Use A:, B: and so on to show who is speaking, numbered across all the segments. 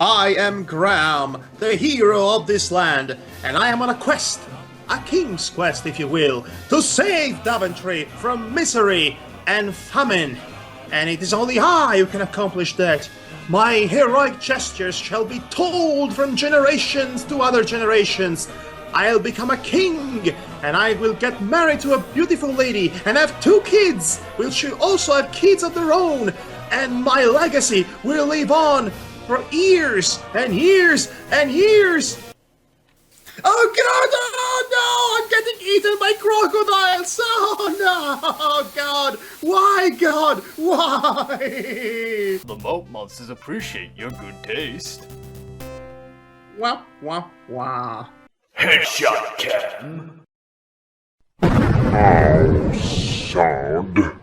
A: I am Graham, the hero of this land, and I am on a quest, a king's quest if you will, to save Daventry from misery and famine. And it is only I who can accomplish that. My heroic gestures shall be told from generations to other generations. I'll become a king, and I will get married to a beautiful lady and have 2 kids, which will also have kids of their own. And my legacy will live on for years and years and years. Oh God! Oh no! I'm getting eaten by crocodiles! Oh no! Oh God! Why, God? Why?
B: The moat monsters appreciate your good taste.
A: Wah wah wah.
B: Headshot cam.
C: Oh, sod.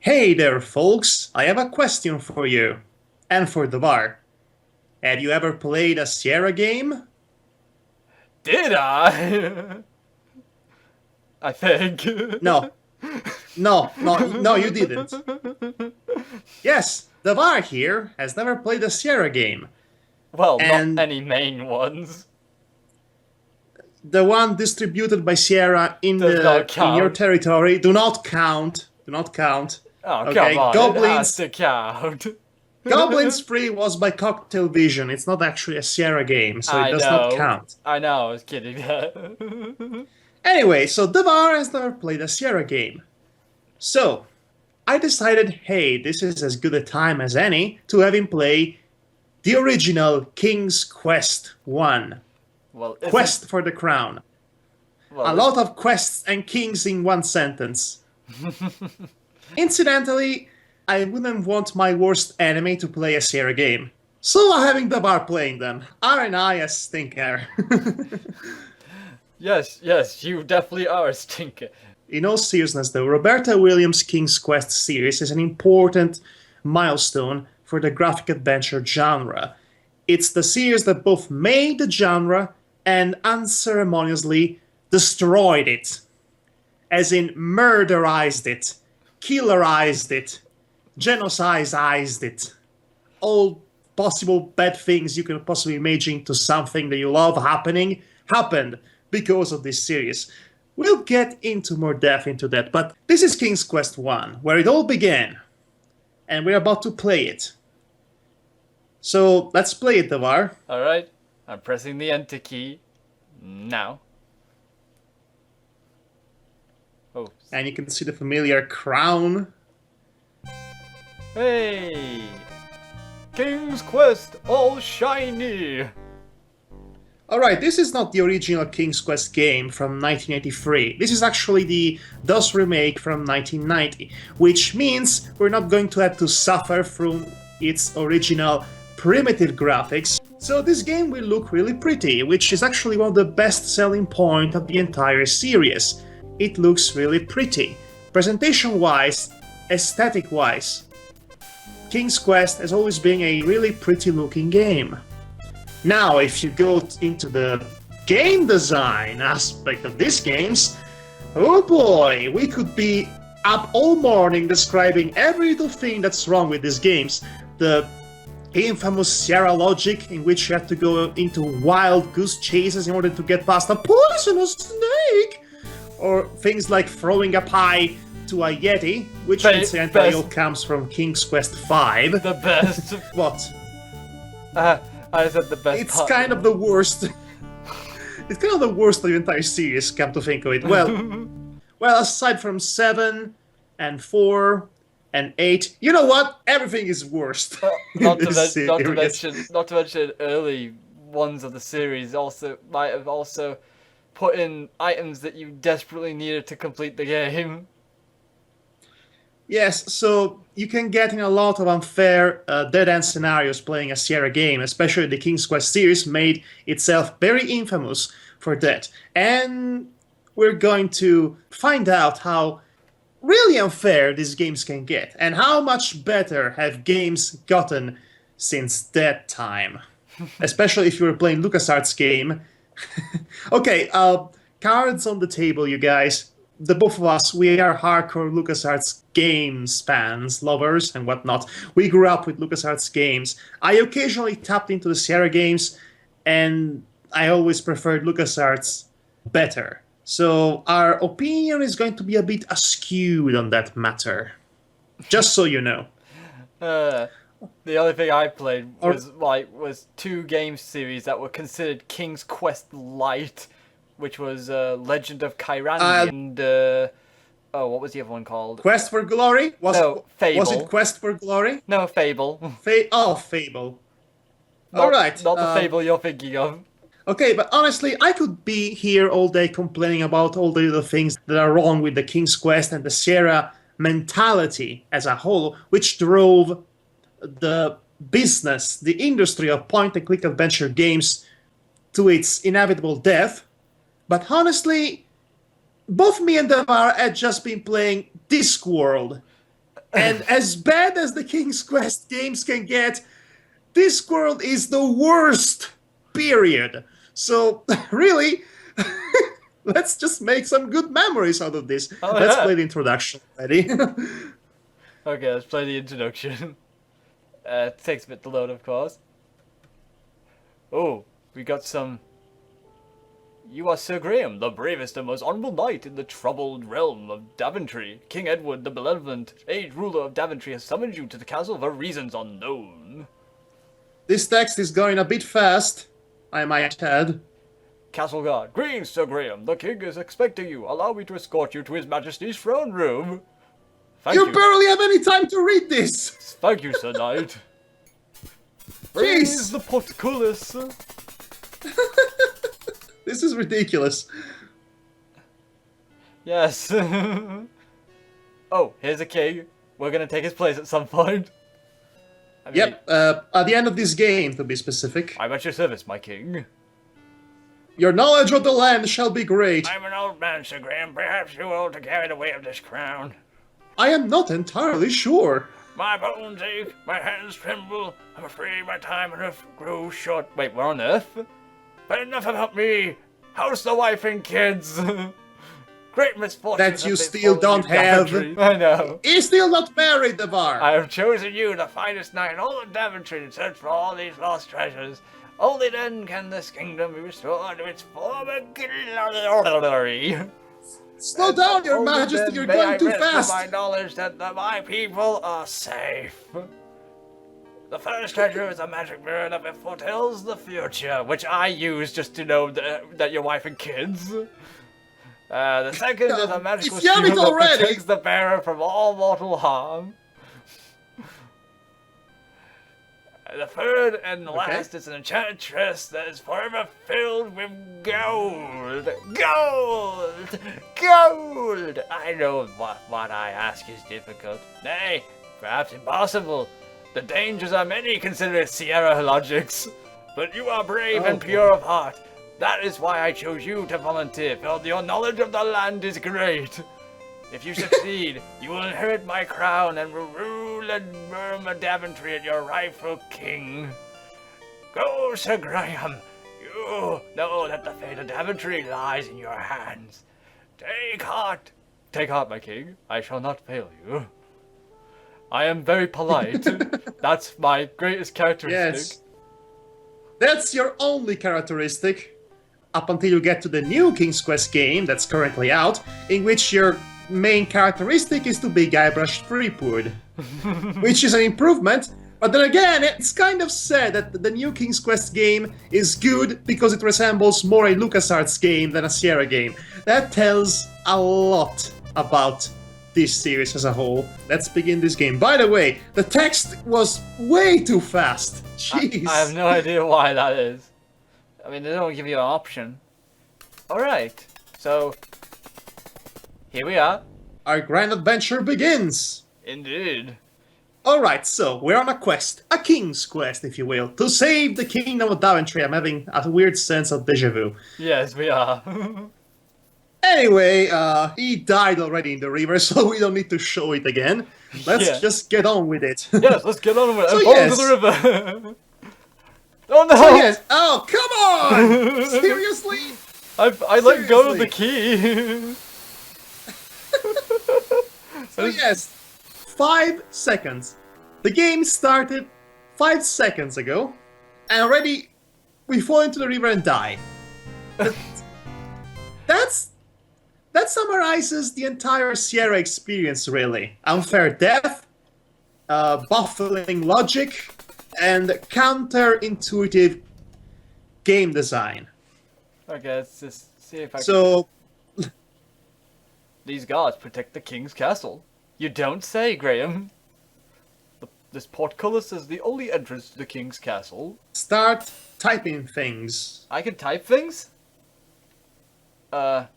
A: Hey there, folks! I have a question for you, and for Devar. Have you ever played a Sierra game?
B: Did I? I think.
A: No. No, you didn't. Yes, Devar here has never played a Sierra game.
B: Well,
A: And-
B: not any main ones.
A: The one distributed by Sierra in
B: Does not count.
A: your territory do not count. Do not count.
B: Oh,
A: Okay,
B: come on, it has
A: Goblins.
B: to count.
A: Goblins Free was by Cocktail Vision. It's not actually a Sierra game, so it
B: I
A: does
B: know.
A: not count.
B: I know, I was kidding that.
A: Anyway, so Devar has never played a Sierra game. So, I decided, hey, this is as good a time as any to have him play the original King's Quest 1.
B: Well,
A: Quest for the Crown. A lot of quests and kings in one sentence. Incidentally, I wouldn't want my worst enemy to play a Sierra game. So I'm having Devar playing them. Aren't I a stinker?
B: Yes, you definitely are a stinker.
A: In all seriousness though, Roberta Williams' King's Quest series is an important milestone for the graphic adventure genre. It's the series that both made the genre and unceremoniously destroyed it. As in murderized it, killerized it, genocidized it. All possible bad things you can possibly imagine to something that you love happened because of this series. We'll get into more depth into that, but this is King's Quest 1, where it all began. And we're about to play it. So, let's play it, Devar.
B: Alright, I'm pressing the enter key now. Oh,
A: And you can see the familiar crown.
B: hey! King's Quest, all shiny!
A: Alright, this is not the original King's Quest game from 1983. This is actually the DOS remake from 1990, which means we're not going to have to suffer from its original primitive graphics. So this game will look really pretty, which is actually one of the best selling points of the entire series. It looks really pretty. Presentation-wise, aesthetic-wise, King's Quest has always been a really pretty looking game. Now, if you go into the game design aspect of these games, oh boy, we could be up all morning describing every little thing that's wrong with these games. The infamous Sierra logic, in which you have to go into wild goose chases in order to get past a poisonous snake, or things like throwing a pie to a Yeti, which incidentally all comes from King's Quest V.
B: The best.
A: What?
B: I said the best
A: It's
B: part.
A: kind of the worst. It's kind of the worst of the entire series, come to think of it. Well, Well, aside from 7 and 4 and 8, you know what? Everything is worst in this series.
B: Not to mention early ones of the series also might have also put in items that you desperately needed to complete the game.
A: Yes, so you can get in a lot of unfair dead-end scenarios playing a Sierra game, especially the King's Quest series made itself very infamous for that. And we're going to find out how really unfair these games can get, and how much better have games gotten since that time. Especially if you were playing LucasArts game. Okay, cards on the table, you guys. The both of us, we are hardcore LucasArts games fans, lovers, and whatnot. We grew up with LucasArts games. I occasionally tapped into the Sierra games, and I always preferred LucasArts better. So our opinion is going to be a bit askewed on that matter. Just so you know.
B: The only thing I played was 2 game series that were considered King's Quest Light, which was Legend of Kyrani and what was the other one called?
A: Quest for Glory?
B: No, Fable.
A: Was it Quest for Glory?
B: No, Fable.
A: Fable. Alright.
B: Not the Fable you're thinking of.
A: Okay, but honestly, I could be here all day complaining about all the little things that are wrong with the King's Quest and the Sierra mentality as a whole, which drove the business, the industry of point-and-click adventure games to its inevitable death. But honestly, both me and Devar had just been playing Discworld. And as bad as the King's Quest games can get, Discworld is the worst, period. So, really, let's just make some good memories out of this. Let's play the introduction already.
B: Okay, let's play the introduction. It takes a bit to load, of course. Oh, we got some... You are Sir Graham, the bravest and most honourable knight in the troubled realm of Daventry. King Edward, the benevolent aged ruler of Daventry, has summoned you to the castle for reasons unknown.
A: This text is going a bit fast, I might add.
B: Castle guard. Greetings, Sir Graham. The king is expecting you. Allow me to escort you to his majesty's throne room. Thank you.
A: You barely have any time to read this!
B: Thank you, Sir Knight.
A: Jeez!
B: Raise the portcullis.
A: This is ridiculous.
B: Yes. Oh, here's a king. We're gonna take his place at some point.
A: Yep, at the end of this game, to be specific.
B: I'm at your service, my king.
A: Your knowledge of the land shall be great.
B: I'm an old man, Sir Graham. Perhaps too old to carry the weight of this crown.
A: I am not entirely sure.
B: My bones ache, my hands tremble. I'm afraid my time on Earth grows short. Wait, we're on Earth? But enough about me. How's the wife and kids? Great misfortune
A: that you still don't have.
B: I know.
A: He's still not married, Devar.
B: I have chosen you, the finest knight in all of Daventry, to search for all these lost treasures. Only then can this kingdom be restored to its former glory.
A: Slow down, Your Majesty, you're going too fast.
B: My knowledge that my people are safe. The first treasure is a magic mirror that foretells the future, which I use just to know that your wife and kids. The second is a magical shield that protects the bearer from all mortal harm. The third and last is an enchanted chest that is forever filled with gold. Gold! Gold! I know what I ask is difficult. Nay, perhaps impossible. The dangers are many considering Sierra logics. But you are brave and pure of heart. That is why I chose you to volunteer, for your knowledge of the land is great. If you succeed, you will inherit my crown and rule and murmur Daventry as your rightful king. Go, Sir Graham. You know that the fate of Daventry lies in your hands. Take heart. Take heart, my king. I shall not fail you. I am very polite. That's my greatest characteristic.
A: Yes. That's your only characteristic. Up until you get to the new King's Quest game that's currently out, in which your main characteristic is to be Guybrush Threepwood. Which is an improvement, but then again, it's kind of sad that the new King's Quest game is good because it resembles more a LucasArts game than a Sierra game. That tells a lot about this series as a whole. Let's begin this game. By the way, the text was way too fast. Jeez.
B: I have no idea why that is. I mean, they don't give you an option. Alright, so here we are.
A: Our grand adventure begins.
B: Indeed.
A: Alright, so we're on a quest, a king's quest, if you will, to save the kingdom of Daventry. I'm having a weird sense of deja vu.
B: Yes, we are.
A: Anyway, he died already in the river, so we don't need to show it again. Let's just get on with it.
B: Yes, let's get on with it.
A: So
B: I'm falling to the river. Oh no!
A: So yes, oh, come on! Seriously?
B: I let go of the key.
A: So yes, 5 seconds. The game started 5 seconds ago, and already we fall into the river and die. That summarizes the entire Sierra experience, really. Unfair death, baffling logic, and counterintuitive game design.
B: Okay, let's just see if I can...
A: So,
B: These guards protect the king's castle. You don't say, Graham. This portcullis is the only entrance to the king's castle.
A: start typing things.
B: I can type things? How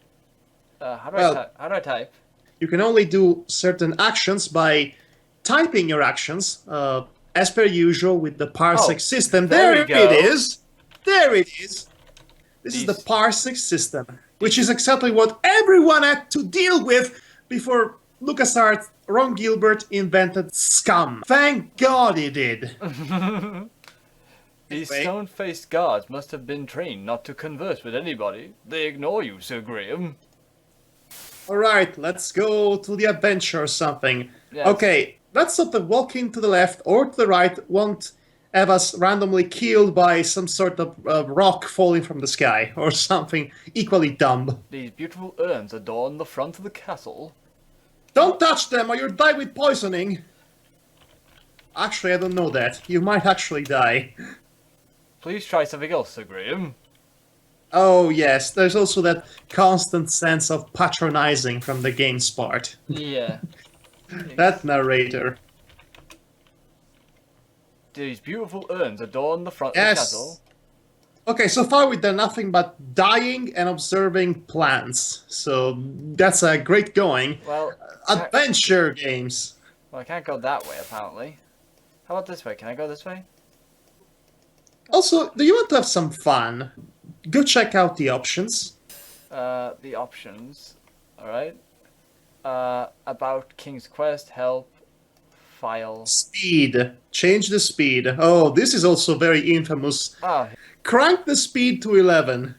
B: do I type?
A: You can only do certain actions by typing your actions, as per usual with the parsec system.
B: there we go.
A: It is. There it is. This is the parsec system, which is exactly what everyone had to deal with before LucasArts, Ron Gilbert invented scum. Thank God he did.
B: These stone-faced guards must have been trained not to converse with anybody. They ignore you, Sir Graham.
A: Alright, let's go to the adventure or something.
B: Yes.
A: Okay, let's stop the walking to the left or to the right won't have us randomly killed by some sort of rock falling from the sky or something equally dumb.
B: These beautiful urns adorn the front of the castle.
A: Don't touch them or you'll die with poisoning. Actually, I don't know that. You might actually die.
B: Please try something else, Sir Graham.
A: Oh yes, there's also that constant sense of patronizing from the game's part.
B: Yeah.
A: That narrator.
B: These beautiful urns adorn the front of the castle.
A: Okay, so far we've done nothing but dying and observing plants. So that's a great going.
B: Well,
A: Adventure games.
B: Well, I can't go that way, apparently. How about this way? Can I go this way?
A: Also, do you want to have some fun? Go check out the options.
B: The options. Alright. About King's Quest, help, file.
A: Speed. Change the speed. Oh, this is also very infamous.
B: Ah,
A: Crank the speed to 11.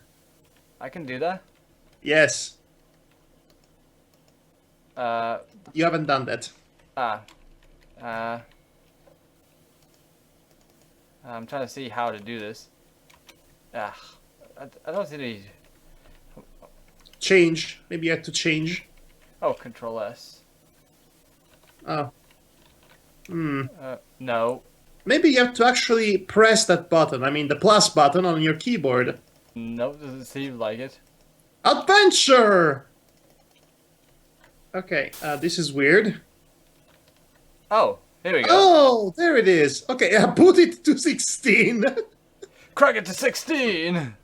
B: I can do that.
A: Yes. You haven't done that.
B: I'm trying to see how to do this. I don't see any...
A: Change. Maybe you have to change.
B: Oh, Control S.
A: Oh.
B: No.
A: Maybe you have to actually press that button. I mean, the plus button on your keyboard.
B: Nope, doesn't seem like it.
A: Adventure! Okay, this is weird.
B: Oh, here we go.
A: Oh, there it is. Okay, I put it to 16.
B: Crack it to 16!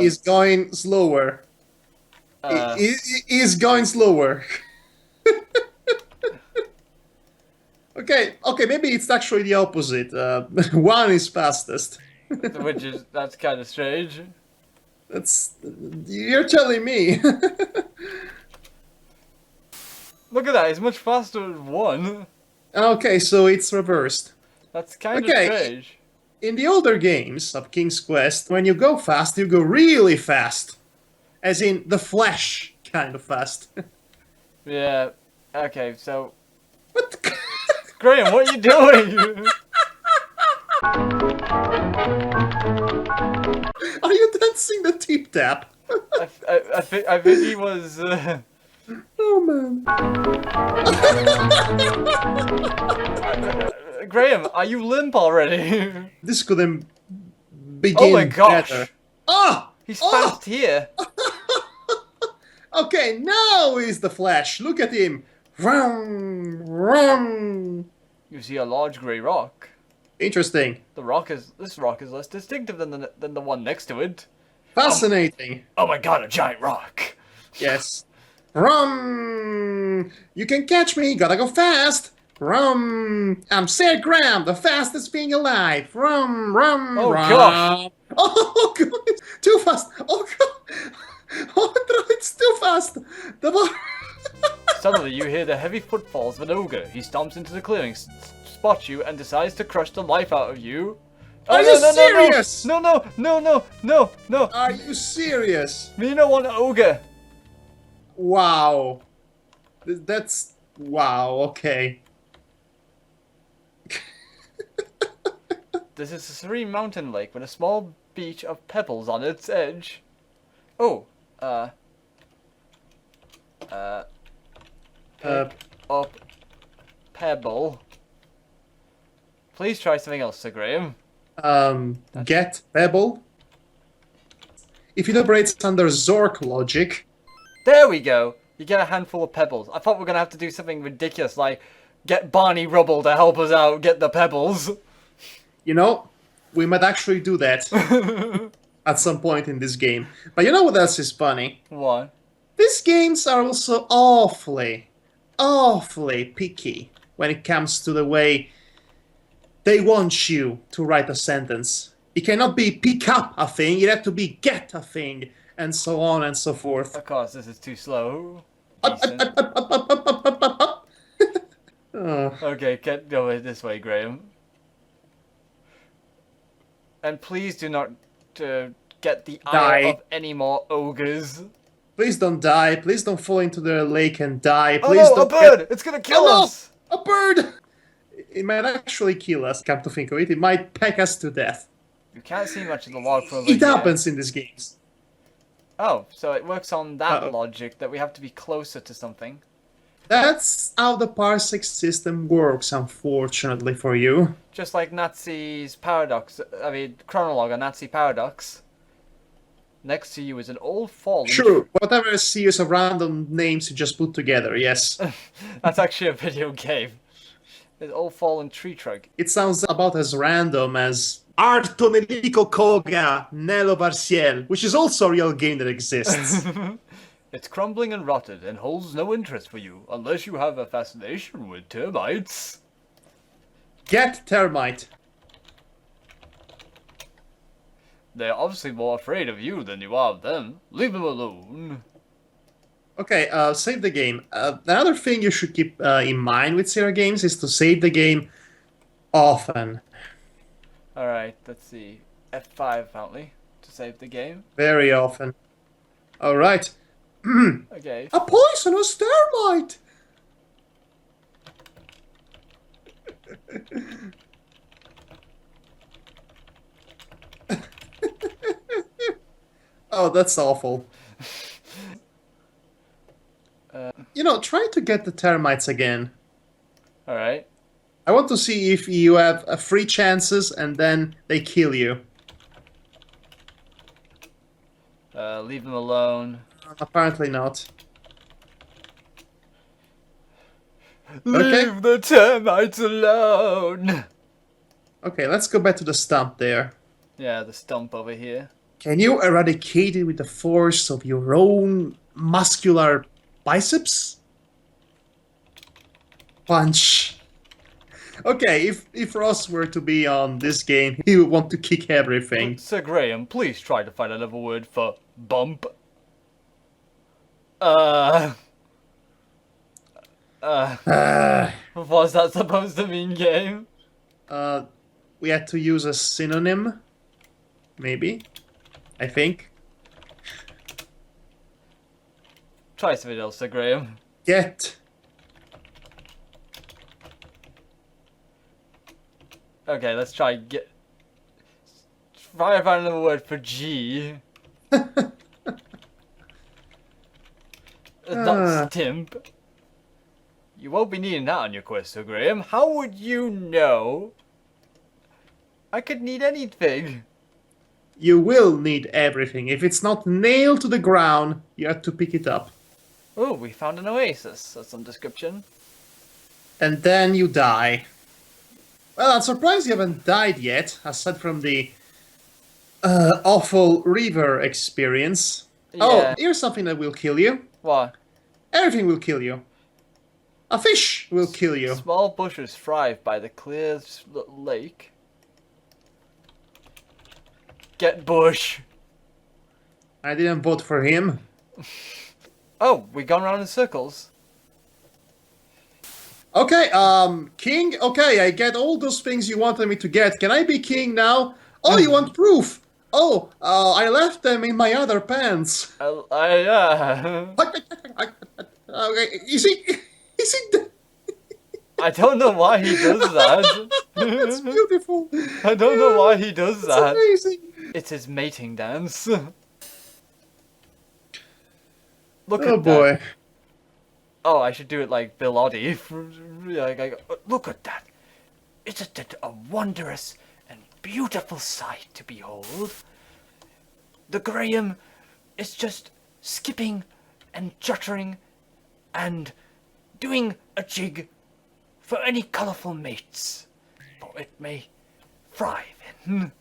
A: Is going slower. Is going slower. Okay, maybe it's actually the opposite. 1 is fastest.
B: That's kind of strange.
A: You're telling me.
B: Look at that, it's much faster with 1.
A: Okay, so it's reversed.
B: That's kind of strange.
A: In the older games of King's Quest, when you go fast, you go really fast. As in, the Flash kind of fast.
B: Yeah, okay, so...
A: What?
B: Graham, what are you doing?
A: Are you dancing the tip tap?
B: I think he was...
A: Oh man.
B: Graham, are you limp already?
A: This couldn't begin
B: Oh my gosh.
A: better. Ah!
B: He's
A: Oh!
B: fast here.
A: Okay, now is the Flash. Look at him. Vroom, vroom.
B: You see a large grey rock.
A: Interesting.
B: This rock is less distinctive than the one next to it.
A: Fascinating.
B: Oh my god, a giant rock.
A: Yes. Vroom. You can catch me. Gotta go fast. Vroom. I'm Sir Graham, the fastest being alive. Vroom, vroom,
B: Oh,
A: vroom.
B: gosh.
A: Oh, God. Too fast. Oh, God. Oh, no, it's too fast. The bar.
B: Suddenly you hear the heavy footfalls of an ogre. He stomps into the clearing, spots you, and decides to crush the life out of you. Oh,
A: Are you serious?
B: No.
A: Are you serious?
B: Me no want ogre.
A: Wow. That's... Wow, okay.
B: This is a serene mountain lake with a small beach of pebbles on its edge. Oh, pick up pebble. Please try something else, Sir Graham.
A: Get Pebble. If it operates under Zork logic...
B: There we go. You get a handful of pebbles. I thought we were going to have to do something ridiculous like get Barney Rubble to help us out get the pebbles.
A: You know, we might actually do that at some point in this game. But you know what else is funny?
B: What?
A: These games are also awfully picky when it comes to the way they want you to write a sentence. It cannot be pick up a thing, it has to be get a thing, and so on and so forth.
B: Of course, this is too slow.
A: Up.
B: Okay, go this way, Graham. And please do not get the eye of any more ogres.
A: Please don't die. Please don't fall into the lake and die.
B: Oh
A: Please
B: no,
A: don't
B: a bird! It's gonna kill
A: Oh,
B: us!
A: no! A bird! It might actually kill us, come to think of it. It might peck us to death.
B: You can't see much of the log from over
A: It
B: here.
A: happens in these games.
B: Oh, so it works on that logic that we have to be closer to something.
A: That's how the parsec system works, unfortunately for you.
B: Just like Nazi's paradox, chronological Nazi paradox. Next to you is an old fallen...
A: Sure, whatever series of random names you just put together, yes.
B: That's actually a video game. An old fallen tree trunk.
A: It sounds about as random as Artonelico Koga Nelo Barciel, which is also a real game that exists.
B: It's crumbling and rotted and holds no interest for you unless you have a fascination with termites.
A: Get termite.
B: They're obviously more afraid of you than you are of them. Leave them alone.
A: Okay, save the game. Another thing you should keep in mind with Sierra games is to save the game often.
B: Alright, let's see. F5 apparently to save the game.
A: Very often. Alright.
B: Okay.
A: A poisonous termite! Oh, that's awful. You know, try to get the termites again.
B: Alright.
A: I want to see if you have free chances and then they kill you.
B: Leave them alone.
A: Apparently not.
B: Leave the termites alone!
A: Okay, let's go back to the stump there.
B: Yeah, the stump over here.
A: Can you eradicate it with the force of your own muscular biceps? Punch. Okay, if Ross were to be on this game, he would want to kick everything.
B: Sir Graham, please try to find another word for bump. What's that supposed to mean, game?
A: We had to use a synonym. Maybe. I think.
B: Try something else, Sir Graham.
A: Get.
B: Okay, let's try get. Try to find another word for G. Not stimp. You won't be needing that on your quest, Sir Graham. How would you know? I could need anything.
A: you will need everything. If it's not nailed to the ground, you have to pick it up.
B: Oh, we found an oasis. That's some description.
A: And then you die. Well, I'm surprised you haven't died yet, aside from the awful river experience.
B: Yeah.
A: Oh, here's something that will kill you.
B: What?
A: Everything will kill you. A fish will kill you.
B: Small bushes thrive by the clear lake. Get bush.
A: I didn't vote for him.
B: Oh, we gone around in circles.
A: Okay, king? Okay, I get all those things you wanted me to get. Can I be king now? Oh, you want proof? Oh, I left them in my other pants.
B: Yeah.
A: Okay, is he dead?
B: I don't know why he does that.
A: That's beautiful.
B: I don't know why he does
A: That's
B: that.
A: amazing.
B: It's his mating dance. Look
A: Oh
B: at
A: boy.
B: that. Oh, I should do it like Bill Oddie. Look at that. Isn't it a wondrous and beautiful sight to behold? The Graham is just skipping and juttering and doing a jig for any colourful mates, for it may thrive in.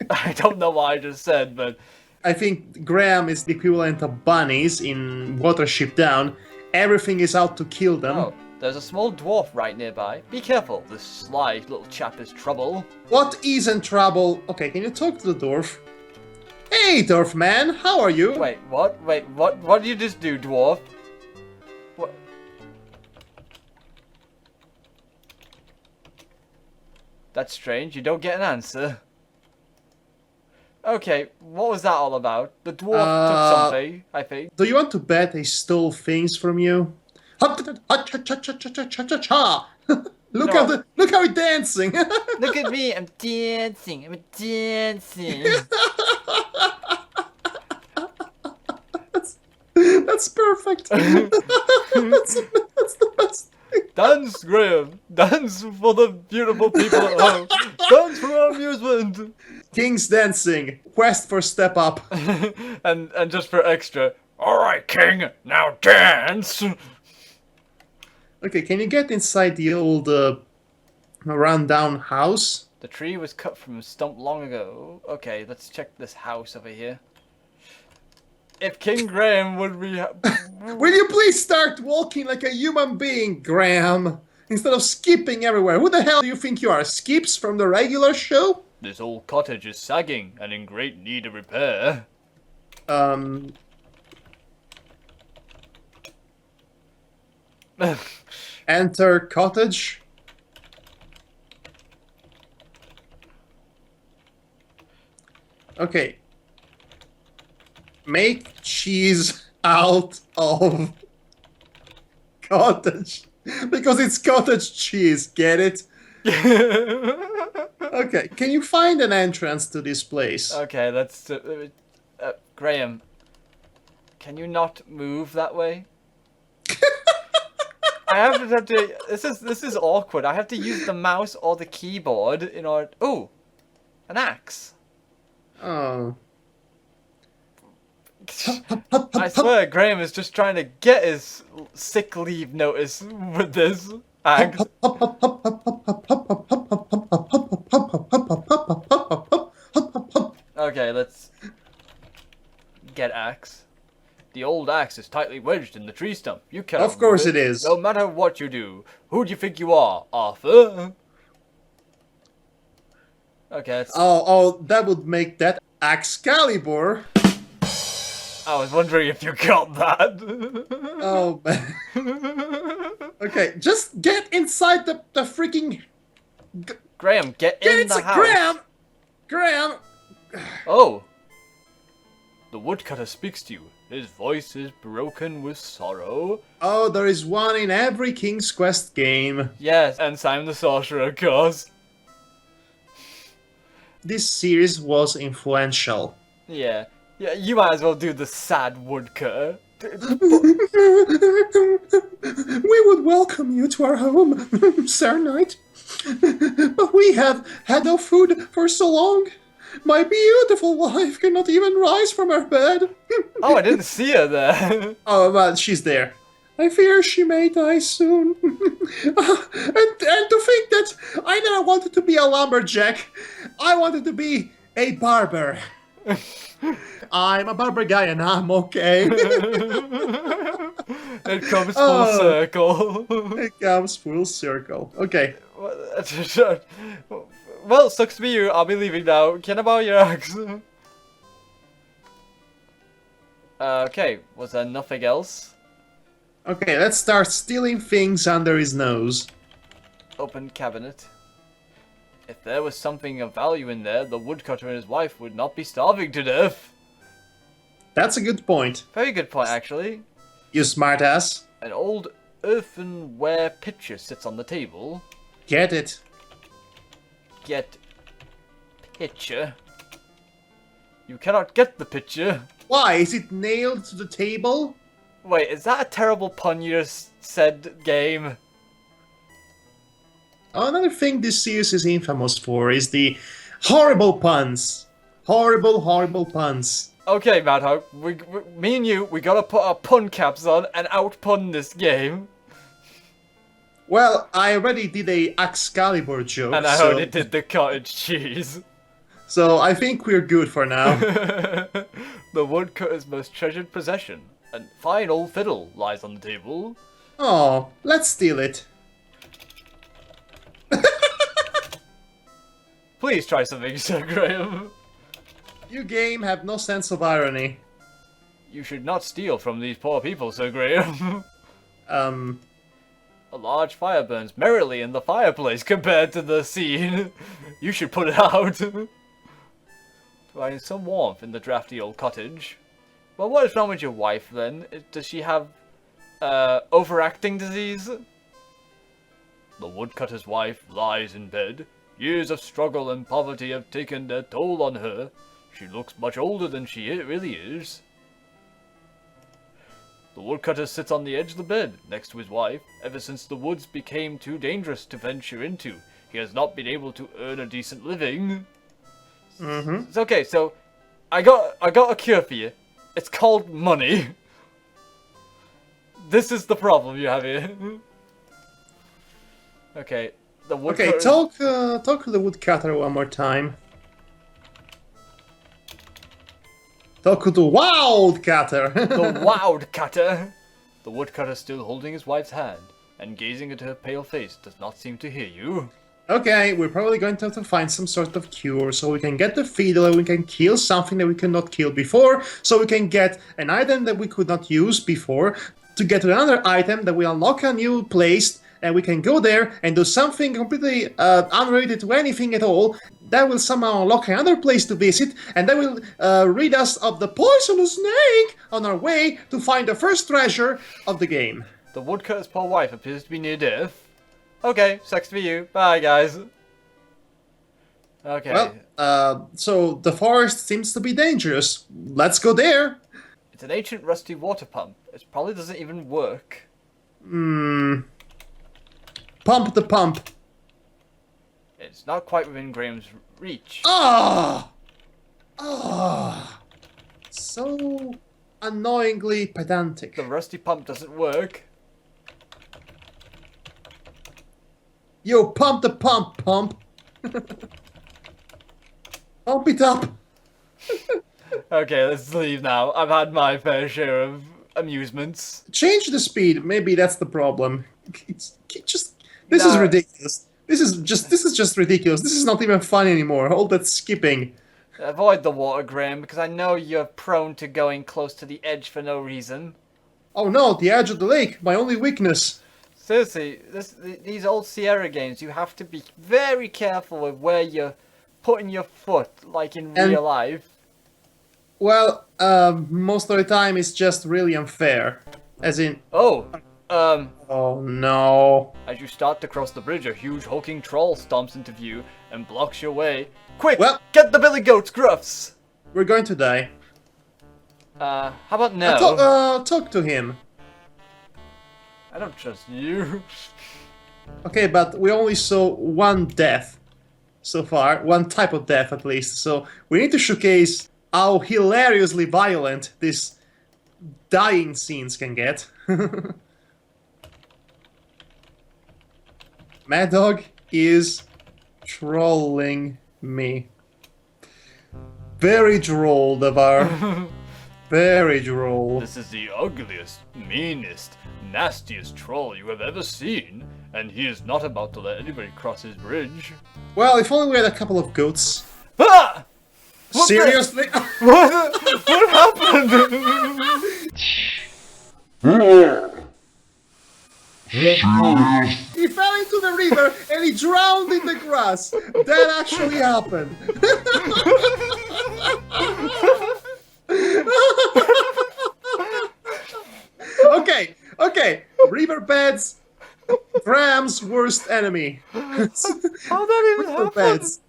B: I don't know what I just said, but
A: I think Graham is the equivalent of bunnies in Watership Down. Everything is out to kill them.
B: oh, there's a small dwarf right nearby. Be careful, this sly little chap is trouble.
A: What isn't trouble? Okay, can you talk to the dwarf? Hey, dwarf man, how are you?
B: Wait, what? Wait, what? What did you just do, dwarf? What? That's strange. You don't get an answer. Okay, what was that all about? The dwarf took something, I think.
A: Do you want to bet he stole things from you? Look
B: No.
A: look how he's dancing.
B: Look at me, I'm dancing. I'm dancing.
A: That's perfect. that's the best thing.
B: Dance, Graham. Dance for the beautiful people at home. Dance for our amusement.
A: King's dancing. Quest for step up.
B: and just for extra. All right, King. Now dance.
A: Okay, can you get inside the old rundown house?
B: The tree was cut from a stump long ago. Okay, let's check this house over here. If King Graham would be...
A: Will you please start walking like a human being, Graham? Instead of skipping everywhere. Who the hell do you think you are? Skips from the regular show?
B: This old cottage is sagging and in great need of repair.
A: Enter cottage. Okay. Make cheese out of cottage. Because it's cottage cheese, get it? Okay, can you find an entrance to this place?
B: Okay, let's... Graham, can you not move that way? I have to... This is awkward. I have to use the mouse or the keyboard in order... Ooh! An axe.
A: Oh.
B: I swear, Graham is just trying to get his sick leave notice with this axe. Okay, let's get axe. The old axe is tightly wedged in the tree stump. You cannot
A: Of course
B: move
A: it is.
B: No matter what you do. Who do you think you are, Arthur? Okay, let's...
A: Oh, that would make that Excalibur.
B: I was wondering if you got that.
A: Oh, man. Okay, just get inside the freaking...
B: Graham, get in the house.
A: Graham!
B: Oh! The woodcutter speaks to you. His voice is broken with sorrow.
A: Oh, there is one in every King's Quest game.
B: Yes, and Simon the Sorcerer, of course.
A: This series was influential.
B: Yeah. Yeah, you might as well do the sad woodcutter.
A: We would welcome you to our home, Sir Knight. But we have had no food for so long. My beautiful wife cannot even rise from her bed.
B: Oh, I didn't see her there.
A: Oh, well, she's there. I fear she may die soon. And to think that I never wanted to be a lumberjack. I wanted to be a barber. I'm a barber guy and I'm okay.
B: It comes full circle.
A: It comes full circle. Okay.
B: Well, sucks to be you. I'll be leaving now. Can I borrow your axe? Okay, was there nothing else?
A: Okay, let's start stealing things under his nose.
B: Open cabinet. If there was something of value in there, the woodcutter and his wife would not be starving to death.
A: That's a good point.
B: Very good point, actually.
A: You smartass.
B: An old earthenware pitcher sits on the table.
A: Get it.
B: Get pitcher. You cannot get the pitcher.
A: Why? Is it nailed to the table?
B: Wait, is that a terrible pun you just said, game?
A: Another thing this series is infamous for is the horrible puns. Horrible, horrible puns.
B: Okay, Madhog, me and you, we gotta put our pun caps on and out-pun this game.
A: Well, I already did a Excalibur joke.
B: And I already did the cottage cheese.
A: So I think we're good for now.
B: The woodcutter's most treasured possession. A fine old fiddle lies on the table.
A: Oh, let's steal it.
B: Please try something, Sir Graham.
A: You game have no sense of irony.
B: You should not steal from these poor people, Sir Graham. A large fire burns merrily in the fireplace compared to the scene. You should put it out. Providing some warmth in the drafty old cottage. Well, what is wrong with your wife, then? Does she have, overacting disease? The woodcutter's wife lies in bed. Years of struggle and poverty have taken their toll on her. She looks much older than she really is. The woodcutter sits on the edge of the bed, next to his wife. Ever since the woods became too dangerous to venture into, he has not been able to earn a decent living. It's okay, so I got a cure for you. It's called money. This is the problem you have here. Okay, the woodcutter...
A: Okay, talk to the woodcutter one more time. Talk to the wildcatter.
B: The wildcatter. The woodcutter, still holding his wife's hand and gazing at her pale face, does not seem to hear you.
A: Okay, we're probably going to have to find some sort of cure so we can get the fiddle and we can kill something that we could not kill before, so we can get an item that we could not use before, to get another item that will unlock a new place, and we can go there and do something completely unrelated to anything at all. That will somehow unlock another place to visit, and that will rid us of the poisonous snake on our way to find the first treasure of the game.
B: The woodcutter's poor wife appears to be near death. Okay, sucks to be you. Bye, guys. Okay.
A: Well, so the forest seems to be dangerous. Let's go there.
B: It's an ancient rusty water pump. It probably doesn't even work.
A: Pump the pump.
B: It's not quite within Graham's reach.
A: Ah! Ah! So annoyingly pedantic.
B: The rusty pump doesn't work.
A: Yo, pump the pump, pump. Pump it up.
B: Okay, let's leave now. I've had my fair share of amusements.
A: Change the speed. Maybe that's the problem. This is ridiculous. This is just ridiculous. This is not even fun anymore. All that skipping.
B: Avoid the water, Graham, because I know you're prone to going close to the edge for no reason.
A: Oh no, the edge of the lake, my only weakness.
B: Seriously, these old Sierra games, you have to be very careful with where you're putting your foot, like in real life.
A: Well, most of the time it's just really unfair. As in...
B: Oh
A: no.
B: As you start to cross the bridge, a huge hulking troll stomps into view and blocks your way. Quick,
A: well,
B: get the billy goat's gruffs!
A: We're going to die.
B: How about no?
A: Talk to him.
B: I don't trust you.
A: Okay, but we only saw one death so far, one type of death at least. So we need to showcase how hilariously violent these dying scenes can get. Madhog is trolling me. Very droll, Devar. Very droll.
B: This is the ugliest, meanest, nastiest troll you have ever seen, and he is not about to let anybody cross his bridge.
A: Well, if only we had a couple of goats.
B: Ah! What the-
A: Seriously?
B: What happened?
A: He fell into the river and he drowned in the grass. That actually happened. Okay. Riverbeds, Bram's worst enemy.
B: How that even happen?
A: Riverbeds.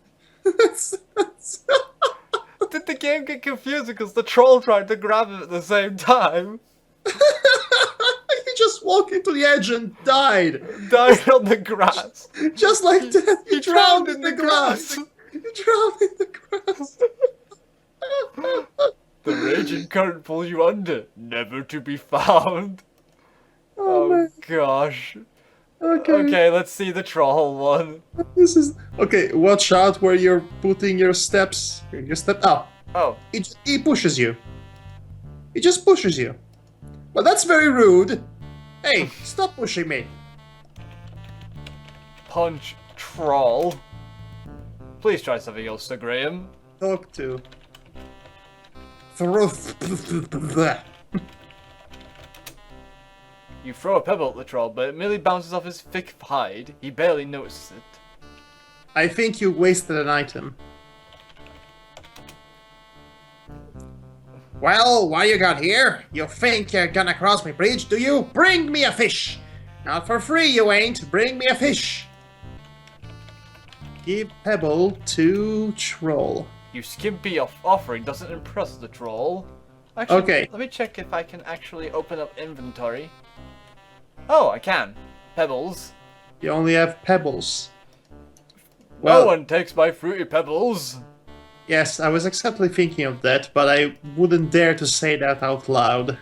B: Did the game get confused because the troll tried to grab him at the same time?
A: He just walked into the edge and died.
B: Died on the grass.
A: Just like that.
B: He drowned in the grass.
A: He drowned in the grass.
B: The raging current pulls you under, never to be found.
A: Oh, man.
B: Gosh.
A: Okay.
B: Okay, let's see the troll one.
A: This is okay. Watch out where you're putting your steps. Your step. Oh,
B: Oh,
A: he pushes you. He just pushes you. Well, that's very rude. Hey, stop pushing me.
B: punch troll. Please try something else, Sir Graham.
A: Talk to. Throw.
B: You throw a pebble at the troll, but it merely bounces off his thick hide. He barely notices it.
A: I think you wasted an item. Well, what you got here? You think you're gonna cross my bridge, do you? Bring me a fish! Not for free, you ain't. Bring me a fish. Give pebble to troll.
B: You skimpy offering doesn't impress the troll. Actually,
A: Okay.
B: let me check if I can actually open up inventory. Oh, I can. Pebbles.
A: You only have pebbles.
B: No
A: Well,
B: one takes my fruity pebbles.
A: yes, I was exactly thinking of that, but I wouldn't dare to say that out loud.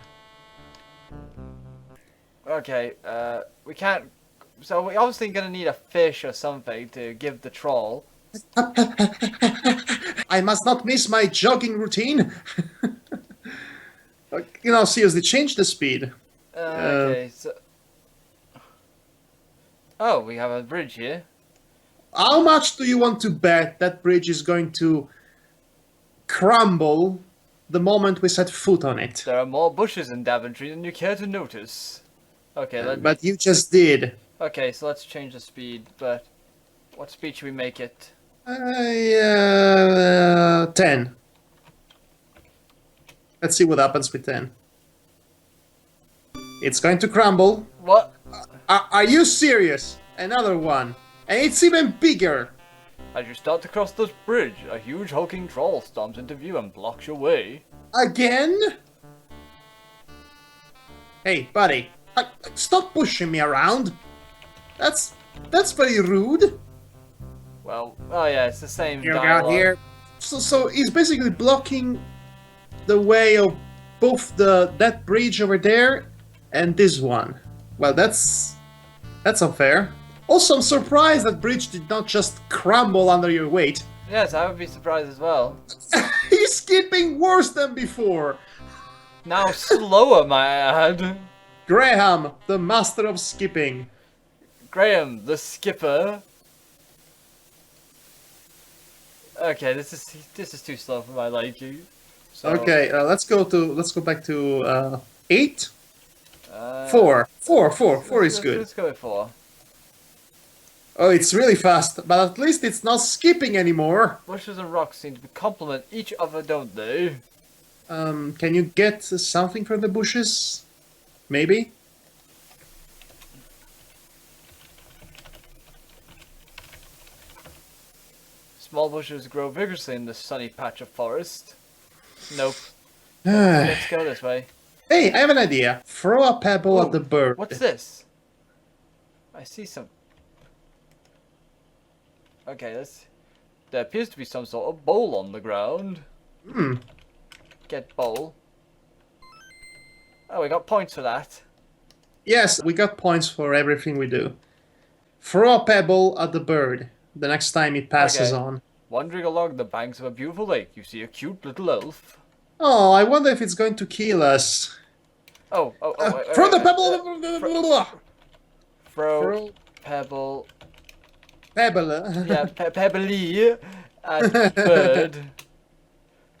B: Okay, we can't... So we're obviously gonna need a fish or something to give the troll.
A: I must not miss my jogging routine. Seriously, change the speed.
B: Okay, so... Oh, we have a bridge here.
A: How much do you want to bet that bridge is going to crumble the moment we set foot on it?
B: There are more bushes in Daventry than you care to notice. Okay,
A: But you just did.
B: Okay, so let's change the speed, but... What speed should we make it?
A: 10. Let's see what happens with 10. It's going to crumble.
B: What?
A: Are you serious? Another one. And it's even bigger.
B: As you start to cross this bridge, a huge hulking troll stomps into view and blocks your way.
A: Again? Hey, buddy. Stop pushing me around. That's very rude.
B: Well, oh yeah, it's the same
A: You
B: dialogue.
A: got here. So he's basically blocking the way of both that bridge over there and this one. Well, that's unfair. Also, I'm surprised that bridge did not just crumble under your weight.
B: Yes, I would be surprised as well.
A: He's skipping worse than before.
B: Now slower, my ad.
A: Graham, the master of skipping.
B: Graham, the skipper. Okay, this is too slow for my liking. So,
A: Okay, let's go back to 8.
B: uh,
A: 4 is good.
B: Let's go with 4.
A: Oh, it's really fast, but at least it's not skipping anymore.
B: Bushes and rocks seem to complement each other, don't they?
A: Can you get something from the bushes? Maybe?
B: Small bushes grow vigorously in this sunny patch of forest. Nope. Let's go this way.
A: Hey, I have an idea. Throw a pebble at the bird.
B: What's this? I see some... Okay, there appears to be some sort of bowl on the ground.
A: Hmm.
B: Get bowl. Oh, we got points for that.
A: Yes, we got points for everything we do. Throw a pebble at the bird the next time it passes
B: Okay.
A: on.
B: Wandering along the banks of a beautiful lake, you see a cute little elf.
A: Oh, I wonder if it's going to kill us.
B: Oh,
A: Throw the pebble!
B: Throw pebble.
A: Pebble.
B: Yeah, pebbly at bird.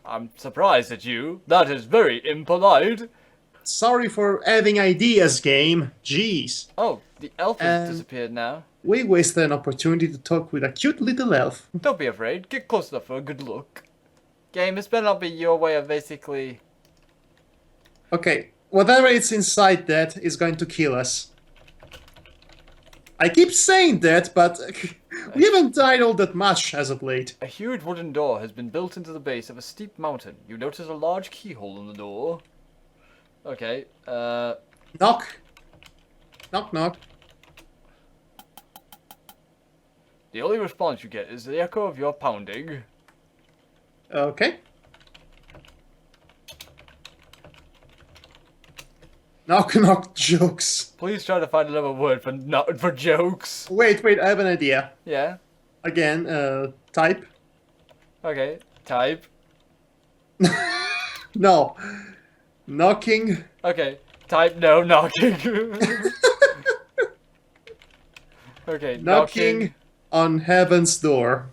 B: I'm surprised at you. That is very impolite.
A: Sorry for having ideas, game. Jeez.
B: Oh, the elf has disappeared now.
A: We wasted an opportunity to talk with a cute little elf.
B: Don't be afraid. Get close enough for a good look. Game, this better not be your way of basically...
A: Okay, whatever is inside that is going to kill us. I keep saying that, but we haven't died all that much as of late.
B: A huge wooden door has been built into the base of a steep mountain. You notice a large keyhole in the door. Okay,
A: Knock. Knock, knock.
B: the only response you get is the echo of your pounding.
A: Okay. Knock, knock jokes.
B: Please try to find another word for jokes.
A: Wait, I have an idea.
B: Yeah?
A: Again, type.
B: Okay, type.
A: No. Knocking.
B: Okay, type no knocking. Okay,
A: Knocking on heaven's door.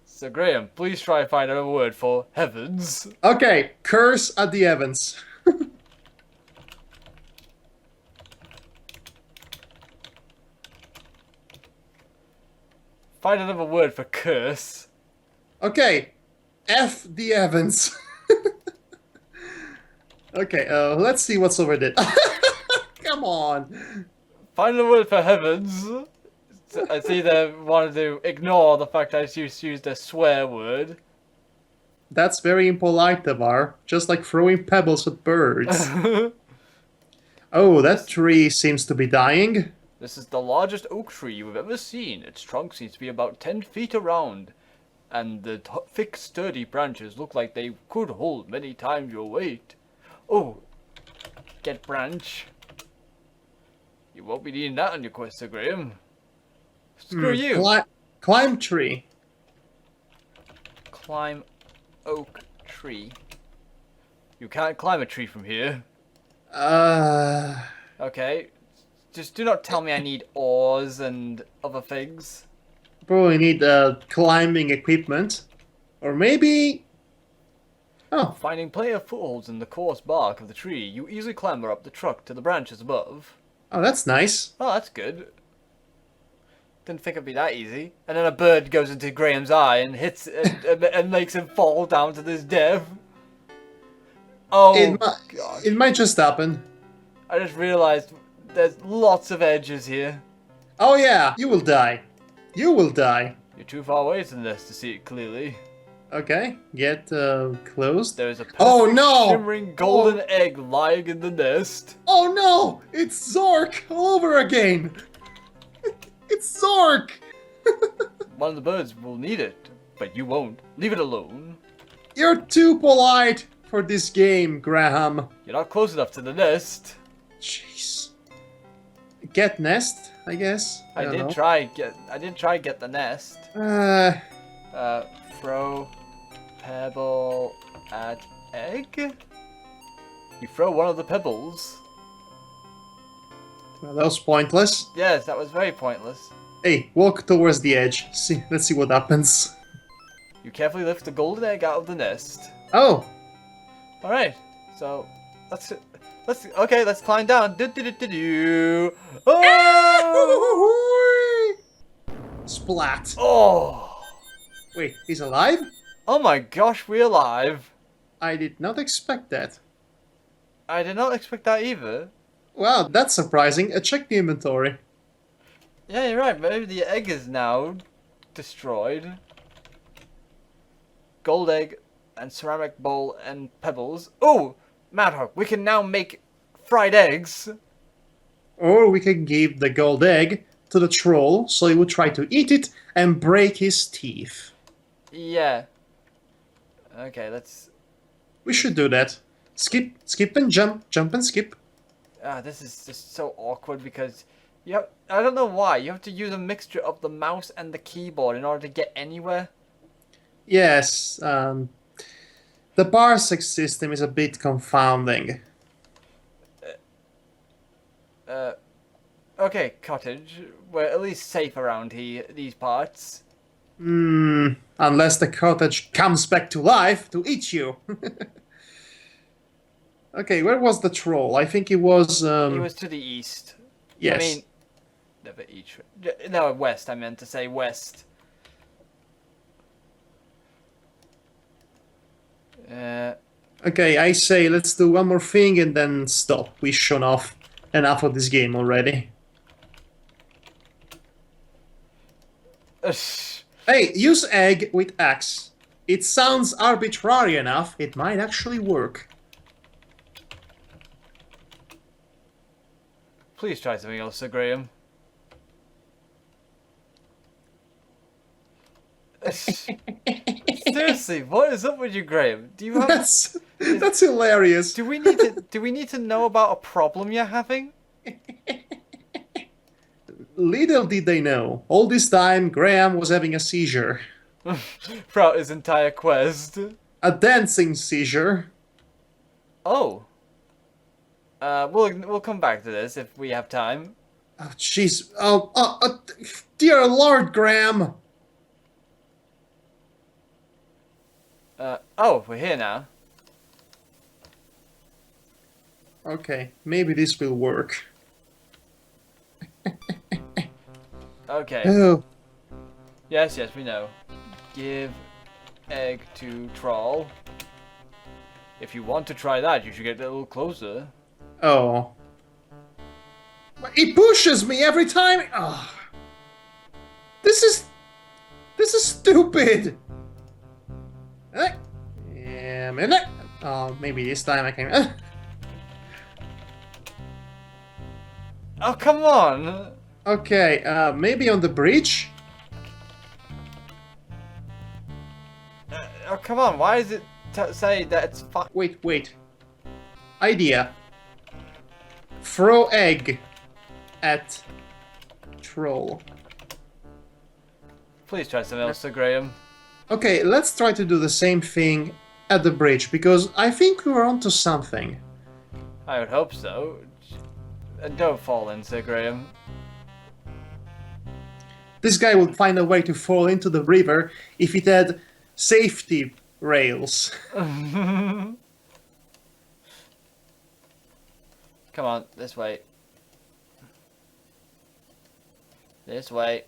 B: So Graham, please try and find another word for heavens.
A: Okay, curse at the heavens.
B: Find another word for curse.
A: Okay, F the heavens. Okay, let's see what's over there. Come on.
B: Find a word for heavens. I see they wanted to ignore the fact I just used a swear word.
A: That's very impolite, Devar. Just like throwing pebbles at birds. Oh, that tree seems to be dying.
B: This is the largest oak tree you have ever seen. Its trunk seems to be about 10 feet around. And the thick, sturdy branches look like they could hold many times your weight. Oh, get branch. You won't be needing that on your quest, Sir Graham. Screw you.
A: Climb tree.
B: Climb oak tree. You can't climb a tree from here. Okay. Just do not tell me I need oars and other things.
A: Probably need climbing equipment. Or maybe... Oh.
B: Finding plenty of footholds in the coarse bark of the tree, you easily clamber up the trunk to the branches above.
A: Oh, that's nice.
B: Oh, that's good. Didn't think it'd be that easy. And then a bird goes into Graham's eye and hits and makes him fall down to his death. Oh, gosh.
A: It might just happen.
B: I just realized there's lots of edges here.
A: Oh yeah, you will die. You will die.
B: You're too far away from this to see it clearly.
A: Okay, get closed.
B: There's a perfect
A: Oh no!
B: shimmering golden egg lying in the nest.
A: Oh no! It's Zork all over again! It's Zork!
B: One of the birds will need it, but you won't. Leave it alone.
A: You're too polite for this game, Graham.
B: You're not close enough to the nest.
A: Jeez. Get nest, I guess. I did
B: try get the nest. Throw pebble at egg? You throw one of the pebbles.
A: Well, that was pointless.
B: Yes, that was very pointless.
A: Hey, walk towards the edge. Let's see what happens.
B: You carefully lift the golden egg out of the nest.
A: Oh.
B: Alright, so let's climb down. Oh!
A: Splat.
B: Oh!
A: Wait, he's alive?
B: Oh my gosh, we're alive.
A: I did not expect that.
B: I did not expect that either.
A: Wow, that's surprising. Check the inventory.
B: Yeah, you're right. Maybe the egg is now destroyed. Gold egg and ceramic bowl and pebbles. Oh, Madhog, we can now make fried eggs.
A: Or we can give the gold egg to the troll so he would try to eat it and break his teeth.
B: Yeah. Okay, let's...
A: We should do that. Skip and jump, jump and skip.
B: This is just so awkward because I don't know why. You have to use a mixture of the mouse and the keyboard in order to get anywhere.
A: Yes, the parsec system is a bit confounding.
B: Okay, cottage. We're at least safe around here, these parts.
A: Unless the cottage comes back to life to eat you. Okay, where was the troll? I think it was...
B: He was to the east.
A: Yes.
B: I mean, never east. No, west. I meant to say west.
A: Okay, I say let's do one more thing and then stop. We've shown off enough of this game already. Hey, use egg with axe. It sounds arbitrary enough, it might actually work.
B: Please try something else, Sir Graham. Seriously, what is up with you, Graham? Do you have?
A: That's hilarious.
B: Do we need to know about a problem you're having?
A: Little did they know. All this time, Graham was having a seizure.
B: Throughout his entire quest.
A: A dancing seizure.
B: Oh. We'll come back to this if we have time.
A: Oh, jeez. Dear Lord, Graham.
B: Oh, we're here now.
A: Okay, maybe this will work.
B: Okay.
A: Oh.
B: Yes, we know. Give egg to troll. If you want to try that, you should get a little closer.
A: Oh. He pushes me every time. Oh. This is stupid. Oh, maybe this time I can.
B: Oh, come on.
A: Okay, maybe on the bridge.
B: Oh, come on. Why is it say that it's fine?
A: Wait. Idea. Throw egg at troll.
B: Please try something else, Sir Graham.
A: Okay, let's try to do the same thing at the bridge, because I think we were onto something.
B: I would hope so. And don't fall in, Sir Graham.
A: This guy would find a way to fall into the river if it had safety rails.
B: Come on, this way. This way.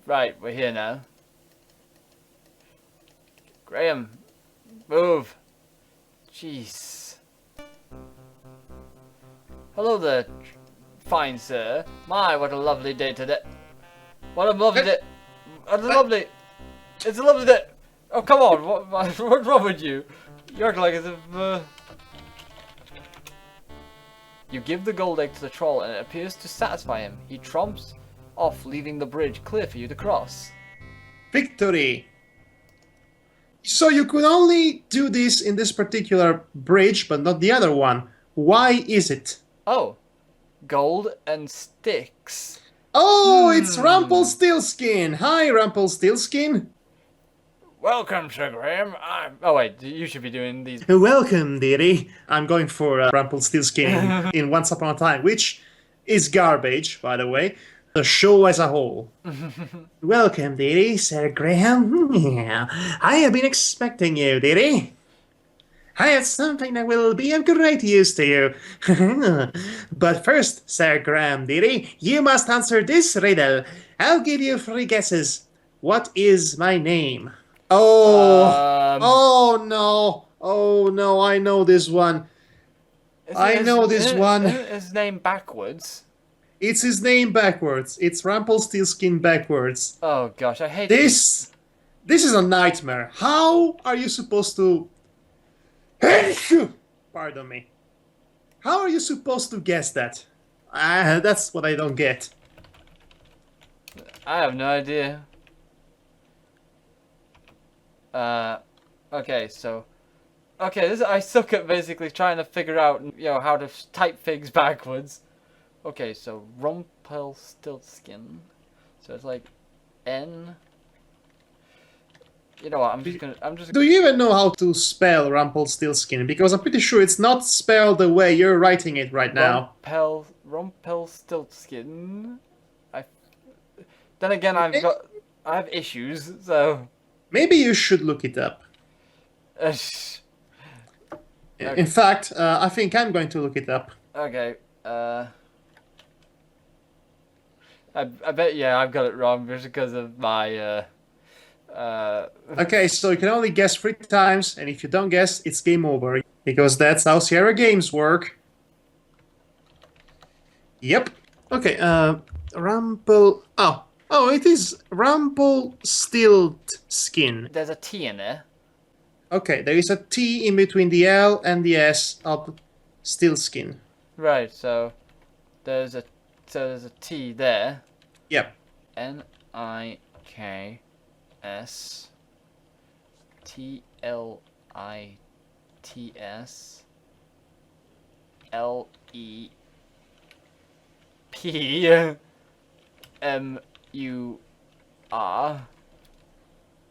B: Right, we're here now. Graham, move. Jeez. Hello there, fine sir. My, what a lovely day today. What a lovely day. What a lovely... It's a lovely day. Oh, come on. What's wrong with you? You act like as if... You give the gold egg to the troll and it appears to satisfy him. He tromps off, leaving the bridge clear for you to cross.
A: Victory! So you could only do this in this particular bridge, but not the other one. Why is it?
B: Oh, gold and sticks.
A: Oh, it's Rumpelstiltskin! Hi, Rumpelstiltskin!
B: Welcome, Sir Graham. Oh wait, you should be doing these.
A: Welcome, dearie. I'm going for Rumpelstiltskin in Once Upon a Time, which is garbage, by the way. The show as a whole. Welcome, dearie, Sir Graham. Yeah, I have been expecting you, dearie. I have something that will be of great use to you. But first, Sir Graham, dearie, you must answer this riddle. I'll give you 3 guesses. What is my name? Oh no, I know this one. I know this one.
B: His name backwards.
A: It's his name backwards. It's Rumpelstiltskin backwards.
B: Oh gosh, I hate
A: this. This is a nightmare. How are you supposed to... Pardon me. How are you supposed to guess that? That's what I don't get.
B: I have no idea. Okay, so... Okay, I suck at basically trying to figure out, how to type things backwards. Okay, so Rumpelstiltskin. So it's like N... You know what, I'm just...
A: Do you even know how to spell Rumpelstiltskin? Because I'm pretty sure it's not spelled the way you're writing it right now.
B: Rumpelstiltskin. Then again, I have issues, so...
A: Maybe you should look it up.
B: Okay.
A: In fact, I think I'm going to look it up.
B: Okay, I bet, yeah, I've got it wrong just because of my,
A: Okay, so you can only guess 3 times, and if you don't guess, it's game over. Because that's how Sierra games work. Yep. Okay, Oh, it is Rumpelstiltskin.
B: There's a T in there.
A: Okay, there is a T in between the L and the S of Stiltskin.
B: Right, so there's a T there.
A: Yep.
B: Nikks TLITS LEPMUR.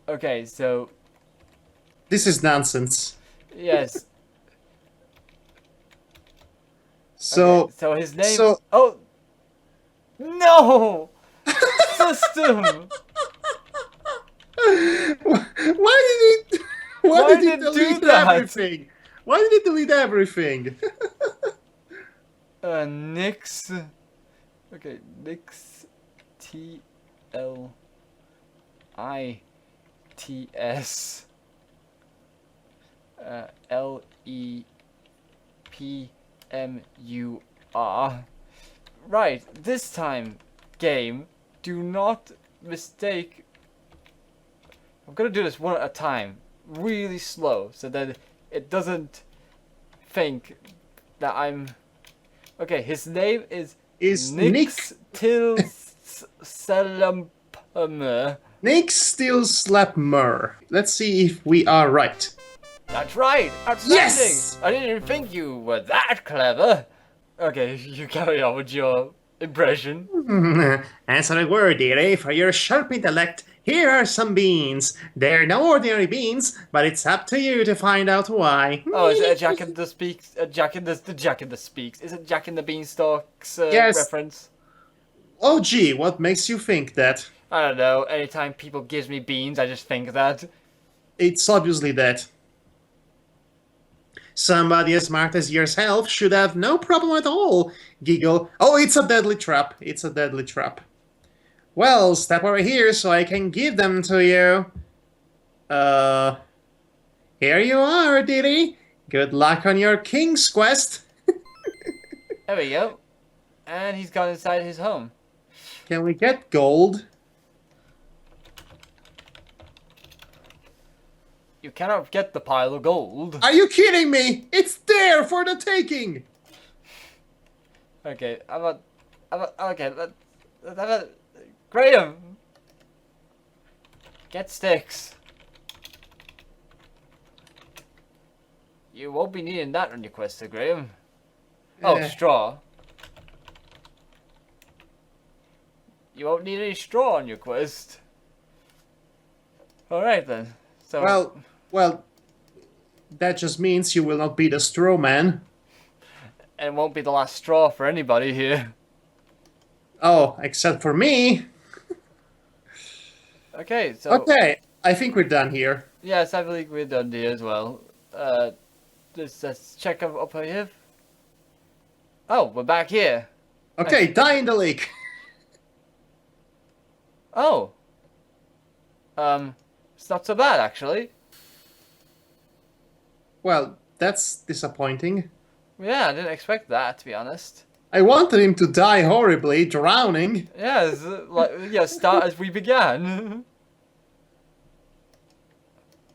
B: Okay, so
A: This is nonsense.
B: yes.
A: So,
B: Okay, so his name.
A: so-
B: Oh no, system.
A: why did it? Why
B: Why
A: did
B: did
A: it
B: it do
A: delete
B: that?
A: everything? Why did it delete everything?
B: Nix. Okay, Nix. TLITS. LEPMUR. Right, this time, game, do not mistake. I'm gonna do this one at a time, really slow, so that it doesn't think that I'm. Okay, his name is
A: Nick
B: Tilselamper.
A: Nick still slap Mur. Let's see if we are right.
B: That's right! Outstanding!
A: Yes!
B: I didn't even think you were that clever! Okay, you carry on with your impression.
A: Answer a word, dearie, for your sharp intellect. Here are some beans. They're no ordinary beans, but it's up to you to find out why.
B: Oh, is it a Jack in the Speaks? The Jack in the Speaks. Is it Jack in the Beanstalk's
A: Yes.
B: reference?
A: Oh gee, what makes you think that?
B: I don't know. Anytime people gives me beans, I just think that.
A: It's obviously that. Somebody as smart as yourself should have no problem at all. Giggle. Oh, it's a deadly trap. It's a deadly trap. Well, step over here so I can give them to you. Here you are, Diddy. Good luck on your king's quest.
B: There we go. And he's gone inside his home.
A: Can we get gold?
B: You cannot get the pile of gold.
A: Are you kidding me? It's there for the taking.
B: Okay, Graham! Get sticks. You won't be needing that on your quest, Sir Graham. Oh, straw. You won't need any straw on your quest. Alright then. So
A: Well, that just means you will not be the straw man.
B: and it won't be the last straw for anybody here.
A: Oh, except for me.
B: Okay, so
A: Okay, I think we're done here.
B: yes, I believe we're done here as well. Let's check up here. Oh, we're back here.
A: Okay, die in the lake.
B: Oh. It's not so bad actually.
A: Well, that's disappointing.
B: Yeah, I didn't expect that, to be honest.
A: I wanted him to die horribly, drowning.
B: Yes, start as we began.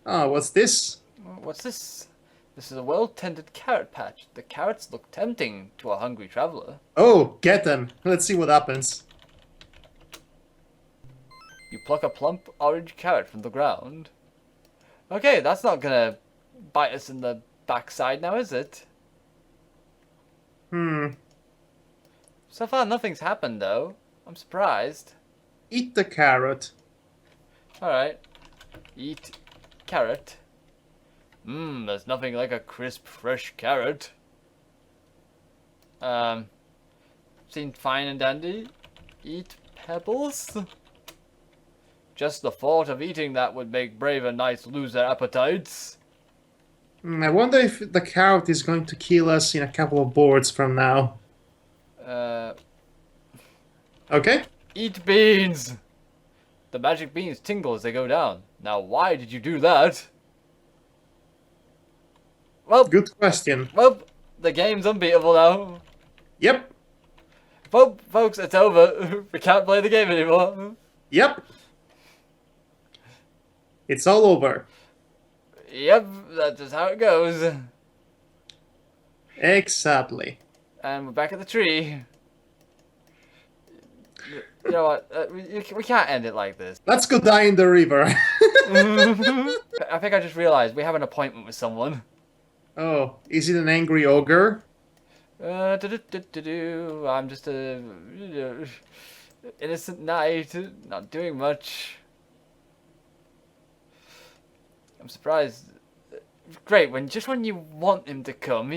A: Oh, what's this?
B: What's this? This is a well-tended carrot patch. The carrots look tempting to a hungry traveler.
A: Oh, get them. Let's see what happens.
B: You pluck a plump orange carrot from the ground. Okay, that's not gonna bite us in the backside now, is it? So far, nothing's happened, though. I'm surprised.
A: Eat the carrot.
B: Alright. Eat carrot. There's nothing like a crisp, fresh carrot. Seemed fine and dandy. Eat pebbles? Just the thought of eating that would make Brave and Knights lose their appetites.
A: I wonder if the carrot is going to kill us in a couple of boards from now. Okay.
B: Eat beans! The magic beans tingle as they go down. Now, why did you do that? Well,
A: Good question.
B: well, the game's unbeatable now.
A: Yep.
B: Well, folks, it's over. We can't play the game anymore.
A: Yep. It's all over.
B: Yep, that's just how it goes.
A: Exactly.
B: And we're back at the tree. You know what? We can't end it like this.
A: Let's go die in the river.
B: I think I just realized we have an appointment with someone.
A: Oh, is it an angry ogre?
B: I'm just a innocent knight, not doing much. I'm surprised. Great, when you want him to come,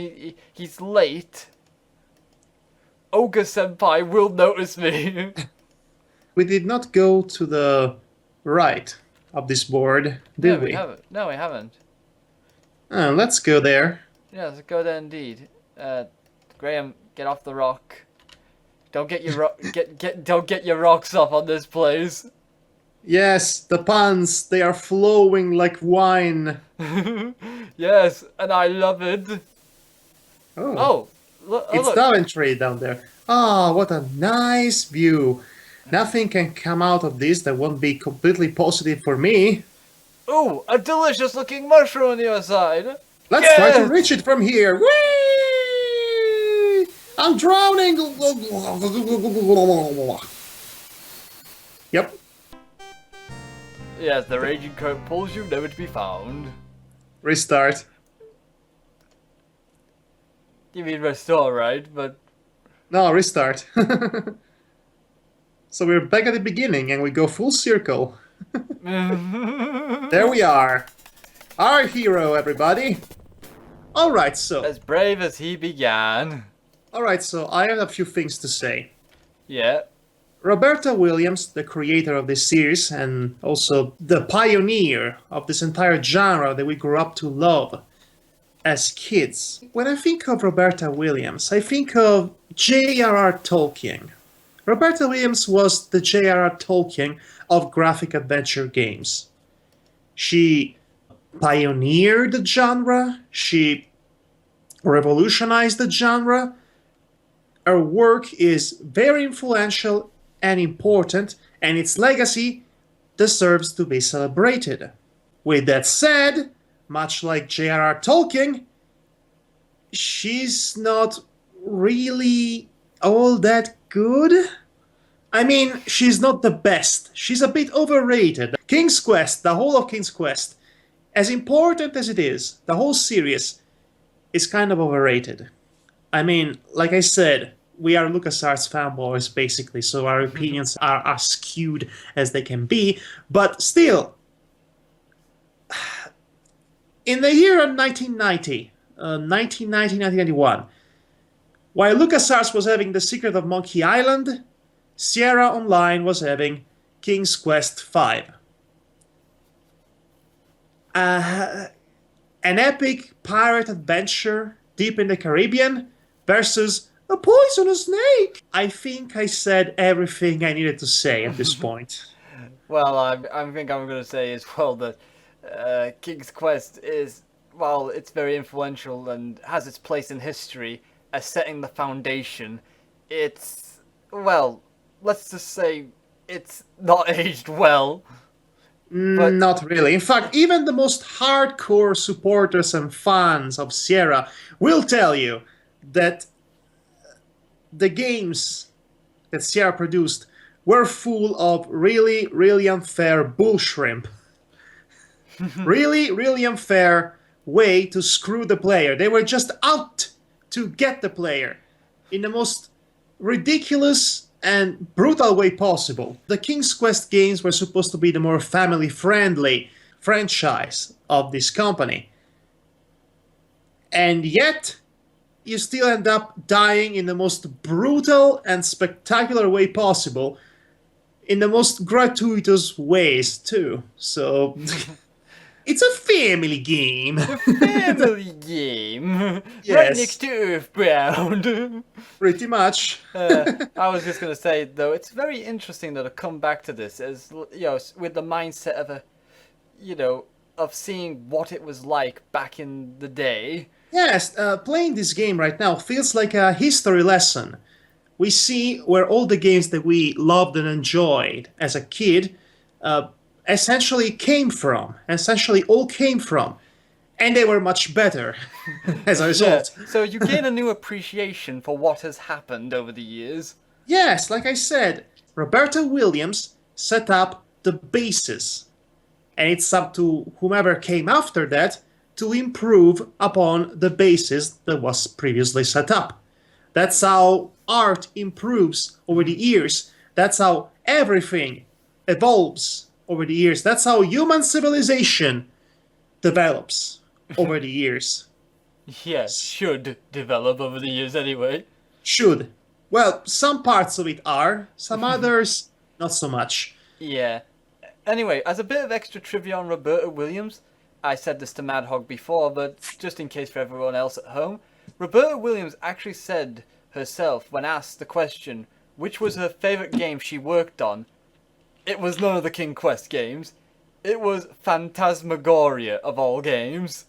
B: he's late. Ogre Senpai will notice me.
A: We did not go to the right of this board, did
B: No,
A: we?
B: haven't. No, we haven't.
A: Let's go there.
B: Yeah, let's go there indeed. Graham, get off the rock. Don't get your don't get your rocks up on this place.
A: Yes, the puns, they are flowing like wine.
B: Yes, and I love it.
A: Oh,
B: Look,
A: it's
B: look.
A: Daventry down there. Ah, what a nice view. Nothing can come out of this that won't be completely positive for me.
B: Ooh, a delicious looking mushroom on the other side.
A: Let's try to
B: Yes!
A: reach it from here. Whee! I'm drowning. Yep.
B: Yes, the raging current pulls you, never to be found.
A: Restart.
B: You mean restore, right? But
A: No, restart. So we're back at the beginning and we go full circle. There we are. Our hero, everybody. Alright, so
B: as brave as he began.
A: I have a few things to say.
B: Yeah.
A: Roberta Williams, the creator of this series and also the pioneer of this entire genre that we grew up to love as kids. When I think of Roberta Williams, I think of J.R.R. Tolkien. Roberta Williams was the J.R.R. Tolkien of graphic adventure games. She pioneered the genre, she revolutionized the genre. Her work is very influential and important, and its legacy deserves to be celebrated. With that said, much like J.R.R. Tolkien, she's not really all that good. I mean, she's not the best. She's a bit overrated. King's Quest, the whole of King's Quest, as important as it is, the whole series is kind of overrated. I mean, like I said, we are LucasArts fanboys, basically, so our opinions are as skewed as they can be, but still, in the year of 1991, while LucasArts was having The Secret of Monkey Island, Sierra Online was having King's Quest V. An epic pirate adventure deep in the Caribbean versus a poisonous snake. I think I said everything I needed to say at this point.
B: Well, I think I'm going to say as well that King's Quest is, while it's very influential and has its place in history as setting the foundation, it's, well, let's just say it's not aged well. But
A: Not really. In fact, even the most hardcore supporters and fans of Sierra will tell you that the games that Sierra produced were full of really, really unfair bull shrimp. Really, really unfair way to screw the player. They were just out to get the player in the most ridiculous and brutal way possible. The King's Quest games were supposed to be the more family friendly franchise of this company. And yet, you still end up dying in the most brutal and spectacular way possible, in the most gratuitous ways, too. So. It's a family game.
B: family game. Right
A: Yes.
B: next to Earthbound.
A: Pretty much.
B: I was just gonna say though, it's very interesting that I come back to this as with the mindset of of seeing what it was like back in the day.
A: Yes, playing this game right now feels like a history lesson. We see where all the games that we loved and enjoyed as a kid essentially all came from. And they were much better as a result.
B: Yeah, so you gain a new appreciation for what has happened over the years.
A: Yes, like I said, Roberta Williams set up the basis. And it's up to whomever came after that to improve upon the basis that was previously set up. That's how art improves over the years. That's how everything evolves over the years. That's how human civilization develops over the years.
B: Yes, should develop over the years anyway.
A: Should. Well, some parts of it are, some others not so much.
B: Yeah. Anyway, as a bit of extra trivia on Roberta Williams, I said this to Madhog before, but just in case for everyone else at home, Roberta Williams actually said herself when asked the question, which was her favourite game she worked on, it was none of the King Quest games. It was Phantasmagoria of all games.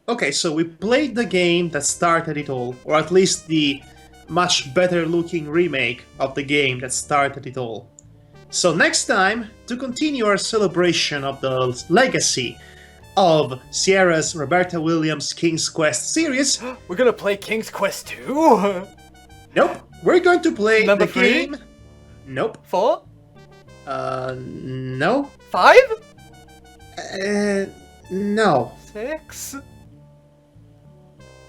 A: Okay, so we played the game that started it all, or at least the much better looking remake of the game that started it all. So next time, to continue our celebration of the legacy of Sierra's Roberta Williams King's Quest series,
B: We're gonna play King's Quest 2?
A: nope, we're going to play
B: Number
A: the
B: 3?
A: game. Nope.
B: 4?
A: No.
B: 5?
A: No.
B: 6?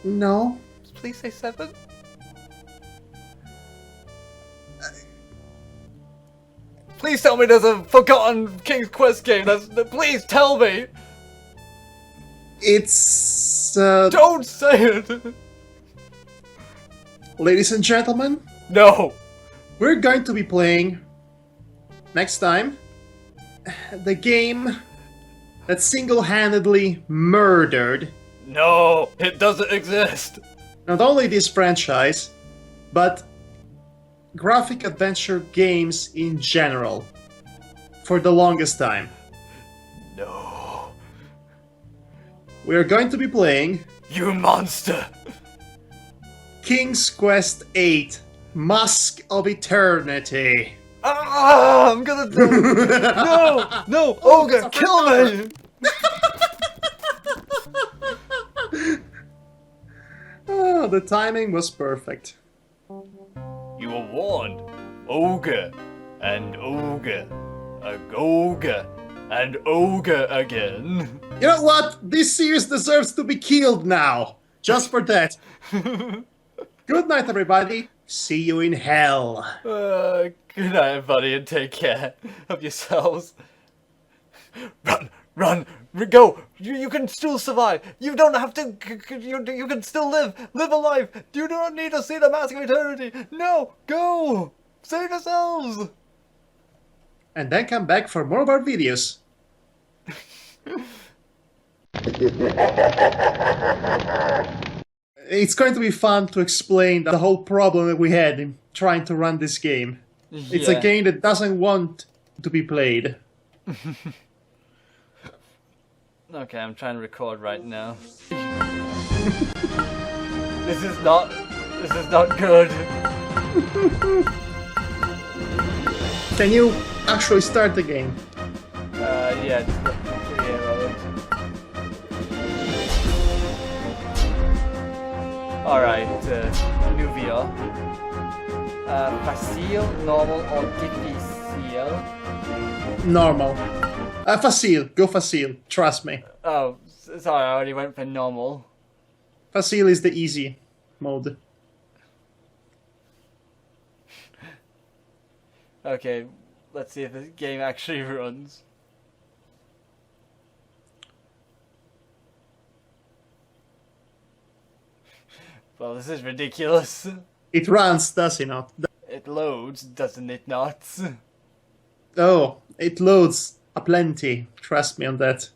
A: No.
B: Please say 7? Please tell me there's a forgotten King's Quest game. Please tell me.
A: It's...
B: Don't say it.
A: Ladies and gentlemen,
B: No.
A: we're going to be playing, next time, the game that single-handedly murdered
B: No, it doesn't exist.
A: not only this franchise, but graphic adventure games in general for the longest time.
B: No.
A: We're going to be playing
B: You monster.
A: King's Quest VIII, Mask of Eternity.
B: Ah, I'm gonna No, Ogre, kill me.
A: Oh, the timing was perfect.
B: You were warned. Ogre and ogre. A ogre and ogre again.
A: You know what? This series deserves to be killed now. Just for that. Good night, everybody. See you in hell.
B: Good night, everybody, and take care of yourselves. Run, go. You can still survive. You don't have to. You can still live a life. You do not need to see the Mask of Eternity. No, go. Save yourselves.
A: And then come back for more of our videos. It's going to be fun to explain the whole problem that we had in trying to run this game. It's a game that doesn't want to be played.
B: Okay, I'm trying to record right now. This is not good.
A: Can you actually start the game?
B: Yeah, it's the career mode. Alright, Nuvia. Facile, normal, or difficile?
A: Normal. Facile. Go Facile. Trust me.
B: Oh, sorry, I already went for normal.
A: Facile is the easy mode.
B: Okay, let's see if this game actually runs. Well, this is ridiculous.
A: It runs, does it not?
B: It loads, doesn't it not?
A: Oh, it loads aplenty. Trust me on that.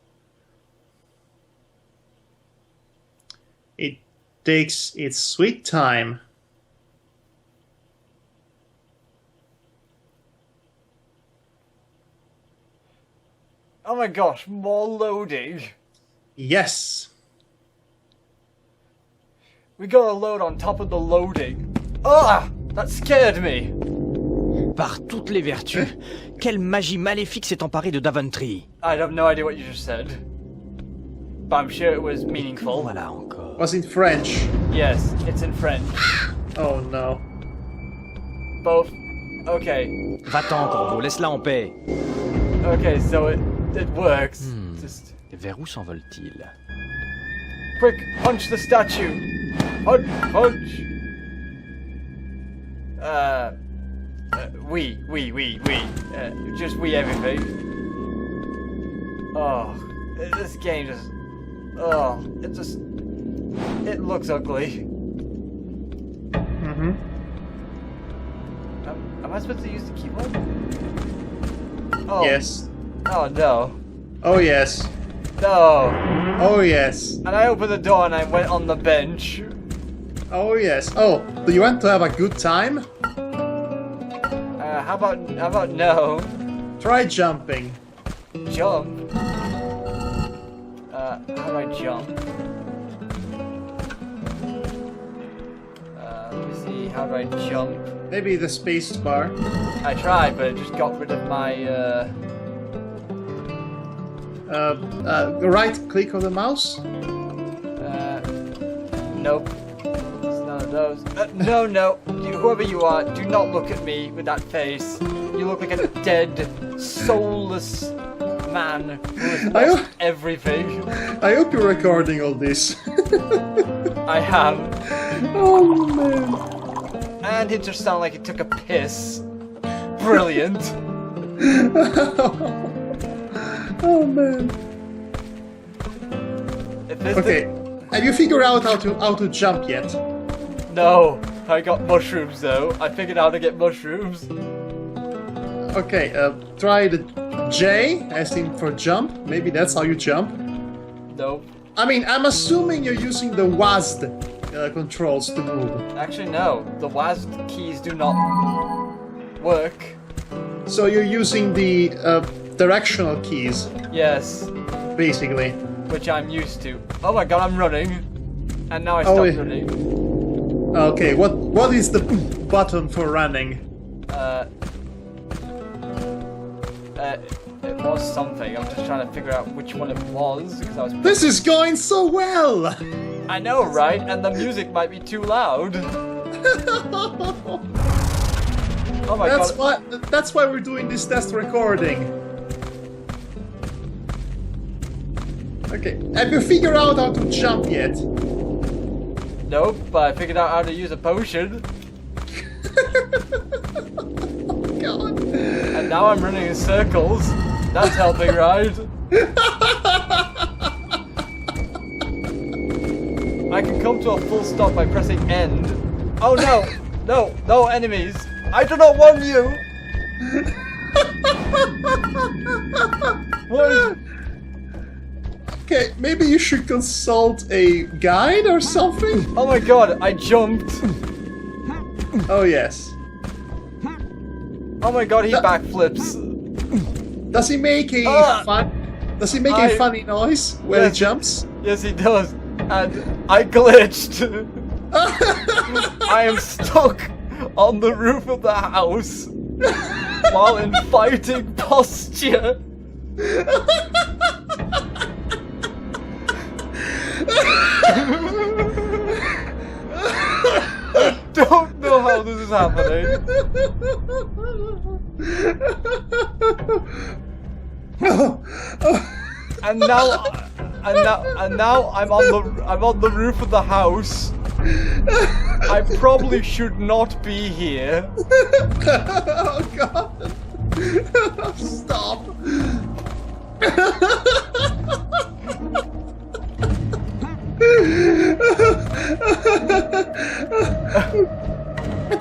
A: It takes its sweet time.
B: Oh my gosh, more loading.
A: Yes.
B: We got a load on top of the loading. Ah! That scared me.
D: Par toutes les vertus, quelle magie maléfique s'est emparée de Daventry?
B: I have no idea what you just said. But I'm sure it was meaningful.
D: Voilà encore.
A: Was in French.
B: Yes, it's in French.
A: Oh no.
B: Both. Okay.
D: Va-t'en, Corbeau, laisse-la en paix.
B: Okay, so it works. Just
D: Vers où s'envole-t-il?
B: quick, punch the statue. Punch. We. Just we everything. Oh, this game just. Oh, it looks ugly.
A: Mm-hmm.
B: Am I supposed to use the keyboard? Oh.
A: Yes.
B: Oh no.
A: Oh yes.
B: No.
A: Oh yes.
B: And I opened the door and I went on the bench.
A: Oh yes. Oh, do you want to have a good time?
B: How about no?
A: Try jumping.
B: Jump? How do I jump? Let me see, how do I jump?
A: Maybe the space bar.
B: I tried, but it just got rid of my,
A: Right click of the mouse.
B: Nope. It's none of those. No. Whoever you are, do not look at me with that face. You look like a dead, soulless man who has lost everything.
A: I hope you're recording all this.
B: I have.
A: Oh man.
B: And it just sounded like it took a piss. Brilliant.
A: Oh man. Okay, have you figured out how to jump yet?
B: No, I got mushrooms though. I figured out how to get mushrooms.
A: Okay, try the J as in for jump. Maybe that's how you jump.
B: Nope.
A: I mean, I'm assuming you're using the WASD controls to move.
B: Actually, no. The WASD keys do not work.
A: So you're using the directional keys,
B: Yes,
A: basically.
B: which I'm used to. Oh my god, I'm running. And now I stopped running.
A: Okay, what is the button for running?
B: It was something. I'm just trying to figure out which one it was because I was.
A: This is going so well!
B: I know, right? And the music might be too loud. Oh my god.
A: That's why we're doing this test recording. Okay, have you figured out how to jump yet?
B: Nope, but I figured out how to use a potion.
A: God.
B: And now I'm running in circles. That's helping, right? I can come to a full stop by pressing end. Oh no! No! No enemies! I do not want you! What?
A: Okay, maybe you should consult a guide or something?
B: Oh my god, I jumped!
A: Oh yes.
B: Oh my god, he backflips.
A: Does he make a Does he make a funny noise when he jumps?
B: Yes, he does. And I glitched. I am stuck on the roof of the house while in fighting posture. I don't know how this is happening. And now I'm on the roof of the house. I probably should not be here.
A: Oh god. Stop.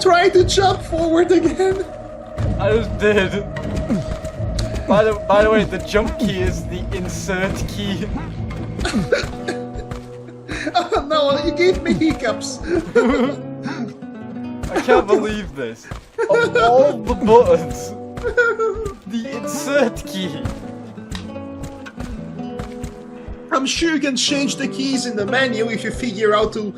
A: Try to jump forward again.
B: I just did. By the way, the jump key is the insert key.
A: Oh no, you gave me hiccups.
B: I can't believe this. Of all the buttons, the insert key.
A: I'm sure you can change the keys in the menu if you figure out to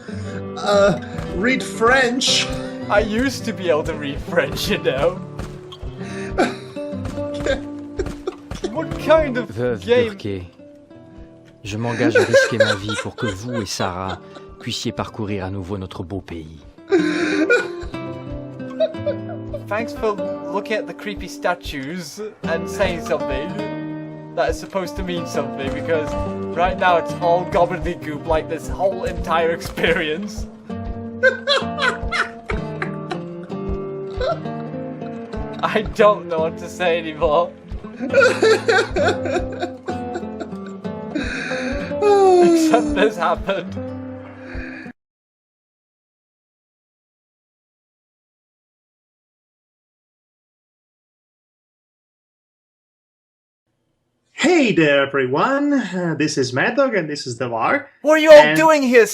A: read French.
B: I used to be able to read French, you know. What kind of
D: Veuve
B: game?
D: Burquet, je m'engage à risquer ma vie pour que vous et Sarah puissiez parcourir à nouveau notre beau pays.
B: Thanks for looking at the creepy statues and saying something that is supposed to mean something, because right now it's all gobbledygook like this whole entire experience. I don't know what to say anymore. Except this happened.
A: Hey there, everyone. This is Madhog and this is Devar.
B: What are you all doing here?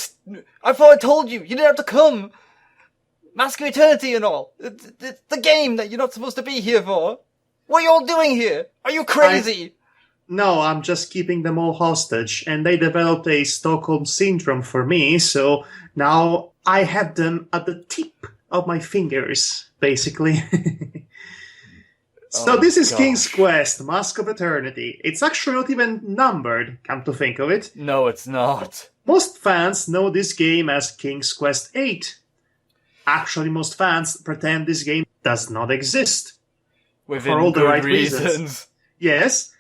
B: I thought I told you. You didn't have to come. Mask of Eternity and all. It's the game that you're not supposed to be here for. What are you all doing here? Are you crazy?
A: No, I'm just keeping them all hostage, and they developed a Stockholm Syndrome for me, so now I have them at the tip of my fingers, basically. So this is King's Quest, Mask of Eternity. It's actually not even numbered, come to think of it.
B: No, it's not.
A: Most fans know this game as King's Quest 8. Actually, most fans pretend this game does not exist.
B: Within
A: for all the
B: good
A: right
B: reasons.
A: Yes,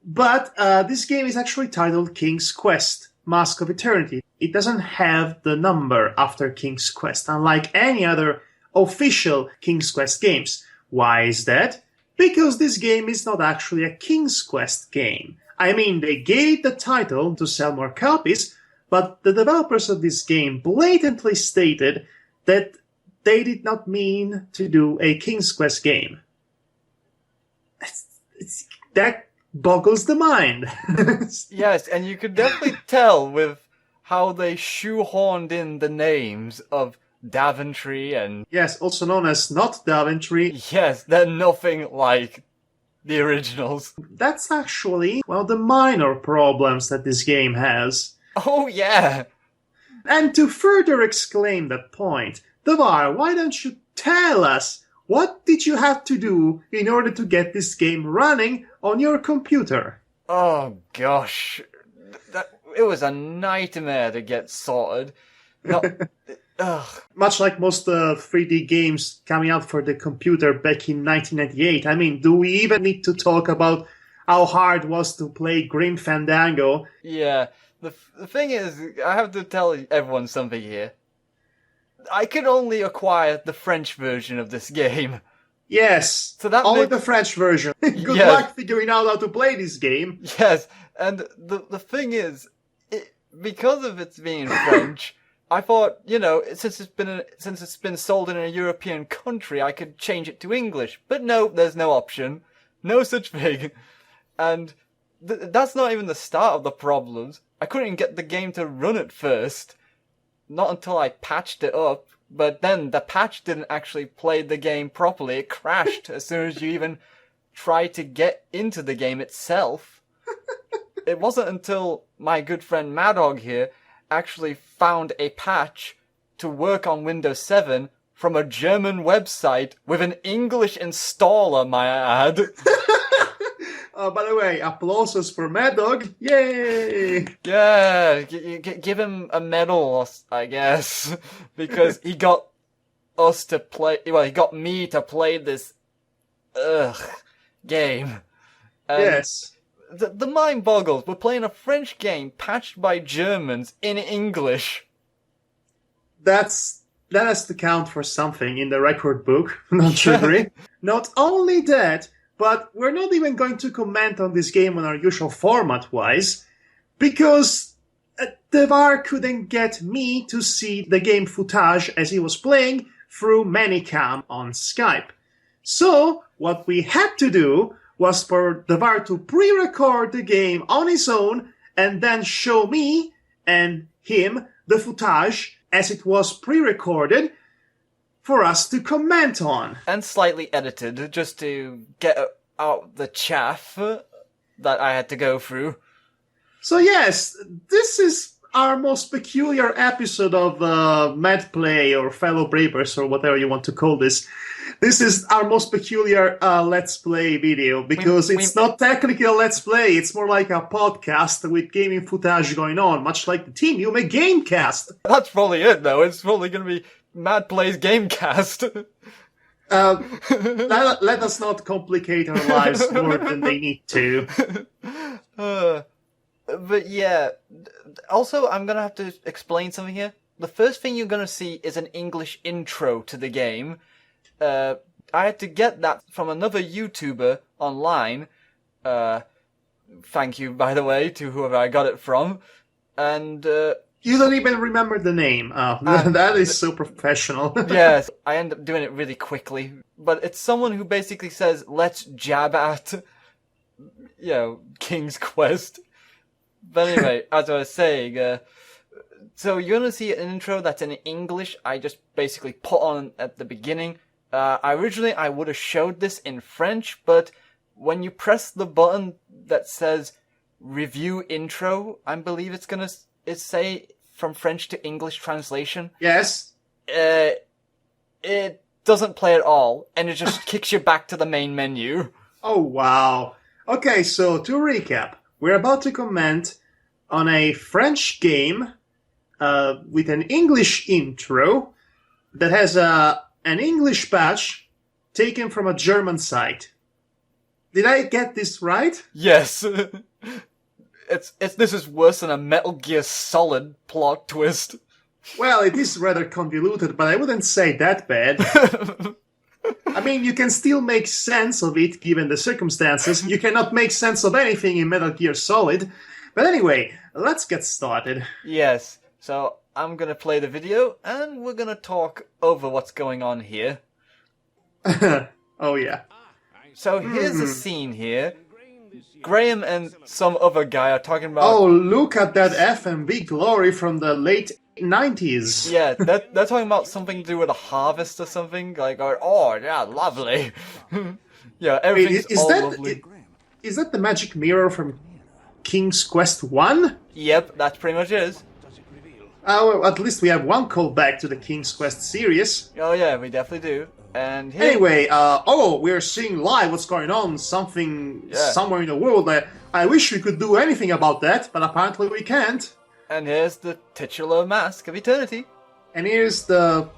A: but this game is actually titled King's Quest, Mask of Eternity. It doesn't have the number after King's Quest, unlike any other official King's Quest games. Why is that? Because this game is not actually a King's Quest game. I mean, they gave the title to sell more copies, but the developers of this game blatantly stated that they did not mean to do a King's Quest game. That boggles the mind.
B: Yes, and you could definitely tell with how they shoehorned in the names of Daventry and...
A: Yes, also known as not Daventry.
B: Yes, they're nothing like the originals.
A: That's actually one of the minor problems that this game has.
B: Oh, yeah.
A: And to further exclaim that point, Devar, why don't you tell us what did you have to do in order to get this game running on your computer?
B: Oh, gosh. It was a nightmare to get sorted. No, ugh.
A: Much like most 3D games coming out for the computer back in 1998. I mean, do we even need to talk about how hard it was to play Grim Fandango?
B: Yeah, the thing is, I have to tell everyone something here. I could only acquire the French version of this game.
A: Yes,
B: So that
A: only
B: makes-
A: the French version. Good
B: Yes.
A: luck figuring out how to play this game.
B: Yes, and the thing is, because of its being French, I thought, since it's been sold in a European country, I could change it to English. But no, there's no option, no such thing, and that's not even the start of the problems. I couldn't get the game to run at first, not until I patched it up. But then the patch didn't actually play the game properly. It crashed as soon as you even tried to get into the game itself. It wasn't until my good friend Madhog here actually found a patch to work on Windows 7 from a German website with an English installer, may I add.
A: By the way, applauses for Madhog. Yay!
B: Yeah, give him a medal, I guess, because he got us to play. Well, he got me to play this game. And
A: Yes.
B: the mind boggles. We're playing a French game patched by Germans in English.
A: That has to count for something in the record book, don't you agree? Not only that, but we're not even going to comment on this game on our usual format-wise, because Devar couldn't get me to see the game footage as he was playing through Manicam on Skype. So, what we had to do was for Devar to pre-record the game on his own and then show me and him the footage as it was pre-recorded for us to comment on.
B: And slightly edited, just to get out the chaff that I had to go through.
A: So yes, this is our most peculiar episode of MADPlay or Fellow Bravers or whatever you want to call this. This is our most peculiar Let's Play video because it's not technically a Let's Play, it's more like a podcast with gaming footage going on, much like the Team Yume Gamecast.
B: That's probably it, though. It's probably going to be MADPlay's Gamecast.
A: Let us not complicate our lives more than they need to.
B: But yeah, also I'm going to have to explain something here. The first thing you're going to see is an English intro to the game. I had to get that from another YouTuber online. Thank you, by the way, to whoever I got it from. And
A: You don't even remember the name. Oh, that is so professional.
B: yes, I end up doing it really quickly. But it's someone who basically says, let's jab at, King's Quest. But anyway, as I was saying, so you're going to see an intro that's in English. I just basically put on at the beginning. Originally, I would have showed this in French, but when you press the button that says review intro, I believe it's going to say from French to English translation.
A: Yes.
B: It doesn't play at all, and it just kicks you back to the main menu.
A: Oh, wow. Okay, so to recap, we're about to comment on a French game with an English intro that has an English patch taken from a German site. Did I get this right?
B: Yes. This is worse than a Metal Gear Solid plot twist.
A: Well, it is rather convoluted, but I wouldn't say that bad. I mean, you can still make sense of it given the circumstances. You cannot make sense of anything in Metal Gear Solid. But anyway, let's get started.
B: Yes, so I'm gonna play the video, and we're gonna talk over what's going on here.
A: Oh, yeah.
B: So here's a scene here. Graham and some other guy are talking about...
A: Oh, look at that FMV glory from the late 90s.
B: Yeah, they're talking about something to do with a harvest or something. Like, oh, yeah, lovely. Yeah, everything's lovely.
A: Is that the magic mirror from King's Quest 1?
B: Yep, that pretty much is.
A: Well, at least we have one callback to the King's Quest series.
B: Oh yeah, we definitely do. And here...
A: Anyway, we're seeing live what's going on, somewhere in the world. I wish we could do anything about that, but apparently we can't.
B: And here's the titular Mask of Eternity.
A: And here's the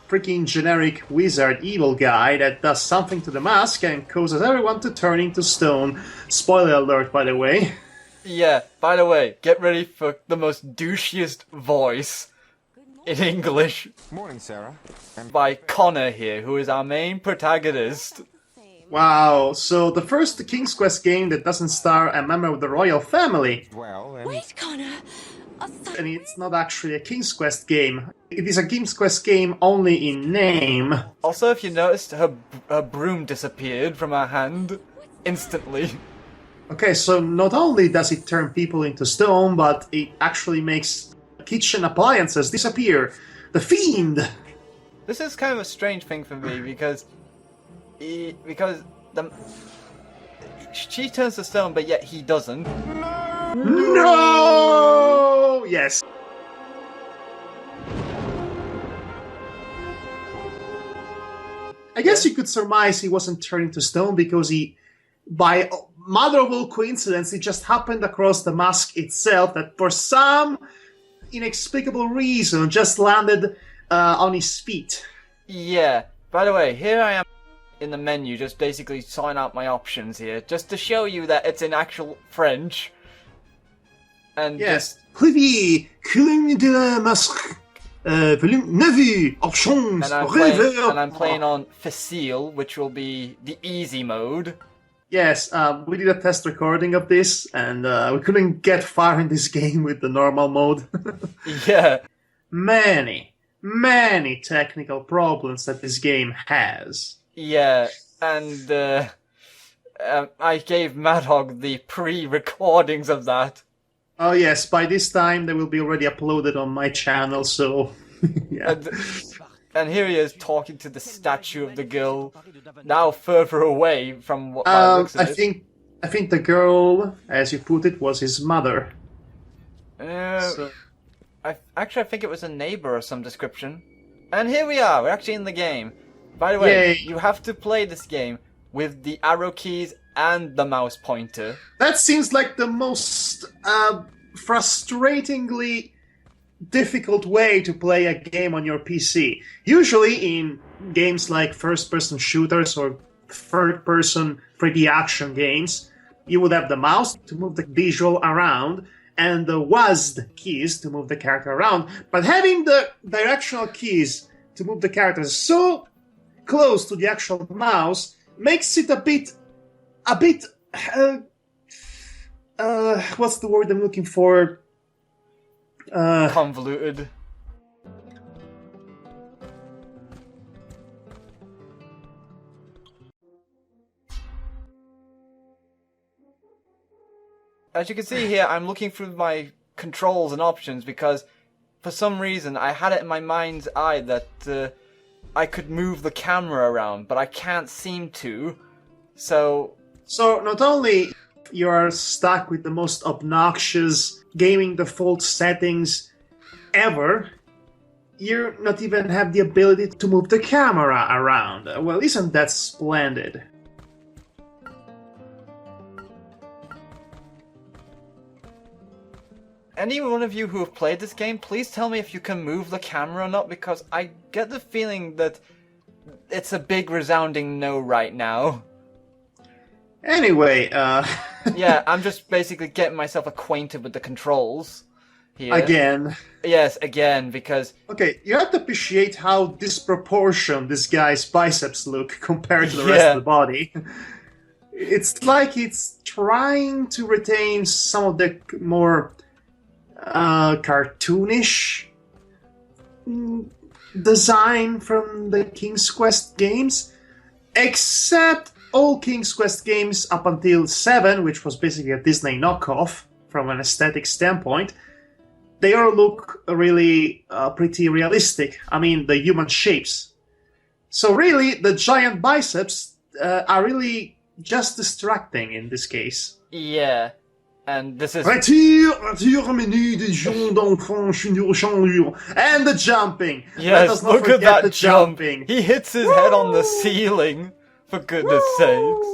A: freaking generic wizard evil guy that does something to the mask and causes everyone to turn into stone. Spoiler alert, by the way.
B: Yeah, by the way, get ready for the most douchiest voice in English.
E: Morning, Sarah.
B: By Connor here, who is our main protagonist.
A: Wow, so the first King's Quest game that doesn't star a member of the royal family.
E: Well,
F: Wait, Connor.
A: And it's not actually a King's Quest game. It is a King's Quest game only in name.
B: Also, if you noticed, her broom disappeared from her hand instantly.
A: Okay, so not only does it turn people into stone, but it actually makes kitchen appliances disappear. The Fiend!
B: This is kind of a strange thing for me because she turns to stone, but yet he doesn't.
A: No! Yes. I guess you could surmise he wasn't turned into stone because by mother of all coincidence, it just happened across the mask itself that for some inexplicable reason just landed on his feet.
B: Yeah. By the way, here I am in the menu, just basically sign out my options here, just to show you that it's in actual French. And
A: yes. Clivy, Culing de la Masque, volume 9, options,
B: and I'm playing on Facile, which will be the easy mode.
A: Yes, we did a test recording of this, and we couldn't get far in this game with the normal mode.
B: Yeah.
A: Many technical problems that this game has.
B: Yeah, and I gave Madhog the pre-recordings of that.
A: Oh yes, by this time they will be already uploaded on my channel, so... yeah.
B: And here he is talking to the statue of the girl, now further away from what my looks
A: I think the girl, as you put it, was his mother.
B: I think it was a neighbor of some description. And here we are, we're actually in the game. By the way, you have to play this game with the arrow keys and the mouse pointer.
A: That seems like the most frustratingly difficult way to play a game on your PC. Usually in games like first-person shooters or third-person 3D action games, you would have the mouse to move the visual around and the WASD keys to move the character around. But having the directional keys to move the character so close to the actual mouse makes it a bit what's the word I'm looking for?
B: Convoluted. As you can see here, I'm looking through my controls and options because for some reason I had it in my mind's eye that I could move the camera around, but I can't seem to. So
A: not only you are stuck with the most obnoxious gaming default settings ever, you not even have the ability to move the camera around. Well, isn't that splendid?
B: any one of you who have played this game, please tell me if you can move the camera or not, because I get the feeling that it's a big resounding no right now.
A: Anyway,
B: yeah, I'm just basically getting myself acquainted with the controls. here.
A: Again.
B: Yes, again, because...
A: Okay, you have to appreciate how disproportioned this guy's biceps look compared to the rest of the body. It's like it's trying to retain some of the more cartoonish design from the King's Quest games, except all King's Quest games up until 7, which was basically a Disney knockoff from an aesthetic standpoint, they all look really pretty realistic. I mean, the human shapes. So really, the giant biceps are really just distracting in this case.
B: Yeah, and this is...
A: Retire menu des gens d'enfants, and the jumping!
B: Yes, look at that jumping! He hits his head on the ceiling, for goodness sakes.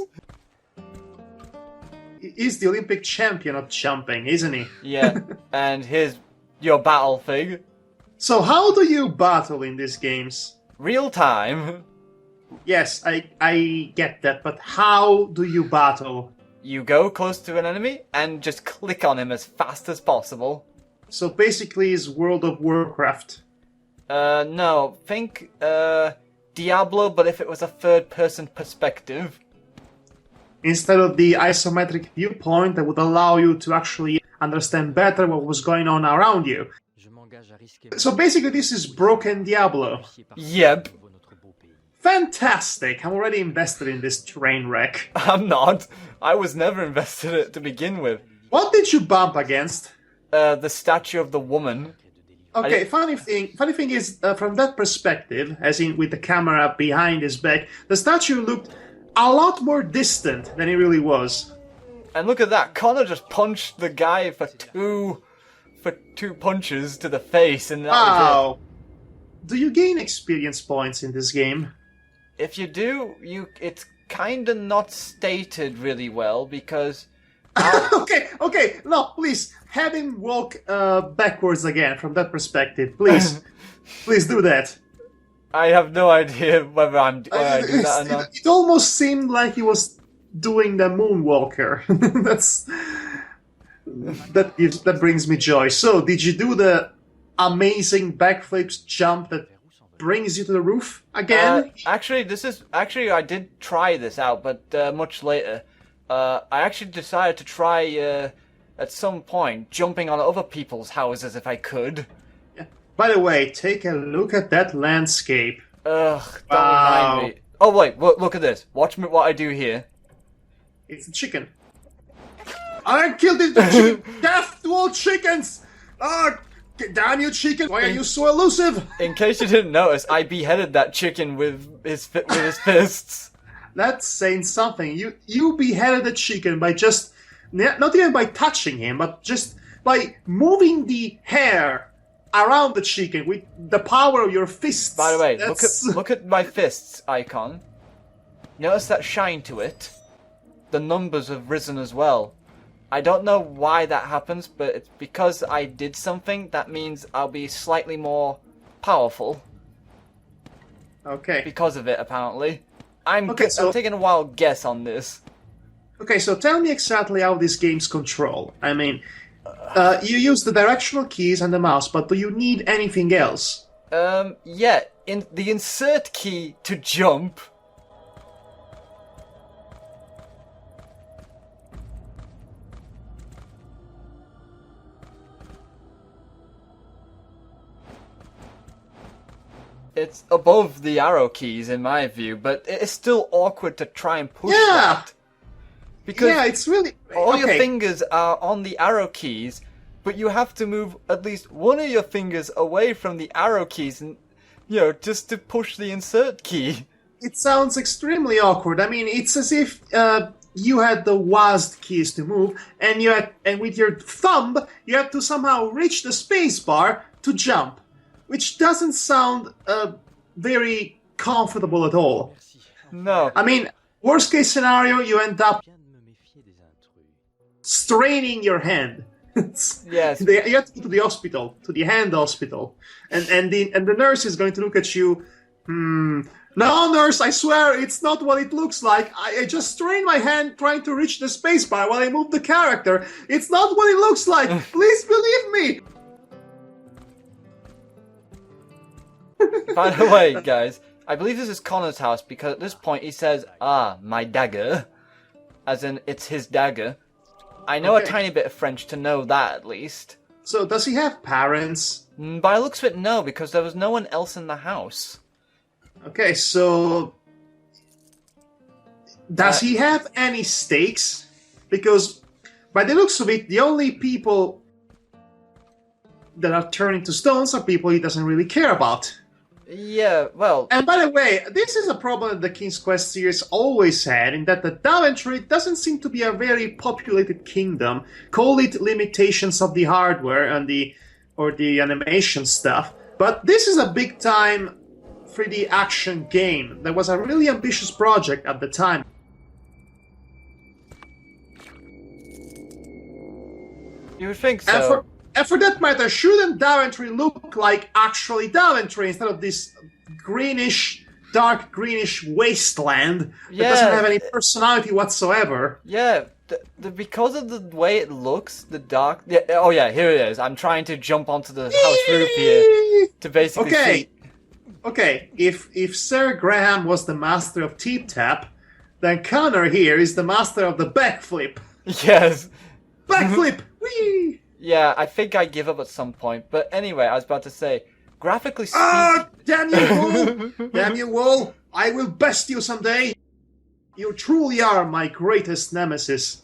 A: He's the Olympic champion of jumping, isn't he?
B: Yeah, and your battle thing.
A: So how do you battle in these games?
B: Real time.
A: Yes, I get that, but how do you battle?
B: You go close to an enemy and just click on him as fast as possible.
A: So basically it's World of Warcraft.
B: No, think Diablo, but if it was a third-person perspective.
A: Instead of the isometric viewpoint that would allow you to actually understand better what was going on around you. So basically this is broken Diablo.
B: Yep.
A: Fantastic! I'm already invested in this train wreck.
B: I'm not. I was never invested in it to begin with.
A: What did you bump against?
B: The statue of the woman.
A: Okay, funny thing is, from that perspective, as in with the camera behind his back, the statue looked a lot more distant than it really was.
B: And look at that, Connor just punched the guy for two punches to the face, and that was it.
A: Do you gain experience points in this game?
B: If you do, it's kinda not stated really well, because...
A: Okay, no, please, have him walk backwards again from that perspective, please. Please do that.
B: I have no idea whether I do that or not.
A: It almost seemed like he was doing the moonwalker. That brings me joy. So, did you do the amazing backflips jump that brings you to the roof again?
B: Actually, I did try this out, but much later. I actually decided to try at some point jumping on other people's houses if I could.
A: Yeah. By the way, take a look at that landscape.
B: Ugh, don't remind me. Oh wait, look at this. Watch me what I do here.
A: It's a chicken. I killed it! Chicken. Death to all chickens! Damn you, chicken! Why are you so elusive?
B: In case you didn't notice, I beheaded that chicken with his fists.
A: That's saying something. You beheaded the chicken by just not even by touching him, but just by moving the hair around the chicken with the power of your fists.
B: By the way, look at my fists icon. Notice that shine to it. The numbers have risen as well. I don't know why that happens, but it's because I did something. That means I'll be slightly more powerful.
A: Okay.
B: Because of it, apparently. I'm taking a wild guess on this.
A: Okay, so tell me exactly how these games control. I mean, you use the directional keys and the mouse, but do you need anything else?
B: Yeah. In the insert key to jump. It's above the arrow keys in my view, but it's still awkward to try and push that. Because
A: it's really...
B: all your fingers are on the arrow keys, but you have to move at least one of your fingers away from the arrow keys and, just to push the insert key.
A: It sounds extremely awkward. I mean, it's as if you had the WASD keys to move, and with your thumb, you had to somehow reach the space bar to jump. Which doesn't sound very comfortable at all.
B: No.
A: I mean, worst case scenario, you end up straining your hand.
B: Yes.
A: You have to go to the hospital, to the hand hospital, and the nurse is going to look at you. No, nurse, I swear it's not what it looks like. I just strained my hand trying to reach the spacebar while I move the character. It's not what it looks like. Please believe me.
B: By the way, guys, I believe this is Connor's house because at this point he says, "Ah, my dagger," as in it's his dagger. I know a tiny bit of French to know that at least.
A: So does he have parents?
B: By the looks of it, no, because there was no one else in the house.
A: Okay, so does he have any stakes? Because by the looks of it, the only people that are turning to stones are people he doesn't really care about.
B: Yeah, well...
A: And by the way, this is a problem that the King's Quest series always had, in that the Daventry doesn't seem to be a very populated kingdom. Call it limitations of the hardware and the animation stuff. But this is a big-time 3D action game that was a really ambitious project at the time.
B: You would think so.
A: And for that matter, shouldn't Daventry look like actually Daventry instead of this greenish, dark greenish wasteland that doesn't have any personality whatsoever?
B: Yeah, because of the way it looks, the dark... Yeah, oh yeah, here it is. I'm trying to jump onto the house roof here to basically see...
A: Okay, if Sir Graham was the master of Tip Tap, then Connor here is the master of the backflip.
B: Yes.
A: Backflip! Whee!
B: Yeah, I think I give up at some point. But anyway, I was about to say, graphically speaking...
A: Ah, damn you, Wool! Damn you, Wool! I will best you someday! You truly are my greatest nemesis.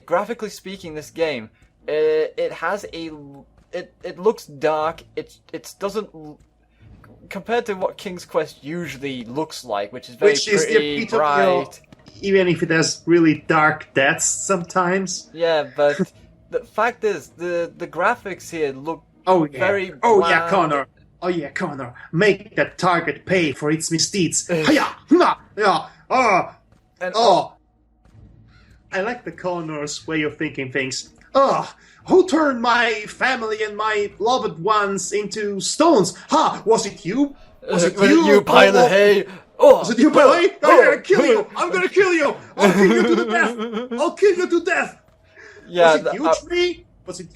B: Graphically speaking, this game, it has a... It looks dark, it doesn't... Compared to what King's Quest usually looks like, which is very pretty, bright...
A: Even if it has really dark depths sometimes.
B: Yeah, but the fact is, the graphics here look very bland.
A: Oh yeah, Connor. Make that target pay for its misdeeds. Hiya! Yeah! I like the Connor's way of thinking things. Who turned my family and my loved ones into stones? Ha! Was it you? Was it you?
B: You pile of hay!
A: Was it you, pile of hay? I'm gonna kill you! I'm gonna kill you! I'll kill you to the death! I'll kill you to death!
B: Yeah,
A: was it you, tree?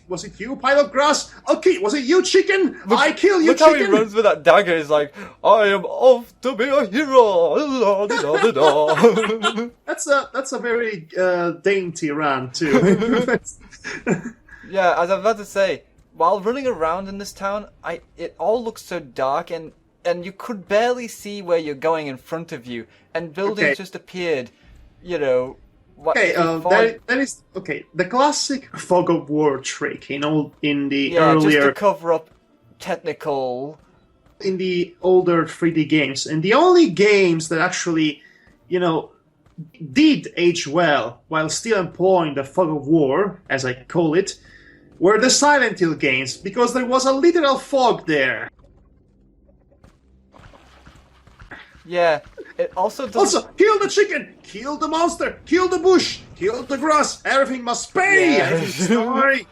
A: Was it you, pile of grass? Okay, was it you, chicken? I kill you,
B: look
A: chicken!
B: Look how he runs with that dagger. He's like, I am off to be a hero.
A: That's a very dainty run too.
B: Yeah, as I was about to say, while running around in this town, it all looks so dark and you could barely see where you're going in front of you, and buildings just appeared, you know.
A: That is the classic fog of war trick, in the earlier,
B: just to cover up technical,
A: in the older 3D games, and the only games that actually, did age well while still employing the fog of war, as I call it, were the Silent Hill games, because there was a literal fog there.
B: Yeah, it also does...
A: Also, kill the chicken, kill the monster, kill the bush, kill the grass, everything must pay! Story!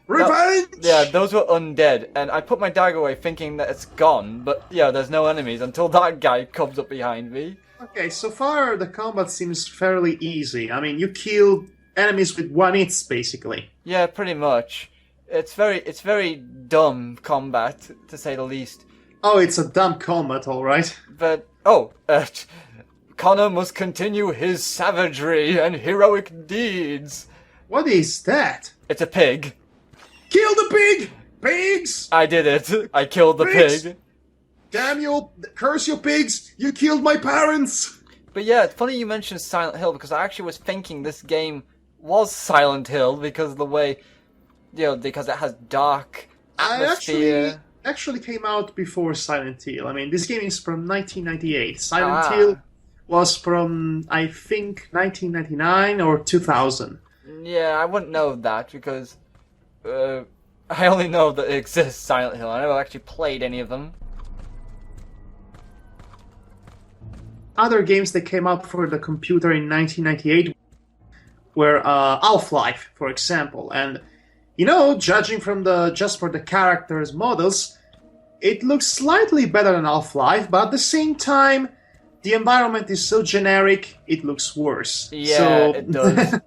A: Revenge!
B: Yeah, those were undead, and I put my dagger away thinking that it's gone, but yeah, there's no enemies until that guy comes up behind me.
A: Okay, so far the combat seems fairly easy. I mean, you kill enemies with one hits, basically.
B: Yeah, pretty much. It's very dumb combat, to say the least.
A: Oh, it's a dumb combat, alright.
B: But, Connor must continue his savagery and heroic deeds.
A: What is that?
B: It's a pig.
A: Kill the pig! Pigs!
B: I did it. I killed the pig.
A: Damn you! Curse you pigs! You killed my parents!
B: But yeah, it's funny you mentioned Silent Hill, because I actually was thinking this game was Silent Hill because of the way, because it has dark atmosphere.
A: Actually came out before Silent Hill. I mean, this game is from 1998. Silent Hill was from, I think, 1999 or 2000.
B: Yeah, I wouldn't know that because I only know that it exists, Silent Hill. I never actually played any of them. Other
A: games that came out for the computer in 1998 were Half-Life, for example. And, you know, judging from just for the characters' models, it looks slightly better than Half-Life, but at the same time, the environment is so generic, it looks worse.
B: Yeah,
A: so...
B: it does.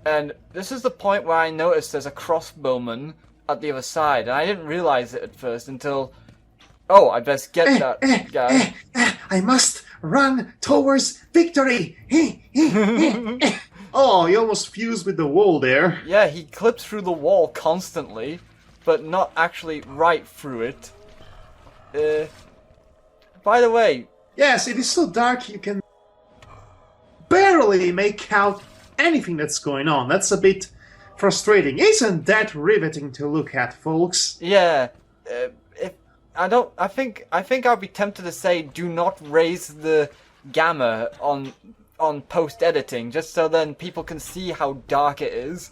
B: And this is the point where I noticed there's a crossbowman at the other side, and I didn't realize it at first until... Oh, I best get that guy.
A: I must run towards victory! Oh, he almost fused with the wall there.
B: Yeah, he clips through the wall constantly, but not actually right through it. By the way...
A: Yes, it is so dark you can barely make out anything that's going on. That's a bit frustrating. Isn't that riveting to look at, folks?
B: Yeah, I think I'd be tempted to say do not raise the gamma on post editing, just so then people can see how dark it is.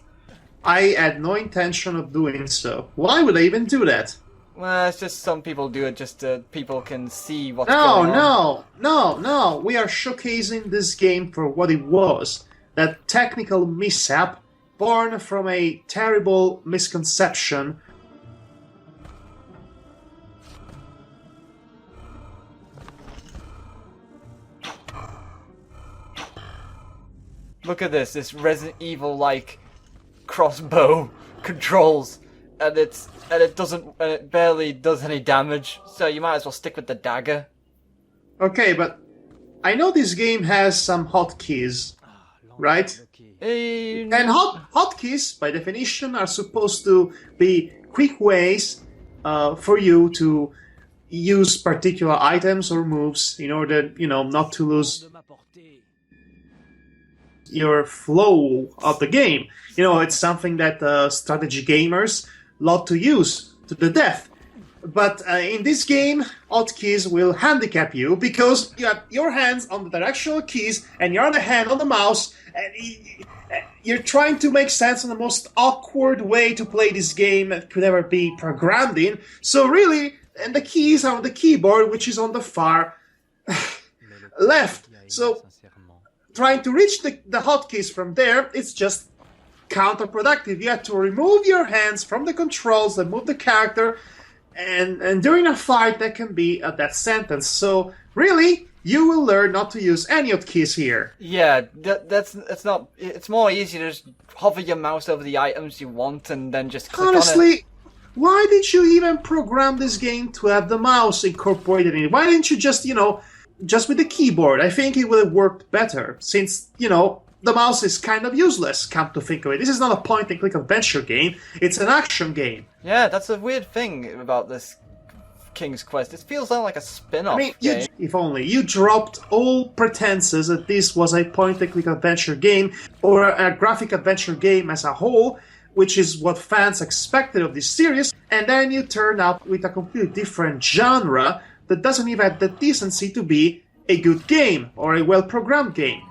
A: I had no intention of doing so. Why would I even do that?
B: Well, it's just some people do it just so people can see what's going on.
A: No. We are showcasing this game for what it was. That technical mishap born from a terrible misconception.
B: Look at this Resident Evil-like crossbow controls, and it barely does any damage, so you might as well stick with the dagger.
A: Okay, but I know this game has some hotkeys, right? And hotkeys, by definition, are supposed to be quick ways for you to use particular items or moves in order, not to lose your flow of the game. It's something that strategy gamers love to use to the death. But in this game, hotkeys will handicap you because you have your hands on the directional keys and your other hand on the mouse, and you're trying to make sense of the most awkward way to play this game that could ever be programmed in. So really, and the keys are on the keyboard, which is on the far left. So trying to reach the hotkeys from there, it's just counterproductive. You have to remove your hands from the controls and move the character, and during a fight that can be a death sentence. So really, you will learn not to use any hotkeys here.
B: Yeah, it's not. It's more easy to just hover your mouse over the items you want and then just click
A: Honestly,
B: on it.
A: Why did you even program this game to have the mouse incorporated in it? Why didn't you just, just with the keyboard? I think it would have worked better, since, the mouse is kind of useless, come to think of it. This is not a point-and-click adventure game, it's an action game.
B: Yeah, that's a weird thing about this King's Quest. It feels like a spin-off game.
A: If only you dropped all pretenses that this was a point-and-click adventure game, or a graphic adventure game as a whole, which is what fans expected of this series, and then you turn up with a completely different genre that doesn't even have the decency to be a good game, or a well-programmed game.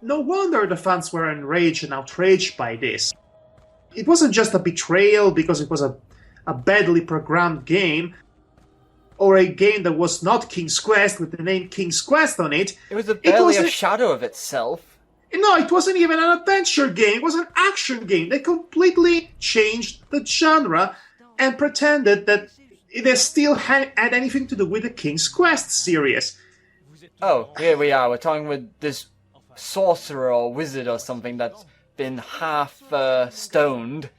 A: No wonder the fans were enraged and outraged by this. It wasn't just a betrayal because it was a badly programmed game, or a game that was not King's Quest with the name King's Quest on it.
B: It was barely a shadow of itself.
A: No, it wasn't even an adventure game, it was an action game. They completely changed the genre and pretended that they still had anything to do with the King's Quest series.
B: Oh, here we are. We're talking with this sorcerer or wizard or something that's been half stoned.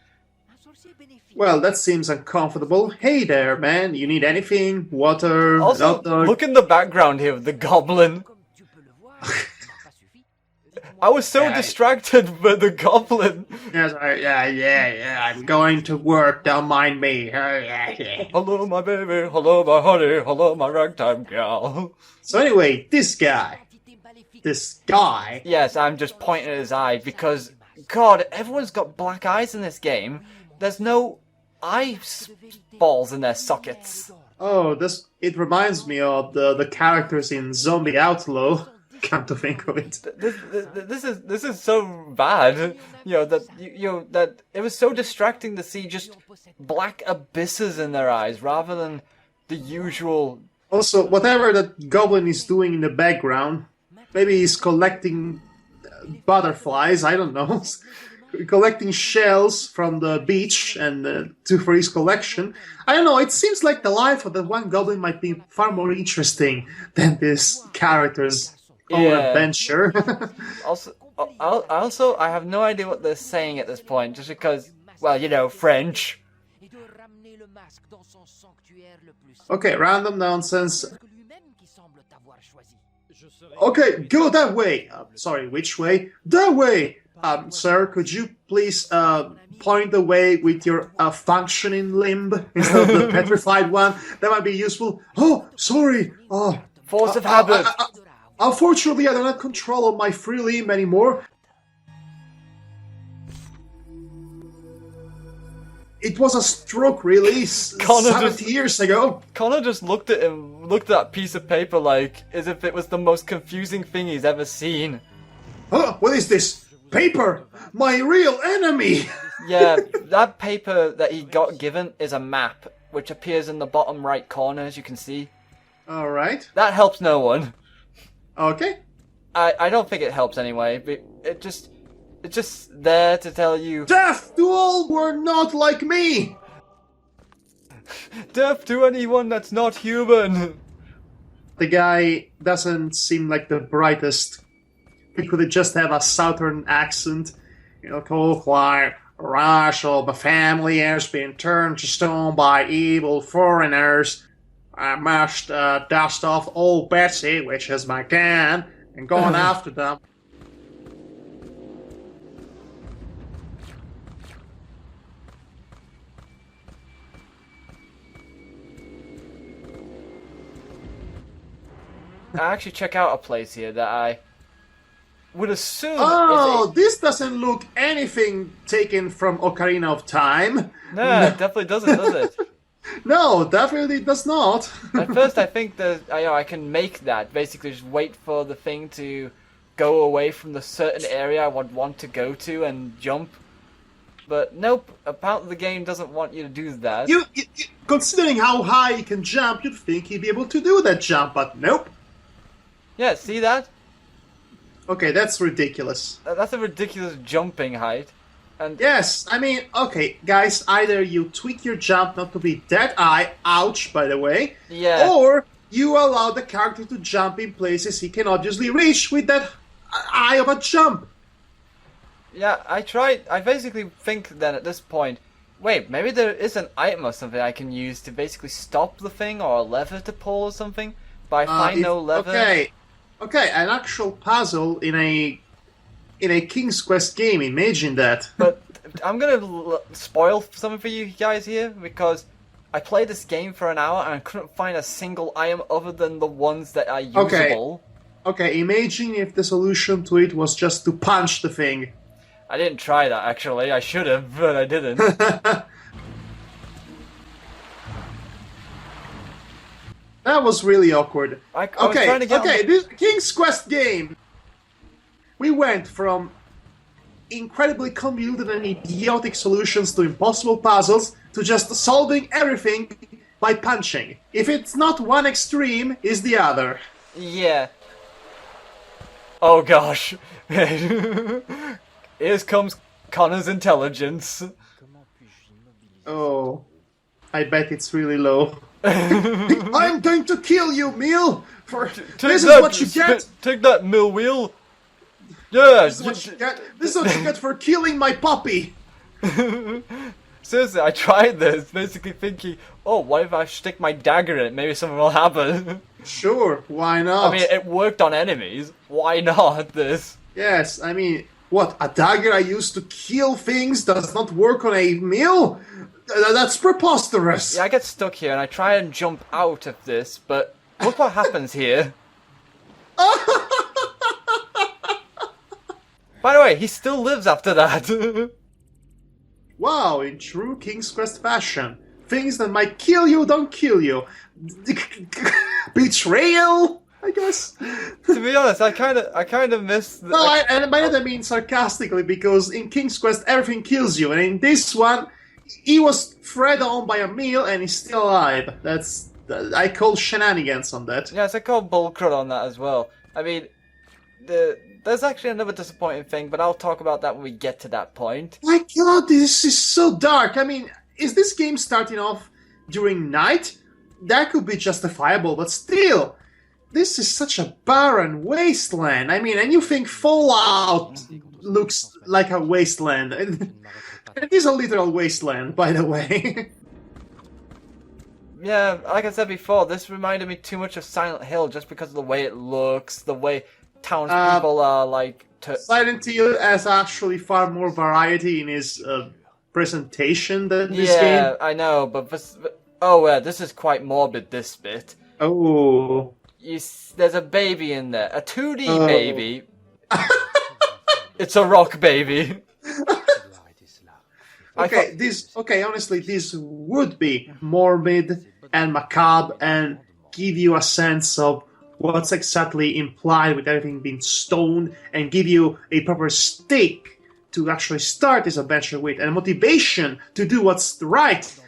A: Well, that seems uncomfortable. Hey there, man. You need anything? Water?
B: Also, look in the background here with the goblin. I was so distracted by the goblin.
A: Yes, yeah. I'm going to work. Don't mind me.
B: Hello, my baby. Hello, my honey. Hello, my ragtime gal.
A: So anyway, this guy.
B: Yes, I'm just pointing at his eye because, God, everyone's got black eyes in this game. There's no eyeballs in their sockets.
A: Oh, it reminds me of the characters in Zombie Outlaw. Come to think of it.
B: This is so bad. That it was so distracting to see just black abysses in their eyes rather than the usual.
A: Also, whatever that goblin is doing in the background, maybe he's collecting butterflies, I don't know, collecting shells from the beach and for his collection. I don't know, it seems like the life of that one goblin might be far more interesting than this character's whole adventure.
B: Also, I have no idea what they're saying at this point, just because, well, French.
A: Okay, random nonsense. Okay, go that way. Sorry, which way? That way. Sir, could you please point the way with your functioning limb instead of the petrified one? That might be useful. Oh, sorry.
B: Force of habit.
A: Unfortunately, I don't have control of my free limb anymore. It was a stroke release 70 years ago.
B: Connor just looked at that piece of paper like as if it was the most confusing thing he's ever seen.
A: What is this? Paper? My real enemy!
B: Yeah, that paper that he got given is a map, which appears in the bottom right corner, as you can see.
A: Alright.
B: That helps no one.
A: Okay.
B: I don't think it helps anyway, but it's just there to tell you...
A: Death to all who are not like me!
B: Death to anyone that's not human!
A: The guy doesn't seem like the brightest. He could just have a southern accent. Talk like, Russell, the family has been turned to stone by evil foreigners. I must dust off old Betsy, which is my can, and go on after them.
B: I actually check out a place here that I would assume
A: this doesn't look anything taken from Ocarina of Time.
B: No, it definitely doesn't, does it?
A: No, definitely does not.
B: At first I think that I can make that, basically just wait for the thing to go away from the certain area I would want to go to and jump. But nope, apparently the game doesn't want you to do that.
A: You considering how high he can jump, you'd think he'd be able to do that jump, but nope.
B: Yeah, see that?
A: Okay, that's ridiculous.
B: That's a ridiculous jumping height. And
A: yes, I mean, okay, guys, either you tweak your jump not to be that high, ouch, by the way,
B: yeah,
A: or you allow the character to jump in places he can obviously reach with that high of a jump.
B: Yeah, I basically think that at this point, wait, maybe there is an item or something I can use to basically stop the thing, or a lever to pull or something, but I find no lever.
A: Okay, an actual puzzle in a King's Quest game, imagine that.
B: But I'm gonna spoil something for you guys here, because I played this game for an hour and I couldn't find a single item other than the ones that are usable.
A: Okay, imagine if the solution to it was just to punch the thing.
B: I didn't try that, actually. I should have, but I didn't.
A: That was really awkward.
B: I was trying to get
A: this King's Quest game. We went from incredibly convoluted and idiotic solutions to impossible puzzles to just solving everything by punching. If it's not one extreme, it's the other.
B: Yeah. Oh gosh. Here comes Connor's intelligence.
A: Oh, I bet it's really low. I'm going to kill you, Mill! This is what you get!
B: Take that, Mill Wheel! Yeah!
A: This is what you get for killing my puppy!
B: Seriously, I tried this, basically thinking, oh, what if I stick my dagger in it? Maybe something will happen.
A: Sure, why not?
B: I mean, it worked on enemies. Why not this?
A: Yes, I mean, what, a dagger I used to kill things does not work on a Mill? That's preposterous!
B: Yeah, I get stuck here and I try and jump out of this, but look what happens here. By the way, he still lives after that.
A: Wow, in true King's Quest fashion. Things that might kill you don't kill you. Betrayal? I guess.
B: To be honest, I kind of miss.
A: And by that I mean sarcastically, because in King's Quest everything kills you, and in this one, he was fed on by a meal and he's still alive. I call shenanigans on that.
B: Yes, I call bullcrud on that as well. I mean, there's actually another disappointing thing, but I'll talk about that when we get to that point.
A: My God, this is so dark. I mean, is this game starting off during night? That could be justifiable, but still, this is such a barren wasteland. I mean, and you think Fallout looks like a wasteland. It is a literal wasteland, by the way.
B: Yeah, like I said before, this reminded me too much of Silent Hill just because of the way it looks, the way townspeople are like.
A: Silent Hill has actually far more variety in his presentation than this game.
B: Yeah, I know, but this is quite morbid. This bit.
A: Oh.
B: There's a baby in there, a 2D baby. It's a rock baby.
A: Honestly, this would be morbid and macabre and give you a sense of what's exactly implied with everything being stoned and give you a proper stake to actually start this adventure with and motivation to do what's right.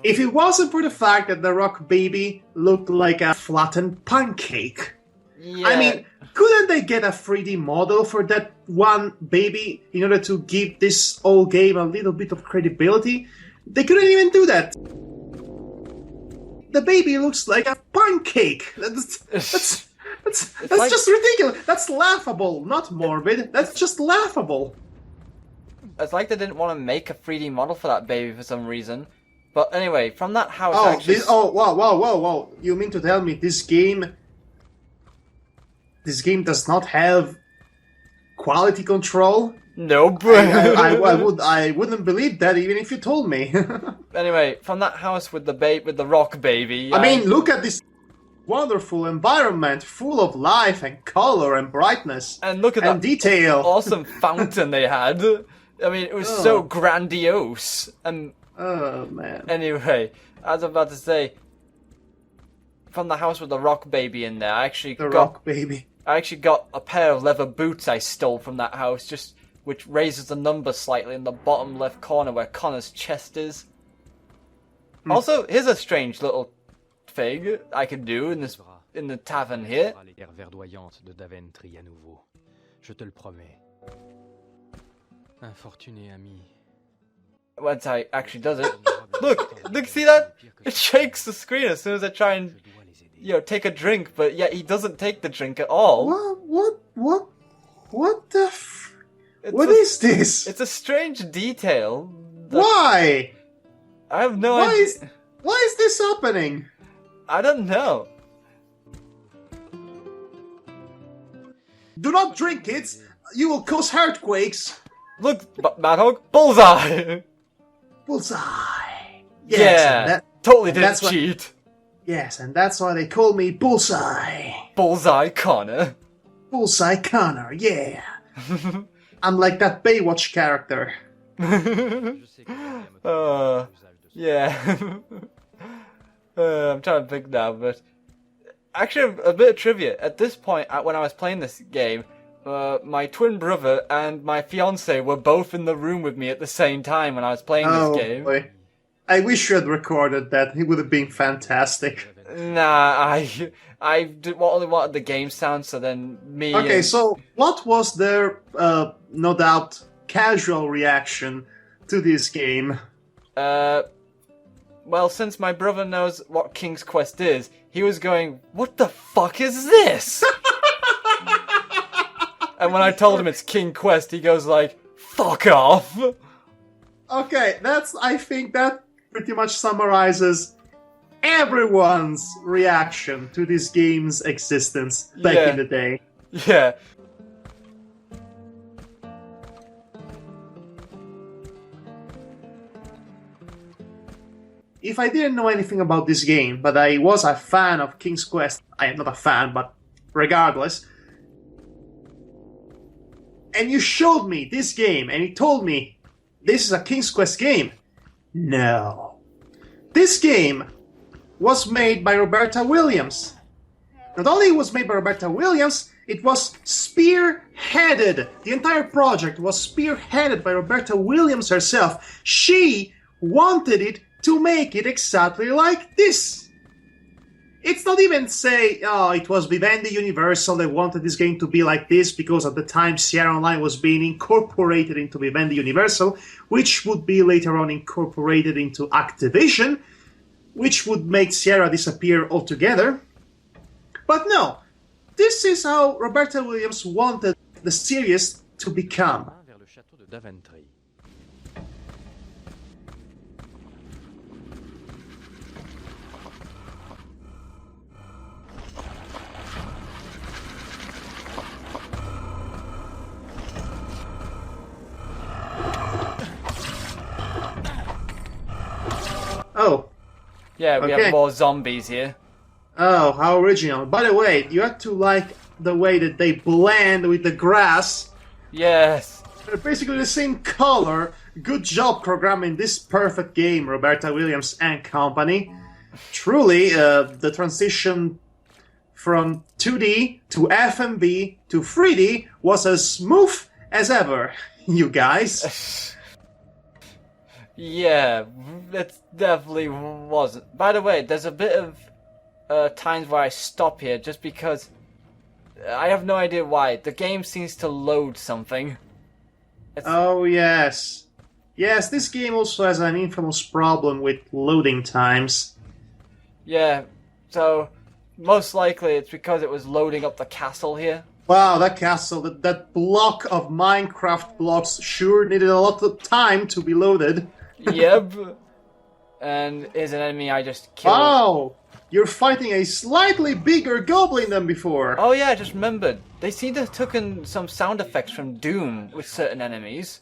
A: If it wasn't for the fact that the rock baby looked like a flattened pancake.
B: Yeah.
A: I mean, couldn't they get a 3D model for that one baby in order to give this whole game a little bit of credibility? They couldn't even do that. The baby looks like a pancake. That's
B: like,
A: just ridiculous. That's laughable, not morbid. That's just laughable.
B: It's like they didn't want to make a 3D model for that baby for some reason. But anyway, from that house
A: whoa. You mean to tell me this game does not have quality control?
B: Nope.
A: I wouldn't believe that even if you told me.
B: Anyway, from that house with the rock baby.
A: I mean, look at this wonderful environment, full of life and color and brightness.
B: And look at that
A: detail.
B: Awesome fountain they had. I mean, it was so grandiose. And
A: oh man.
B: Anyway, as I'm about to say, from the house with the rock baby in there, I actually got a pair of leather boots I stole from that house, which raises the number slightly in the bottom left corner where Connor's chest is. Also, here's a strange little thing I can do in the tavern here. Once I actually does it, look, see that? It shakes the screen as soon as I try and take a drink, but yet he doesn't take the drink at all.
A: What the what is this?
B: It's a strange detail.
A: Why?
B: I have no idea.
A: Why is this happening?
B: I don't know.
A: Do not drink, kids. You will cause earthquakes.
B: Look, Madhog, bullseye.
A: Bullseye.
B: Yes, totally didn't cheat.
A: Yes, and that's why they call me Bullseye.
B: Bullseye Connor.
A: Bullseye Connor, yeah. I'm like that Baywatch character.
B: Yeah. I'm trying to think now, but actually, a bit of trivia. At this point, when I was playing this game, my twin brother and my fiance were both in the room with me at the same time when I was playing this game.
A: Boy. I wish you had recorded that. It would have been fantastic.
B: Nah, I only wanted the game sound, so then me.
A: Okay, so what was their, no doubt, casual reaction to this game?
B: Well, since my brother knows what King's Quest is, he was going, "What the fuck is this?" And when I told him it's King Quest, he goes like, "Fuck off."
A: Okay, I think that pretty much summarizes everyone's reaction to this game's existence back in the day.
B: Yeah.
A: If I didn't know anything about this game, but I was a fan of King's Quest, I am not a fan, but regardless, and you showed me this game, and you told me this is a King's Quest game. No. This game was made by Roberta Williams. Not only was made by Roberta Williams, it was spearheaded. The entire project was spearheaded by Roberta Williams herself. She wanted it to make it exactly like this. It's not even say, oh, it was Vivendi Universal that wanted this game to be like this because at the time Sierra Online was being incorporated into Vivendi Universal, which would be later on incorporated into Activision, which would make Sierra disappear altogether. But no, this is how Roberta Williams wanted the series to become. Oh.
B: Yeah, we have more zombies here.
A: Oh, how original. By the way, you have to like the way that they blend with the grass.
B: Yes.
A: They're basically the same color. Good job programming this perfect game, Roberta Williams and company. Truly, the transition from 2D to FMV to 3D was as smooth as ever, you guys.
B: Yeah, that definitely wasn't. By the way, there's a bit of times where I stop here just because I have no idea why. The game seems to load something.
A: Oh, yes. Yes, this game also has an infamous problem with loading times.
B: Yeah, so most likely it's because it was loading up the castle here.
A: Wow, that castle, that block of Minecraft blocks sure needed a lot of time to be loaded.
B: Yep. And here's an enemy I just killed.
A: Wow! You're fighting a slightly bigger goblin than before.
B: Oh yeah, I just remembered. They seem to have taken some sound effects from Doom with certain enemies.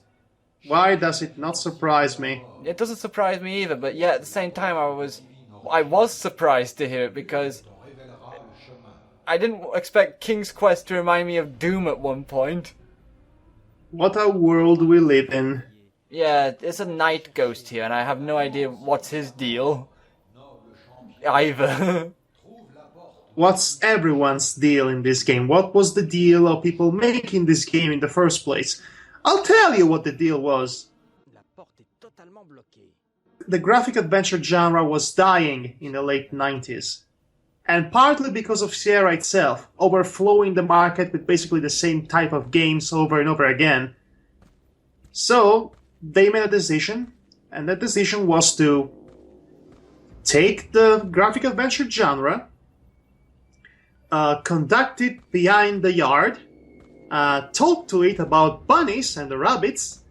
A: Why does it not surprise me?
B: It doesn't surprise me either, but yeah, at the same time I was surprised to hear it because I didn't expect King's Quest to remind me of Doom at one point.
A: What a world we live in.
B: Yeah, it's a night ghost here, and I have no idea what's his deal. Either.
A: What's everyone's deal in this game? What was the deal of people making this game in the first place? I'll tell you what the deal was. The graphic adventure genre was dying in the late 90s. And partly because of Sierra itself, overflowing the market with basically the same type of games over and over again. So, they made a decision, and that decision was to take the graphic adventure genre, conduct it behind the yard, talk to it about bunnies and the rabbits,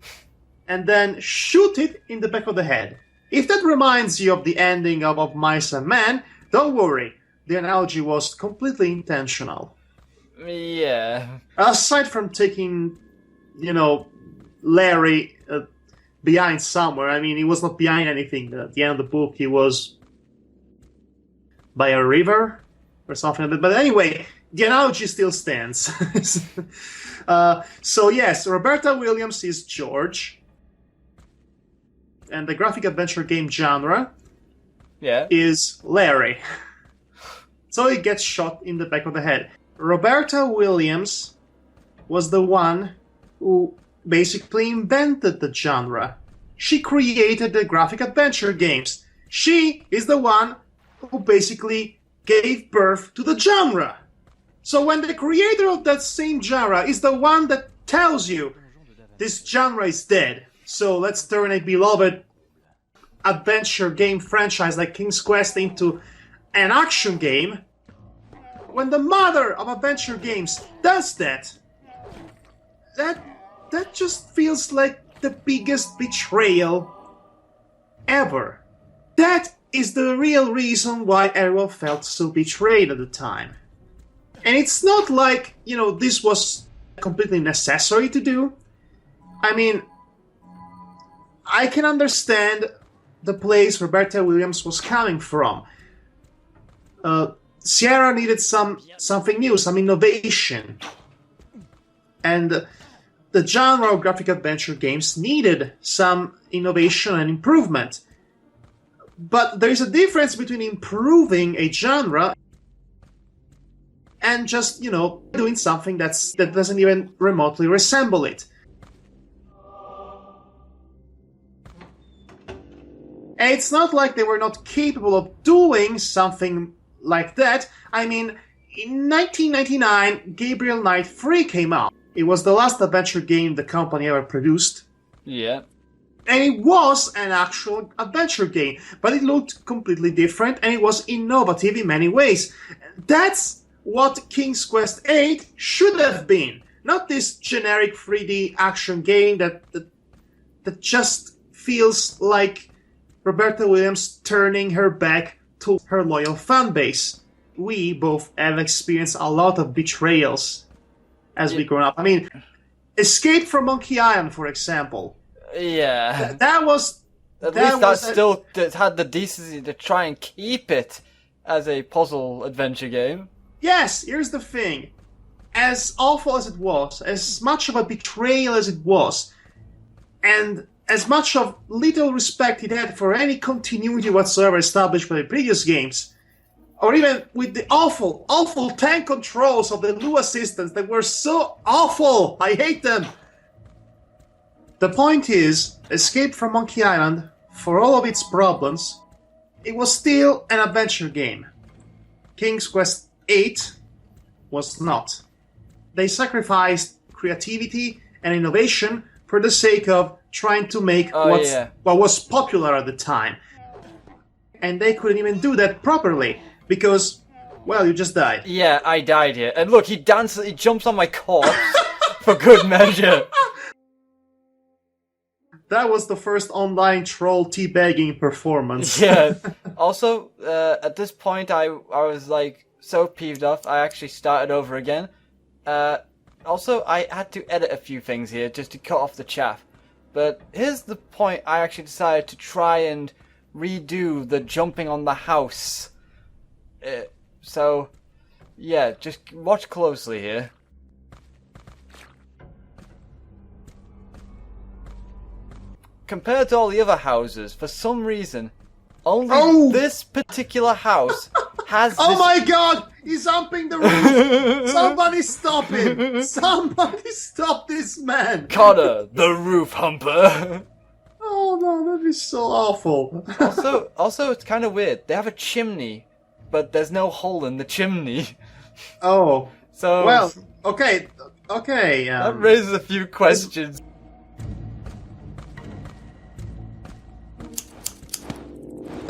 A: and then shoot it in the back of the head. If that reminds you of the ending of Mice and Men, don't worry, the analogy was completely intentional.
B: Yeah.
A: Aside from taking, Larry behind somewhere. I mean, he was not behind anything. At the end of the book, he was by a river or something like that. But anyway, the analogy still stands. So yes, Roberta Williams is George. And the graphic adventure game genre is Larry. So he gets shot in the back of the head. Roberta Williams was the one who basically invented the genre. She created the graphic adventure games. She is the one who basically gave birth to the genre. So when the creator of that same genre is the one that tells you this genre is dead, so let's turn a beloved adventure game franchise like King's Quest into an action game, when the mother of adventure games does that just feels like the biggest betrayal ever. That is the real reason why everyone felt so betrayed at the time. And it's not like, this was completely necessary to do. I mean, I can understand the place Roberta Williams was coming from. Sierra needed something new, some innovation. And the genre of graphic adventure games needed some innovation and improvement. But there is a difference between improving a genre and just, doing something that doesn't even remotely resemble it. And it's not like they were not capable of doing something like that. I mean, in 1999, Gabriel Knight 3 came out. It was the last adventure game the company ever produced.
B: Yeah.
A: And it was an actual adventure game, but it looked completely different and it was innovative in many ways. That's what King's Quest VIII should have been. Not this generic 3D action game that just feels like Roberta Williams turning her back to her loyal fan base. We both have experienced a lot of betrayals as we grow up. I mean, Escape from Monkey Island, for example.
B: Yeah.
A: That was...
B: At least that still had the decency to try and keep it as a puzzle adventure game.
A: Yes, here's the thing. As awful as it was, as much of a betrayal as it was, and as much of little respect it had for any continuity whatsoever established by the previous games, or even with the awful, awful tank controls of the Lua assistants that were so awful, I hate them. The point is, Escape from Monkey Island, for all of its problems, it was still an adventure game. King's Quest VIII was not. They sacrificed creativity and innovation for the sake of trying to make what was popular at the time. And they couldn't even do that properly, because, well, you just died.
B: Yeah, I died here. And look, he jumps on my corpse for good measure.
A: That was the first online troll teabagging performance.
B: Yeah. Also, at this point, I was like so peeved off, I actually started over again. Also, I had to edit a few things here just to cut off the chaff. But here's the point, I actually decided to try and redo the jumping on the house. So, yeah, just watch closely here. Compared to all the other houses, for some reason, only this particular house has
A: Oh my god! He's humping the roof! Somebody stop him! Somebody stop this man!
B: Connor, the roof humper!
A: Oh no, that'd be so awful.
B: Also, it's kind of weird. They have a chimney, but there's no hole in the chimney.
A: Oh.
B: So...
A: Well, okay.
B: That raises a few questions.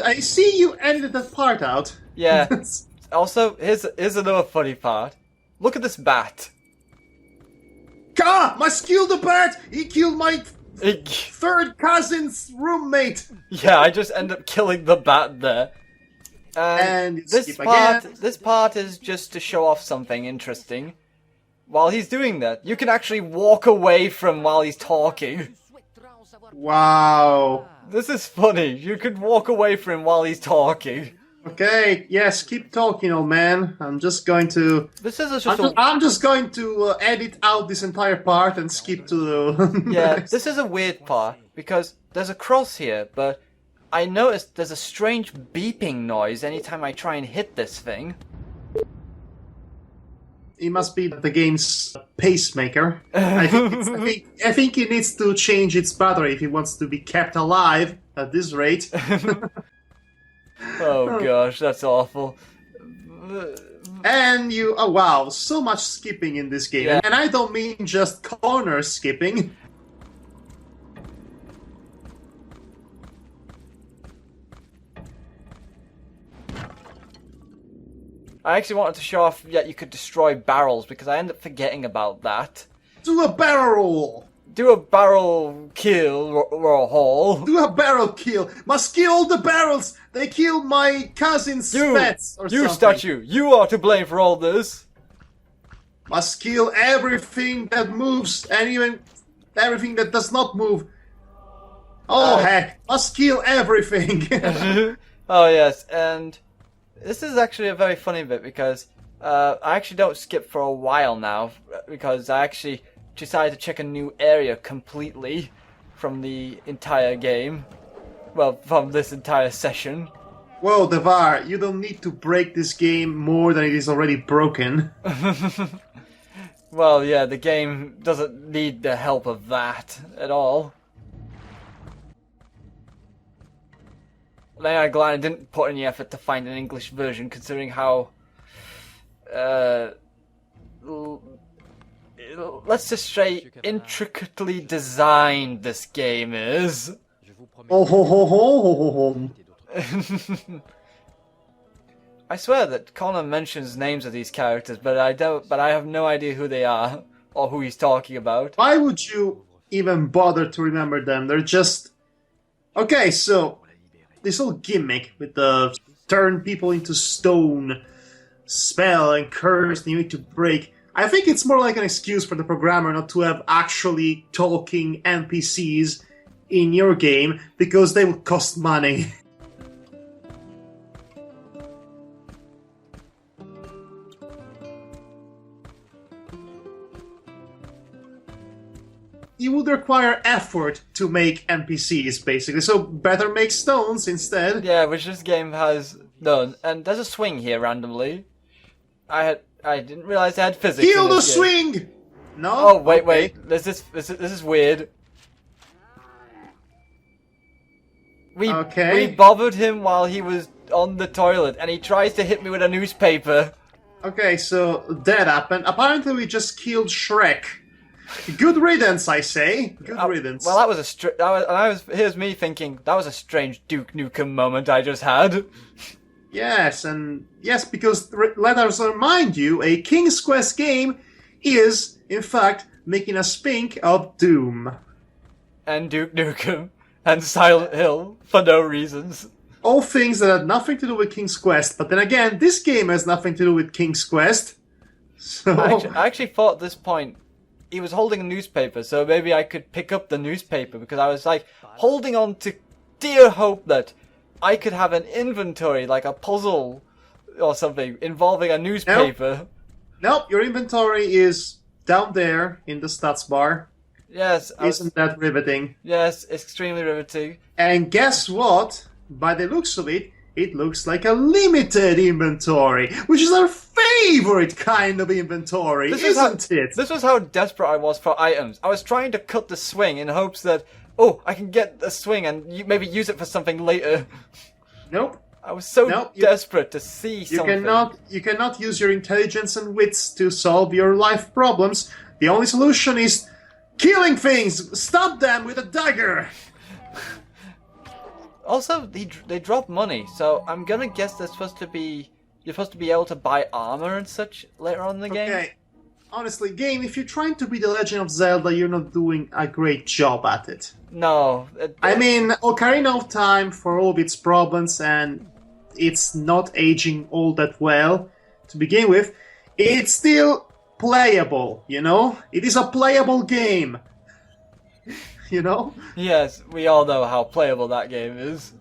A: I see you edited that part out.
B: Yeah. Also, here's another funny part. Look at this bat.
A: God, must kill the bat! He killed my third cousin's roommate!
B: Yeah, I just end up killing the bat there.
A: And
B: this part is just to show off something interesting. While he's doing that, you can actually walk away from while he's talking.
A: Wow.
B: This is funny. You could walk away from him while he's talking.
A: Okay, yes, keep talking, old man. I'm just going to... I'm just going to edit out this entire part and skip to the...
B: Yeah, this is a weird part, because there's a cross here, but I noticed there's a strange beeping noise anytime I try and hit this thing.
A: It must be the game's pacemaker. I think it needs to change its battery if it wants to be kept alive at this rate.
B: Oh gosh, that's awful.
A: And oh wow, so much skipping in this game. Yeah. And I don't mean just corner skipping.
B: I actually wanted to show off that you could destroy barrels, because I end up forgetting about that.
A: Do a barrel roll!
B: Do a barrel kill or a haul.
A: Do a barrel kill. Must kill all the barrels. They killed my cousin's pets or something.
B: You statue, you are to blame for all this.
A: Must kill everything that moves and even everything that does not move. Oh heck, must kill everything.
B: Oh yes, and this is actually a very funny bit because I actually don't skip for a while now because I actually decided to check a new area completely from the entire game. Well, from this entire session.
A: Whoa, Devar, you don't need to break this game more than it is already broken.
B: Well, yeah, the game doesn't need the help of that at all. Then I'm glad I didn't put any effort to find an English version, considering how let's just say intricately designed this game is.
A: Oh ho ho ho ho ho ho.
B: I swear that Connor mentions names of these characters, but I have no idea who they are or who he's talking about.
A: Why would you even bother to remember them? They're just... Okay, so this whole gimmick with the turn people into stone spell and curse you need to break, I think it's more like an excuse for the programmer not to have actually talking NPCs in your game because they will cost money. You would require effort to make NPCs, basically, so better make stones instead.
B: Yeah, which this game has done. And there's a swing here randomly. I didn't realize they had physics.
A: Heal
B: in
A: the
B: this game.
A: swing! No?
B: Oh wait,
A: Okay.
B: wait. This is weird.
A: Okay.
B: We bothered him while he was on the toilet, and he tries to hit me with a newspaper.
A: Okay, so that happened. Apparently we just killed Shrek. Good riddance, I say. Good riddance.
B: Well, that was here's me thinking that was a strange Duke Nukem moment I just had.
A: Yes, and yes, because let us remind you, a King's Quest game is, in fact, making a spin of Doom.
B: And Duke Nukem and Silent Hill for no reasons.
A: All things that had nothing to do with King's Quest, but then again, this game has nothing to do with King's Quest. So
B: I actually thought at this point he was holding a newspaper, so maybe I could pick up the newspaper because I was like holding on to dear hope that I could have an inventory, like a puzzle or something, involving a newspaper.
A: Nope, your inventory is down there in the stats bar.
B: Yes.
A: Isn't that riveting?
B: Yes, extremely riveting.
A: And guess what? By the looks of it, it looks like a limited inventory, which is our favorite kind of inventory, isn't it?
B: This was how desperate I was for items. I was trying to cut the swing in hopes that, oh, I can get the swing and maybe use it for something later.
A: Nope.
B: I was so desperate to see something.
A: You cannot use your intelligence and wits to solve your life problems. The only solution is killing things. Stop them with a dagger.
B: Also, they drop money, so I'm gonna guess you're supposed to be able to buy armor and such later on in the game.
A: Okay, honestly, game, if you're trying to be the Legend of Zelda, you're not doing a great job at it.
B: No.
A: I mean, Ocarina of Time, for all of its problems, and it's not aging all that well to begin with, it's still playable, you know? It is a playable game. You know?
B: Yes, we all know how playable that game is.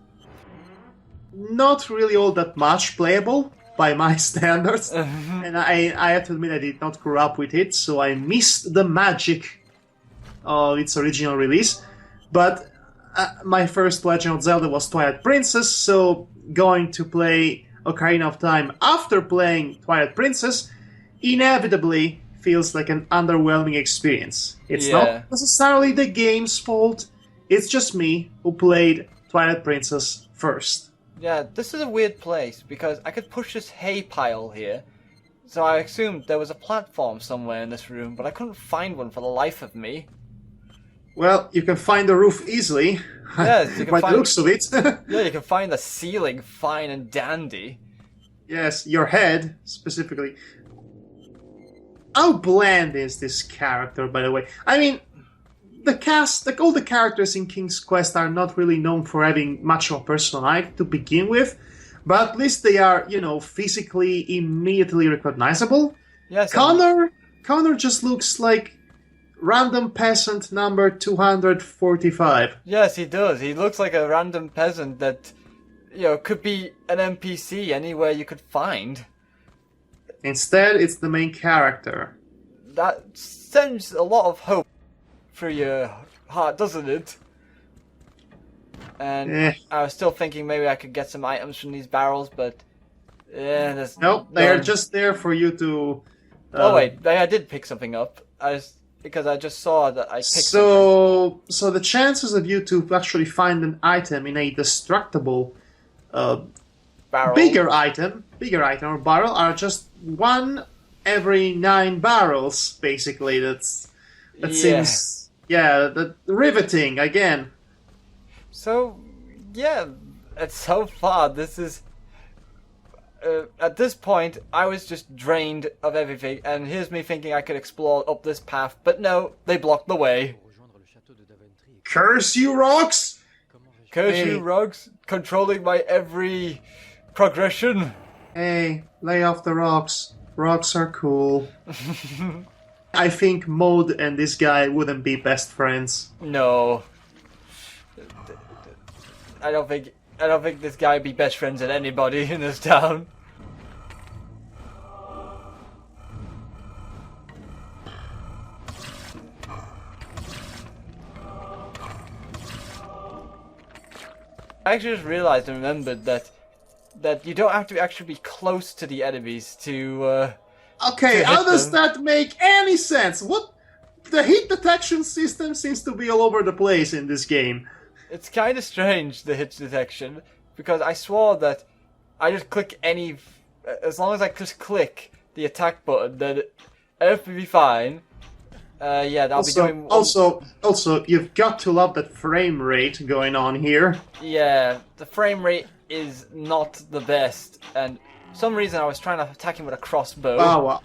A: Not really all that much playable by my standards. And I have to admit I did not grow up with it, so I missed the magic of its original release. But my first Legend of Zelda was Twilight Princess, so going to play Ocarina of Time after playing Twilight Princess inevitably feels like an underwhelming experience. It's not necessarily the game's fault, it's just me who played Twilight Princess first.
B: Yeah, this is a weird place because I could push this hay pile here, so I assumed there was a platform somewhere in this room, but I couldn't find one for the life of me.
A: Well, you can find the roof easily.
B: Yes, you can
A: by
B: find
A: the looks of it.
B: Yeah, you can find the ceiling fine and dandy.
A: Yes, your head, specifically. How bland is this character, by the way? I mean, the cast, like all the characters in King's Quest are not really known for having much of a personality to begin with, but at least they are, you know, physically immediately recognizable.
B: Yes.
A: Connor just looks like random peasant number 245.
B: Yes, he does. He looks like a random peasant that, you know, could be an NPC anywhere you could find.
A: Instead, it's the main character.
B: That sends a lot of hope through your heart, doesn't it? And I was still thinking maybe I could get some items from these barrels, but there's
A: Nope, they're just there for you to...
B: oh wait, I did pick something up. Because I just saw that I picked something.
A: So the chances of you to actually find an item in a destructible
B: Barrel.
A: bigger item or barrel are just 1 every 9 barrels, basically. That seems that riveting again.
B: So yeah, so far this is. At this point, I was just drained of everything, and here's me thinking I could explore up this path, but no, they blocked the way.
A: Curse you, rocks!
B: Curse you, rocks, controlling my every progression.
A: Hey, lay off the rocks. Rocks are cool. I think Maud and this guy wouldn't be best friends.
B: No. I don't think this guy would be best friends with anybody in this town. I actually just realized and remembered that you don't have to actually be close to the enemies to
A: Okay, how does that make any sense? What? The heat detection system seems to be all over the place in this game.
B: It's kind of strange, the hit detection, because I swore that I just click as long as I just click the attack button, then everything will be fine. I'll be doing...
A: Also, you've got to love that frame rate going on here.
B: Yeah, the frame rate is not the best, and for some reason I was trying to attack him with a crossbow.
A: Oh,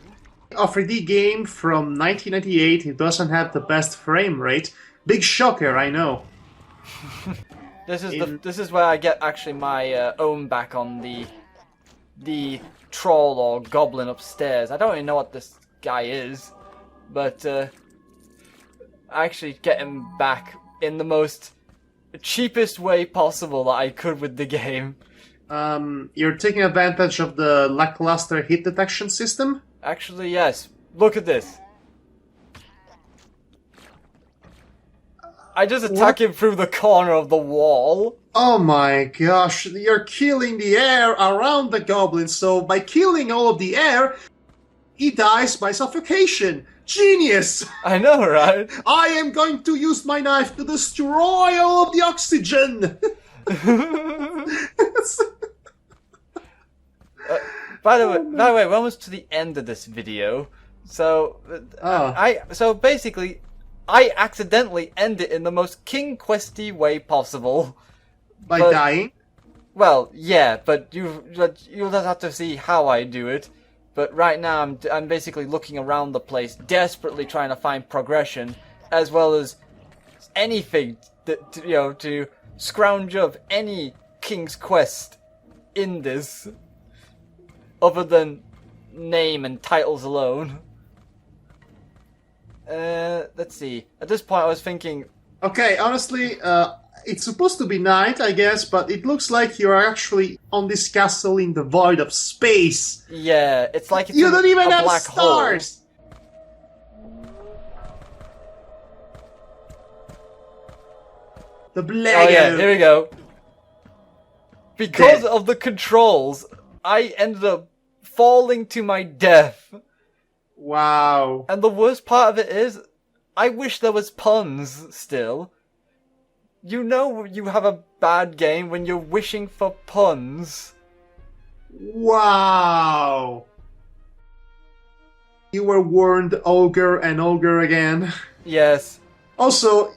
A: a 3D game from 1998, it doesn't have the best frame rate. Big shocker, I know.
B: This is where I get actually my own back on the troll or goblin upstairs. I don't even know what this guy is, but I actually get him back in the most cheapest way possible that I could with the game.
A: You're taking advantage of the lackluster hit detection system?
B: Actually, yes. Look at this. I just attack him through the corner of the wall.
A: Oh my gosh, you're killing the air around the goblin, so by killing all of the air, he dies by suffocation. Genius!
B: I know, right?
A: I am going to use my knife to destroy all of the oxygen!
B: By the way, we're almost to the end of this video. So, basically, I accidentally end it in the most King Questy way possible.
A: By dying?
B: Well, yeah, but you'll just have to see how I do it. But right now, I'm basically looking around the place, desperately trying to find progression, as well as anything that to scrounge up any King's Quest in this, other than name and titles alone. Let's see. At this point, I was thinking.
A: Okay, honestly, it's supposed to be night, I guess, but it looks like you're actually on this castle in the void of space.
B: Yeah, it's like it's
A: you don't even
B: a
A: have
B: black
A: stars.
B: Hole.
A: The black.
B: Oh yeah, here we go. Because of the controls, I ended up falling to my death.
A: Wow.
B: And the worst part of it is, I wish there was puns still. You know you have a bad game when you're wishing for puns.
A: Wow. You were warned, ogre and ogre again.
B: Yes.
A: Also,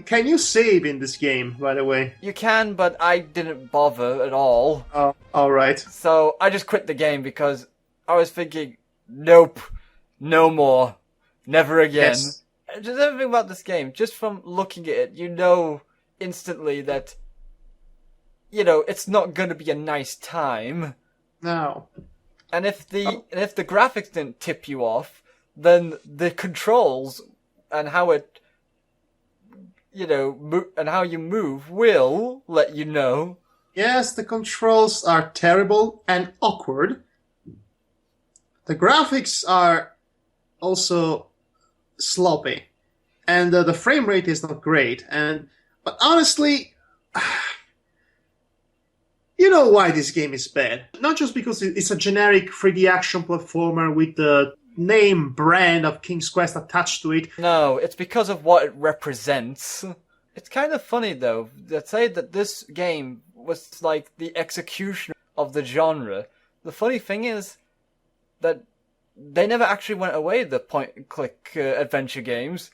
A: can you save in this game, by the way?
B: You can, but I didn't bother at all.
A: Oh, alright.
B: So I just quit the game because I was thinking, nope, no more, never again.
A: Yes.
B: Just everything about this game, just from looking at it, you know instantly that, it's not going to be a nice time.
A: No.
B: And if the graphics didn't tip you off, then the controls and how it, and how you move will let you know.
A: Yes, the controls are terrible and awkward. The graphics are also sloppy, and the frame rate is not great. But honestly, You know why this game is bad. Not just because it's a generic 3D action platformer with the name brand of King's Quest attached to it.
B: No, it's because of what it represents. It's kind of funny, though, to say that this game was like the execution of the genre. The funny thing is that they never actually went away, the point-and-click adventure games.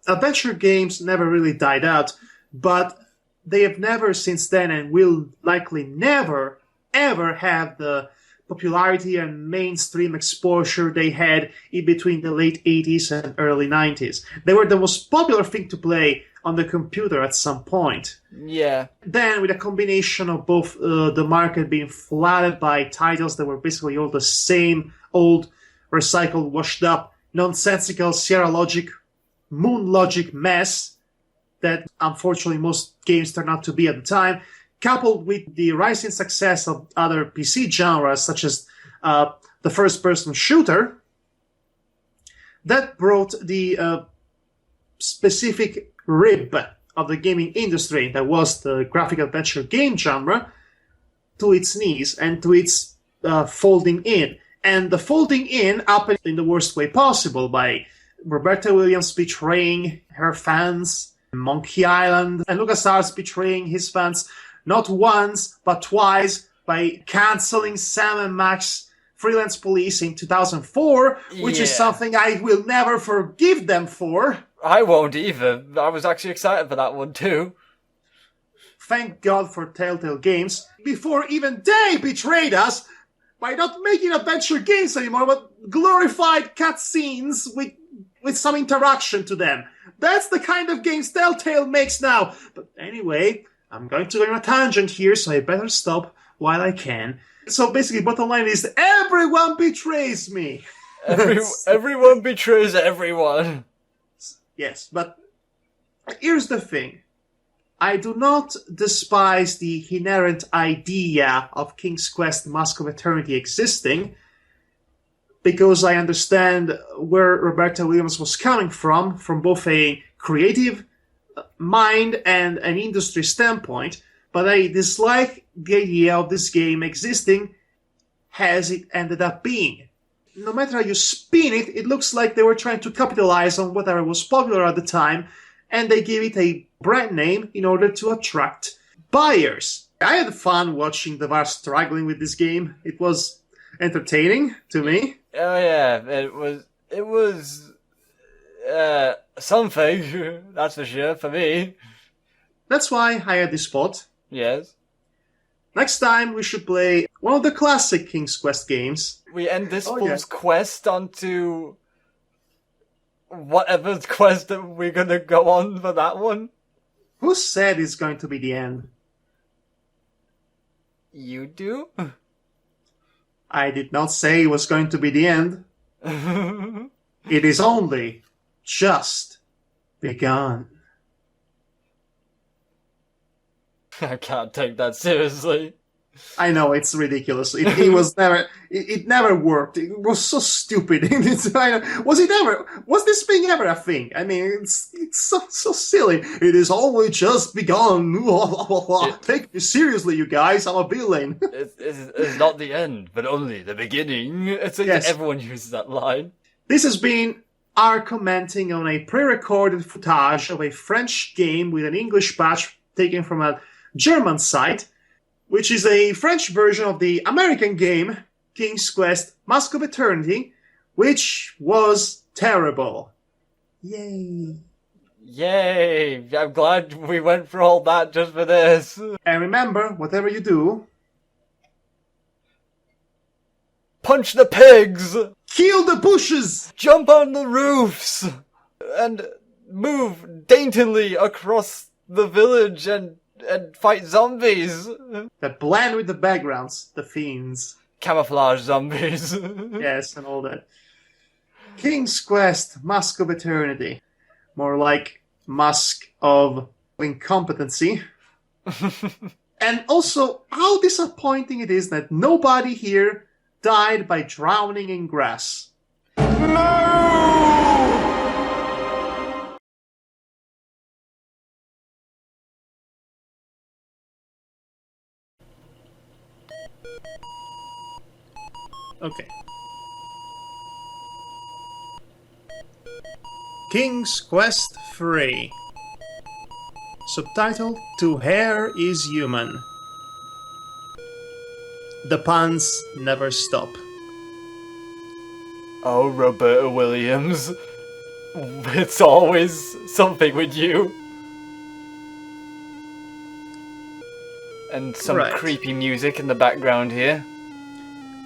A: Adventure games never really died out, but they have never since then and will likely never, ever have the popularity and mainstream exposure they had in between the late 80s and early 90s. They were the most popular thing to play on the computer at some point.
B: Yeah.
A: Then, with a combination of both the market being flooded by titles that were basically all the same old, recycled, washed up, nonsensical Sierra Logic, Moon Logic mess that unfortunately most games turned out to be at the time, coupled with the rising success of other PC genres such as the first-person shooter, that brought the specific rib of the gaming industry that was the graphic adventure game genre to its knees and to its folding in. And the folding in happened in the worst way possible by Roberta Williams betraying her fans, Monkey Island, and LucasArts betraying his fans not once, but twice by canceling Sam & Max Freelance Police in 2004, which is something I will never forgive them for.
B: I won't either. I was actually excited for that one too.
A: Thank God for Telltale Games, before even they betrayed us by not making adventure games anymore, but glorified cutscenes with some interaction to them. That's the kind of games Telltale makes now. But anyway, I'm going to go on a tangent here, so I better stop while I can. So basically, bottom line is, everyone betrays me.
B: Everyone betrays everyone.
A: Yes, but here's the thing. I do not despise the inherent idea of King's Quest Mask of Eternity existing, because I understand where Roberta Williams was coming from both a creative mind and an industry standpoint, but I dislike the idea of this game existing as it ended up being. No matter how you spin it, it looks like they were trying to capitalize on whatever was popular at the time, and they gave it a brand name in order to attract buyers. I had fun watching Devar struggling with this game. It was entertaining to me.
B: Oh yeah, it was something, that's for sure, for me.
A: That's why I had this spot.
B: Yes.
A: Next time we should play one of the classic King's Quest games.
B: We end this fool's quest onto whatever quest that we're gonna go on for that one.
A: Who said it's going to be the end?
B: You do?
A: I did not say it was going to be the end. It is only just begun.
B: I can't take that seriously.
A: I know, it's ridiculous. It was never. It never worked. It was so stupid. Was this thing ever a thing? I mean, it's so silly. It is only just begun. Take me seriously, you guys. I'm a villain.
B: It's not the end, but only the beginning. It's like everyone uses that line.
A: This has been our commenting on a pre-recorded footage of a French game with an English patch taken from a German site, which is a French version of the American game King's Quest Mask of Eternity, which was terrible. Yay.
B: Yay! I'm glad we went through all that just for this.
A: And remember, whatever you do,
B: punch the pigs!
A: Kill the bushes!
B: Jump on the roofs! And move daintily across the village and fight zombies!
A: That blend with the backgrounds, the fiends.
B: Camouflage zombies.
A: Yes, and all that. King's Quest Mask of Eternity. More like Mask of Incompetency. And also, how disappointing it is that nobody here died by drowning in grass. Okay. King's Quest 3. Subtitle: To Hair is Human. The puns never stop.
B: Oh, Roberta Williams. It's always something with you. And some
A: Right.
B: creepy music in the background here.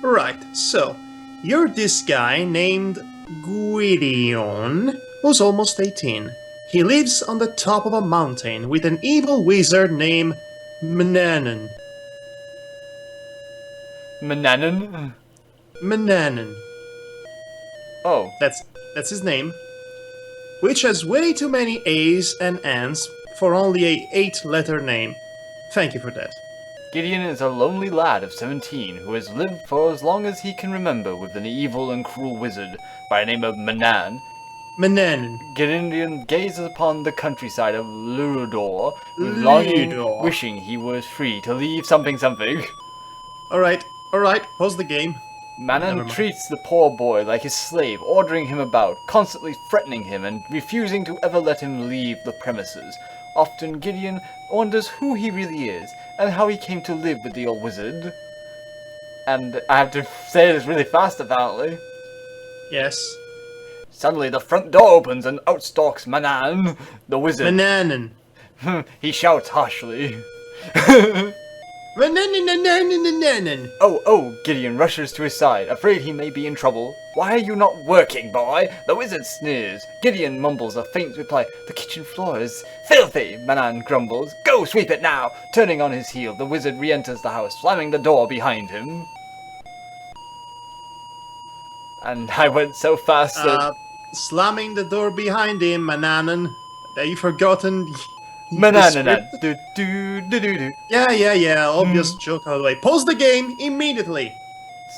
A: Right, so, you're this guy named Gwydion, who's almost 18. He lives on the top of a mountain with an evil wizard named Mananan.
B: Mananan?
A: Mananan.
B: Oh.
A: That's his name. Which has way too many A's and N's for only a 8-letter name. Thank you for that.
B: Gideon is a lonely lad of 17 who has lived for as long as he can remember with an evil and cruel wizard by the name of Manan.
A: Mananan.
B: Gideon gazes upon the countryside of Luridor with longing,
A: Luridor.
B: wishing he was free to leave something.
A: Alright, pause the game. Never
B: Manan
A: mind.
B: treats the poor boy like his slave, ordering him about, constantly threatening him and refusing to ever let him leave the premises. Often Gideon wonders who he really is and how he came to live with the old wizard. And I have to say this really fast, apparently.
A: Yes.
B: Suddenly the front door opens and out stalks Manan, the wizard.
A: Mananan.
B: He shouts harshly.
A: Mananan.
B: Oh, Gideon rushes to his side, afraid he may be in trouble. Why are you not working, boy? The wizard sneers. Gideon mumbles a faint reply. The kitchen floor is filthy, Manan grumbles. Go sweep it now! Turning on his heel, the wizard re-enters the house, slamming the door behind him. And I went so fast that...
A: Slamming the door behind him, Mananan. Have you forgotten the
B: Mananan.
A: script?
B: Do.
A: Yeah, obvious joke out of the way. Pause the game immediately!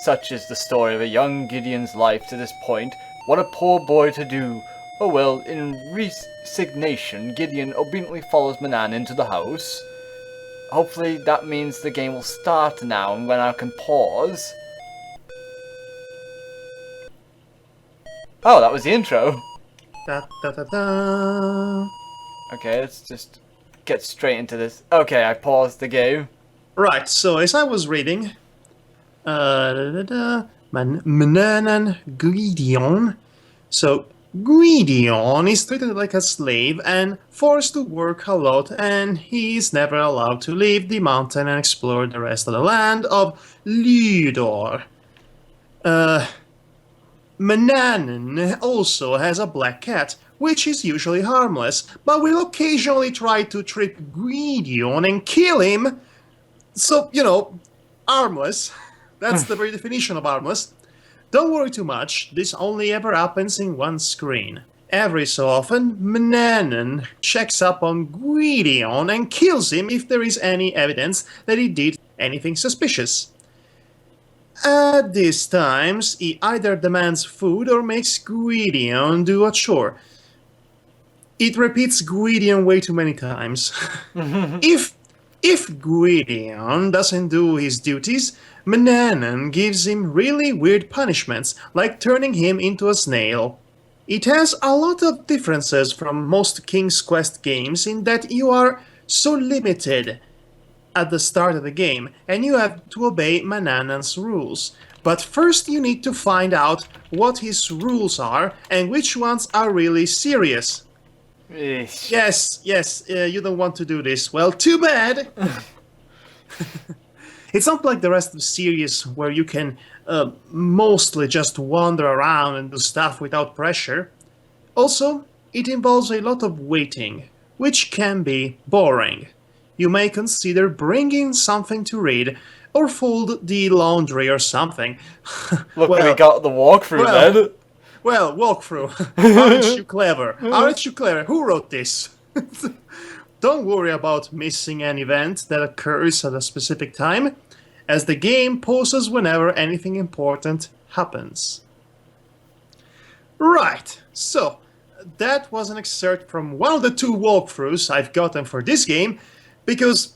B: Such is the story of a young Gideon's life to this point. What a poor boy to do. Oh well, in resignation, Gideon obediently follows Manan into the house. Hopefully that means the game will start now and when I can pause. Oh, that was the intro.
A: Da da da da.
B: Okay, let's just get straight into this. Okay, I paused the game.
A: Right, so as I was reading, Mananan Gwydion. So Gwydion is treated like a slave and forced to work a lot, and he is never allowed to leave the mountain and explore the rest of the land of Ludor. Mananan also has a black cat, which is usually harmless, but will occasionally try to trick Gwydion and kill him. So, harmless. That's the very definition of harmless. Don't worry too much, this only ever happens in one screen. Every so often, Mananan checks up on Gwydion and kills him if there is any evidence that he did anything suspicious. At these times, he either demands food or makes Gwydion do a chore. It repeats Gwydion way too many times. If Gwydion doesn't do his duties, Mananan gives him really weird punishments, like turning him into a snail. It has a lot of differences from most King's Quest games in that you are so limited at the start of the game, and you have to obey Mananan's rules. But first you need to find out what his rules are and which ones are really serious.
B: Eesh.
A: Yes, you don't want to do this. Well, too bad! It's not like the rest of the series where you can mostly just wander around and do stuff without pressure. Also, it involves a lot of waiting, which can be boring. You may consider bringing something to read, or fold the laundry or something.
B: Look, we got the walkthrough then.
A: Well, walkthrough. Aren't you clever? Aren't you clever? Who wrote this? Don't worry about missing an event that occurs at a specific time, as the game pauses whenever anything important happens. Right, so that was an excerpt from one of the 2 walkthroughs I've gotten for this game, because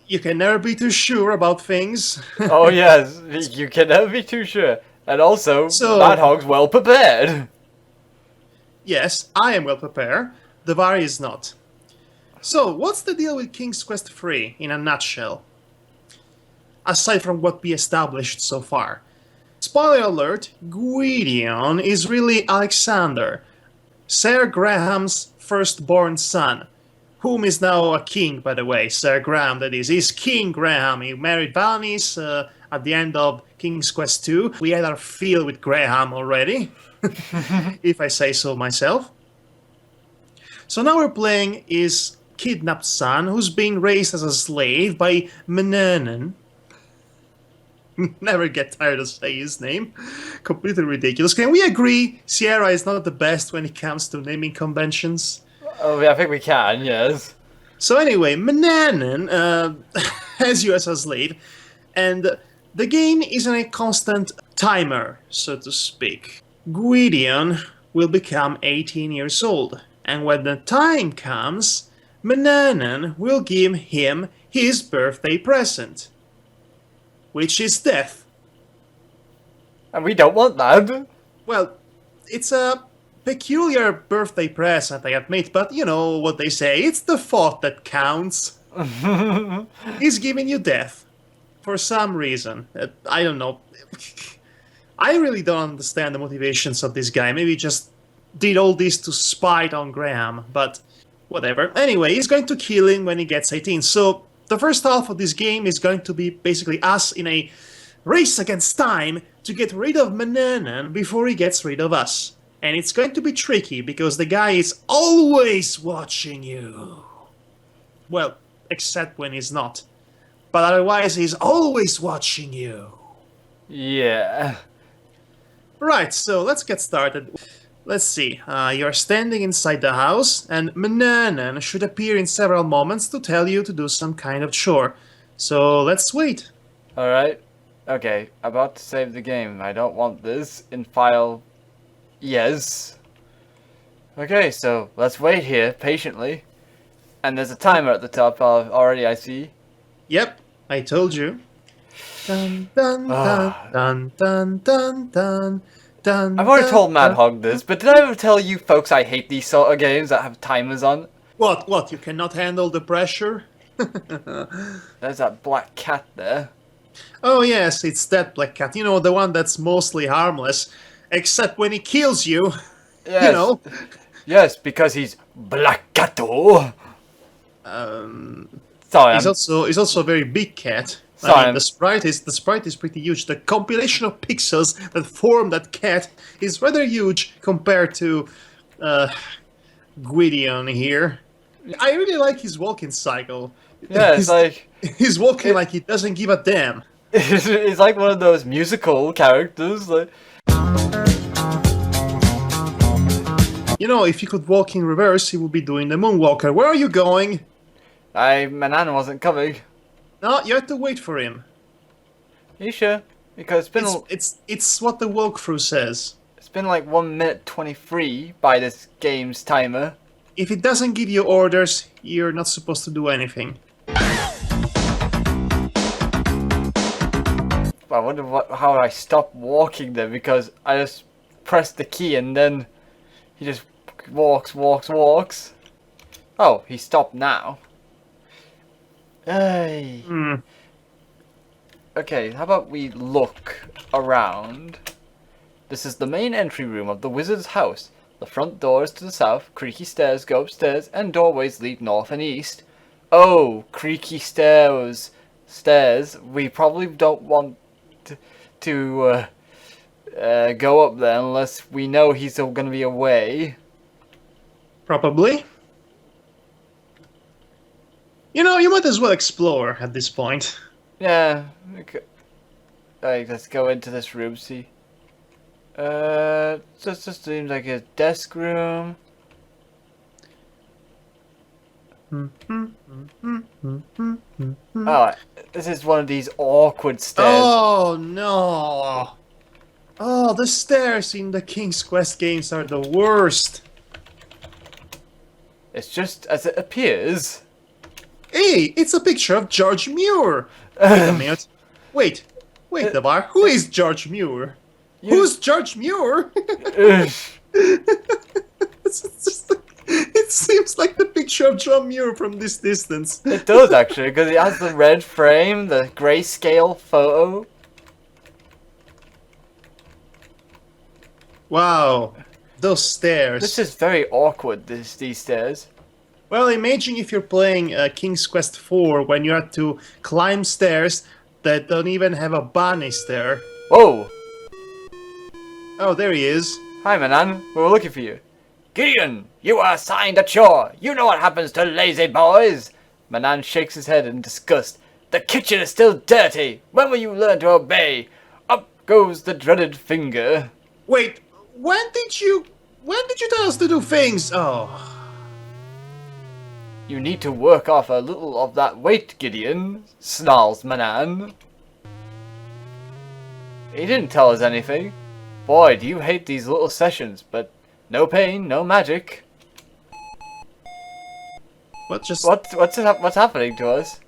A: You can never be too sure about things.
B: Oh yes, you can never be too sure. And also,
A: So-
B: Madhog's well prepared.
A: Yes, I am well prepared. Devar is not. So, what's the deal with King's Quest III in a nutshell? Aside from what we established so far. Spoiler alert, Gwydion is really Alexander, Sir Graham's firstborn son, whom is now a king, by the way. Sir Graham, that is. He's King Graham. He married Valnice at the end of King's Quest II. We had our fill with Graham already, if I say so myself. So now we're playing his kidnapped son, who's being raised as a slave by Menanan. Never get tired of saying his name. Completely ridiculous. Can we agree Sierra is not the best when it comes to naming conventions?
B: Oh yeah, I think we can, yes.
A: So anyway, Menanan has you as a slave, and the game is on a constant timer, so to speak. Gwydion will become 18 years old, and when the time comes, Menanan will give him his birthday present, which is death.
B: And we don't want that.
A: Well, it's a peculiar birthday present, I admit, but you know what they say, it's the thought that counts. He's giving you death. For some reason. I don't know. I really don't understand the motivations of this guy. Maybe he just did all this to spite on Graham, but whatever. Anyway, he's going to kill him when he gets 18. So the first half of this game is going to be basically us in a race against time to get rid of Menanan before he gets rid of us. And it's going to be tricky because the guy is always watching you. Well, except when he's not. But otherwise, he's always watching you.
B: Yeah.
A: Right, so let's get started. Let's see. You're standing inside the house, and Menanan should appear in several moments to tell you to do some kind of chore. So let's wait.
B: Alright. Okay, about to save the game. I don't want this in file. Yes. Okay, so let's wait here patiently. And there's a timer at the top already, I see.
A: Yep, I told you. Dun dun dun dun dun dun dun dun.
B: I've already told Madhog this, but did I ever tell you folks I hate these sort of games that have timers on?
A: What? You cannot handle the pressure?
B: There's that black cat there.
A: Oh yes, it's that black cat. You know, the one that's mostly harmless, except when he kills you.
B: Yes.
A: You know.
B: Yes, because he's Black Cato. Sorry,
A: He's also a very big cat.
B: Sorry,
A: I mean, the sprite is pretty huge. The compilation of pixels that form that cat is rather huge compared to Gwydion here. I really like his walking cycle.
B: yeah, it's like
A: He's walking like he doesn't give a damn.
B: it's like one of those musical characters. Like,
A: You know, if he could walk in reverse, he would be doing the moonwalker. Where are you going?
B: Manan wasn't coming.
A: No, you have to wait for him.
B: Are you sure? Because
A: It's what the walkthrough says.
B: it's been like 1 minute 23 by this game's timer.
A: If it doesn't give you orders, you're not supposed to do anything.
B: I wonder how I stopped walking then, because I just pressed the key and then he just walks. Oh, he stopped now. Hey. Okay, how about we look around? This is the main entry room of the wizard's house. The front door is to the south, creaky stairs go upstairs, and doorways lead north and east. Oh, creaky stairs. We probably don't want to go up there unless we know he's going to be away.
A: Probably. You know, you might as well explore at this point.
B: Yeah. Okay. Like, let's go into this room, see. This just seems like a desk room. Oh, this is one of these awkward stairs.
A: Oh no! Oh, the stairs in the King's Quest games are the worst.
B: It's just as it appears.
A: Hey, it's a picture of George Muir. Wait a minute. Wait, Devar. Who is George Muir? Who's George Muir? It seems like the picture of John Muir from this distance.
B: It does actually, because it has the red frame, the grayscale photo.
A: Wow, those stairs.
B: This is very awkward, these stairs.
A: Well, imagine if you're playing King's Quest IV when you have to climb stairs that don't even have a bunnies there.
B: Whoa!
A: Oh, there he is.
B: Hi, Manan. We were looking for you. Gideon, you are assigned a chore. You know what happens to lazy boys. Manan shakes his head in disgust. The kitchen is still dirty. When will you learn to obey? Up goes the dreaded finger.
A: Wait, when did you tell us to do things? Oh.
B: You need to work off a little of that weight, Gideon, snarls Manan. He didn't tell us anything. Boy, do you hate these little sessions, but no pain, no magic. What's happening to us?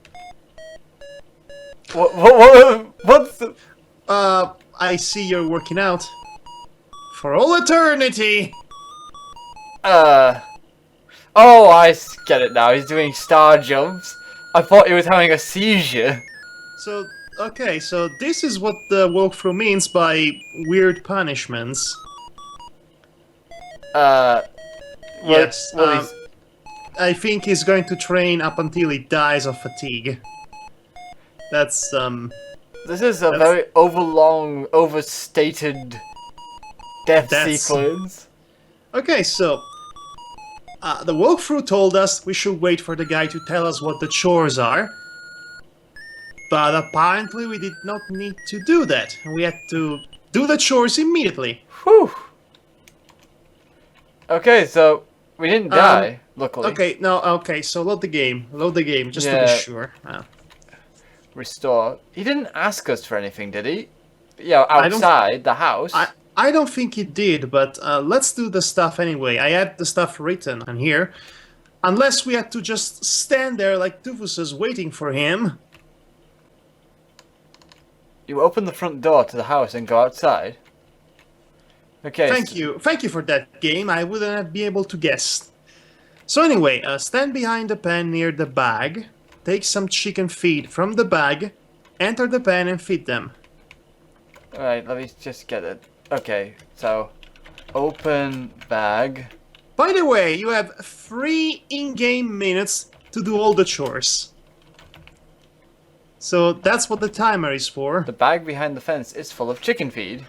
B: What's the...
A: I see you're working out. For all eternity!
B: Oh, I get it now. He's doing star jumps. I thought he was having a seizure.
A: So, okay, so this is what the walkthrough means by weird punishments. Yes, I think he's going to train up until he dies of fatigue. That's,
B: This is a very overstated death sequence.
A: Okay, so... the walkthrough told us we should wait for the guy to tell us what the chores are. But apparently we did not need to do that. We had to do the chores immediately.
B: Whew. Okay, so we didn't die, luckily.
A: Okay, so load the game, just to be sure.
B: Restore. He didn't ask us for anything, did he? Yeah, outside the house.
A: I don't think he did, but let's do the stuff anyway. I had the stuff written on here. Unless we had to just stand there like doofuses waiting for him.
B: You open the front door to the house and go outside? Okay.
A: Thank you for that game. I wouldn't be able to guess. So anyway, stand behind the pen near the bag. Take some chicken feed from the bag. Enter the pen and feed them.
B: Alright, let me just get it. Okay, so open bag.
A: By the way, you have 3 in-game minutes to do all the chores. So that's what the timer is for.
B: The bag behind the fence is full of chicken feed.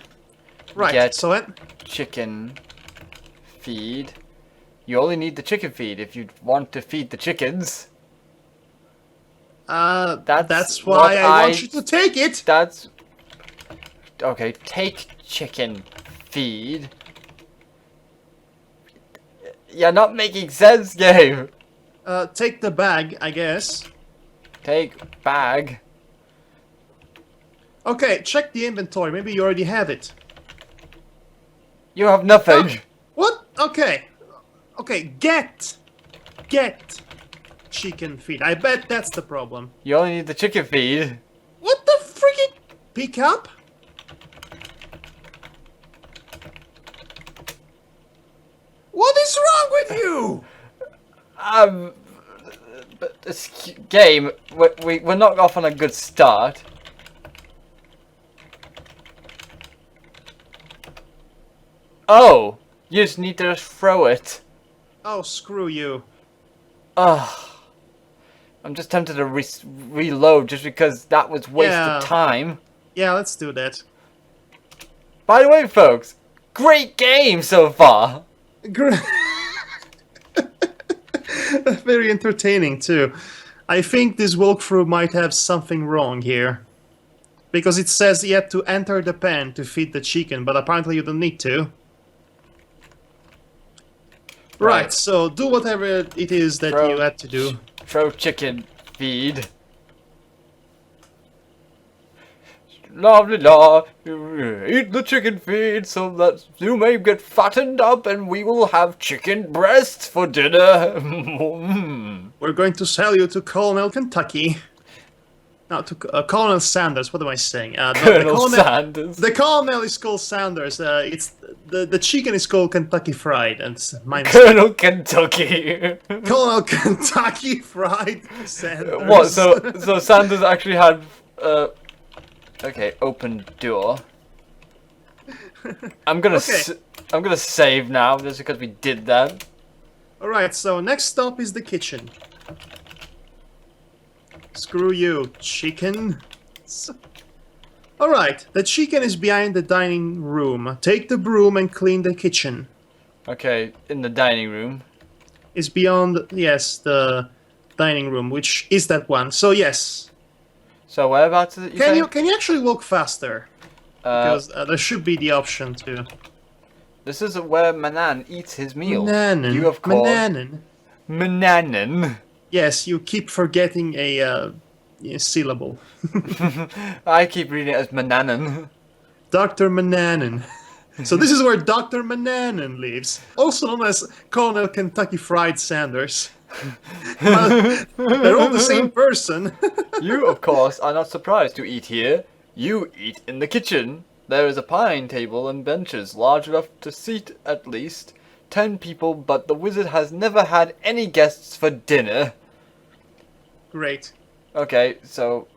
A: Right,
B: Get
A: so
B: chicken feed. You only need the chicken feed if you want to feed the chickens.
A: That's why I want you to take it.
B: That's... Okay, take chicken feed. You're not making sense, game.
A: Take the bag, I guess.
B: Take bag.
A: Okay, check the inventory. Maybe you already have it.
B: You have nothing.
A: What? Okay. Okay, get chicken feed. I bet that's the problem.
B: You only need the chicken feed.
A: What the freaking... Pick up? What is wrong with you?
B: But this game, we're not off on a good start. Oh, you just need to throw it.
A: Oh, screw you.
B: Ugh. I'm just tempted to reload just because that was wasted time.
A: Yeah, let's do that.
B: By the way, folks, great game so far.
A: Very entertaining too. I think this walkthrough might have something wrong here. Because it says you have to enter the pen to feed the chicken, but apparently you don't need to. Right, so do whatever it is that you had to do.
B: Throw chicken feed. Lovely la. Eat the chicken feed so that you may get fattened up and we will have chicken breasts for dinner.
A: We're going to sell you to Colonel Kentucky. No, to Colonel Sanders. What am I saying?
B: Colonel Sanders.
A: The Colonel is called Sanders. It's the chicken is called Kentucky Fried, and mine's
B: Colonel Kentucky.
A: Colonel Kentucky Fried Sanders.
B: What? So Sanders actually had. Okay, open door. I'm gonna I'm gonna save now just because we did that.
A: All right. So next stop is the kitchen. Screw you, chicken. Alright, the chicken is behind the dining room. Take the broom and clean the kitchen.
B: Okay, in the dining room.
A: It's beyond, yes, the dining room, which is that one. So yes.
B: So whereabouts is it?
A: Can you actually walk faster? Because there should be the option to.
B: This is where Manan eats his meal.
A: Mananan.
B: You of course.
A: Mananan.
B: Mananan.
A: Yes, you keep forgetting a syllable.
B: I keep reading it as Mananan.
A: Dr. Mananan. So this is where Dr. Mananan lives, also known as Colonel Kentucky Fried Sanders. They're all the same person.
B: You, of course, are not surprised to eat here. You eat in the kitchen. There is a pine table and benches large enough to seat at least 10 people, but the wizard has never had any guests for dinner.
A: Great.
B: Okay, so...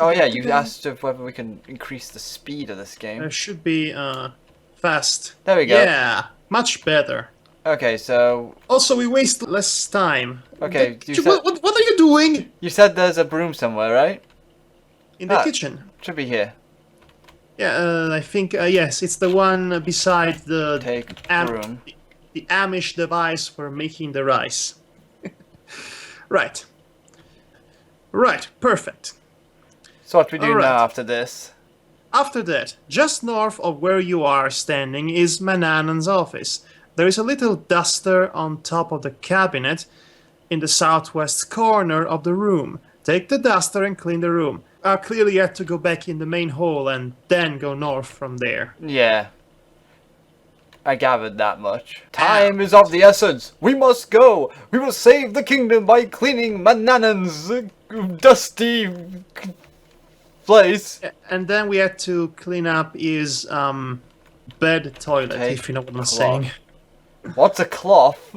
B: Oh yeah, you asked if whether we can increase the speed of this game.
A: It should be fast.
B: There we go.
A: Yeah, much better.
B: Okay, so...
A: Also, we waste less time.
B: Okay,
A: What are you doing?
B: You said there's a broom somewhere, right?
A: In the kitchen.
B: Should be here.
A: Yeah, I think, yes, it's the one beside the...
B: Take broom.
A: The Amish device for making the rice. Right. Right, perfect.
B: So what we do
A: Alright.
B: now after this?
A: After that, just north of where you are standing is Mananan's office. There is a little duster on top of the cabinet in the southwest corner of the room. Take the duster and clean the room. Clearly you have to go back in the main hall and then go north from there.
B: Yeah. I gathered that much. Time is of the essence. We must go. We must save the kingdom by cleaning Mananan's dusty place.
A: And then we had to clean up his bed toilet, if you know what I'm saying.
B: What's a cloth?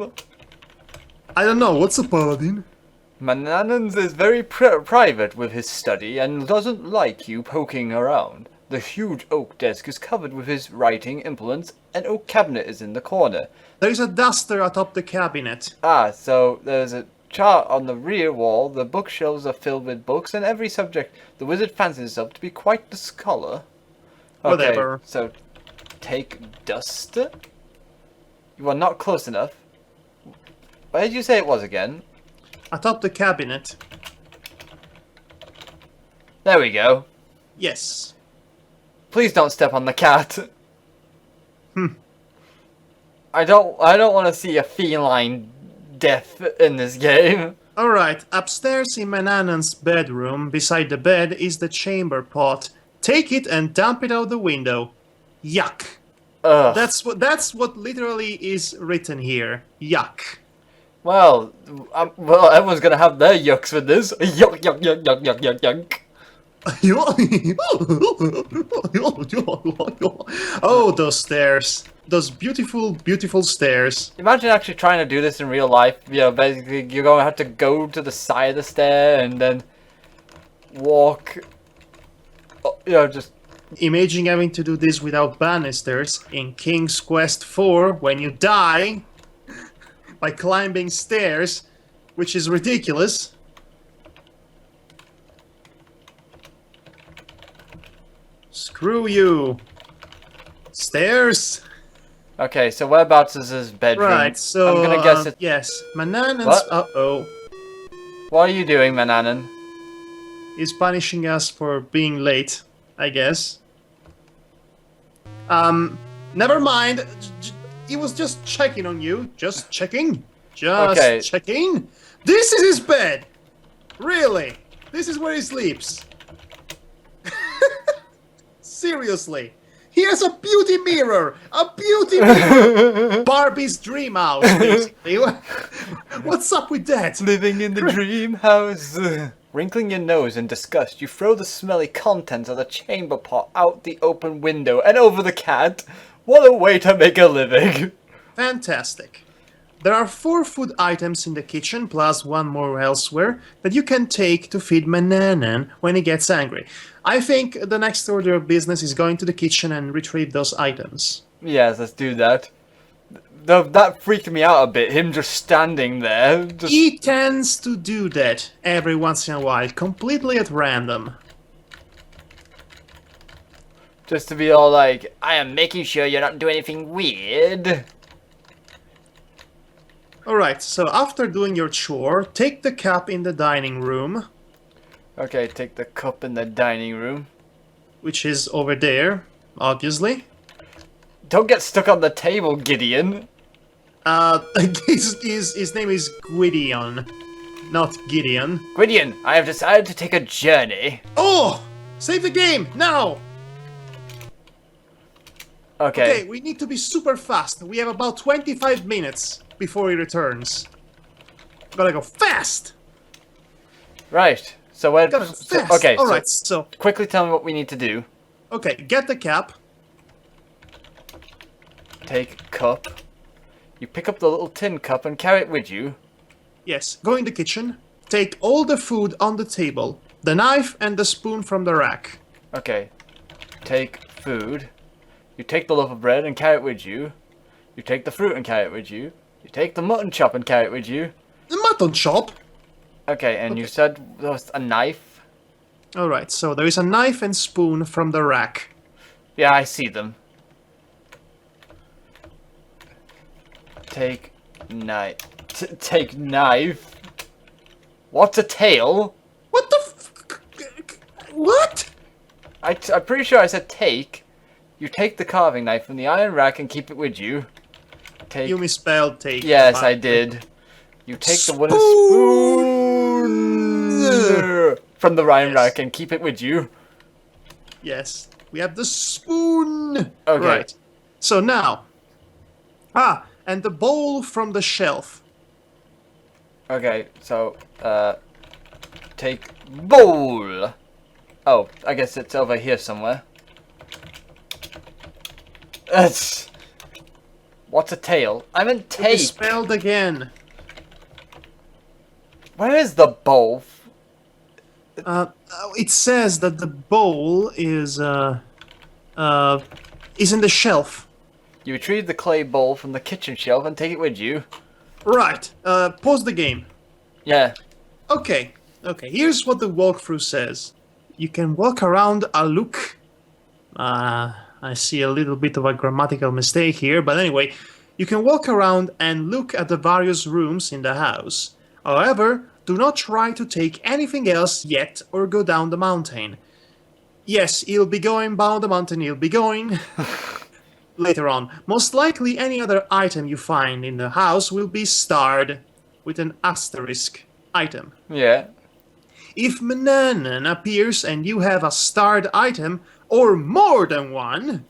A: I don't know, what's a paladin?
B: Mananan's is very private with his study and doesn't like you poking around. The huge oak desk is covered with his writing implements. An oak cabinet is in the corner.
A: There is a duster atop the cabinet.
B: Ah, so there's a chart on the rear wall. The bookshelves are filled with books and every subject. The wizard fancies himself to be quite the scholar. Okay,
A: Whatever.
B: So take duster? You are not close enough. Where did you say it was again?
A: Atop the cabinet.
B: There we go.
A: Yes.
B: Please don't step on the cat. I don't want to see a feline death in this game.
A: Alright, upstairs in Mananan's bedroom, beside the bed, is the chamber pot. Take it and dump it out the window. Yuck.
B: Ugh.
A: That's what literally is written here. Yuck.
B: Well, everyone's gonna have their yucks with this. Yuck, yuck, yuck, yuck, yuck, yuck, yuck.
A: Oh, those stairs. Those beautiful, beautiful stairs.
B: Imagine actually trying to do this in real life. You know, basically, you're going to have to go to the side of the stair and then walk. You know, just.
A: Imagine having to do this without banisters in King's Quest 4 when you die by climbing stairs, which is ridiculous. Screw you. Stairs.
B: Okay, so whereabouts is his bedroom?
A: Right, so
B: I'm gonna guess it.
A: yes, Mananan's.
B: What?
A: Uh-oh.
B: What are you doing, Mananan?
A: He's punishing us for being late, I guess. Never mind. He was just checking on you. Just checking. Just checking. This is his bed. Really? This is where he sleeps. Seriously. He has a beauty mirror! A beauty mirror! Barbie's dream house, basically. What's up with that?
B: Living in the dream house. Wrinkling your nose in disgust, you throw the smelly contents of the chamber pot out the open window and over the cat. What a way to make a living.
A: Fantastic. There are 4 food items in the kitchen, plus 1 more elsewhere, that you can take to feed Mananan when he gets angry. I think the next order of business is going to the kitchen and retrieve those items.
B: Yes, let's do that. That freaked me out a bit, him just standing there.
A: He tends to do that every once in a while, completely at random.
B: Just to be all like, I am making sure you're not doing anything weird.
A: Alright, so after doing your chore, take the cup in the dining room,
B: Okay, take the cup in the dining room.
A: which is over there, obviously.
B: Don't get stuck on the table, Gideon.
A: His name is Gwydion, not Gideon.
B: Gideon, I have decided to take a journey.
A: Oh! Save the game, now! Okay,
B: Okay,
A: we need to be super fast. We have about 25 minutes before he returns. Gotta go fast!
B: right. So where?
A: Gotta go fast!
B: Okay,
A: Alright,
B: so
A: so,
B: quickly tell me what we need to do.
A: okay, get the cap.
B: Take cup. You pick up the little tin cup and carry it with you.
A: Yes, go in the kitchen. Take all the food on the table. The knife and the spoon from the rack.
B: Okay. Take food. You take the loaf of bread and carry it with you. You take the fruit and carry it with you. You take the mutton chop and carry it with you.
A: The mutton chop!
B: Okay, and you said there was a knife?
A: Alright, so there is a knife and spoon from the rack.
B: Yeah, I see them. Take knife. Take knife? What's a tail?
A: What the What?
B: I'm pretty sure I said take. You take the carving knife from the iron rack and keep it with you. Take.
A: You misspelled take.
B: Yes, I did. You take the wooden spoon from the iron rack and keep it with you.
A: Yes, we have the spoon.
B: Okay.
A: Right. So now. And the bowl from the shelf.
B: Okay, so, take bowl. Oh, I guess it's over here somewhere. What's a tail? I meant tape.
A: Misspelled again.
B: Where is the bowl?
A: It says that the bowl is in the shelf.
B: You retrieve the clay bowl from the kitchen shelf and take it with you.
A: Right. Pause the game.
B: Yeah.
A: Okay. Here's what the walkthrough says. You can walk around a look. I see a little bit of a grammatical mistake here, but anyway, you can walk around and look at the various rooms in the house. However, do not try to take anything else yet or go down the mountain. Yes, he'll be going down the mountain, he'll be going later on. Most likely any other item you find in the house will be starred with an asterisk item.
B: Yeah.
A: If Mananan appears and you have a starred item, or more than one,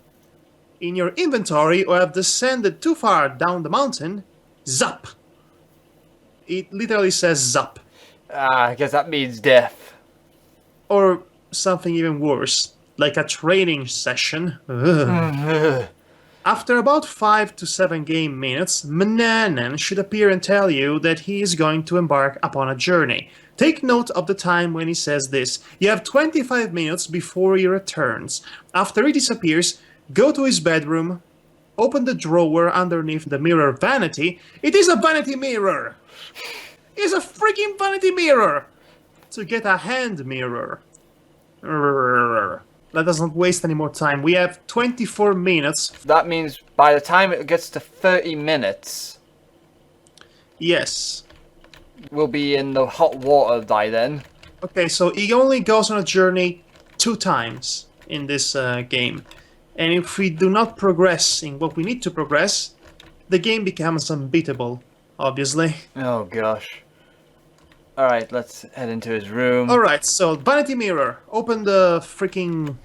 A: in your inventory or have descended too far down the mountain, zap. It literally says zap.
B: I guess that means death.
A: Or something even worse, like a training session. Ugh. After about 5 to 7 game minutes, Mananan should appear and tell you that he is going to embark upon a journey. Take note of the time when he says this. You have 25 minutes before he returns. After he disappears, go to his bedroom, open the drawer underneath the mirror vanity. It is a vanity mirror! It's a freaking vanity mirror! To get a hand mirror. Let us not waste any more time. We have 24 minutes.
B: That means by the time it gets to 30 minutes,
A: Yes.
B: we'll be in the hot water by then.
A: Okay, so he only goes on a journey 2 times in this game. And if we do not progress in what we need to progress, the game becomes unbeatable, obviously.
B: Oh gosh. Alright, let's head into his room.
A: Alright, so vanity mirror. Open the freaking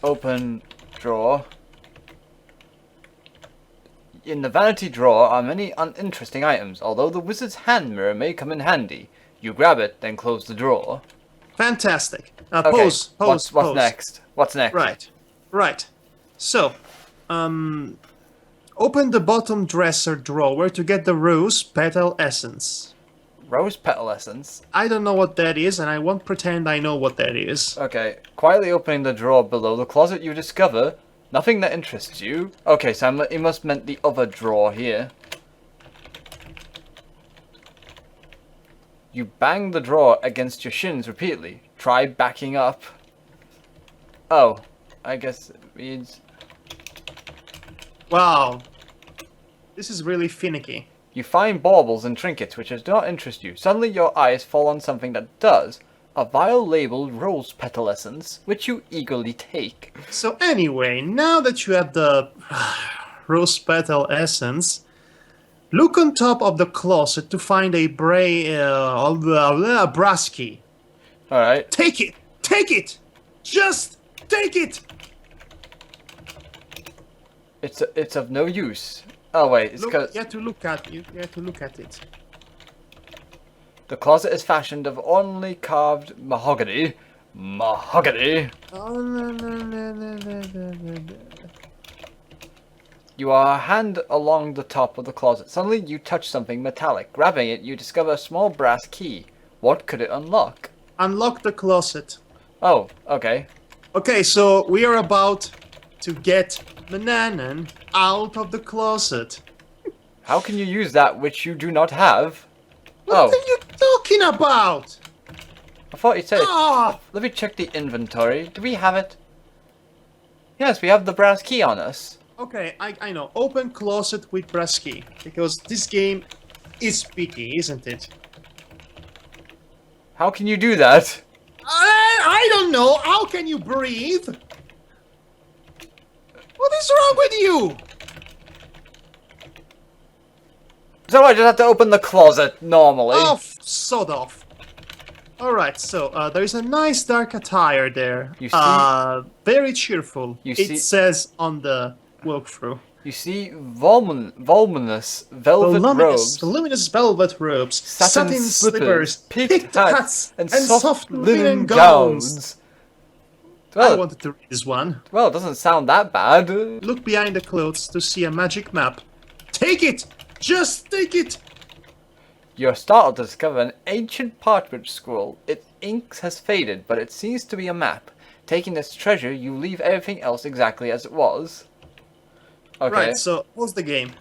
B: Open drawer. In the vanity drawer are many uninteresting items, although the wizard's hand mirror may come in handy. You grab it, then close the drawer.
A: Fantastic.
B: Okay,
A: Pose.
B: what's next? What's next?
A: Right. So, open the bottom dresser drawer to get the rose petal essence.
B: Rose petal essence?
A: I don't know what that is, and I won't pretend I know what that is.
B: Okay, quietly opening the drawer below the closet, you discover nothing that interests you. Okay, so he must meant the other drawer here. You bang the drawer against your shins repeatedly. Try backing up. Oh, I guess it means...
A: Wow. This is really finicky.
B: You find baubles and trinkets which do not interest you. Suddenly your eyes fall on something that does. A vial labeled rose petal essence, which you eagerly take.
A: So anyway, now that you have the rose petal essence, look on top of the closet to find a brass key.
B: Alright.
A: Take it! Take it! Just take it!
B: It's of no use. Oh wait, it's because
A: you have to look at you have to look at it.
B: the closet is fashioned of ornately carved mahogany. Mahogany.
A: Oh, no.
B: You are a hand along the top of the closet. Suddenly you touch something metallic. Grabbing it, you discover a small brass key. What could it unlock?
A: Unlock the closet.
B: Oh, okay.
A: Okay, so we are about to get Mananan out of the closet.
B: How can you use that which you do not have?
A: What are you talking about?
B: I thought you said...
A: Ah!
B: Let me check the inventory. Do we have it? Yes, we have the brass key on us.
A: Okay, I know. Open closet with brass key. Because this game is picky, isn't it?
B: How can you do that?
A: I don't know. How can you breathe? What is wrong with you?
B: So I just have to open the closet normally.
A: Oh, sod off. Alright, so there is a nice dark attire there.
B: You see-
A: very cheerful.
B: see-
A: Says on the walkthrough.
B: You see voluminous velvet robes,
A: Voluminous velvet robes, satin slippers,
B: peaked hats, and
A: soft
B: soft
A: linen gowns. I
B: Well,
A: wanted to read this one.
B: well, it doesn't sound that bad.
A: Look behind the clothes to see a magic map. Take it! Just take it!
B: You're startled to discover an ancient parchment scroll. Its ink has faded, but it seems to be a map. Taking this treasure, you leave everything else exactly as it was. Okay.
A: Right, so what's the game?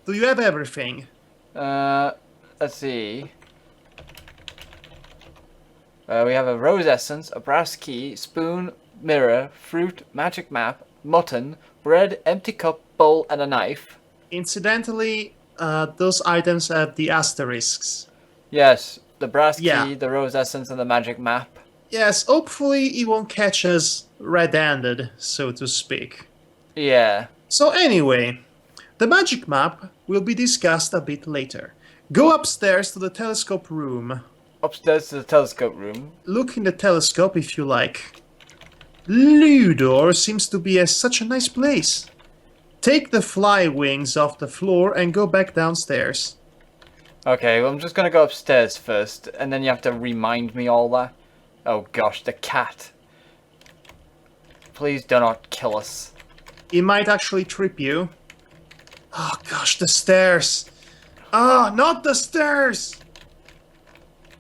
A: Do you have everything?
B: Let's see. We have a rose essence, a brass key, spoon, mirror, fruit, magic map, mutton, bread, empty cup, bowl, and a knife.
A: Incidentally, those items have the asterisks.
B: Yes, the brass
A: Yeah.
B: key, the rose essence, and the magic map.
A: Yes, hopefully he won't catch us red-handed, so to speak.
B: Yeah.
A: So anyway, the magic map will be discussed a bit later. Go upstairs to the telescope room.
B: Upstairs to the telescope room.
A: Look in the telescope if you like. Ludor seems to be such a nice place. Take the fly wings off the floor and go back downstairs.
B: Okay, well, I'm just gonna go upstairs first, and then you have to remind me all that. Oh gosh, the cat. Please do not kill us.
A: He might actually trip you. Oh gosh, the stairs. Ah, not the stairs.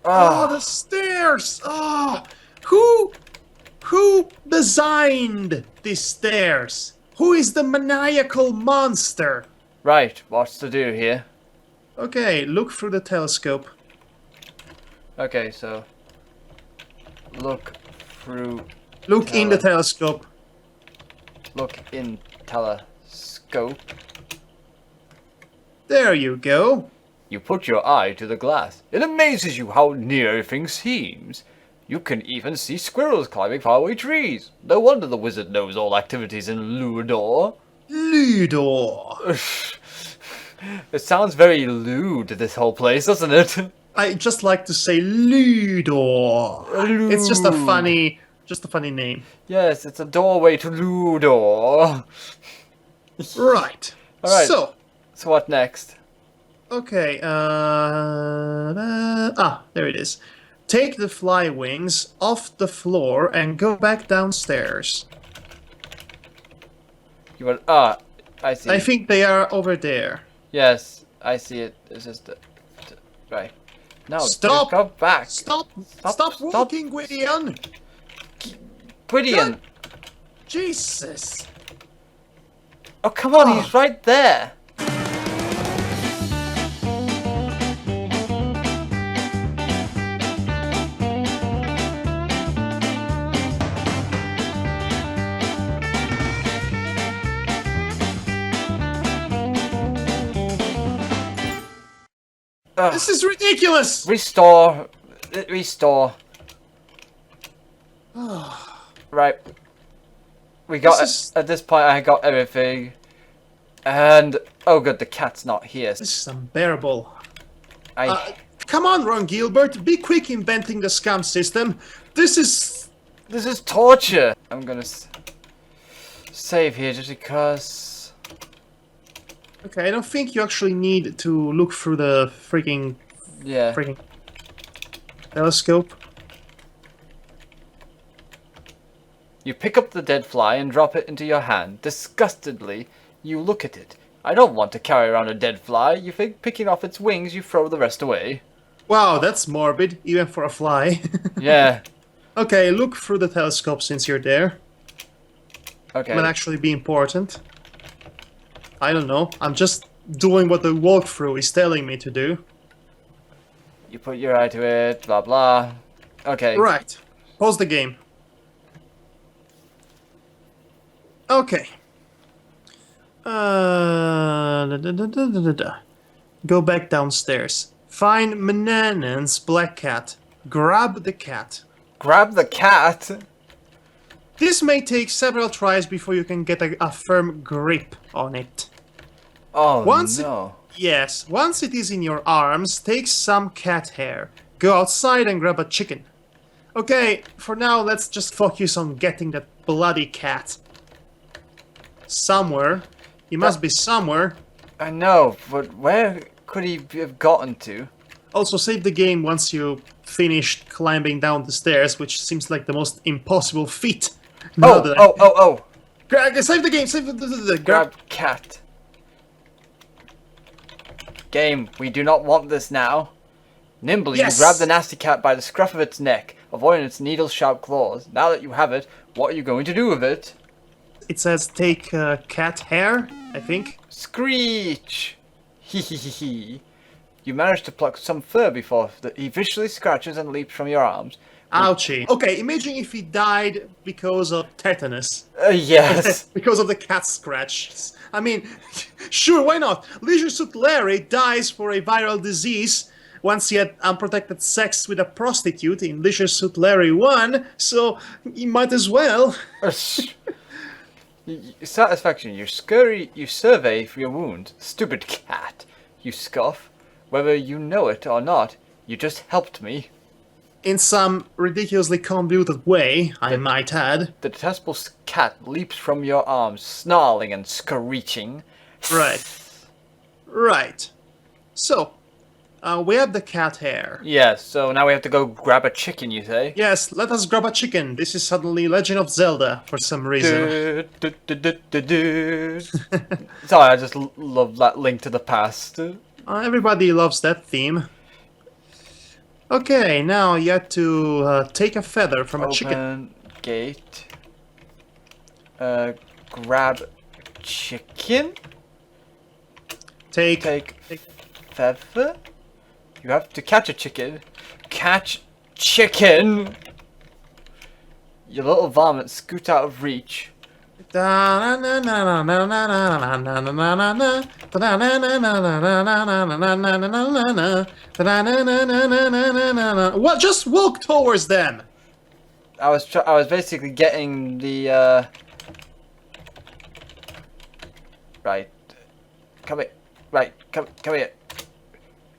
A: Oh, the stairs. Oh, who designed these stairs? Who is the maniacal monster?
B: Right, what's to do here?
A: Okay, look through the telescope.
B: Okay, so look through.
A: Look in the telescope.
B: Look in telescope.
A: There you go.
B: You put your eye to the glass. It amazes you how near everything seems. You can even see squirrels climbing faraway trees. No wonder the wizard knows all activities in Ludor.
A: Ludor.
B: It sounds very lewd, this whole place, doesn't it?
A: I just like to say Ludor. It's just a funny Just a funny name.
B: Yes, it's a doorway to Ludor.
A: Right.
B: Alright.
A: So,
B: what next?
A: okay. There it is. Take the fly wings off the floor and go back downstairs.
B: You want? I see.
A: I think they are over there.
B: Yes, I see it. It's just right. No,
A: Stop!
B: just go back.
A: Stop walking, Gwydion!
B: Gwydion!
A: Jesus!
B: Oh, come on, he's right there.
A: This is ridiculous!
B: Restore. Restore. Right. We got at this point I got everything. And oh good, the cat's not here.
A: This is unbearable. Come on, Ron Gilbert, be quick inventing the scam system. This is
B: torture. I'm gonna save here just because.
A: Okay, I don't think you actually need to look through the freaking telescope.
B: You pick up the dead fly and drop it into your hand. Disgustedly, you look at it. I don't want to carry around a dead fly. You think picking off its wings, you throw the rest away.
A: Wow, that's morbid, even for a fly.
B: Yeah.
A: Okay, look through the telescope since you're there.
B: Okay.
A: It might actually be important. I don't know. I'm just doing what the walkthrough is telling me to do.
B: You put your eye to it, blah blah. Okay.
A: Right. Pause the game. Okay. Go back downstairs. Find Mananan's black cat. Grab the cat.
B: Grab the cat?
A: This may take several tries before you can get a firm grip on it.
B: Oh
A: no. Yes, once it is in your arms, take some cat hair. Go outside and grab a chicken. Okay, for now let's just focus on getting that bloody cat. Somewhere. He must be somewhere.
B: I know, but where could he have gotten to?
A: Also, save the game once you finished climbing down the stairs, which seems like the most impossible feat.
B: Oh!
A: Save the game, save the...
B: Grab cat. Game, we do not want this now. Nimbly,
A: Yes!
B: you grab the nasty cat by the scruff of its neck, avoiding its needle-sharp claws. Now that you have it, what are you going to do with it?
A: It says take cat hair, I think.
B: Screech! Hee. You manage to pluck some fur before he viciously scratches and leaps from your arms.
A: Ouchie. Okay, imagine if he died because of tetanus.
B: Yes.
A: Because of the cat scratch. I mean, sure, why not? Leisure Suit Larry dies for a viral disease once he had unprotected sex with a prostitute in Leisure Suit Larry 1, so he might as well.
B: Satisfaction, you survey for your wound. Stupid cat, you scoff. Whether you know it or not, you just helped me.
A: In some ridiculously convoluted way, I might add.
B: The detestable cat leaps from your arms, snarling and screeching.
A: Right. So, we have the cat hair.
B: Yes, so now we have to go grab a chicken, you say?
A: Yes, let us grab a chicken. This is suddenly Legend of Zelda for some reason.
B: Sorry, I just love that Link to the Past.
A: Everybody loves that theme. Okay, now you have to take a feather from a chicken.
B: Open gate. Grab chicken.
A: Take
B: feather. You have to catch a chicken. Catch chicken. Your little varmint scoot out of reach.
A: What? Just walk towards them.
B: I was basically getting the right. Come here. Right. Come here.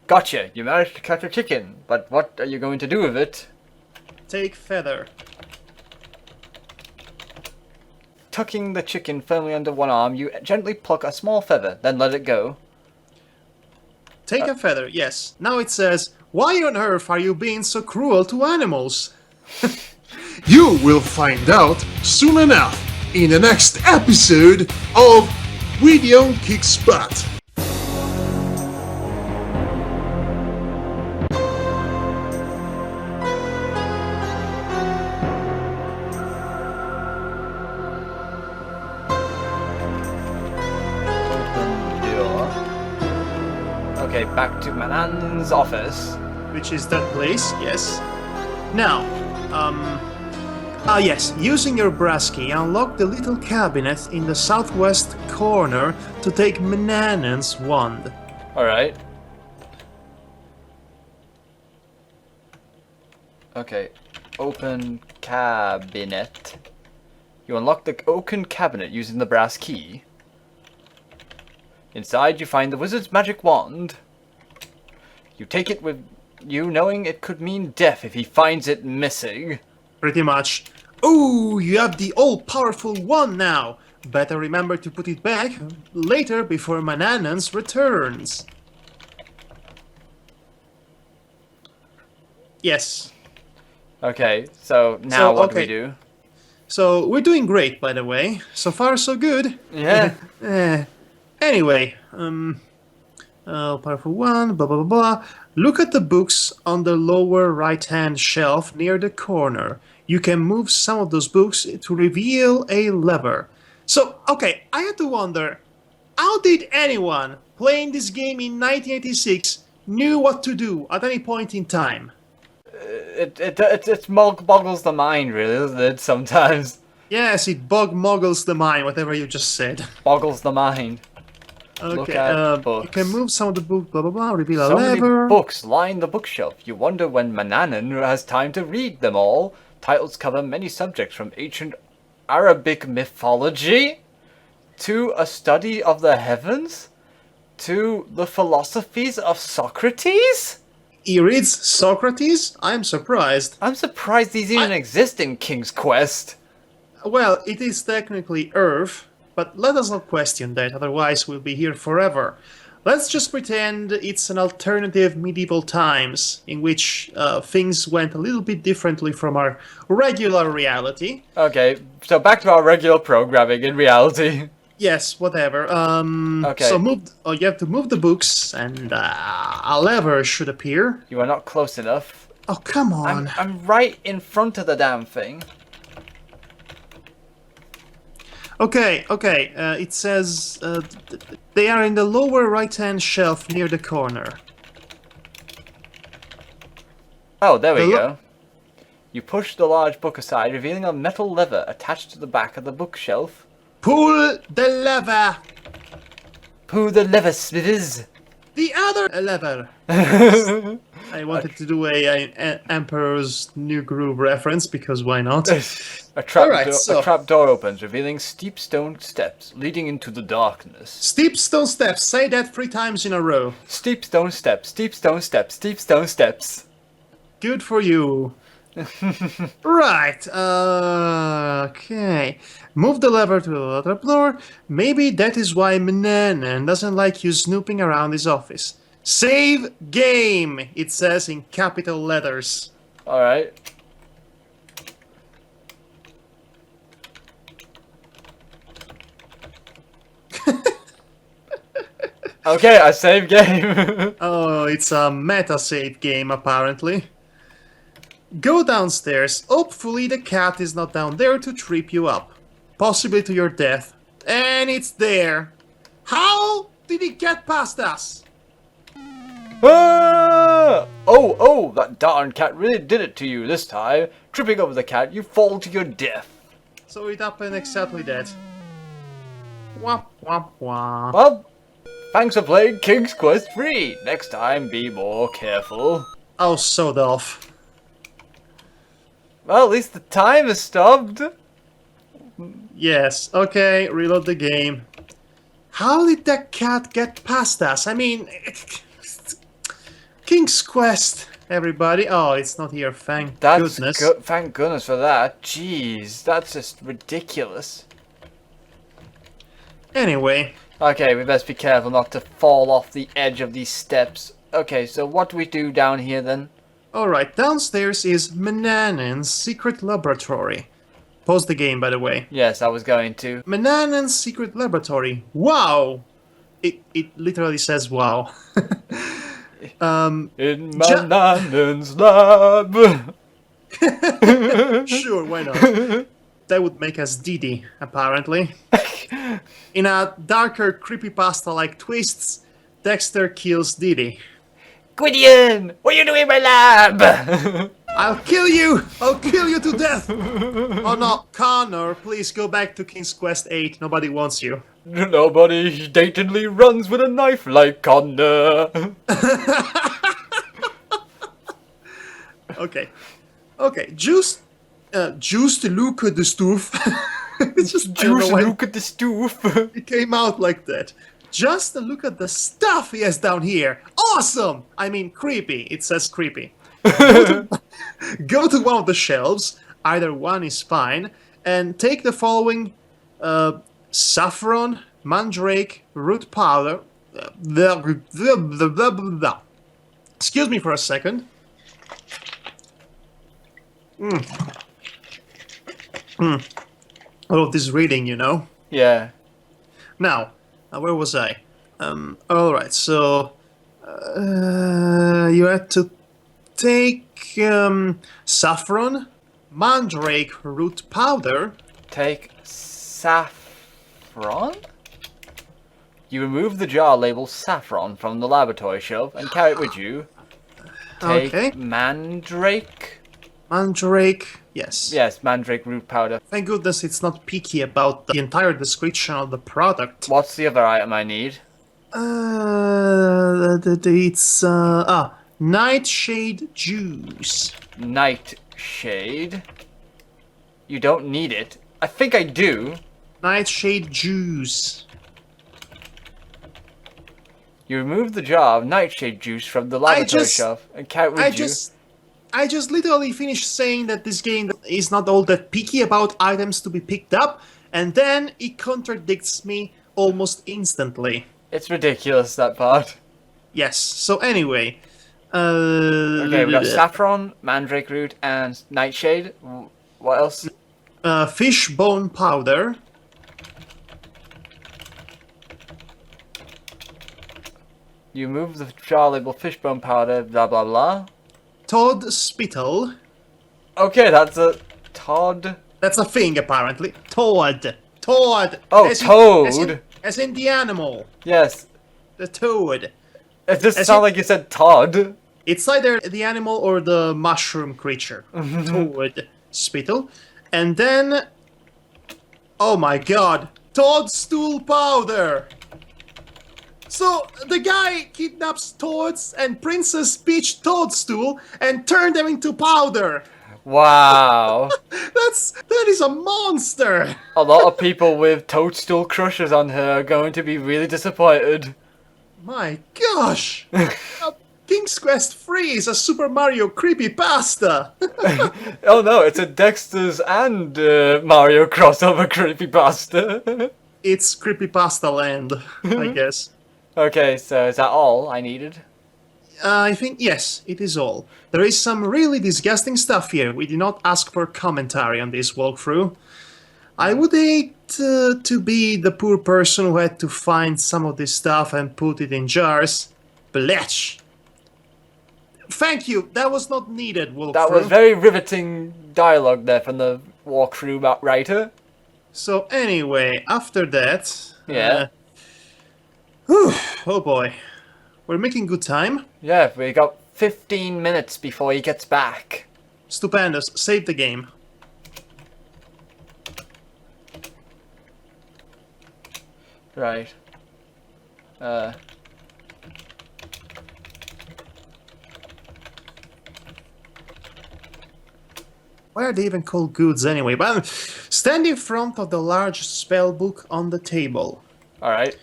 B: Gotcha. You managed to catch a chicken, but what are you going to do with it?
A: Take feather.
B: tucking the chicken firmly under one arm, you gently pluck a small feather, then let it go.
A: Take a feather, yes. Now it says, why on earth are you being so cruel to animals?
C: You will find out soon enough in the next episode of Video Kicks Butt.
B: Okay, back to Manan's office.
A: Which is that place, yes. Now, yes, using your brass key, unlock the little cabinet in the southwest corner to take Mananan's wand.
B: Alright. Okay, open cabinet. You unlock the oaken cabinet using the brass key. Inside you find the wizard's magic wand. You take it with you, knowing it could mean death if he finds it missing.
A: Pretty much. Ooh, you have the all-powerful wand now. Better remember to put it back later before Mananan's returns. Yes.
B: Okay, so now what do we
A: okay.
B: do?
A: So, we're doing great, by the way. So far, so good.
B: Yeah.
A: Anyway, powerful one, blah, blah, blah, blah. Look at the books on the lower right-hand shelf near the corner. You can move some of those books to reveal a lever. So, okay, I had to wonder, how did anyone playing this game in 1986 knew what to do at any point in time?
B: It boggles the mind, really, doesn't it, sometimes?
A: Yes, it boggles the mind, whatever you just said.
B: Boggles the mind. Look
A: Okay,
B: at
A: you
B: books.
A: can move some of the books, blah blah blah, reveal a
B: So
A: lever.
B: many books line the bookshelf. You wonder when Mananan has time to read them all. Titles cover many subjects from ancient Arabic mythology to a study of the heavens to the philosophies of Socrates.
A: He reads Socrates? I'm surprised.
B: I'm surprised these even exist in King's Quest.
A: Well, it is technically Earth, but let us not question that, otherwise we'll be here forever. Let's just pretend it's an alternative medieval times in which things went a little bit differently from our regular reality.
B: Okay, so back to our regular programming in reality.
A: Yes, whatever.
B: Okay.
A: So you have to move the books, and a lever should appear.
B: You are not close enough.
A: Oh, come on.
B: I'm right in front of the damn thing.
A: Okay. It says they are in the lower right-hand shelf near the corner.
B: Oh, there we go. You push the large book aside, revealing a metal lever attached to the back of the bookshelf.
A: Pull the lever!
B: Pull the lever, Smithers!
A: The other lever! I wanted to do a Emperor's New Groove reference, because why not?
B: A trap door opens, revealing steep stone steps leading into the darkness.
A: Steep stone steps, say that 3 times in a row.
B: Steep stone steps, steep stone steps, steep stone steps.
A: Good for you. Right, okay. Move the lever to the other floor. Maybe that is why Mananan doesn't like you snooping around his office. Save game, it says in capital letters.
B: Alright. Okay, I save game.
A: Oh, it's a meta save game apparently. Go downstairs. Hopefully the cat is not down there to trip you up. Possibly to your death. And it's there. How did it get past us?
B: Ah! Oh, that darn cat really did it to you this time. Tripping over the cat, you fall to your death.
A: So it happened exactly that. Wah, wah, wah.
B: Well, thanks for playing King's Quest 3. Next time, be more careful.
A: Oh, so off.
B: Well, at least the time is stopped.
A: Yes, okay, reload the game. How did that cat get past us? I mean, King's Quest, everybody. Oh, it's not here, thank goodness.
B: Thank goodness for that. Jeez, that's just ridiculous.
A: Anyway,
B: Okay, we best be careful not to fall off the edge of these steps. Okay, so what do we do down here then?
A: alright, downstairs is Manannan's secret laboratory. Pause the game, by the way.
B: Yes, I was going to.
A: Manannan's secret laboratory. Wow! It literally says wow.
B: In Manannan's lab!
A: Sure, why not? That would make us Didi, apparently. In a darker creepypasta-like twists, Dexter kills Didi.
B: Gwydion! What are you doing in my lab?
A: I'll kill you! I'll kill you to death! Oh no, Connor, please go back to King's Quest 8. Nobody wants you.
B: Nobody daintily runs with a knife like Connor.
A: Okay. Okay, just look at the stuff. It's just I don't know why
B: Look at the stoof.
A: it came out like that. Just look at the stuff he has down here. Awesome! I mean, creepy. It says creepy. Go to one of the shelves. Either one is fine. And take the following saffron, mandrake, root powder. Excuse me for a second. All of this reading, you know.
B: Yeah.
A: Now, where was I? Alright, so you had to take saffron, mandrake root powder.
B: Take saffron? You remove the jar labeled saffron from the laboratory shelf and carry it with you. Take
A: Okay.
B: mandrake?
A: Mandrake, yes.
B: Yes, mandrake root powder.
A: Thank goodness it's not picky about the entire description of the product.
B: What's the other item I need?
A: It's nightshade juice.
B: Nightshade. You don't need it. I think I do.
A: Nightshade juice.
B: You remove the jar of nightshade juice from the laboratory shelf and carry it with you.
A: I just literally finished saying that this game is not all that picky about items to be picked up, and then it contradicts me almost instantly.
B: It's ridiculous, that part.
A: Yes, so anyway.
B: Okay, we got saffron, mandrake root, and nightshade. What else?
A: Fish bone powder.
B: You move the jar label fishbone powder, blah blah blah.
A: Toad spittle.
B: Okay, that's a Todd.
A: That's a thing, apparently. Toad. Toad.
B: Oh,
A: As in-
B: toad.
A: as in the animal.
B: Yes.
A: The toad.
B: It just
A: As
B: sounded
A: in-
B: like you said Todd.
A: It's either the animal or the mushroom creature. Toad spittle. And then... Oh my god. Toadstool powder. So, the guy kidnaps toads and Princess Peach Toadstool and turned them into powder.
B: Wow.
A: That is a monster.
B: A lot of people with toadstool crushes on her are going to be really disappointed.
A: My gosh. King's Quest 3 is a Super Mario creepypasta.
B: Oh no, it's a Dexter's and Mario crossover creepypasta.
A: It's creepypasta land, I guess.
B: Okay, so is that all I needed?
A: I think, yes, it is all. There is some really disgusting stuff here. We did not ask for commentary on this walkthrough. I would hate to be the poor person who had to find some of this stuff and put it in jars. Blech! Thank you, that was not needed, walkthrough.
B: That was very riveting dialogue there from the walkthrough writer.
A: So anyway, after that...
B: Yeah.
A: Oh boy. We're making good time.
B: Yeah, we got 15 minutes before he gets back.
A: Stupendous. Save the game.
B: Right.
A: Why are they even called goods anyway? But stand in front of the large spell book on the table.
B: Alright.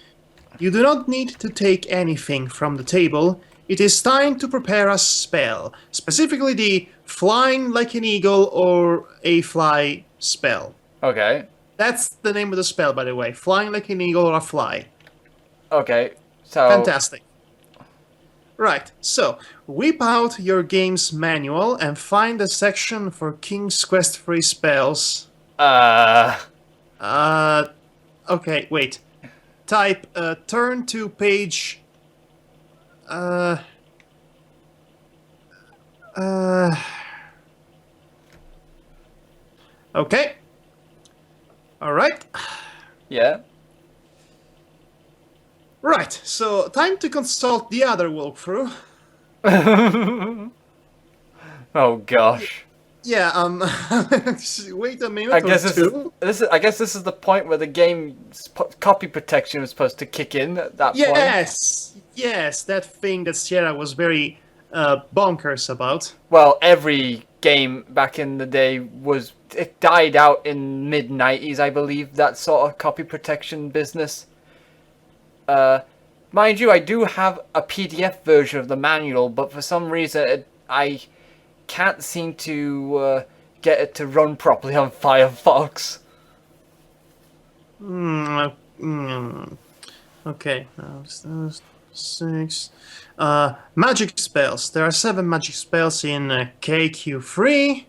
A: You do not need to take anything from the table. It is time to prepare a spell. Specifically the flying like an eagle or a fly spell.
B: Okay.
A: That's the name of the spell, by the way. Flying like an eagle or a fly.
B: Okay, so...
A: Fantastic. Right, so whip out your game's manual and find the section for King's Quest free spells. Okay, wait. Type turn to page. Okay. Alright.
B: Yeah.
A: Right, so time to consult the other walkthrough.
B: Oh gosh.
A: Yeah, wait a minute
B: I guess
A: or two.
B: I guess this is the point where the game's copy protection was supposed to kick in at that point.
A: Yes, that thing that Sierra was very bonkers about.
B: Well, every game back in the day it died out in mid-90s, I believe, that sort of copy protection business. Mind you, I do have a PDF version of the manual, but for some reason I can't seem to get it to run properly on Firefox.
A: Okay, 6. Magic spells. There are 7 magic spells in KQ3.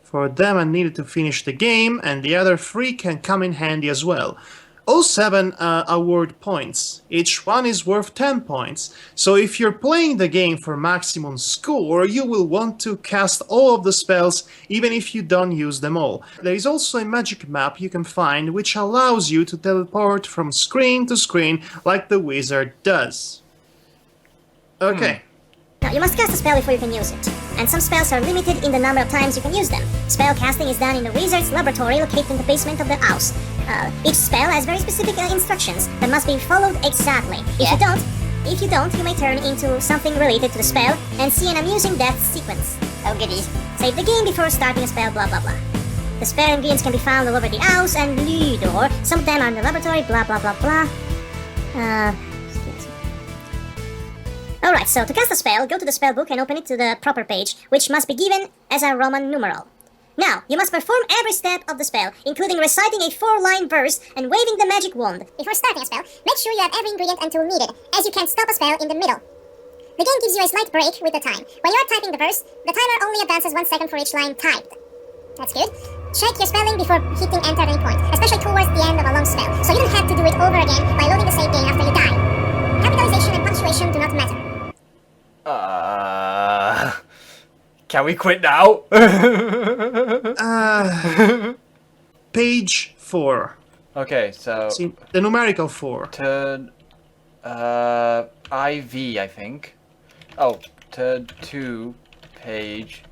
A: For them, I needed to finish the game, and the other 3 can come in handy as well. All 7 award points. Each one is worth 10 points. So if you're playing the game for maximum score, you will want to cast all of the spells, even if you don't use them all. There is also a magic map you can find, which allows you to teleport from screen to screen like the wizard does. Okay.
E: Now, you must cast a spell before you can use it, and some spells are limited in the number of times you can use them. Spell casting is done in the wizard's laboratory located in the basement of the house. Each spell has very specific instructions that must be followed exactly. If you don't, you may turn into something related to the spell and see an amusing death sequence. Oh goodies. Save the game before starting a spell, blah blah blah. The spell ingredients can be found all over the house and Ludor. Some of them are in the laboratory, blah blah blah blah. Alright, so to cast a spell, go to the spell book and open it to the proper page, which must be given as a Roman numeral. Now, you must perform every step of the spell, including reciting a 4-line verse and waving the magic wand. Before starting a spell, make sure you have every ingredient until needed, as you can't stop a spell in the middle. The game gives you a slight break with the time. When you are typing the verse, the timer only advances 1 second for each line typed. That's good. Check your spelling before hitting enter at any point, especially towards the end of a long spell, so you don't have to do it over again by loading the save game after you die. Capitalization and punctuation do not matter.
B: Can we quit now?
A: Page 4.
B: Okay, so...
A: See, the numerical 4.
B: Turn... IV, I think. Oh, turn to page...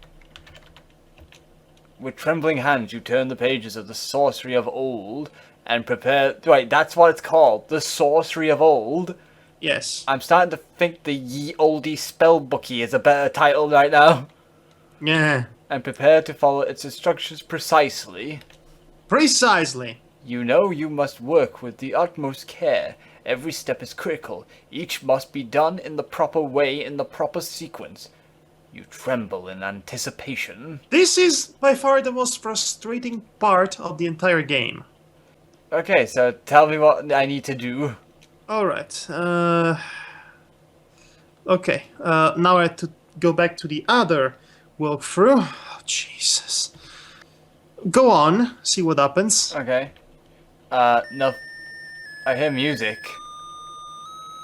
B: With trembling hands, you turn the pages of the Sorcery of Old and prepare... Wait, that's what it's called. The Sorcery of Old?
A: Yes.
B: I'm starting to think the Ye Olde Spellbooky is a better title right now.
A: Yeah.
B: And prepare to follow its instructions precisely.
A: Precisely.
B: You know you must work with the utmost care. Every step is critical. Each must be done in the proper way, in the proper sequence. You tremble in anticipation.
A: This is by far the most frustrating part of the entire game.
B: Okay, so tell me what I need to do.
A: Alright, okay, now I have to go back to the other walkthrough. Oh, Jesus. Go on, see what happens.
B: Okay. No. I hear music.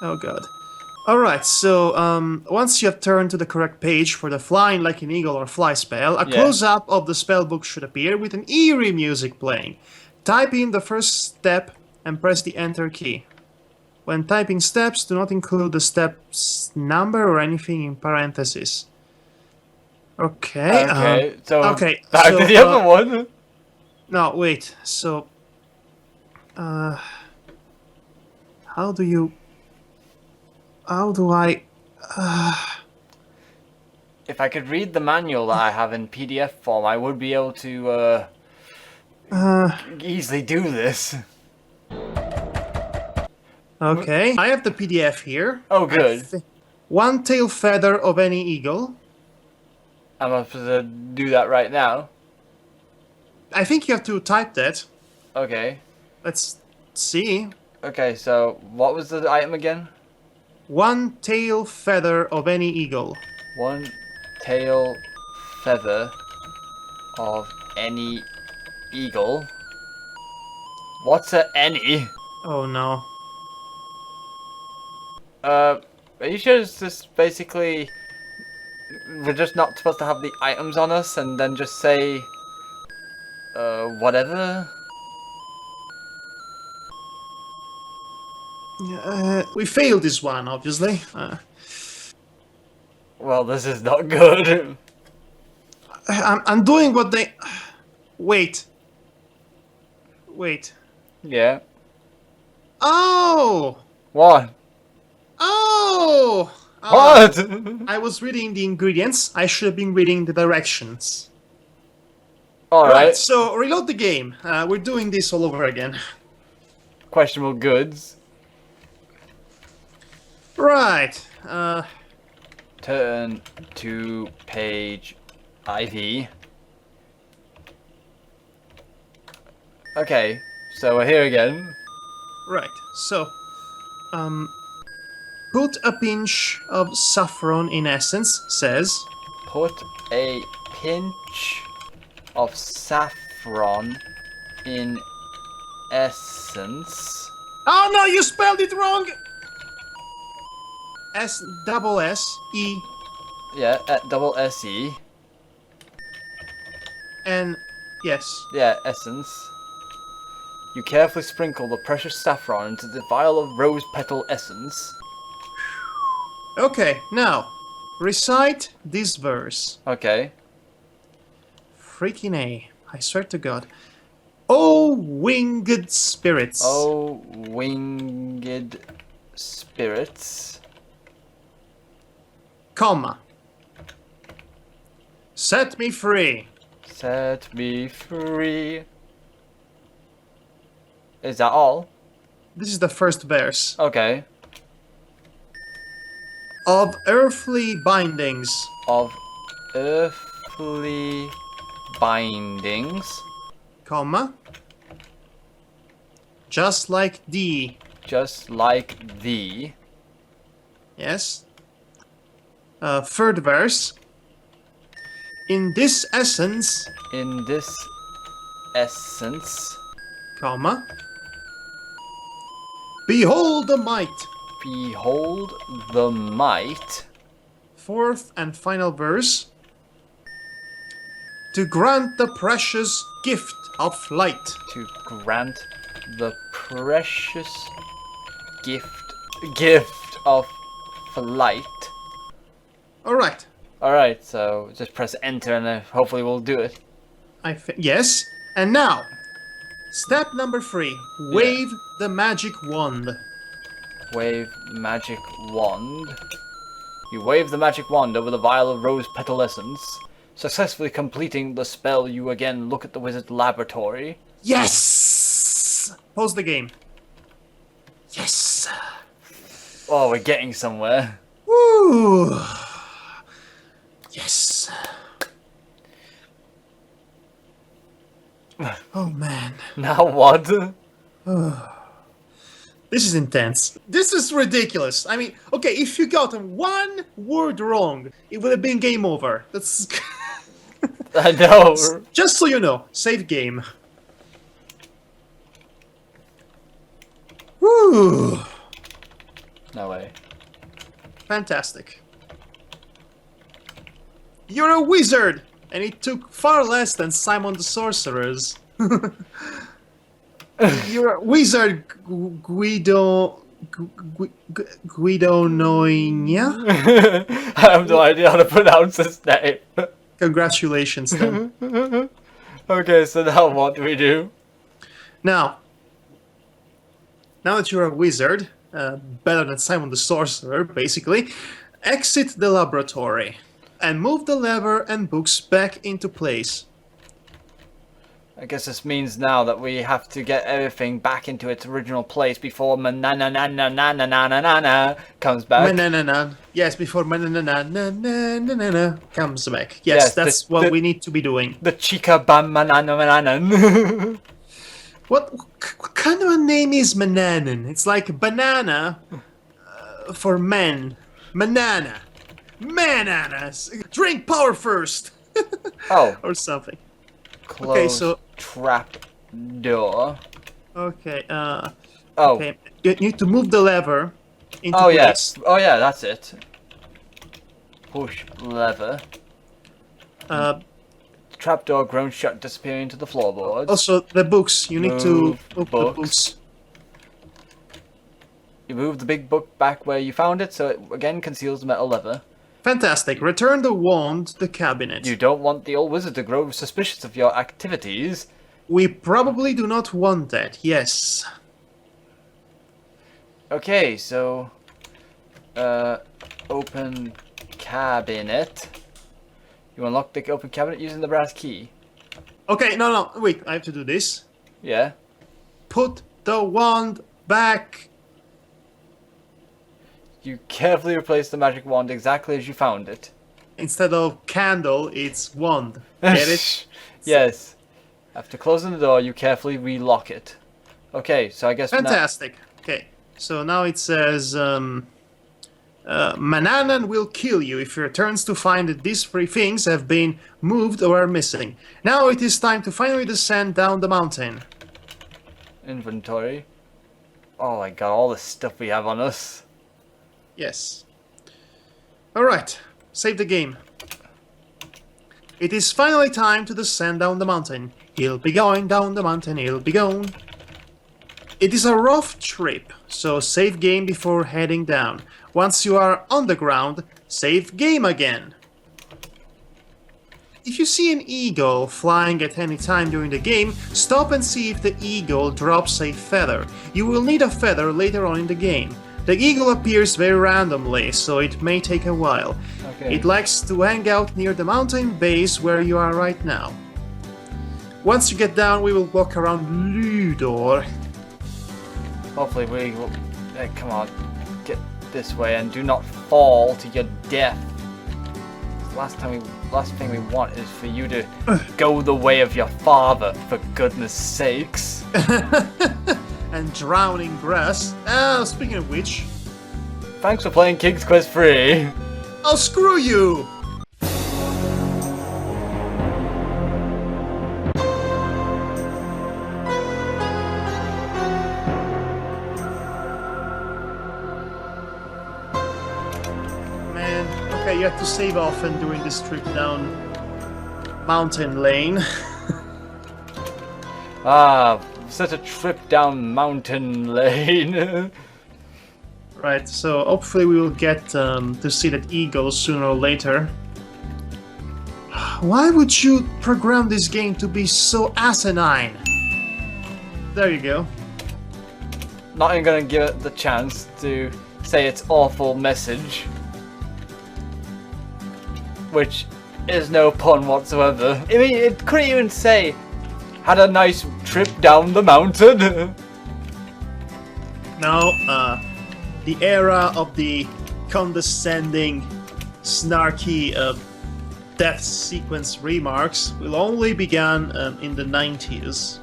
A: Oh god. Alright, so, once you have turned to the correct page for the flying like an eagle or fly spell, a close-up of the spellbook should appear with an eerie music playing. Type in the first step and press the enter key. When typing steps, do not include the steps number or anything in parentheses. Okay.
B: Okay, back to the other one.
A: No, wait. So, how do I?
B: If I could read the manual that I have in PDF form, I would be able to easily do this.
A: Okay, I have the PDF here.
B: Oh, good.
A: One tail feather of any eagle.
B: I'm supposed to do that right now.
A: I think you have to type that.
B: Okay.
A: Let's see.
B: Okay, so what was the item again?
A: One tail feather of any eagle.
B: One tail feather of any eagle. What's a any?
A: Oh no.
B: Are you sure it's just basically we're just not supposed to have the items on us and then just say whatever?
A: We failed this one, obviously.
B: Well, this is not good.
A: I'm doing what they... Wait. Wait.
B: Yeah.
A: Oh!
B: What?
A: Oh!
B: What?
A: I was reading the ingredients. I should have been reading the directions.
B: Alright.
A: So reload the game. We're doing this all over again.
B: Questionable goods.
A: Right.
B: Turn to page IV. Okay, so we're here again.
A: Right. So, put a pinch of saffron in essence, says.
B: Put a pinch of saffron in essence.
A: Oh no, you spelled it wrong! S-double-S-E
B: Yeah, double SE.
A: and yes.
B: Yeah, essence. You carefully sprinkle the precious saffron into the vial of rose petal essence.
A: Okay, now recite this verse.
B: Okay.
A: Freaking A. I swear to God. Oh, winged spirits.
B: Oh, winged spirits.
A: Comma. Set me free.
B: Set me free. Is that all?
A: This is the first verse.
B: Okay.
A: Of earthly bindings.
B: Of earthly bindings.
A: Comma. Just like thee.
B: Just like thee.
A: Yes. Third verse. In this essence.
B: In this essence.
A: Comma. Behold the might.
B: Behold the might.
A: Fourth and final verse. To grant the precious gift of light.
B: To grant the precious gift of flight.
A: Alright.
B: Alright, so just press enter and then hopefully we'll do it.
A: Yes. And now, step number 3. Wave the magic wand.
B: Wave magic wand. You wave the magic wand over the vial of rose petal essence. Successfully completing the spell, you again look at the wizard's laboratory.
A: Yes! Pause the game. Yes!
B: Oh, we're getting somewhere.
A: Woo! Yes. Oh man.
B: Now what?
A: This is intense. This is ridiculous. I mean, okay, if you got one word wrong, it would have been game over. That's...
B: I know.
A: Just so you know, save game. Woo!
B: No way.
A: Fantastic. You're a wizard! And it took far less than Simon the Sorcerer's. You're a wizard, Guido Noinia?
B: I have no idea how to pronounce his name.
A: Congratulations, then.
B: Okay, so now what do we do?
A: Now that you're a wizard, better than Simon the Sorcerer, basically, exit the laboratory and move the lever and books back into place.
B: I guess this means now that we have to get everything back into its original place before manana comes back.
A: Manana. Yes, before manana comes back. Yes, that's what we need to be doing.
B: The chica bam manana.
A: What kind of a name is Mananan? It's like banana for men. Manana. Bananas. Drink power first.
B: Oh.
A: Or something.
B: Close
A: Okay, so
B: trap door.
A: okay.
B: Oh.
A: Okay. You need to move the lever into
B: Oh
A: place.
B: yes. Oh yeah, that's it. Push lever. Trapdoor grown shut, disappearing into the floorboards.
A: Also, the books. You need to
B: Move
A: open the books.
B: You move the big book back where you found it, so it again conceals the metal lever.
A: Fantastic. Return the wand to the cabinet.
B: You don't want the old wizard to grow suspicious of your activities.
A: We probably do not want that. Yes.
B: Okay, so open cabinet. You unlock the open cabinet using the brass key.
A: Okay. No. Wait. I have to do this.
B: Yeah.
A: Put the wand back.
B: You carefully replace the magic wand exactly as you found it.
A: Instead of candle, it's wand. Get it?
B: Yes. After closing the door, you carefully relock it. Okay, so I guess
A: Fantastic. Okay. So now it says, Mananan will kill you if he returns to find that these three things have been moved or are missing. Now it is time to finally descend down the mountain.
B: Inventory. Oh my god, all the stuff we have on us.
A: Yes. Alright. Save the game. It is finally time to descend down the mountain. He'll be going down the mountain, he'll be going. It is a rough trip, so save game before heading down. Once you are on the ground, save game again. If you see an eagle flying at any time during the game, stop and see if the eagle drops a feather. You will need a feather later on in the game. The eagle appears very randomly, so it may take a while.
B: Okay.
A: It likes to hang out near the mountain base where you are right now. Once you get down, we will walk around Ludor.
B: Hopefully we will... come on. Get this way and do not fall to your death. Last thing we want is for you to go the way of your father, for goodness sakes.
A: And drowning grass. Speaking of which...
B: Thanks for playing King's Quest 3.
A: Oh, screw you! Man, okay, you have to save often during this trip down mountain lane.
B: Such a trip down mountain lane.
A: Right, so hopefully we will get to see that eagle sooner or later. Why would you program this game to be so asinine? There you go.
B: Not even gonna give it the chance to say its awful message. Which is no pun whatsoever. I mean, it couldn't even say, had a nice trip down the mountain.
A: No, the era of the condescending, snarky death sequence remarks will only began in the 90s.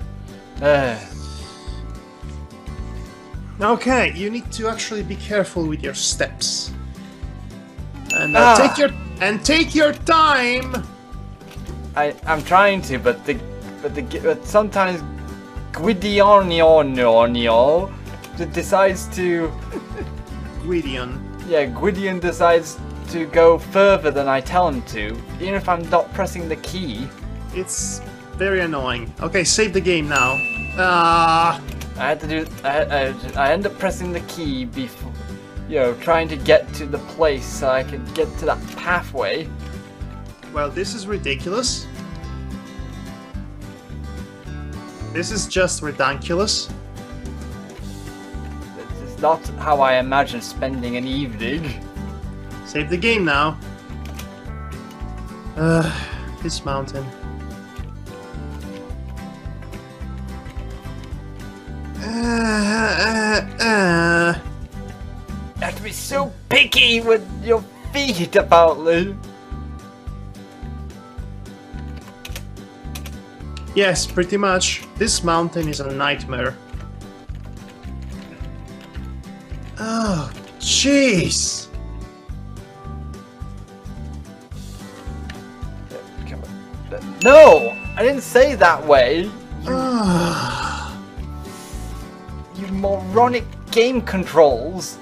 A: Okay, you need to actually be careful with your steps. And take your time.
B: I'm trying to, but sometimes Gwydion decides to.
A: Gwydion.
B: Yeah, Gwydion decides to go further than I tell him to, even if I'm not pressing the key.
A: It's very annoying. Okay, save the game now.
B: I end up pressing the key before, trying to get to the place so I could get to that pathway.
A: Well, this is ridiculous. This is just ridiculous.
B: This is not how I imagine spending an evening.
A: Save the game now. This mountain.
B: You have to be so picky with your feet about, Lou.
A: Yes, pretty much. This mountain is a nightmare. Oh, jeez!
B: Come on. No! I didn't say that way! You moronic game controls!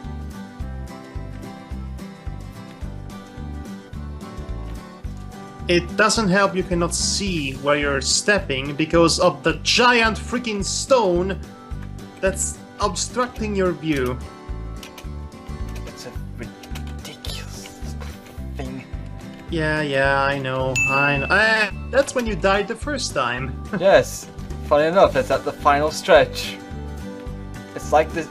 A: It doesn't help you cannot see where you're stepping because of the giant freaking stone that's obstructing your view.
B: It's a ridiculous thing.
A: Yeah, I know. That's when you died the first time.
B: Yes, funny enough, it's at the final stretch. It's like this.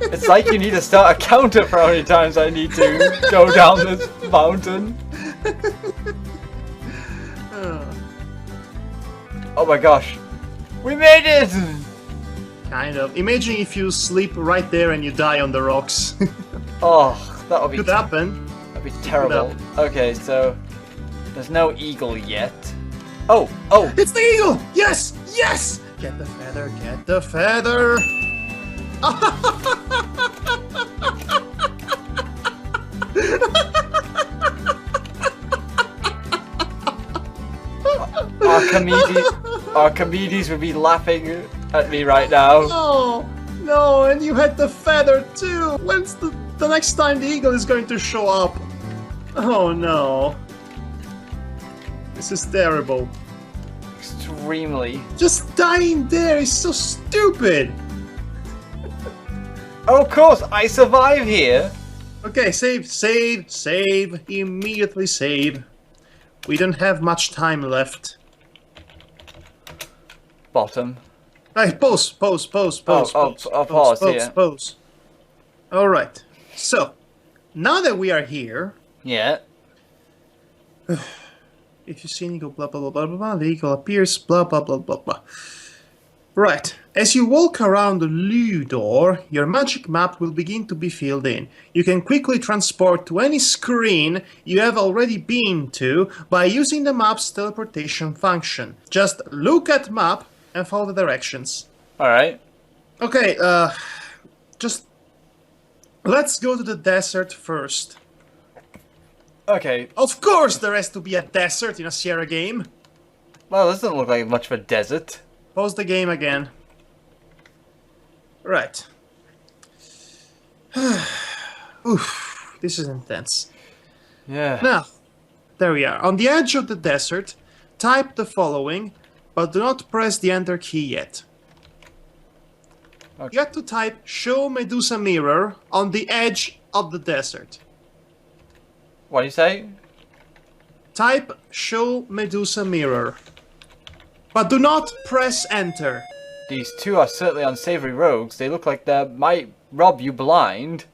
B: It's like you need to start a counter for how many times I need to go down this mountain. Oh my gosh, we made it!
A: Kind of. Imagine if you sleep right there and you die on the rocks.
B: Oh, that would be
A: Could happen.
B: That'd be terrible. Okay, so there's no eagle yet. Oh!
A: It's the eagle! Yes! Yes! Get the feather, get the feather!
B: Archimedes would be laughing at me right now.
A: No, and you had the feather too! When's the next time the eagle is going to show up? Oh no. This is terrible.
B: Extremely.
A: Just dying there is so stupid!
B: Oh, of course, I survive here!
A: Okay, save, immediately save. We don't have much time left.
B: Bottom.
A: Hey, pause.
B: I'll pause here.
A: Pause. Alright, so, now that we are here,
B: Yeah.
A: if you see an eagle, blah blah blah blah blah, the eagle appears, blah blah blah blah blah. Right, as you walk around the Loo door, your magic map will begin to be filled in. You can quickly transport to any screen you have already been to by using the map's teleportation function. Just look at map and follow the directions.
B: Alright.
A: Okay, just let's go to the desert first.
B: Okay.
A: Of course there has to be a desert in a Sierra game.
B: Well, this doesn't look like much of a desert.
A: Pause the game again. Right. Oof, this is intense.
B: Yeah.
A: Now, there we are. On the edge of the desert, type the following, but do not press the enter key yet.
B: Okay.
A: You have to type show Medusa mirror on the edge of the desert.
B: What do you say?
A: Type show Medusa mirror. But do not press enter.
B: These two are certainly unsavory rogues. They look like they might rob you blind.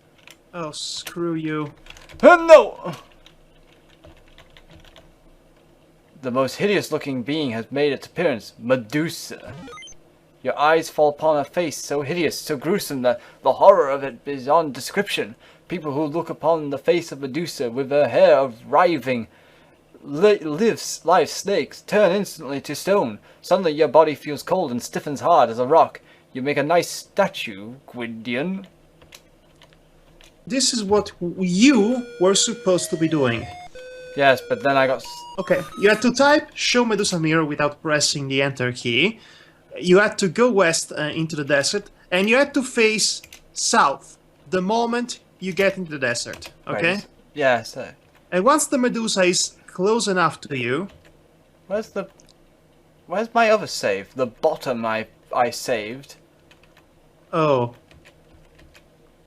A: Oh, screw you.
B: No! The most hideous looking being has made its appearance. Medusa. Your eyes fall upon a face so hideous, so gruesome that the horror of it is beyond description. People who look upon the face of Medusa with her hair writhing, live snakes, turn instantly to stone. Suddenly your body feels cold and stiffens hard as a rock. You make a nice statue, Gwydion.
A: This is what you were supposed to be doing.
B: Yes, but then I got...
A: Okay, you had to type show Medusa mirror without pressing the enter key. You had to go west into the desert, and you had to face south the moment you get into the desert, okay?
B: Right. Yes.
A: And once the Medusa is close enough to you...
B: Where's my other save? The bottom I saved.
A: Oh.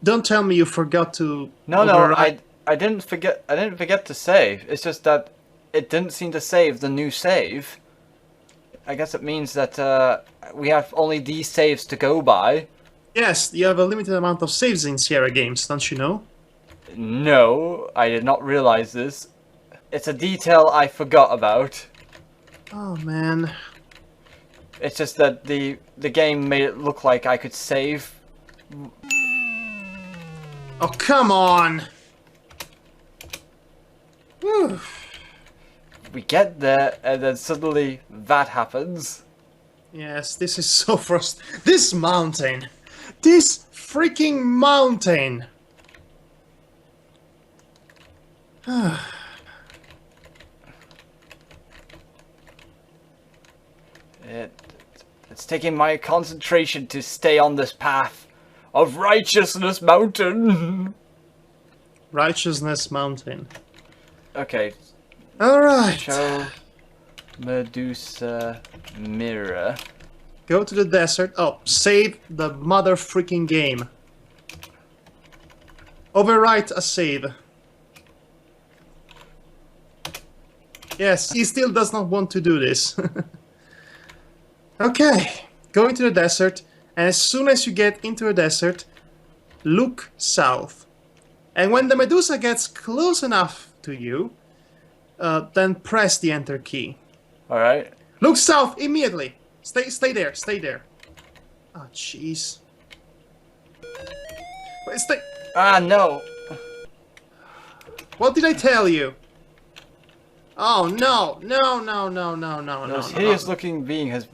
A: Don't tell me you forgot to...
B: No, I didn't forget to save. It's just that it didn't seem to save the new save. I guess it means that we have only these saves to go by.
A: Yes, you have a limited amount of saves in Sierra games, don't you know?
B: No, I did not realize this. It's a detail I forgot about.
A: Oh, man.
B: It's just that the game made it look like I could save.
A: Oh, come on! Whew.
B: we get there and then suddenly that happens.
A: Yes, this is so frustrating. This mountain! This freaking mountain!
B: It's taking my concentration to stay on this path of Righteousness Mountain.
A: Righteousness Mountain.
B: Okay.
A: Alright.
B: Show Medusa mirror.
A: Go to the desert. Oh, save the mother freaking game. Overwrite a save. Yes, he still does not want to do this. Okay, go into the desert, and as soon as you get into the desert, look south. And when the Medusa gets close enough to you, then press the enter key.
B: Alright.
A: Look south immediately. Stay there, stay there. Oh, jeez. Wait, stay.
B: Ah, no.
A: What did I tell you? Oh, no, no, no, no, no, no, no.
B: This hideous looking being has...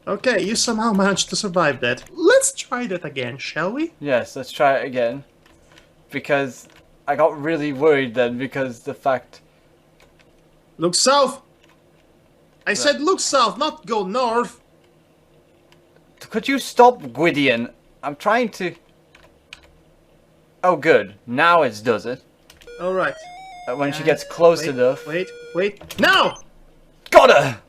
A: Okay, you somehow managed to survive that. Let's try that again, shall we?
B: Yes, let's try it again. Because I got really worried then because the fact...
A: Look south! I said look south, not go north!
B: Could you stop, Gwydion? I'm trying to... Oh, good. Now it does it.
A: Alright.
B: When she gets close enough...
A: Wait. Now!
B: Got her!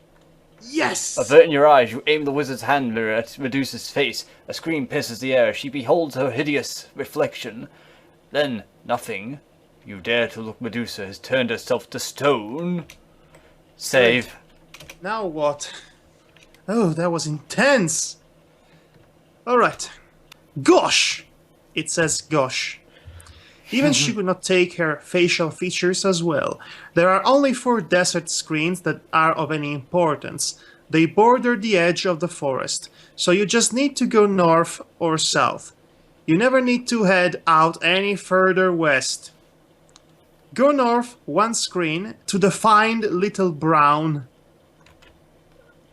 A: Yes!
B: Averting your eyes, you aim the wizard's hand mirror at Medusa's face. A scream pierces the air. She beholds her hideous reflection. Then, nothing. You dare to look. Medusa has turned herself to stone. Save.
A: Wait. Now what? Oh, that was intense! Alright. Gosh! It says gosh. Even she could not take her facial features as well. There are only 4 desert screens that are of any importance. They border the edge of the forest, so you just need to go north or south. You never need to head out any further west. Go north 1 screen to the find little brown...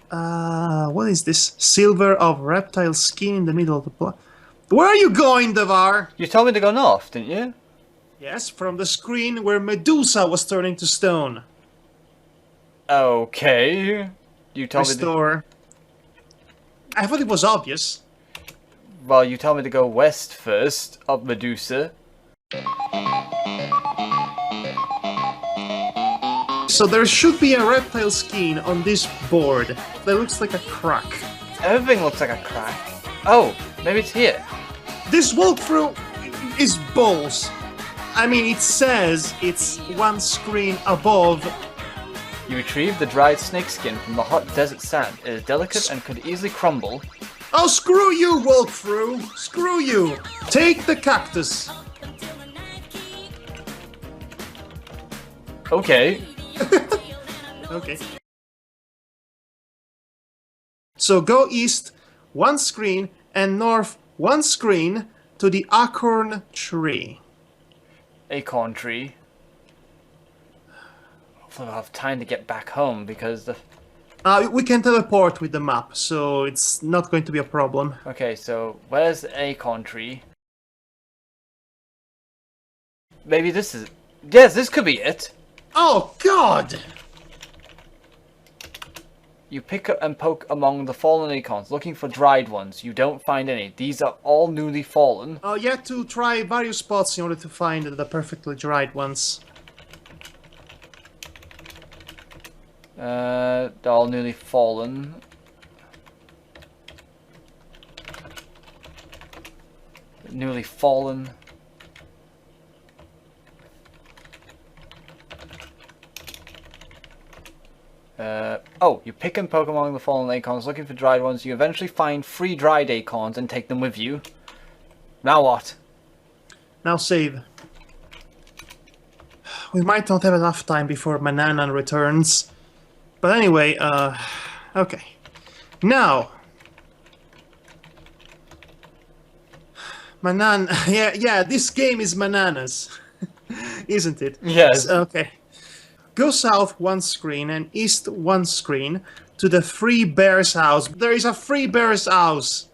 A: what is this? Silver of reptile skin in the middle of the... Where are you going, Devar?
B: You told me to go north, didn't you?
A: Yes, from the screen where Medusa was turning to stone.
B: Okay. You told me to...
A: Restore. I thought it was obvious.
B: Well, you told me to go west first, of Medusa.
A: So there should be a reptile skin on this board. That looks like a crack.
B: Everything looks like a crack. Oh, maybe it's here.
A: This walkthrough is balls. I mean, it says it's 1 screen above.
B: You retrieve the dried snakeskin from the hot desert sand. It is delicate and could easily crumble.
A: Oh, screw you, walkthrough! Screw you! Take the cactus.
B: Okay.
A: Okay. So go east 1 screen and north 1 screen to the acorn tree.
B: Acorn tree. Hopefully I'll have time to get back home because the...
A: We can teleport with the map, so it's not going to be a problem.
B: Okay, so where's the acorn tree? Maybe this is... Yes, this could be it!
A: Oh, God!
B: You pick up and poke among the fallen acorns, looking for dried ones. You don't find any. These are all newly fallen.
A: You have to try various spots in order to find the perfectly dried ones.
B: They're all newly fallen. Newly fallen. Oh, you pick and poke among the fallen acorns, looking for dried ones. You eventually find 3 dried acorns and take them with you. Now what?
A: Now save. We might not have enough time before Manana returns. But anyway, okay. Now, Yeah, this game is bananas. Isn't it?
B: Yes.
A: Okay. Go south one screen and east one screen to the Free Bear's house. There is a Free Bear's house.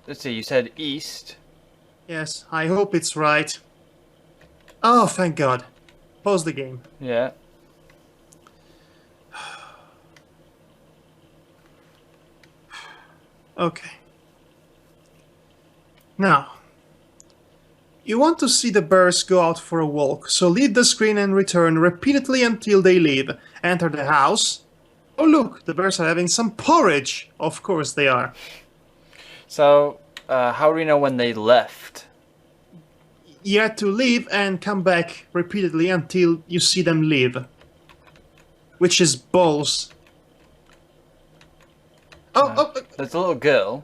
B: Let's see, you said east.
A: Yes, I hope it's right. Oh, thank God. Pause the game.
B: Yeah.
A: Okay. Now, you want to see the bears go out for a walk, so leave the screen and return repeatedly until they leave. Enter the house. Oh look, the bears are having some porridge. Of course they are.
B: So, how do we know when they left?
A: You have to leave and come back repeatedly until you see them leave. Which is balls. Oh.
B: There's a little girl.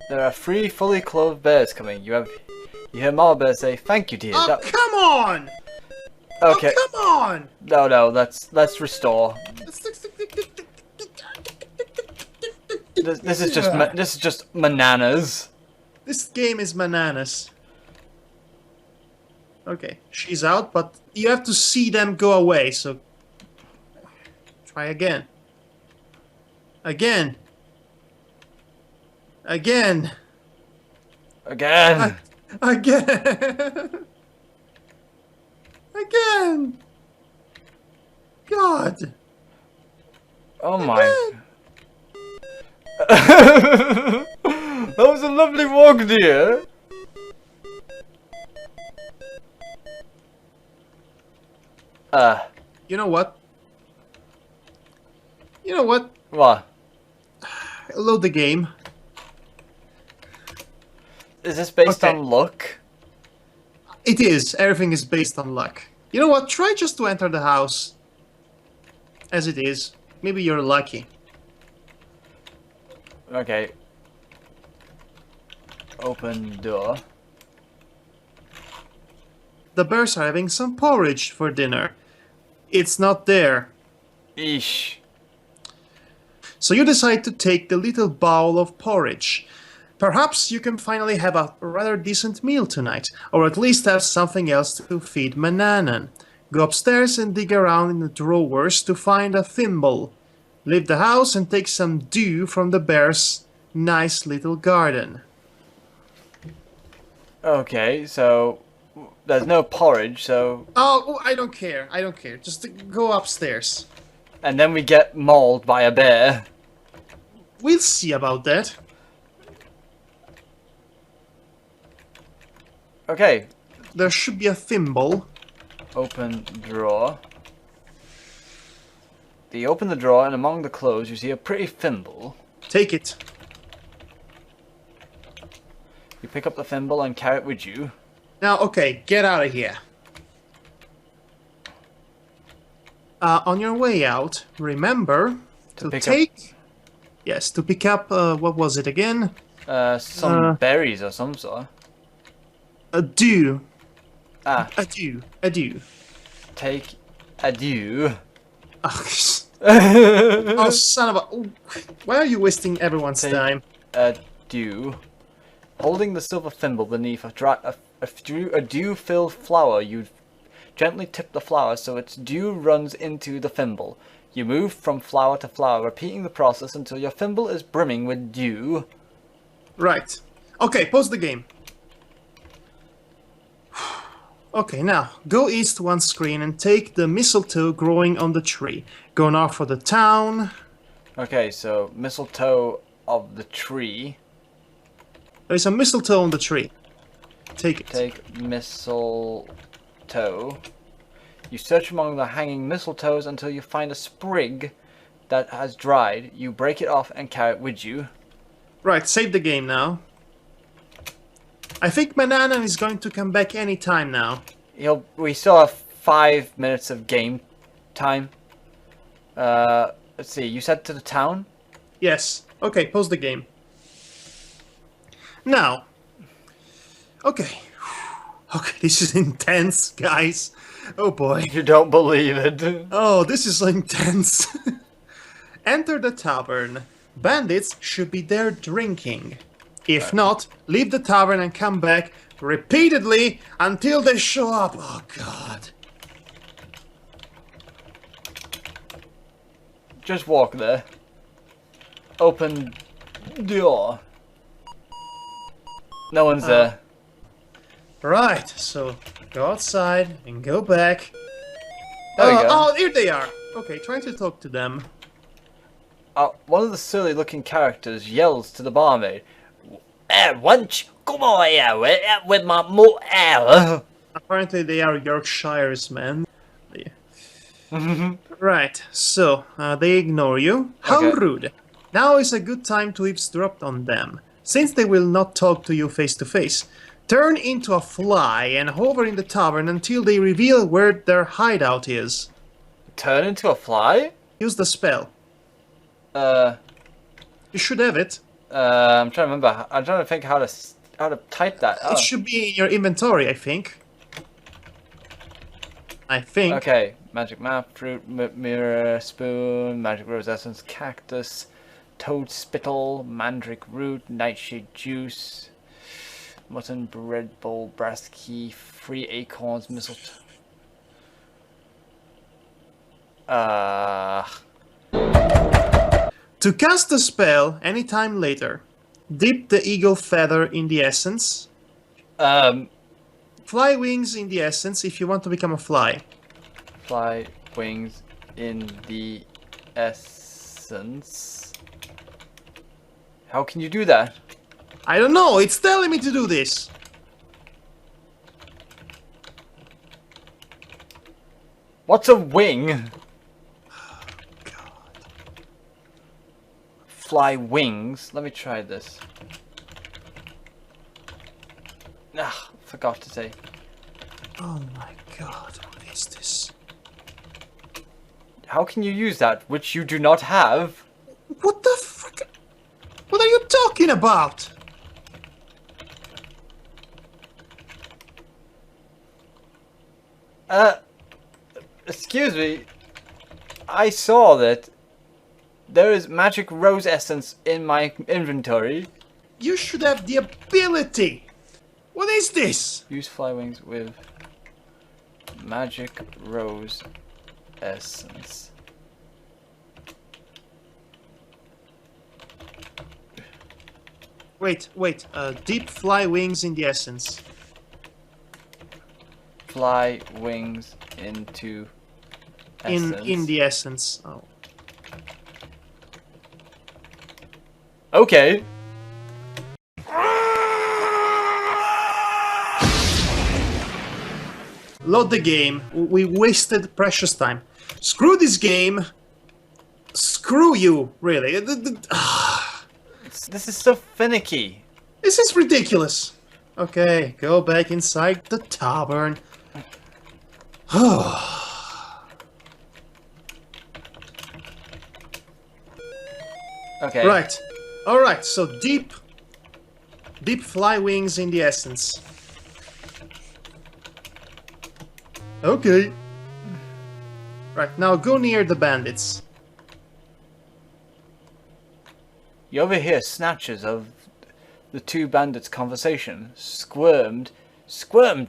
B: There are 3 fully clothed bears coming. You hear Mama Bear say, "Thank you, dear."
A: Oh, come on!
B: Okay.
A: Oh, come on!
B: No, let's restore. This is just bananas.
A: This game is bananas. Okay, she's out, but you have to see them go away, so... Try again. Again. Again.
B: Again.
A: Again. Again. God.
B: Oh my. That was a lovely walk, dear.
A: You know what? You know what?
B: What?
A: Load the game.
B: Is this based
A: Okay.
B: on luck?
A: It is. Everything is based on luck. You know what? Try just to enter the house. As it is. Maybe you're lucky.
B: Okay. Open door.
A: The bears are having some porridge for dinner. It's not there.
B: Eesh.
A: So you decide to take the little bowl of porridge. Perhaps you can finally have a rather decent meal tonight, or at least have something else to feed Mananan. Go upstairs and dig around in the drawers to find a thimble. Leave the house and take some dew from the bear's nice little garden.
B: Okay, so there's no porridge, so
A: Oh, I don't care. I don't care. Just go upstairs.
B: and then we get mauled by a bear.
A: We'll see about that.
B: Okay,
A: There should be a thimble.
B: open drawer. You open the drawer, and among the clothes, you see a pretty thimble.
A: Take it.
B: You pick up the thimble and carry it with you.
A: Now, okay, get out of here. On your way out, remember to
B: pick
A: take... Yes, to pick up, what was it again?
B: Some berries or some sort.
A: A dew.
B: Ah,
A: A dew. A dew.
B: take a dew.
A: Oh, son of a... Ooh. Why are you wasting everyone's
B: Take
A: time?
B: a dew. Holding the silver thimble beneath a dew-filled flower, you gently tip the flower so its dew runs into the thimble. You move from flower to flower, repeating the process until your thimble is brimming with dew.
A: Right. Okay, pause the game. Okay, now, go east one screen and take the mistletoe growing on the tree. Go north for the town.
B: Okay, so mistletoe of the tree.
A: There's a mistletoe on the tree. Take it.
B: Take mistletoe. You search among the hanging mistletoes until you find a sprig that has dried. You break it off and carry it with you.
A: Right, save the game now. I think Mananan is going to come back any time now.
B: We still have 5 minutes of game time. Let's see, you said to the town?
A: Yes. Okay, pause the game. Now. Okay. Okay, this is intense, guys. Oh boy.
B: You don't believe it.
A: Oh, this is intense. Enter the tavern. bandits should be there drinking. If not, leave the tavern and come back repeatedly until they show up. Oh god.
B: Just walk there. Open door. No one's there.
A: Right, so go outside and go back.
B: There we go.
A: Oh, here they are. Okay, trying to talk to them.
B: One of the surly looking characters yells to the barmaid. Wench, come on here with my motor.
A: Apparently they are Yorkshire's men. Right, so they ignore you. How
B: Okay.
A: rude. Now is a good time to eavesdrop on them. Since they will not talk to you face to face, turn into a fly and hover in the tavern until they reveal where their hideout is.
B: Turn into a fly?
A: Use the spell. You should have it.
B: I'm trying to remember. I'm trying to think how to type that. Oh.
A: It should be in your inventory, I think.
B: Okay, magic map, fruit, mirror, spoon, magic rose essence, cactus, toad spittle, mandrake root, nightshade juice, mutton bread bowl, brass key, 3 acorns, mistletoe.
A: To cast the spell anytime later, dip the eagle feather in the essence. Fly wings in the essence if you want to become a fly.
B: Fly wings in the essence. How can you do that?
A: I don't know, it's telling me to do this.
B: What's a wing? Fly wings. Let me try this. Ah, forgot to say.
A: Oh my god, what is this?
B: How can you use that, which you do not have?
A: What the fuck? What are you talking about?
B: Excuse me. I saw that there is magic rose essence in my inventory.
A: You should have the ability. What is this?
B: Use fly wings with magic rose essence.
A: Wait, deep fly wings in the essence.
B: Fly wings into essence.
A: In the essence. Oh.
B: Okay.
A: Load the game. We wasted precious time. Screw this game. Screw you, really.
B: This is so finicky.
A: This is ridiculous. Okay, go back inside the tavern.
B: Okay.
A: Right. Alright, so deep fly wings in the essence. Okay. Right, now go near the bandits.
B: You overhear snatches of the two bandits' conversation. Squirmed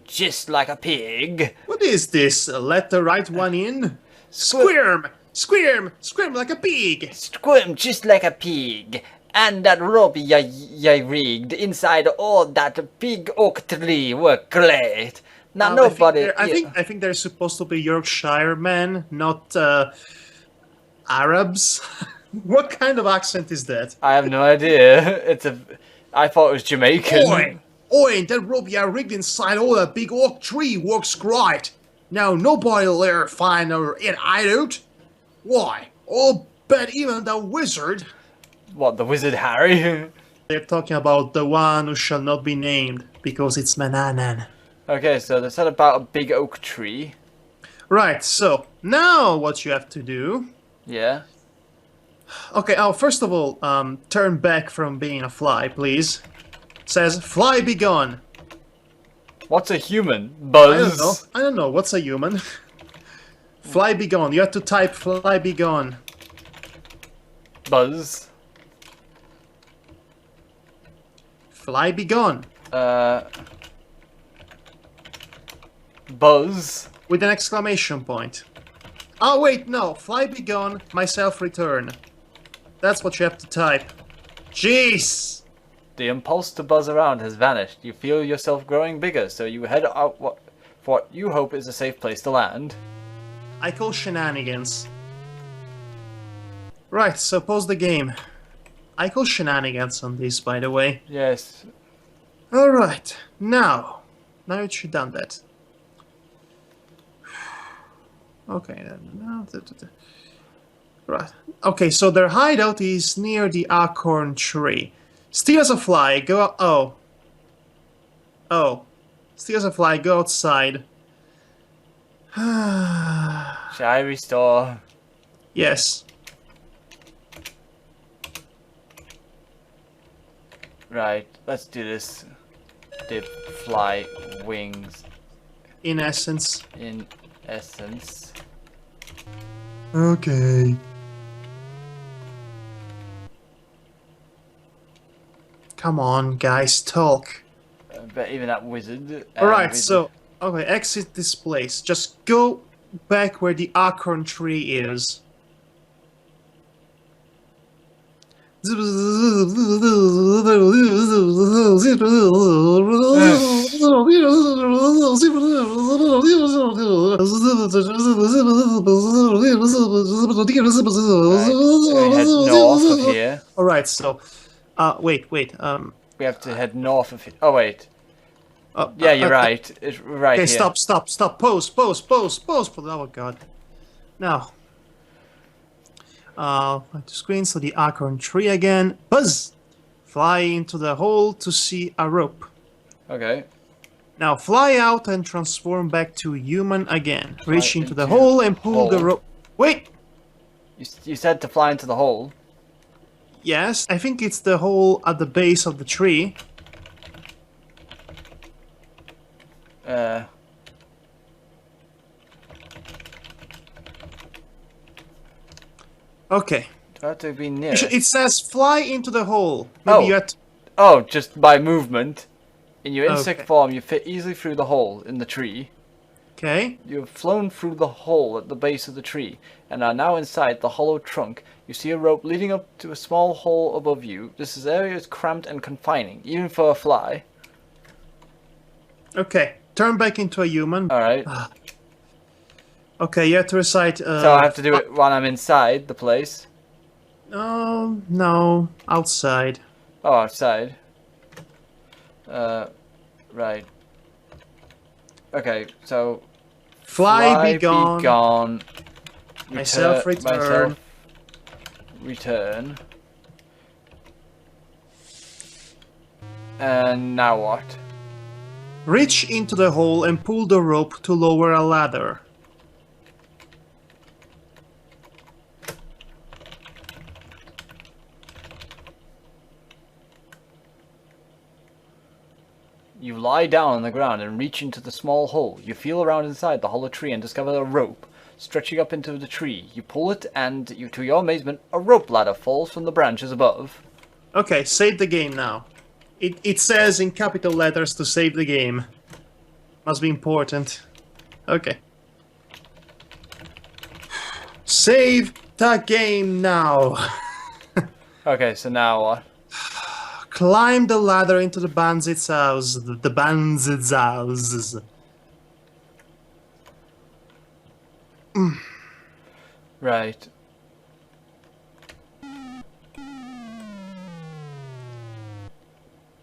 B: just like a pig.
A: What is this? Let the right one in? Squirm! Squirm! Squirm like a pig!
B: Squirmed just like a pig. And that rope you rigged inside all that big oak tree were great. Now nobody.
A: I think they're supposed to be Yorkshire men, not Arabs. What kind of accent is that?
B: I have no idea. I thought it was Jamaican.
A: Oi, that rope you rigged inside all that big oak tree works great. Now nobody'll ever find it out. Why? I'll bet even the wizard.
B: What, the wizard Harry?
A: They're talking about the one who shall not be named, because it's Mananan.
B: Okay, so they said about a big oak tree.
A: Right, so, now what you have to do...
B: Yeah.
A: Okay, first of all, turn back from being a fly, please. It says, fly be gone.
B: What's a human? Buzz?
A: I don't know, what's a human? Fly be gone, you have to type fly be gone.
B: Buzz?
A: Fly be gone.
B: Buzz.
A: With an exclamation point. Oh wait, no. Fly be gone, myself return. That's what you have to type. Jeez!
B: The impulse to buzz around has vanished. You feel yourself growing bigger, so you head out for what you hope is a safe place to land.
A: I call shenanigans. Right, so pause the game. I call shenanigans on this, by the way.
B: Yes.
A: Alright, now that you've done that. Okay, right. Okay, so their hideout is near the acorn tree. Steal as a fly, go out. Oh. Steal as a fly, go outside.
B: Shall I restore?
A: Yes.
B: Right, let's do this. Dip fly wings
A: In essence.
B: in essence.
A: Okay. Come on, guys, talk.
B: But even that wizard.
A: Alright, so, okay, exit this place. Just go back where the acorn tree is.
B: Head north of here.
A: Alright, so, wait,
B: We have to head north of here. Oh wait. Yeah, you're right. It's right
A: okay,
B: here.
A: stop, pause, for the love of God. Now, to screen, so the acorn tree again. Buzz! Fly into the hole to see a rope.
B: Okay.
A: Now fly out and transform back to human again. Reach into the
B: into
A: hole and pull the
B: hole.
A: rope. Wait!
B: You said to fly into the hole.
A: Yes, I think it's the hole at the base of the tree. Okay.
B: Do I have to be near?
A: It says fly into the hole. Maybe you have to...
B: Oh, just by movement. In your insect
A: Okay.
B: form, you fit easily through the hole in the tree.
A: Okay.
B: You have flown through the hole at the base of the tree, and are now inside the hollow trunk. You see a rope leading up to a small hole above you. This area is cramped and confining, even for a fly.
A: Okay. Turn back into a human.
B: Alright.
A: Okay, you have to recite...
B: So I have to do it while I'm inside the place.
A: No. Outside.
B: Oh, outside. Right. Okay, so...
A: Fly be gone. Myself return.
B: Return. And now what?
A: Reach into the hole and pull the rope to lower a ladder.
B: You lie down on the ground and reach into the small hole. You feel around inside the hollow tree and discover a rope stretching up into the tree. You pull it and, to your amazement, a rope ladder falls from the branches above.
A: Okay, save the game now. It says in capital letters to save the game. Must be important. Okay. Save the game now.
B: Okay, so now what?
A: Climb the ladder into the bandit's house. The bandit's house.
B: Right.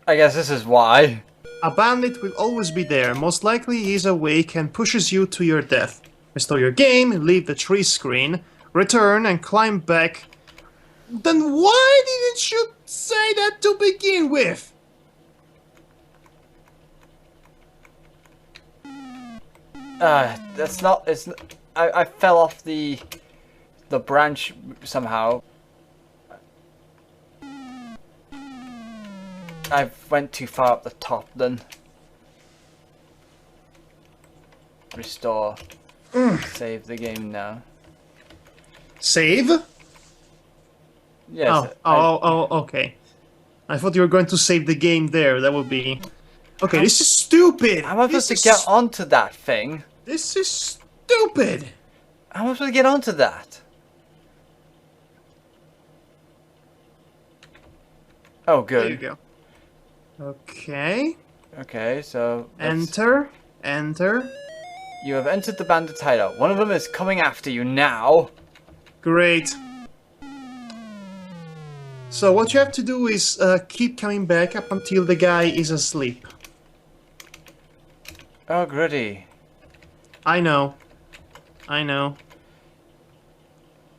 B: I guess this is why.
A: A bandit will always be there. Most likely he is awake and pushes you to your death. Restore your game, leave the tree screen, return and climb back. Then why didn't you say that to begin with?
B: That's not. It's. I fell off the branch somehow. I went too far up the top then. Restore. Save the game now.
A: Save?
B: Yes.
A: Oh, okay. I thought you were going to save the game there. That would be... Okay, this is stupid!
B: How am I supposed to get onto that thing?
A: This is stupid!
B: How am I supposed to get onto that? Oh, good.
A: There you go. Okay.
B: Okay, so...
A: Enter. Enter.
B: You have entered the bandit's hideout. One of them is coming after you now.
A: Great. So what you have to do is keep coming back up until the guy is asleep.
B: Oh, goody.
A: I know. I know.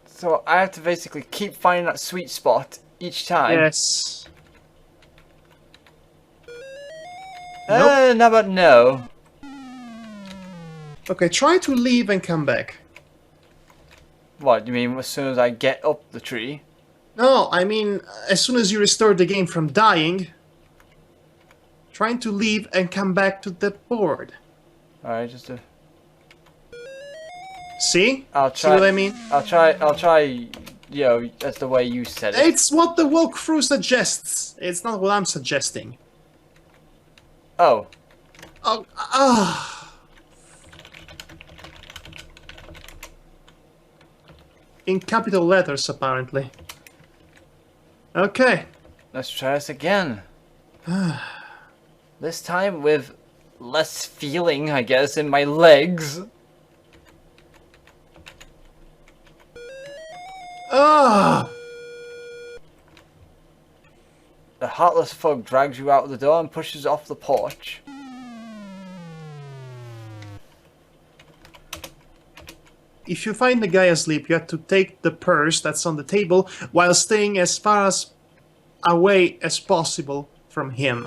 B: So I have to basically keep finding that sweet spot each time.
A: Yes.
B: No, but no.
A: Okay, try to leave and come back.
B: What, you mean as soon as I get up the tree?
A: No, I mean, as soon as you restore the game from dying, trying to leave and come back to the board.
B: Alright, just to...
A: See?
B: I'll try.
A: See what I mean?
B: I'll try, you know, that's the way you said it.
A: It's what the walkthrough suggests. It's not what I'm suggesting.
B: Oh.
A: Oh, in capital letters, apparently. Okay.
B: Let's try this again. This time with less feeling, I guess, in my legs.
A: Ah!
B: The heartless thug drags you out of the door and pushes off the porch.
A: If you find the guy asleep, you have to take the purse that's on the table while staying as far as away as possible from him.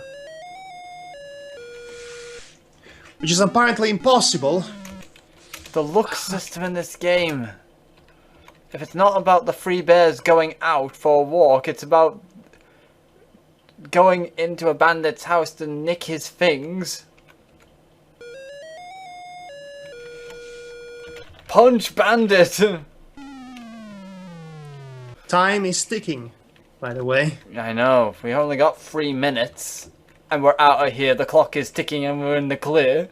A: Which is apparently impossible.
B: The look system in this game. If it's not about the three bears going out for a walk, it's about going into a bandit's house to nick his things. Punch bandit!
A: Time is ticking, by the way.
B: I know, we only got 3 minutes. And we're out of here, the clock is ticking and we're in the clear.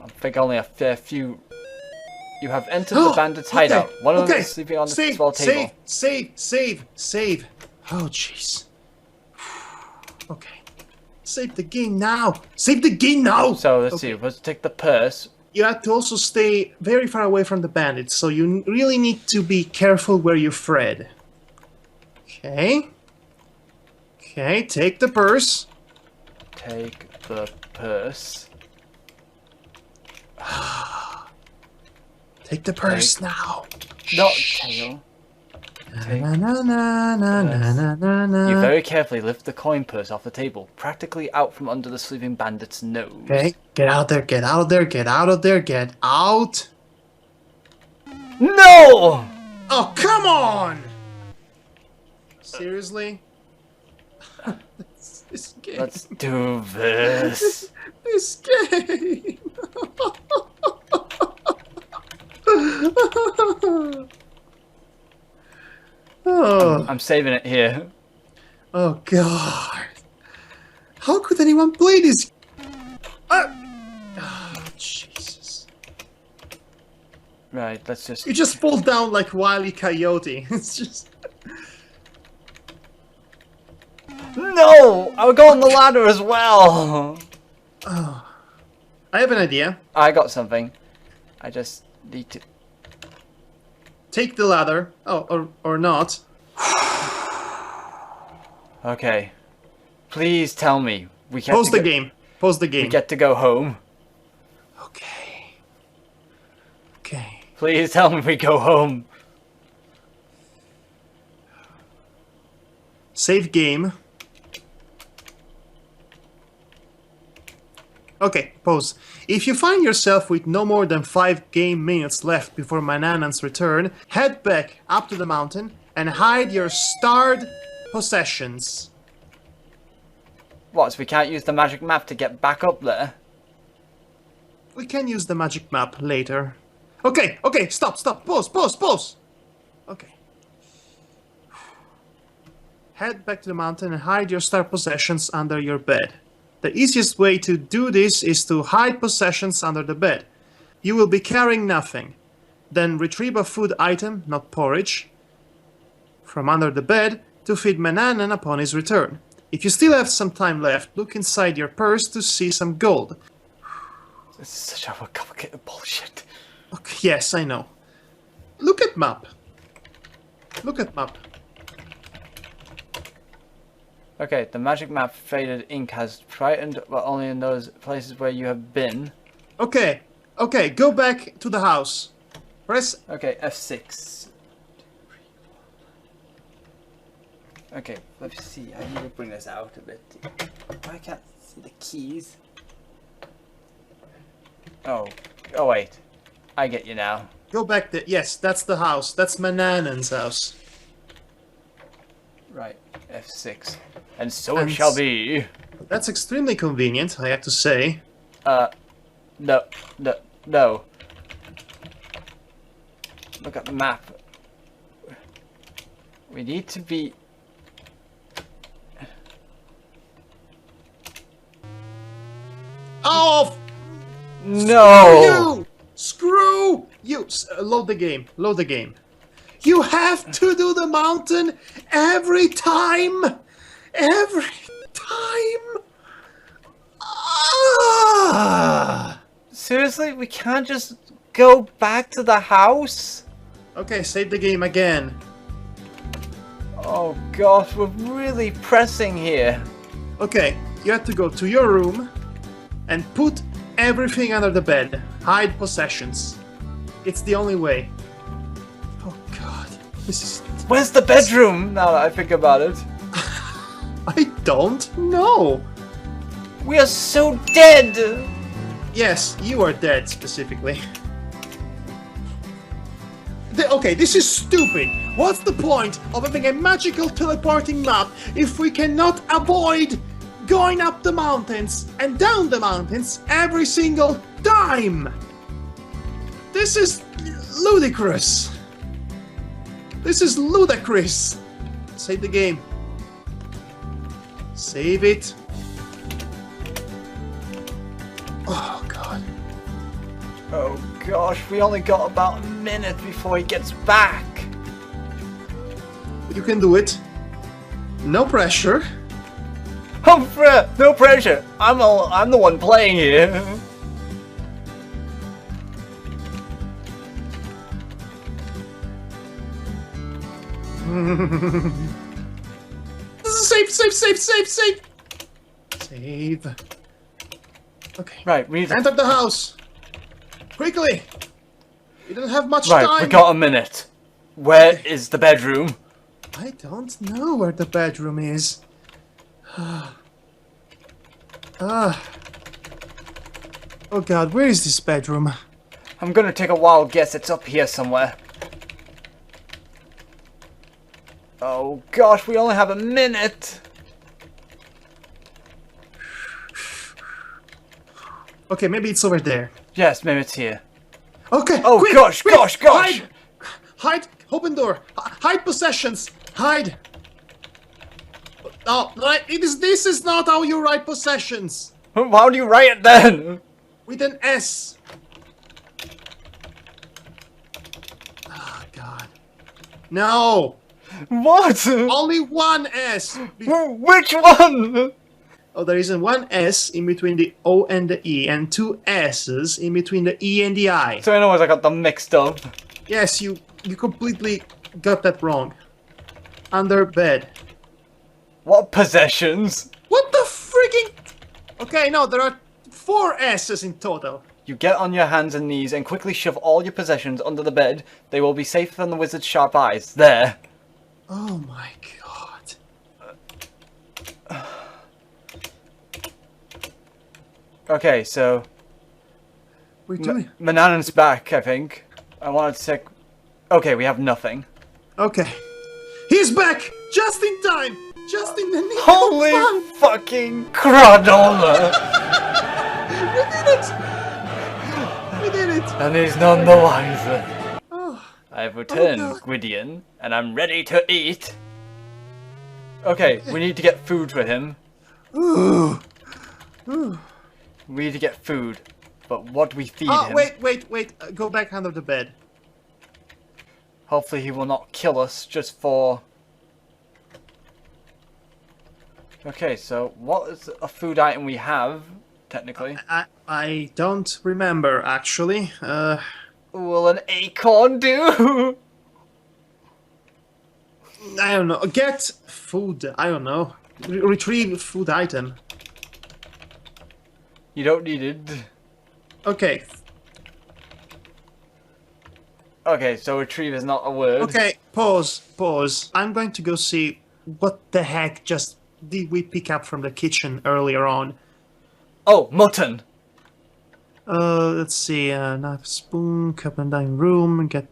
B: I think only a fair few... You have entered the bandit's hideout. One of them is sleeping on the small table.
A: Save. Oh, jeez. Okay. Save the game now. Save the game now.
B: So let's see. Let's take the purse.
A: You have to also stay very far away from the bandits, so you really need to be careful where you thread. Okay. Okay, take the purse.
B: Take the purse.
A: Take the purse now.
B: Not tail.
A: Na, na, na, na, na, na, na.
B: You very carefully lift the coin purse off the table, practically out from under the sleeping bandit's nose.
A: Okay, get out there, get out there, get out of there, get out.
B: No!
A: Oh, come on! Seriously? this game.
B: Let's do this.
A: This game. Oh.
B: I'm saving it here.
A: Oh God! How could anyone play this? Oh, Jesus!
B: Right, let's just...
A: You just fall down like Wile E. Coyote. It's just...
B: No! I'll go on the ladder as well!
A: Oh. I have an idea.
B: I got something. I just need to...
A: Take the ladder. Oh, or not.
B: Okay. Please tell me. We get
A: Pause the game. Pause the game.
B: We get to go home.
A: Okay. Okay.
B: Please tell me we go home.
A: Save game. Okay, pause. If you find yourself with no more than 5 game minutes left before Mananan's return, head back up to the mountain and hide your starred possessions.
B: What, so we can't use the magic map to get back up there?
A: We can use the magic map later. Okay, stop, pause. Okay. Head back to the mountain and hide your star possessions under your bed. The easiest way to do this is to hide possessions under the bed. You will be carrying nothing. Then retrieve a food item, not porridge, from under the bed to feed Mananan upon his return. If you still have some time left, look inside your purse to see some gold.
B: This is such a complicated bullshit.
A: Okay, yes, I know. Look at map. Look at map.
B: Okay, the magic map faded ink has brightened, but only in those places where you have been.
A: Okay, go back to the house. Press.
B: Okay, F6. Okay, let's see. I need to bring this out a bit. I can't see the keys. Oh wait. I get you now.
A: Go back there. Yes, that's the house. That's Mananan's house.
B: Right, F6. And so it shall be.
A: That's extremely convenient, I have to say.
B: No. Look at the map. We need to be...
A: Oh!
B: No!
A: Screw you! Load the game. Load the game. You have to do the mountain every time! Every time! Ah!
B: Seriously? We can't just go back to the house?
A: Okay, save the game again.
B: Oh gosh, we're really pressing here.
A: Okay, you have to go to your room and put everything under the bed. Hide possessions. It's the only way. Oh god, this is...
B: Where's the bedroom, now that I think about it?
A: I don't know.
B: We are so dead!
A: Yes, you are dead, specifically. Okay, this is stupid. What's the point of having a magical teleporting map if we cannot avoid going up the mountains and down the mountains every single time? This is ludicrous. This is ludicrous. Save the game. Save it. Oh god.
B: Oh gosh, we only got about a minute before he gets back.
A: You can do it. No pressure.
B: Oh, no pressure. I'm the one playing here.
A: Save. Save. Okay.
B: Right, we need to...
A: Enter the house. Quickly. We don't have much
B: Right,
A: time.
B: we got a minute. Where is the bedroom?
A: I don't know where the bedroom is. Oh god, where is this bedroom?
B: I'm gonna take a wild guess. It's up here somewhere. Oh gosh, we only have a minute.
A: Okay, maybe it's over there.
B: Yes, maybe it's here.
A: Okay.
B: Oh
A: quick,
B: gosh,
A: quick,
B: gosh.
A: Hide. Open door. Hide possessions. Hide. Oh, right. This is not how you write possessions.
B: How do you write it then?
A: With an S. Oh god. No.
B: What?
A: Only one S.
B: Which one?
A: Oh, there isn't one S in between the O and the E, and two S's in between the E and the I.
B: So in other words, I got them mixed up.
A: Yes, you completely got that wrong. Under bed.
B: What possessions?
A: What the freaking... Okay, no, there are 4 S's in total.
B: You get on your hands and knees and quickly shove all your possessions under the bed. They will be safer than the wizard's sharp eyes. There.
A: Oh my god.
B: Okay, so...
A: We're doing...
B: Mananan's back, I think. I wanted to check... Okay, we have nothing.
A: Okay. He's back! Just in time! Just in the nick of
B: Holy
A: time!
B: fucking cradola!
A: We did it! We did it!
B: And he's none the wiser.
A: Oh,
B: I have returned,
A: God.
B: Gwydion, and I'm ready to eat. Okay, we need to get food for him. We need to get food. But what do we feed him?
A: Wait. Go back under the bed.
B: Hopefully he will not kill us just for... Okay, so what is a food item we have, technically?
A: I don't remember, actually.
B: Will an acorn do?
A: I don't know. Get food. I don't know. Retrieve food item.
B: You don't need it.
A: Okay.
B: Okay, so retrieve is not a word.
A: Okay. Pause. I'm going to go see what the heck just did we pick up from the kitchen earlier on.
B: Oh, mutton!
A: Let's see. Knife, spoon, cup and dining room. Get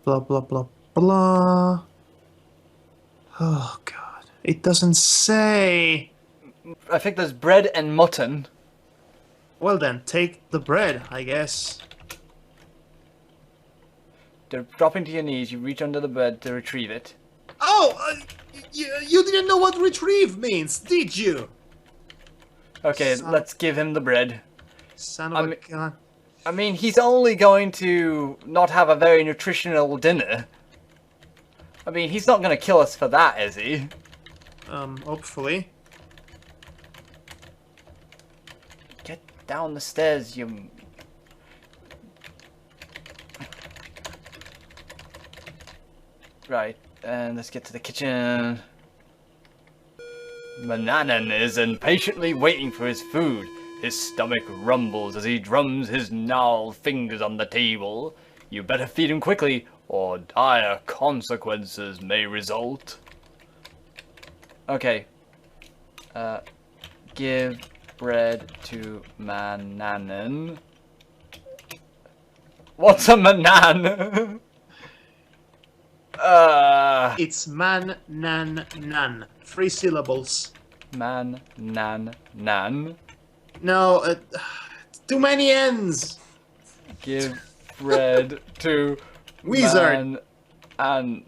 A: blah blah blah blah. Oh God! It doesn't say.
B: I think there's bread and mutton.
A: Well then, take the bread, I guess.
B: To drop into your knees, you reach under the bed to retrieve it.
A: Oh! You didn't know what retrieve means, did you?
B: Okay, let's give him the bread.
A: Son of a gun.
B: I mean, he's only going to not have a very nutritional dinner. I mean, he's not going to kill us for that, is he?
A: Hopefully.
B: Get down the stairs, you... Right, and let's get to the kitchen. Mananan is impatiently waiting for his food. His stomach rumbles as he drums his gnarled fingers on the table. You better feed him quickly, or dire consequences may result. Okay. Give bread to Mananan. What's a Manan?
A: It's man, nan, nan. 3 syllables.
B: Man, nan, nan.
A: No, too many N's.
B: Give bread to
A: Wizard.
B: Man and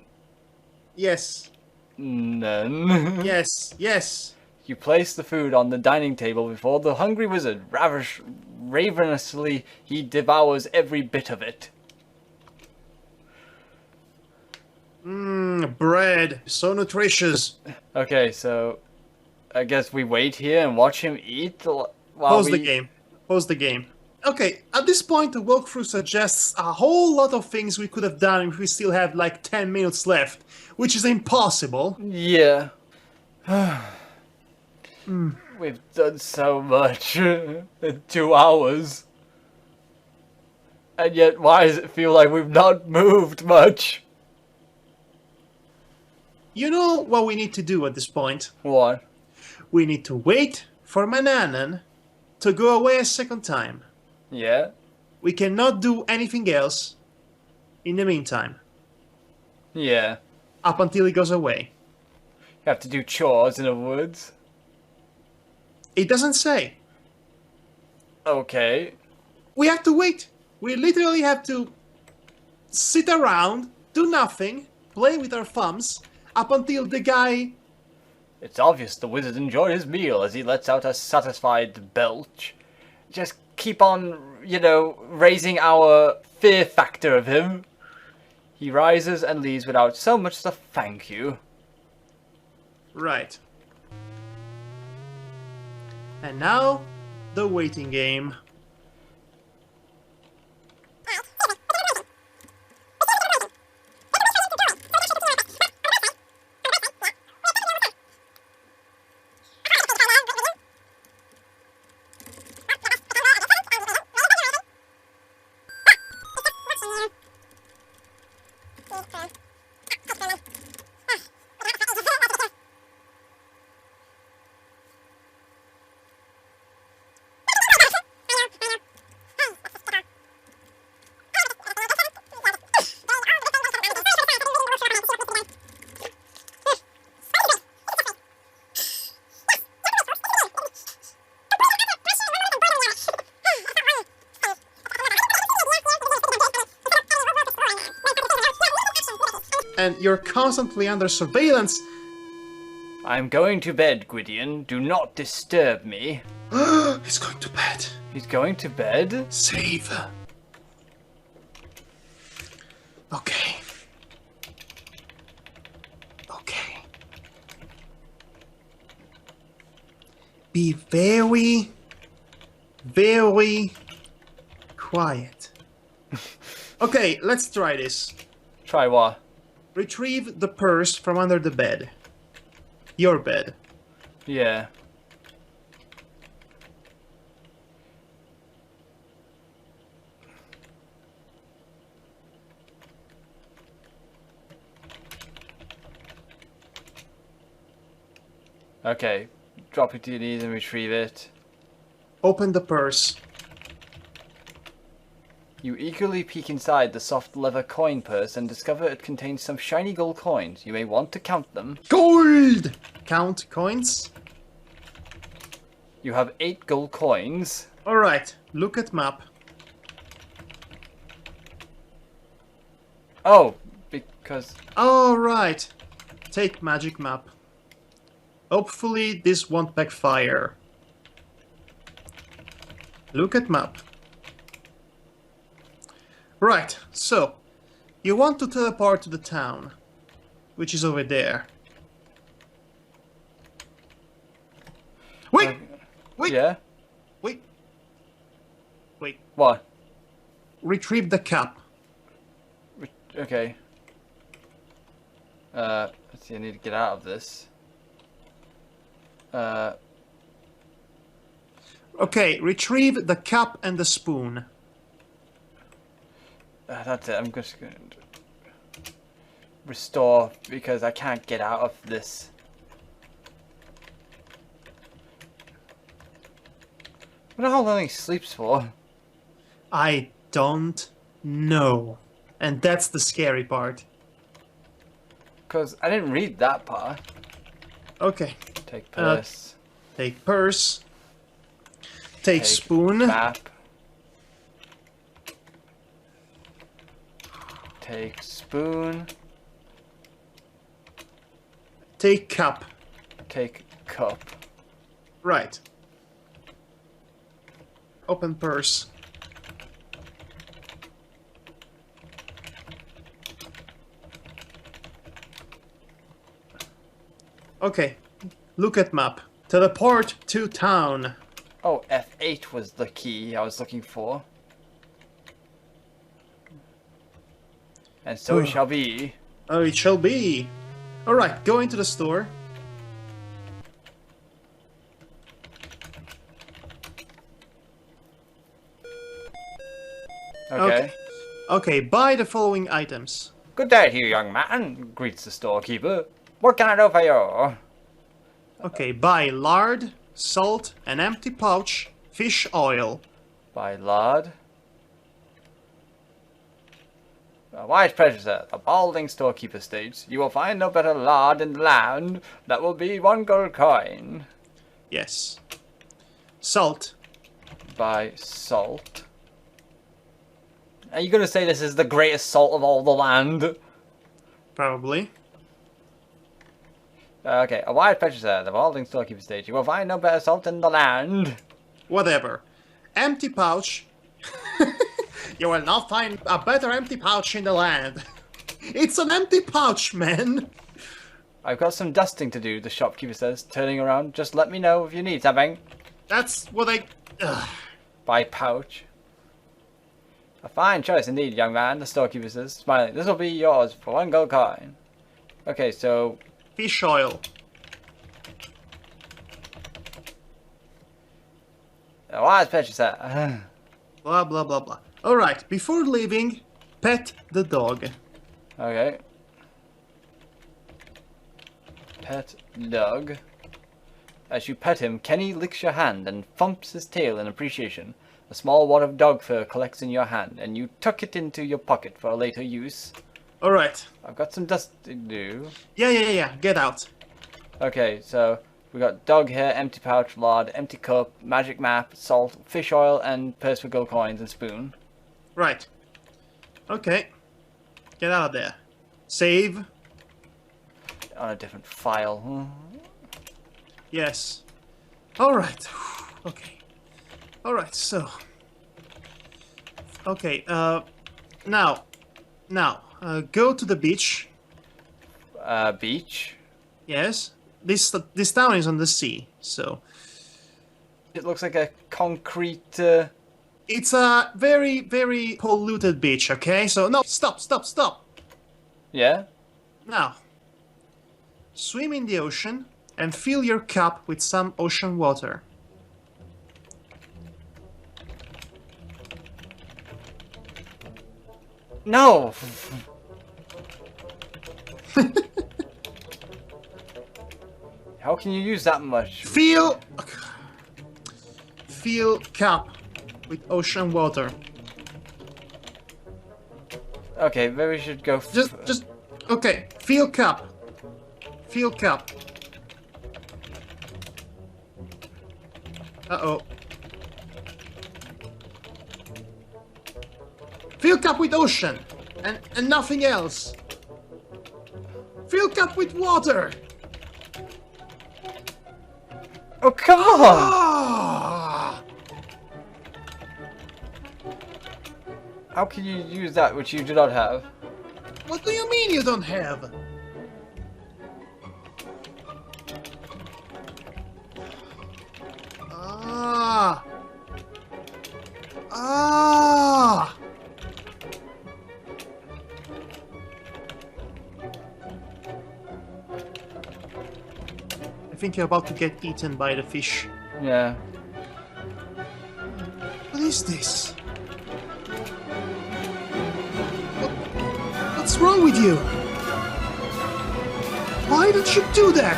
A: Yes.
B: nan.
A: Yes.
B: You place the food on the dining table before the hungry wizard. Ravenously, he devours every bit of it.
A: Bread. So nutritious.
B: Okay, so I guess we wait here and watch him eat while
A: Pause the game. Okay, at this point the walkthrough suggests a whole lot of things we could have done if we still had like 10 minutes left, which is impossible.
B: Yeah. We've done so much in 2 hours. And yet, why does it feel like we've not moved much?
A: You know what we need to do at this point?
B: What?
A: We need to wait for Mananan to go away a second time.
B: Yeah?
A: We cannot do anything else in the meantime,
B: Yeah.
A: up until he goes away.
B: You have to do chores, in other words.
A: It doesn't say.
B: Okay.
A: We have to wait. We literally have to sit around, do nothing, play with our thumbs, up until the guy...
B: It's obvious the wizard enjoyed his meal as he lets out a satisfied belch. Just keep on, raising our fear factor of him. He rises and leaves without so much as a thank you.
A: Right. And now, the waiting game. and you're constantly under surveillance.
B: I'm going to bed, Gwydion. Do not disturb me.
A: He's going to bed.
B: He's going to bed?
A: Save. Okay. Okay. Be very, very quiet. Okay, let's try this.
B: Try what?
A: Retrieve the purse from under the bed. Your bed.
B: Yeah. Okay. Drop it to your knees and retrieve it.
A: Open the purse.
B: You eagerly peek inside the soft leather coin purse and discover it contains some shiny gold coins. You may want to count them.
A: Gold! Count coins.
B: You have 8 gold coins.
A: Alright, look at map.
B: Oh, because...
A: Alright. Take magic map. Hopefully this won't backfire. Look at map. Right, so you want to teleport to the town, which is over there. Wait! Wait!
B: Yeah?
A: Wait! Wait.
B: What?
A: Retrieve the cap.
B: Okay. Let's see, I need to get out of this.
A: Okay, retrieve the cap and the spoon.
B: That's it, I'm just gonna restore because I can't get out of this. I wonder how long he sleeps for.
A: I don't know. And that's the scary part.
B: Because I didn't read that part.
A: Okay.
B: Take purse.
A: Take purse. Take spoon.
B: Map. Take spoon.
A: Take cup.
B: Take cup.
A: Right. Open purse. Okay. Look at map. Teleport to town.
B: Oh, F8 was the key I was looking for. And so it shall be.
A: Oh, it shall be. Alright, go into the store.
B: Okay.
A: Okay, buy the following items.
B: Good day to you, young man, greets the storekeeper. What can I do for you?
A: Okay, buy lard, salt, an empty pouch, fish oil.
B: By lard. A wise prejudice, the balding storekeeper states, you will find no better lard in the land. That will be 1 gold coin.
A: Yes. Salt.
B: By salt. Are you going to say this is the greatest salt of all the land?
A: Probably.
B: Okay, a wise prejudice, the balding storekeeper states, you will find no better salt in the land.
A: Whatever. Empty pouch. You will not find a better empty pouch in the land. It's an empty pouch, man.
B: I've got some dusting to do, the shopkeeper says, turning around. Just let me know if you need something.
A: That's what I... Ugh.
B: By pouch. A fine choice indeed, young man, the storekeeper says, smiling. This will be yours for 1 gold coin. Okay, so...
A: Fish oil.
B: A wise prejudice, sir.
A: Blah, blah, blah, blah. Alright, before leaving, pet the dog.
B: Okay. Pet dog. As you pet him, Kenny licks your hand and thumps his tail in appreciation. A small wad of dog fur collects in your hand, and you tuck it into your pocket for later use.
A: Alright.
B: I've got some dust to do.
A: Yeah. Get out.
B: Okay, so we got dog hair, empty pouch, lard, empty cup, magic map, salt, fish oil, and purse for gold coins and spoon.
A: Right. Okay. Get out of there. Save.
B: on a different file.
A: Yes. Alright. Okay. Alright, so. Okay, now, go to the beach.
B: Beach?
A: Yes. This town is on the sea, so.
B: It looks like a concrete...
A: It's a very, very polluted beach, okay? So, no, stop.
B: Yeah?
A: Now, swim in the ocean and fill your cup with some ocean water.
B: No! How can you use that much?
A: Fill cup with ocean water.
B: Okay, maybe we should go...
A: Okay, fill cup. Fill cup. Uh-oh. Fill cup with ocean and nothing else. Fill cup with water.
B: Oh, come on!
A: Ah!
B: How can you use that which you do not have?
A: What do you mean you don't have? Ah! Ah! I think you're about to get eaten by the fish.
B: Yeah.
A: What is this? What's wrong with you? Why don't you do that?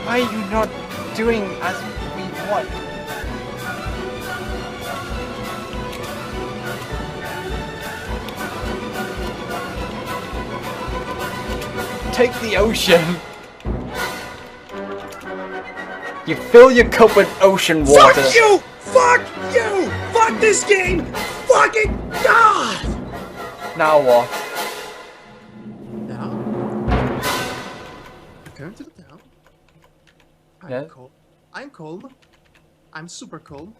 B: Why are you not doing as we want? Take the ocean. You fill your cup with ocean water.
A: Fuck you! Fuck you! Fuck this game! Fucking God!
B: Now what?
A: Now, going to the town. I'm
B: Yeah?
A: cold. I'm cold. I'm super cold.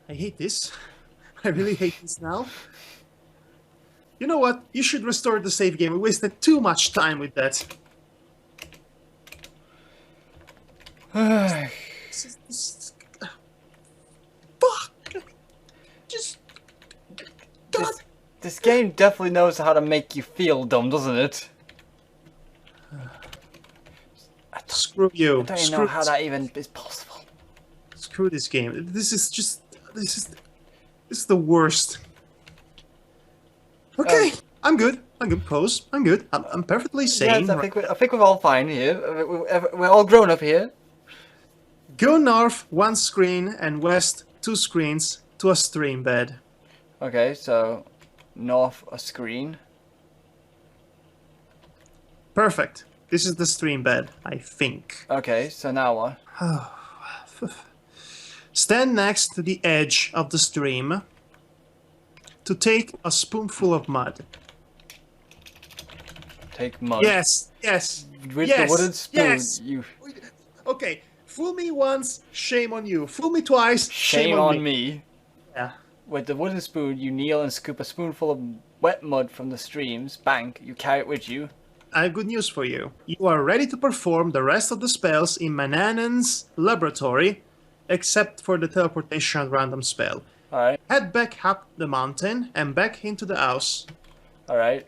A: I hate this. I really hate this now. You know what? You should restore the save game. We wasted too much time with that. Fuck! Just... God!
B: This game definitely knows how to make you feel dumb, doesn't it?
A: Screw you.
B: I don't even know how that even is possible.
A: Screw this game. This is just... This is the worst. Okay, I'm good. I'm good. Pose. I'm good. I'm perfectly sane.
B: Yes, I think we're all fine here. We're all grown up here.
A: Go north 1 screen and west 2 screens to a stream bed.
B: Okay, so north a screen.
A: Perfect. This is the stream bed, I think.
B: Okay, so now what?
A: Stand next to the edge of the stream to take a spoonful of mud.
B: Take mud.
A: Yes, yes.
B: With
A: yes,
B: the wooden spoon,
A: yes.
B: you...
A: Okay, fool me once, shame on you. Fool me twice,
B: Shame on me.
A: Yeah.
B: With the wooden spoon, you kneel and scoop a spoonful of wet mud from the stream's bank. You carry it with you.
A: I have good news for you. You are ready to perform the rest of the spells in Manannan's laboratory, except for the teleportation and random spell.
B: Alright,
A: Head back up the mountain and back into the house.
B: alright.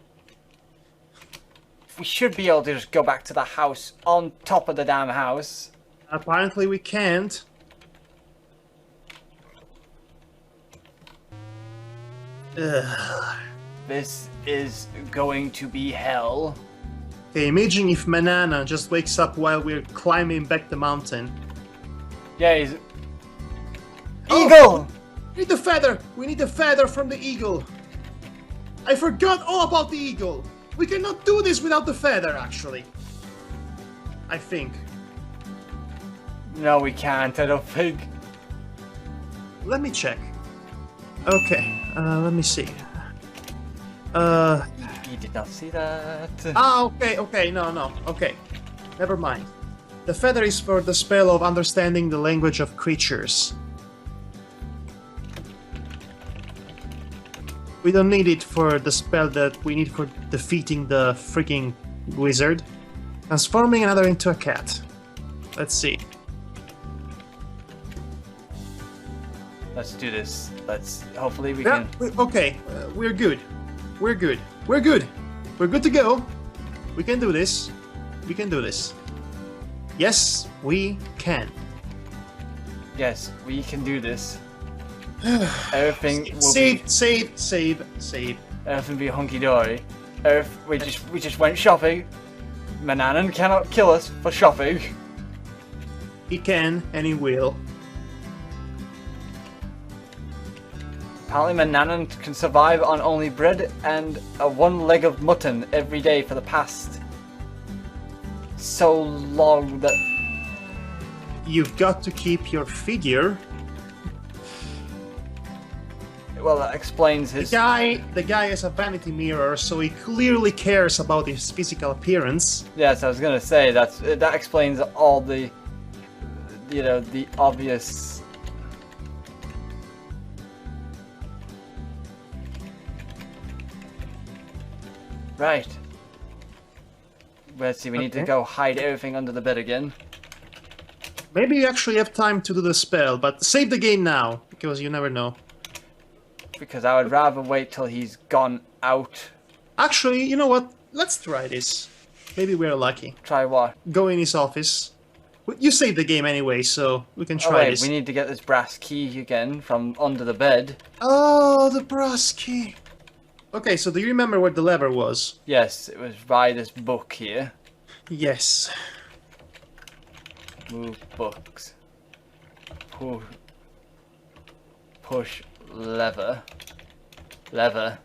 B: We should be able to just go back to the house on top of the damn house.
A: Apparently we can't. Ugh.
B: This is going to be hell.
A: Okay, imagine if Manana just wakes up while we're climbing back the mountain.
B: Yeah, he's...
A: Oh!
B: Eagle!
A: We need the feather! We need the feather from the eagle! I forgot all about the eagle! We cannot do this without the feather, actually. I think.
B: No, we can't, I don't think.
A: Let me check. Okay, let me see.
B: He did not see that.
A: Ah, okay, no, okay. Never mind. The feather is for the spell of understanding the language of creatures. We don't need it for the spell that we need for defeating the freaking wizard. Transforming another into a cat. Let's see.
B: Let's do this. Hopefully we
A: Yeah,
B: can...
A: okay, we're good. We're good. We're good. We're good to go. We can do this. We can do this. Yes, we can.
B: Yes, we can do this. Everything will
A: Save.
B: Everything be hunky-dory. We just went shopping. Mananan cannot kill us for shopping.
A: He can and he will.
B: Apparently Mananan can survive on only bread and a one leg of mutton every day for the past so long that...
A: You've got to keep your figure.
B: Well, that explains his...
A: The guy has a vanity mirror, so he clearly cares about his physical appearance.
B: Yes, I was gonna say that explains all the, you know, the obvious. Right. Let's see. We need to
A: Okay.
B: go hide everything under the bed again.
A: Maybe you actually have time to do the spell, but save the game now, because you never know.
B: Because I would rather wait till he's gone out.
A: Actually, you know what? Let's try this. Maybe we're lucky.
B: Try what?
A: Go in his office. You saved the game anyway, so we can
B: Oh
A: try
B: wait,
A: this.
B: we need to get this brass key again from under the bed.
A: Oh, the brass key. Okay, so do you remember where the lever was?
B: Yes, it was by this book here.
A: Yes.
B: Move books. Push lever. Lever.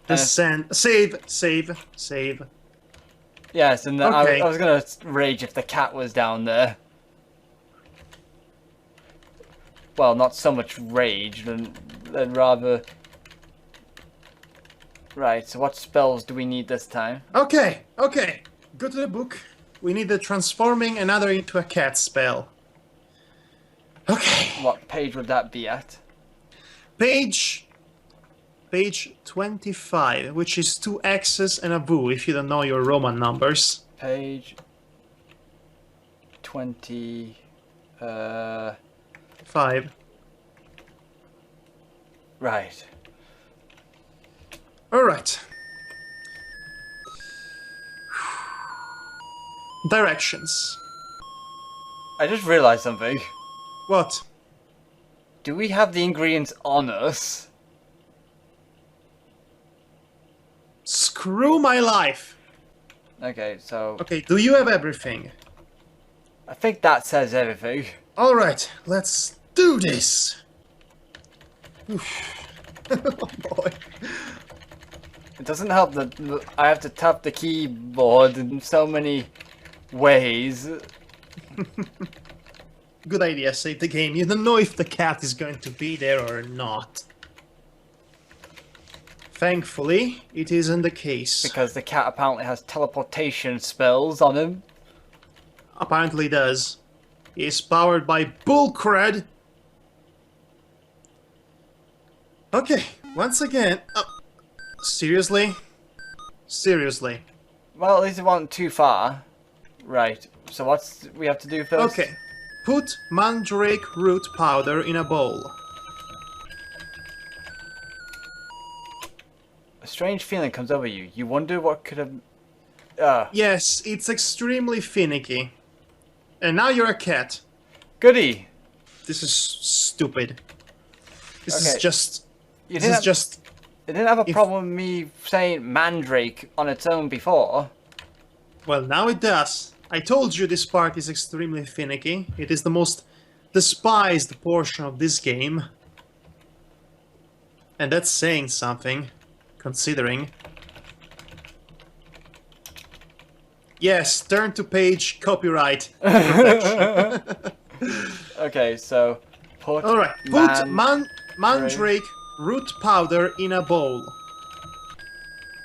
A: Descend. Save.
B: Yes, and then
A: Okay.
B: I was gonna rage if the cat was down there. Well, not so much rage, than rather... Right, so what spells do we need this time?
A: Okay. Go to the book. We need the transforming another into a cat spell. Okay.
B: What page would that be at?
A: Page 25, which is 2 X's and a V if you don't know your Roman numbers.
B: Page 20...
A: 5.
B: Right.
A: Alright. Directions.
B: I just realized something.
A: What?
B: Do we have the ingredients on us?
A: Screw my life.
B: Okay, so...
A: Okay, do you have everything?
B: I think that says everything.
A: Alright, let's do this. Oof. Oh boy.
B: It doesn't help that I have to tap the keyboard in so many ways.
A: Good idea, save the game. You don't know if the cat is going to be there or not. Thankfully, it isn't the case.
B: Because the cat apparently has teleportation spells on him.
A: Apparently does. He is powered by bullcrud. Okay, once again... seriously? Seriously.
B: Well, at least it wasn't too far. Right, so what's we have to do first?
A: Okay. Put mandrake root powder in a bowl.
B: A strange feeling comes over you. You wonder what could have...
A: Yes, it's extremely finicky. And now you're a cat.
B: Goody!
A: This is stupid. This
B: Okay.
A: is just...
B: You
A: This
B: didn't,
A: is
B: have,
A: just...
B: you didn't have a
A: if-
B: problem with me saying mandrake on its own before.
A: Well, now it does. I told you this part is extremely finicky. It is the most despised portion of this game. And that's saying something, considering. Yes, turn to page, copyright.
B: Okay, so... Put
A: Alright, put mandrake root powder in a bowl.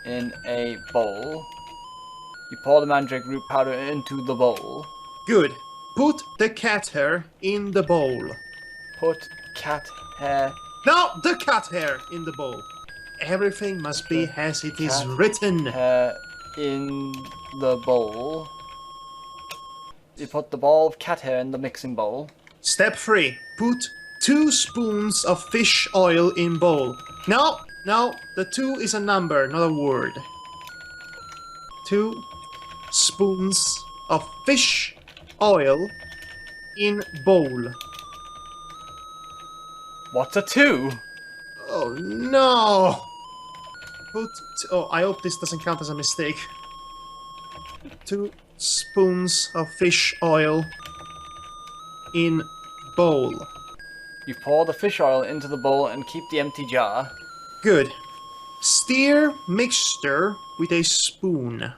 B: in a bowl. You pour the mandrake root powder into the bowl.
A: Good. Put the cat hair in the bowl.
B: Put cat hair.
A: No, the cat hair in the bowl. Everything must be as it is
B: cat
A: written.
B: Hair in the bowl. You put the ball of cat hair in the mixing bowl.
A: Step 3. Put 2 spoons of fish oil in bowl. No, the 2 is a number, not a word. 2 spoons of fish oil in bowl.
B: What's a 2?
A: Oh no! Oh, I hope this doesn't count as a mistake. 2 spoons of fish oil in bowl.
B: You pour the fish oil into the bowl and keep the empty jar.
A: Good. Stir mixture with a spoon.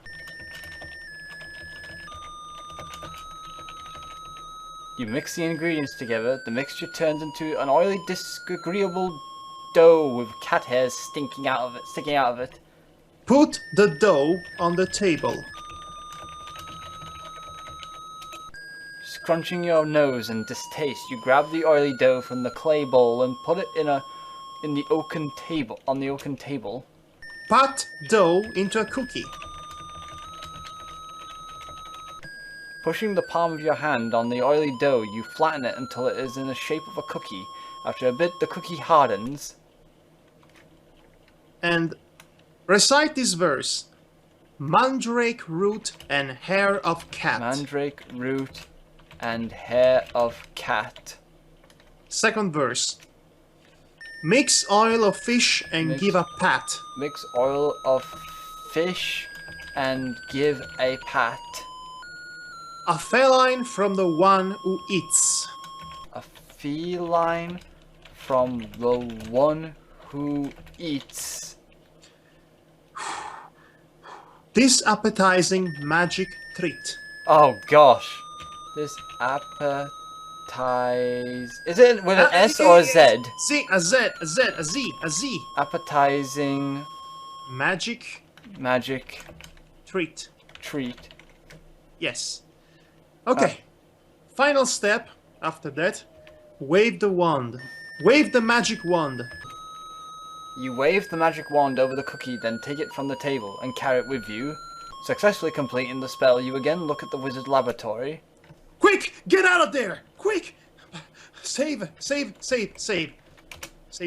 B: You mix the ingredients together. The mixture turns into an oily, disagreeable dough with cat hairs sticking out of it.
A: Put the dough on the table.
B: Scrunching your nose in distaste, you grab the oily dough from the clay bowl and put it on the oaken table.
A: Pat dough into a cookie.
B: Pushing the palm of your hand on the oily dough, you flatten it until it is in the shape of a cookie. After a bit, the cookie hardens.
A: And recite this verse. Mandrake root and hair of cat.
B: Mandrake root and hair of cat.
A: Second verse. Mix oil of fish and give a pat.
B: Mix oil of fish and give a pat.
A: A feline from the one who eats.
B: A feline from the one who eats.
A: This appetizing magic treat.
B: Oh gosh. This Is it with an S or a Z?
A: Z, a Z, a Z, a Z, a Z.
B: Appetizing
A: magic
B: treat.
A: Yes. Okay. Final step after that. Wave the wand. Wave the magic wand.
B: You wave the magic wand over the cookie, then take it from the table and carry it with you. Successfully completing the spell, you again look at the wizard's laboratory.
A: Quick! Get out of there! Quick! Save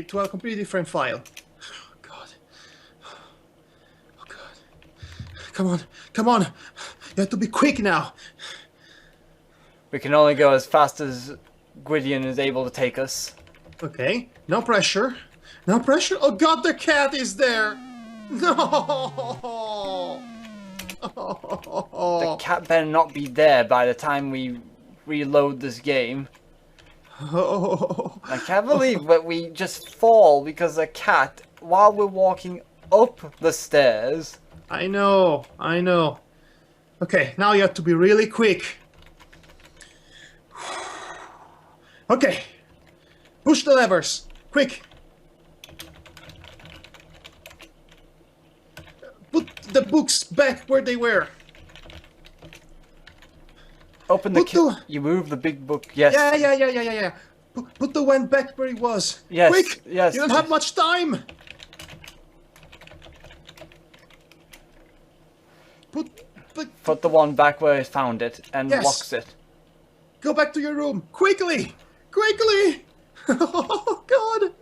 A: to a completely different file. Oh, God. Oh, God. Come on. You have to be quick now.
B: We can only go as fast as Gwydion is able to take us.
A: Okay, no pressure. No pressure. Oh God, the cat is there. No.
B: The cat better not be there by the time we reload this game. I can't believe that we just fall because a cat while we're walking up the stairs.
A: I know. Okay, now you have to be really quick. Okay. Push the levers. Quick. Put the books back where they were.
B: Open the you move the big book. Yes.
A: Yeah. Put the one back where it was.
B: Yes.
A: Quick.
B: Yes.
A: You don't have much time.
B: Put the one back where I found it and locks it.
A: Go back to your room. Quickly. Oh God.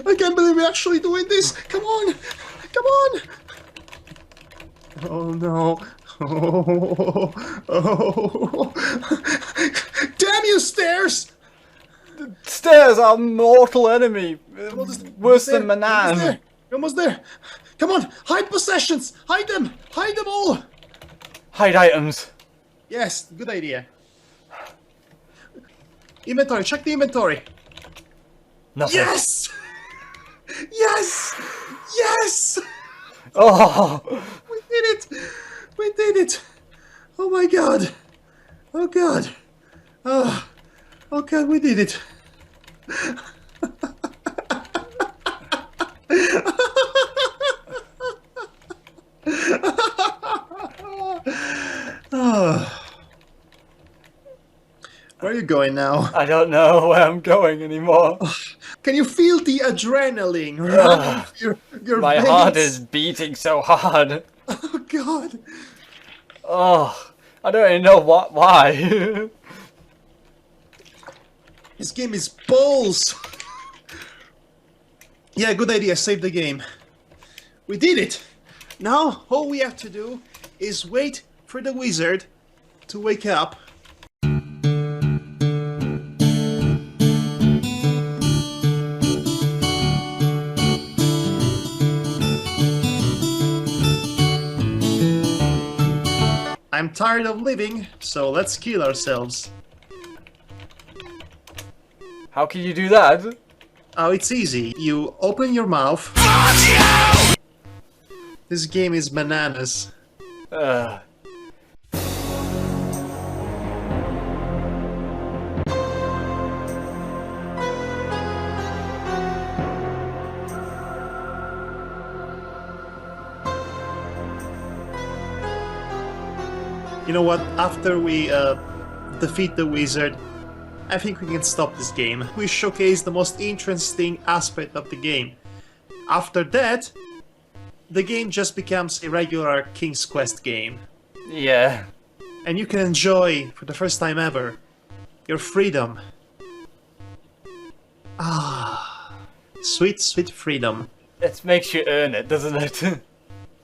A: I can't believe we're actually doing this. Come on. Oh no. Oh. Damn you, stairs!
B: Stairs are mortal enemy. Worse than Manan.
A: Almost there. Come on, hide possessions. Hide them all.
B: Hide items.
A: Yes, good idea. Inventory, check the inventory.
B: Nothing.
A: Yes!
B: Oh!
A: We did it! Oh my God! Oh God, we did it! Where are you going now?
B: I don't know where I'm going anymore.
A: Can you feel the adrenaline running through your
B: My
A: veins?
B: heart is beating so hard.
A: Oh God!
B: Oh, I don't even know why.
A: This game is balls. Yeah, good idea. Save the game. We did it. Now all we have to do is wait for the wizard to wake up. I'm tired of living, so let's kill ourselves.
B: How can you do that?
A: Oh, it's easy. You open your mouth. This game is bananas. You know what? After we defeat the wizard, I think we can stop this game. We showcase the most interesting aspect of the game. After that, the game just becomes a regular King's Quest game.
B: Yeah.
A: And you can enjoy, for the first time ever, your freedom. Ah, sweet, sweet freedom.
B: It makes you earn it, doesn't it?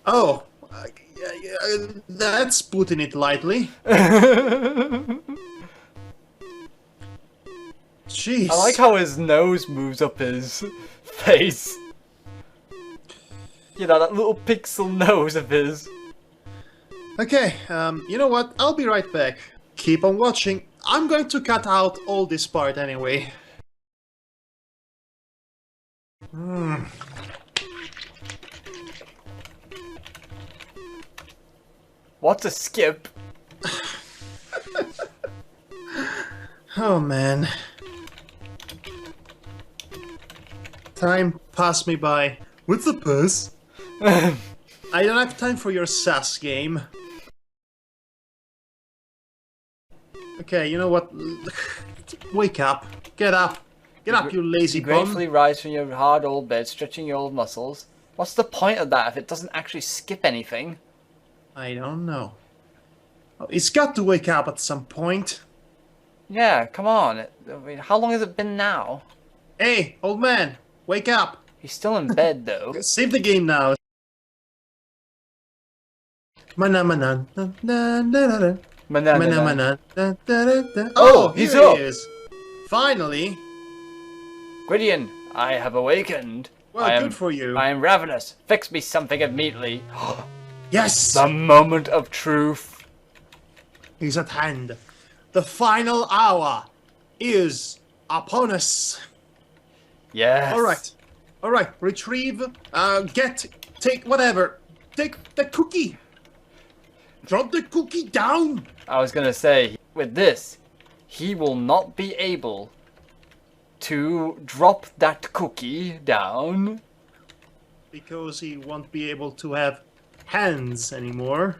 A: Oh, that's putting it lightly. Jeez.
B: I like how his nose moves up his face. You know, that little pixel nose of his.
A: Okay, you know what? I'll be right back. Keep on watching. I'm going to cut out all this part anyway.
B: What's a skip?
A: Oh man. Time passed me by. What's the bus? I don't have time for your sass game. Okay, you know what? Wake up. Get up. Get up, you lazy
B: You
A: bum.
B: gratefully rise from your hard old bed, stretching your old muscles. What's the point of that if it doesn't actually skip anything?
A: I don't know. Oh, it's got to wake up at some point.
B: Yeah, come on. I mean, how long has it been now?
A: Hey, old man, wake up.
B: He's still in bed, though.
A: Save the game now. Mana mana na na na na. Mana mana na na na. Oh,
B: he's
A: here
B: up.
A: he is. Finally.
B: Gwydion, I have awakened.
A: Well, good for you.
B: I am ravenous. Fix me something immediately.
A: Yes.
B: The moment of truth.
A: He's at hand. The final hour is upon us.
B: Yes.
A: All right. Retrieve. Take whatever. Take the cookie. Drop the cookie down.
B: I was gonna say, with this, he will not be able to drop that cookie down.
A: Because he won't be able to have hands anymore.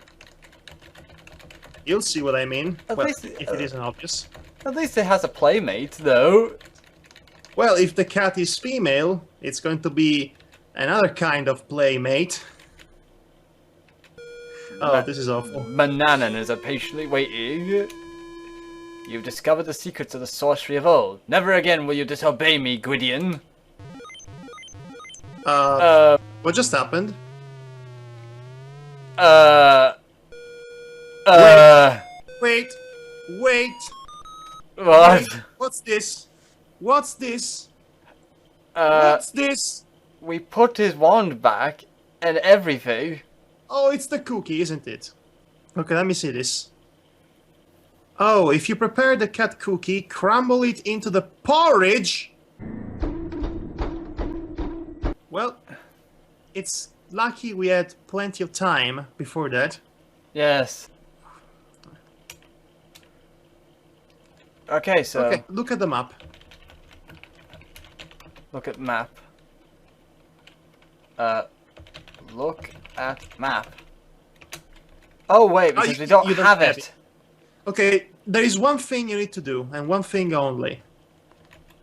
A: You'll see what I mean.
B: At
A: Well,
B: least,
A: if it isn't obvious.
B: At least it has a playmate, though.
A: Well, if the cat is female, it's going to be another kind of playmate. Oh, this is awful.
B: Mananan is patiently waiting. You've discovered the secrets of the sorcery of old. Never again will you disobey me, Gwydion.
A: What just happened? Wait.
B: What?
A: Wait. What's this? What's this? What's this?
B: We put his wand back and everything.
A: Oh, it's the cookie, isn't it? Okay, let me see this. Oh, if you prepare the cat cookie, crumble it into the porridge. Well, it's lucky we had plenty of time before that.
B: Yes. Okay, so...
A: Okay, look at the map.
B: Look at map. Look at map. Oh wait, because we don't have it.
A: Okay, there is one thing you need to do, and one thing only.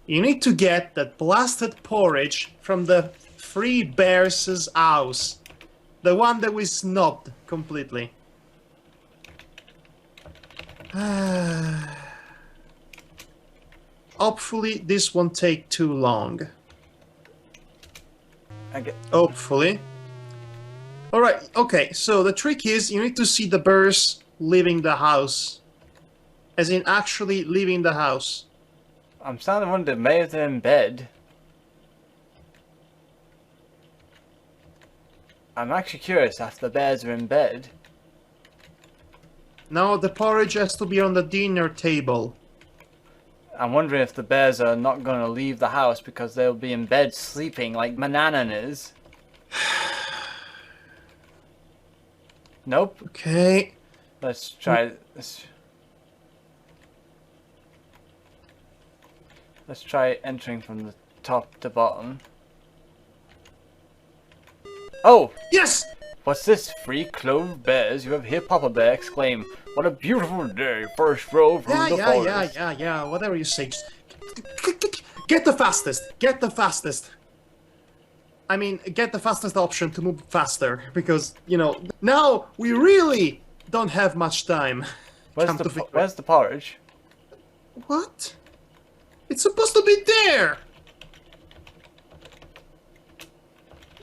A: You need to get that blasted porridge from the Three Bears' house. The one that we snubbed completely. Hopefully this won't take too long. Hopefully. Alright, okay, so the trick is you need to see the bears leaving the house. As in actually leaving the house.
B: I'm starting to wonder, maybe they're in bed. I'm actually curious if the bears are in bed.
A: No, the porridge has to be on the dinner table.
B: I'm wondering if the bears are not going to leave the house because they'll be in bed sleeping like Mananan is. Nope.
A: Okay.
B: Let's try this. Let's try entering from the top to bottom. Oh!
A: Yes!
B: What's this? Free clove bears? You have here Papa Bear exclaim. What a beautiful day! First row from the forest.
A: Yeah, whatever you say. Just get the fastest. Get the fastest. I mean, get the fastest option to move faster. Because, you know, now we really don't have much time.
B: Where's the porridge?
A: What? It's supposed to be there!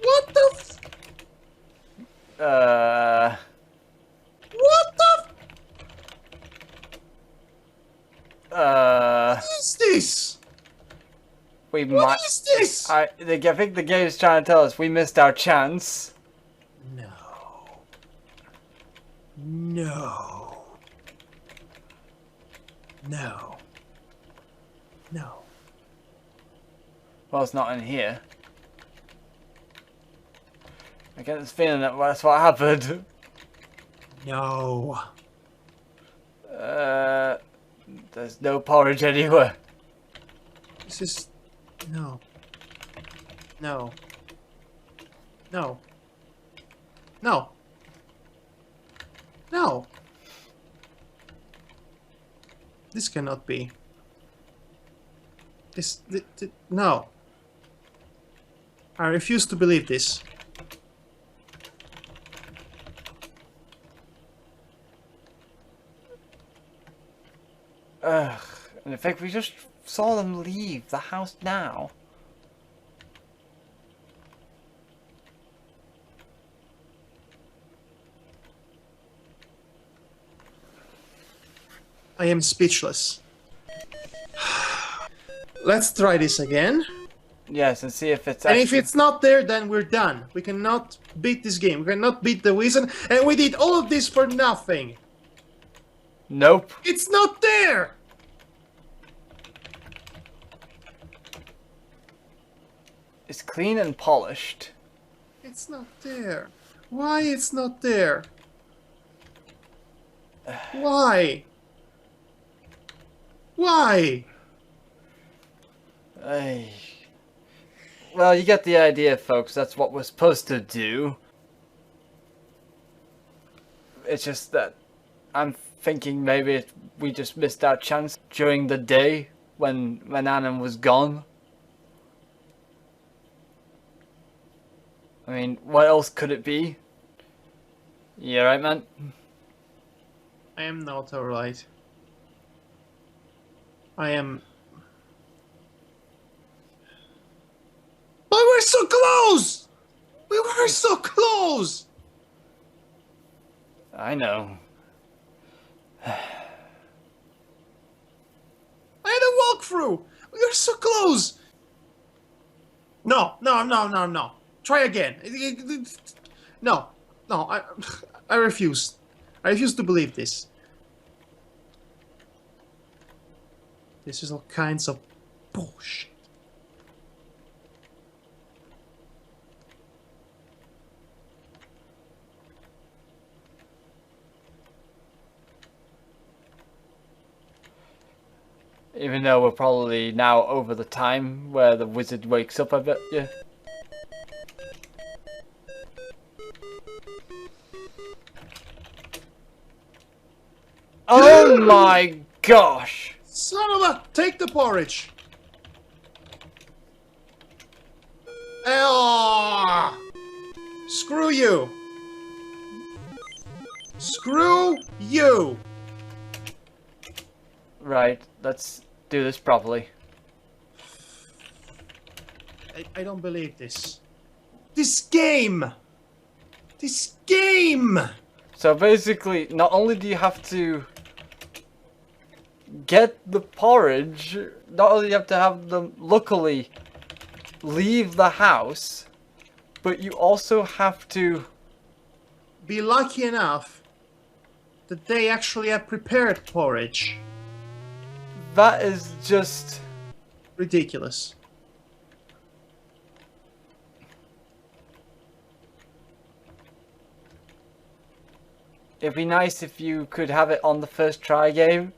A: What the What the What is this? What is this?
B: I think the game is trying to tell us we missed our chance.
A: No. No. No. No.
B: Well, it's not in here. I get this feeling that that's what happened.
A: No.
B: There's no porridge anywhere.
A: This is... No. No. No. No. No. This cannot be. No. I refuse to believe this.
B: Ugh. And in fact, we just saw them leave the house now.
A: I am speechless. Let's try this again.
B: Yes, and see if it's
A: And if it's not there, then we're done. We cannot beat this game. We cannot beat the wizard. And we did all of this for nothing.
B: Nope.
A: It's not there!
B: It's clean and polished.
A: It's not there. Why it's not there? Why? Why?
B: Well, you get the idea, folks. That's what we're supposed to do. It's just that I'm thinking maybe we just missed our chance during the day when Annan was gone. I mean, what else could it be? You alright, man?
A: I am not alright. I am... But we're so close! We were so close!
B: I know.
A: I had a walkthrough! We were so close! No. Try again. No, I refuse. I refuse to believe this. This is all kinds of bullshit.
B: Even even though we're probably now over the time where the wizard wakes up a bit. Yeah. Oh my gosh!
A: Son of a... Take the porridge. Oh, screw you. Screw you.
B: Right, let's do this properly.
A: I don't believe this. This game! This game!
B: So basically, not only do you have to get the porridge, not only do you have to have them luckily leave the house, but you also have to
A: Be lucky enough that they actually have prepared porridge.
B: that is just
A: Ridiculous.
B: it'd be nice if you could have it on the first try game.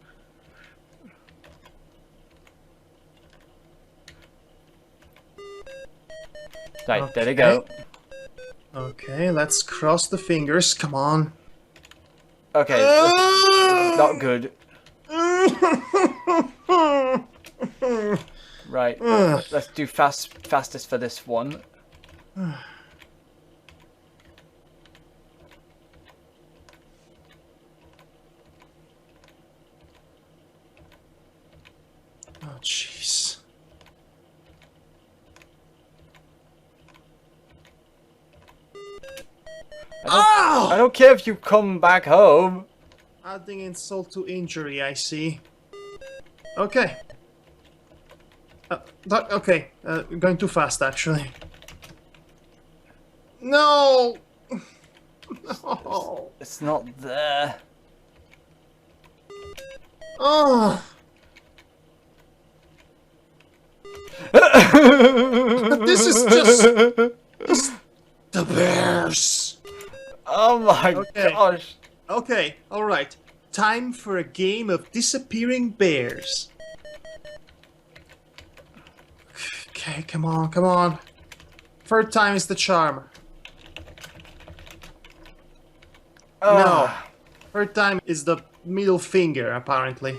B: Right, there we go.
A: Okay, let's cross the fingers. Come on.
B: Okay, that's not good. Right, let's do fastest for this one.
A: Oh, jeez.
B: I don't care if you come back home.
A: Adding insult to injury, I see. Okay. Okay, going too fast, actually. No! No!
B: It's not there.
A: Oh! This is just the bears!
B: Oh my
A: Okay.
B: gosh.
A: Okay, alright. Time for a game of disappearing bears. Okay, come on, come on. Third time is the charm. No. Third time is the middle finger, apparently.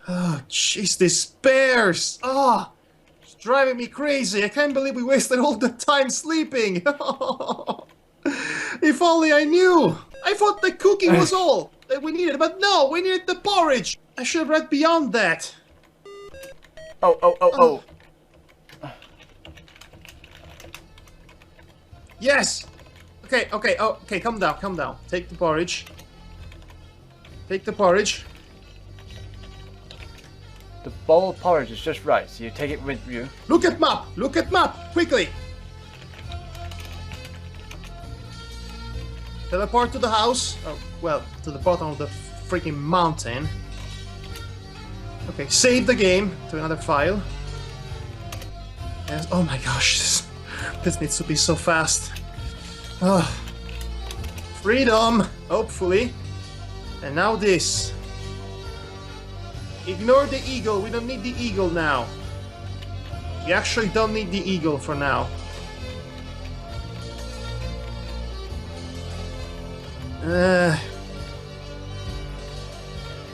A: Oh, jeez, these bears! Oh, it's driving me crazy. I can't believe we wasted all the time sleeping. If only I knew. I thought the cooking was all that we needed, but no, we needed the porridge. I should have read beyond that.
B: Oh.
A: Yes! Okay, calm down, calm down. Take the porridge. Take the porridge.
B: The bowl of porridge is just right, so you take it with you.
A: Look at map! Look at map! Quickly! Teleport to the house. Oh, well, to the bottom of the freaking mountain. Okay, save the game to another file. Yes, oh my gosh, this needs to be so fast. Oh. Freedom, hopefully. And now this. Ignore the eagle, we don't need the eagle now. We actually don't need the eagle for now.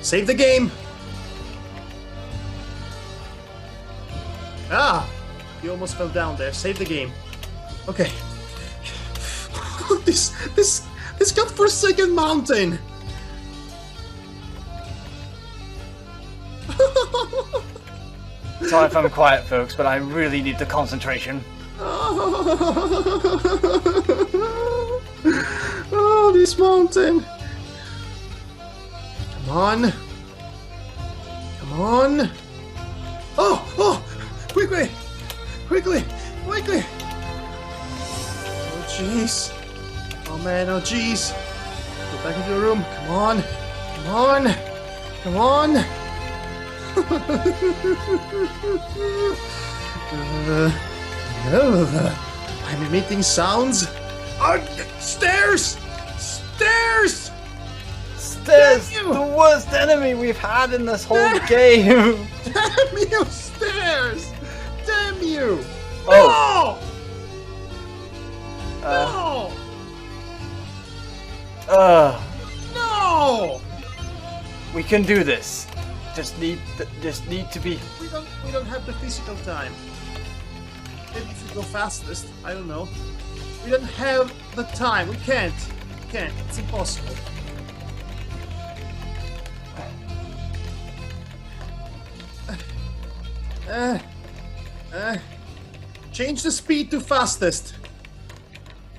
A: Save the game. Ah, you almost fell down there. Save the game. Okay. this godforsaken mountain.
B: Sorry if I'm quiet, folks, but I really need the concentration.
A: Oh, this mountain. Come on. Come on. Oh, quickly. Quickly. Quickly. Oh, jeez. Oh, man, oh, jeez. Go back into the room. Come on. Come on. Come on. I'm emitting sounds. Stairs! Stairs!
B: Stairs!
C: Damn you!
B: The worst enemy we've had in this whole game!
C: Damn you, stairs! Damn you!
B: Oh!
C: No! No!
B: We can do this. Just need to be.
A: We don't have the physical time. Maybe if we go fastest, I don't know. We don't have the time. We can't. It's impossible. Change the speed to fastest.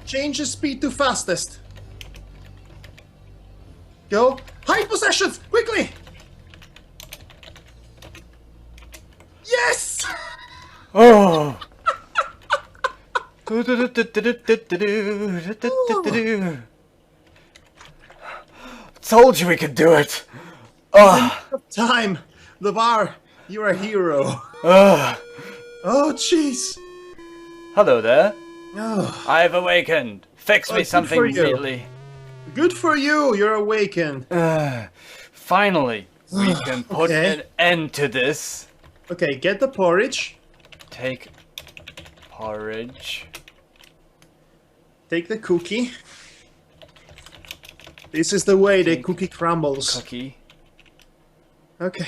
A: Change the speed to fastest. Go. Hide possessions! Quickly! Yes!
B: Oh! Told you we could do it!
A: Time! Devar, you're a hero.
B: Ugh.
A: Oh, jeez.
B: Hello there.
A: Oh,
B: I've awakened. Fix me
A: good
B: something
A: for you.
B: immediately.
A: good for you, you're awakened.
B: Finally, we can put
A: Okay.
B: an end to this.
A: Okay, get the porridge.
B: Take porridge.
A: Take the cookie. This is the way the cookie crumbles.
B: Cookie.
A: Okay.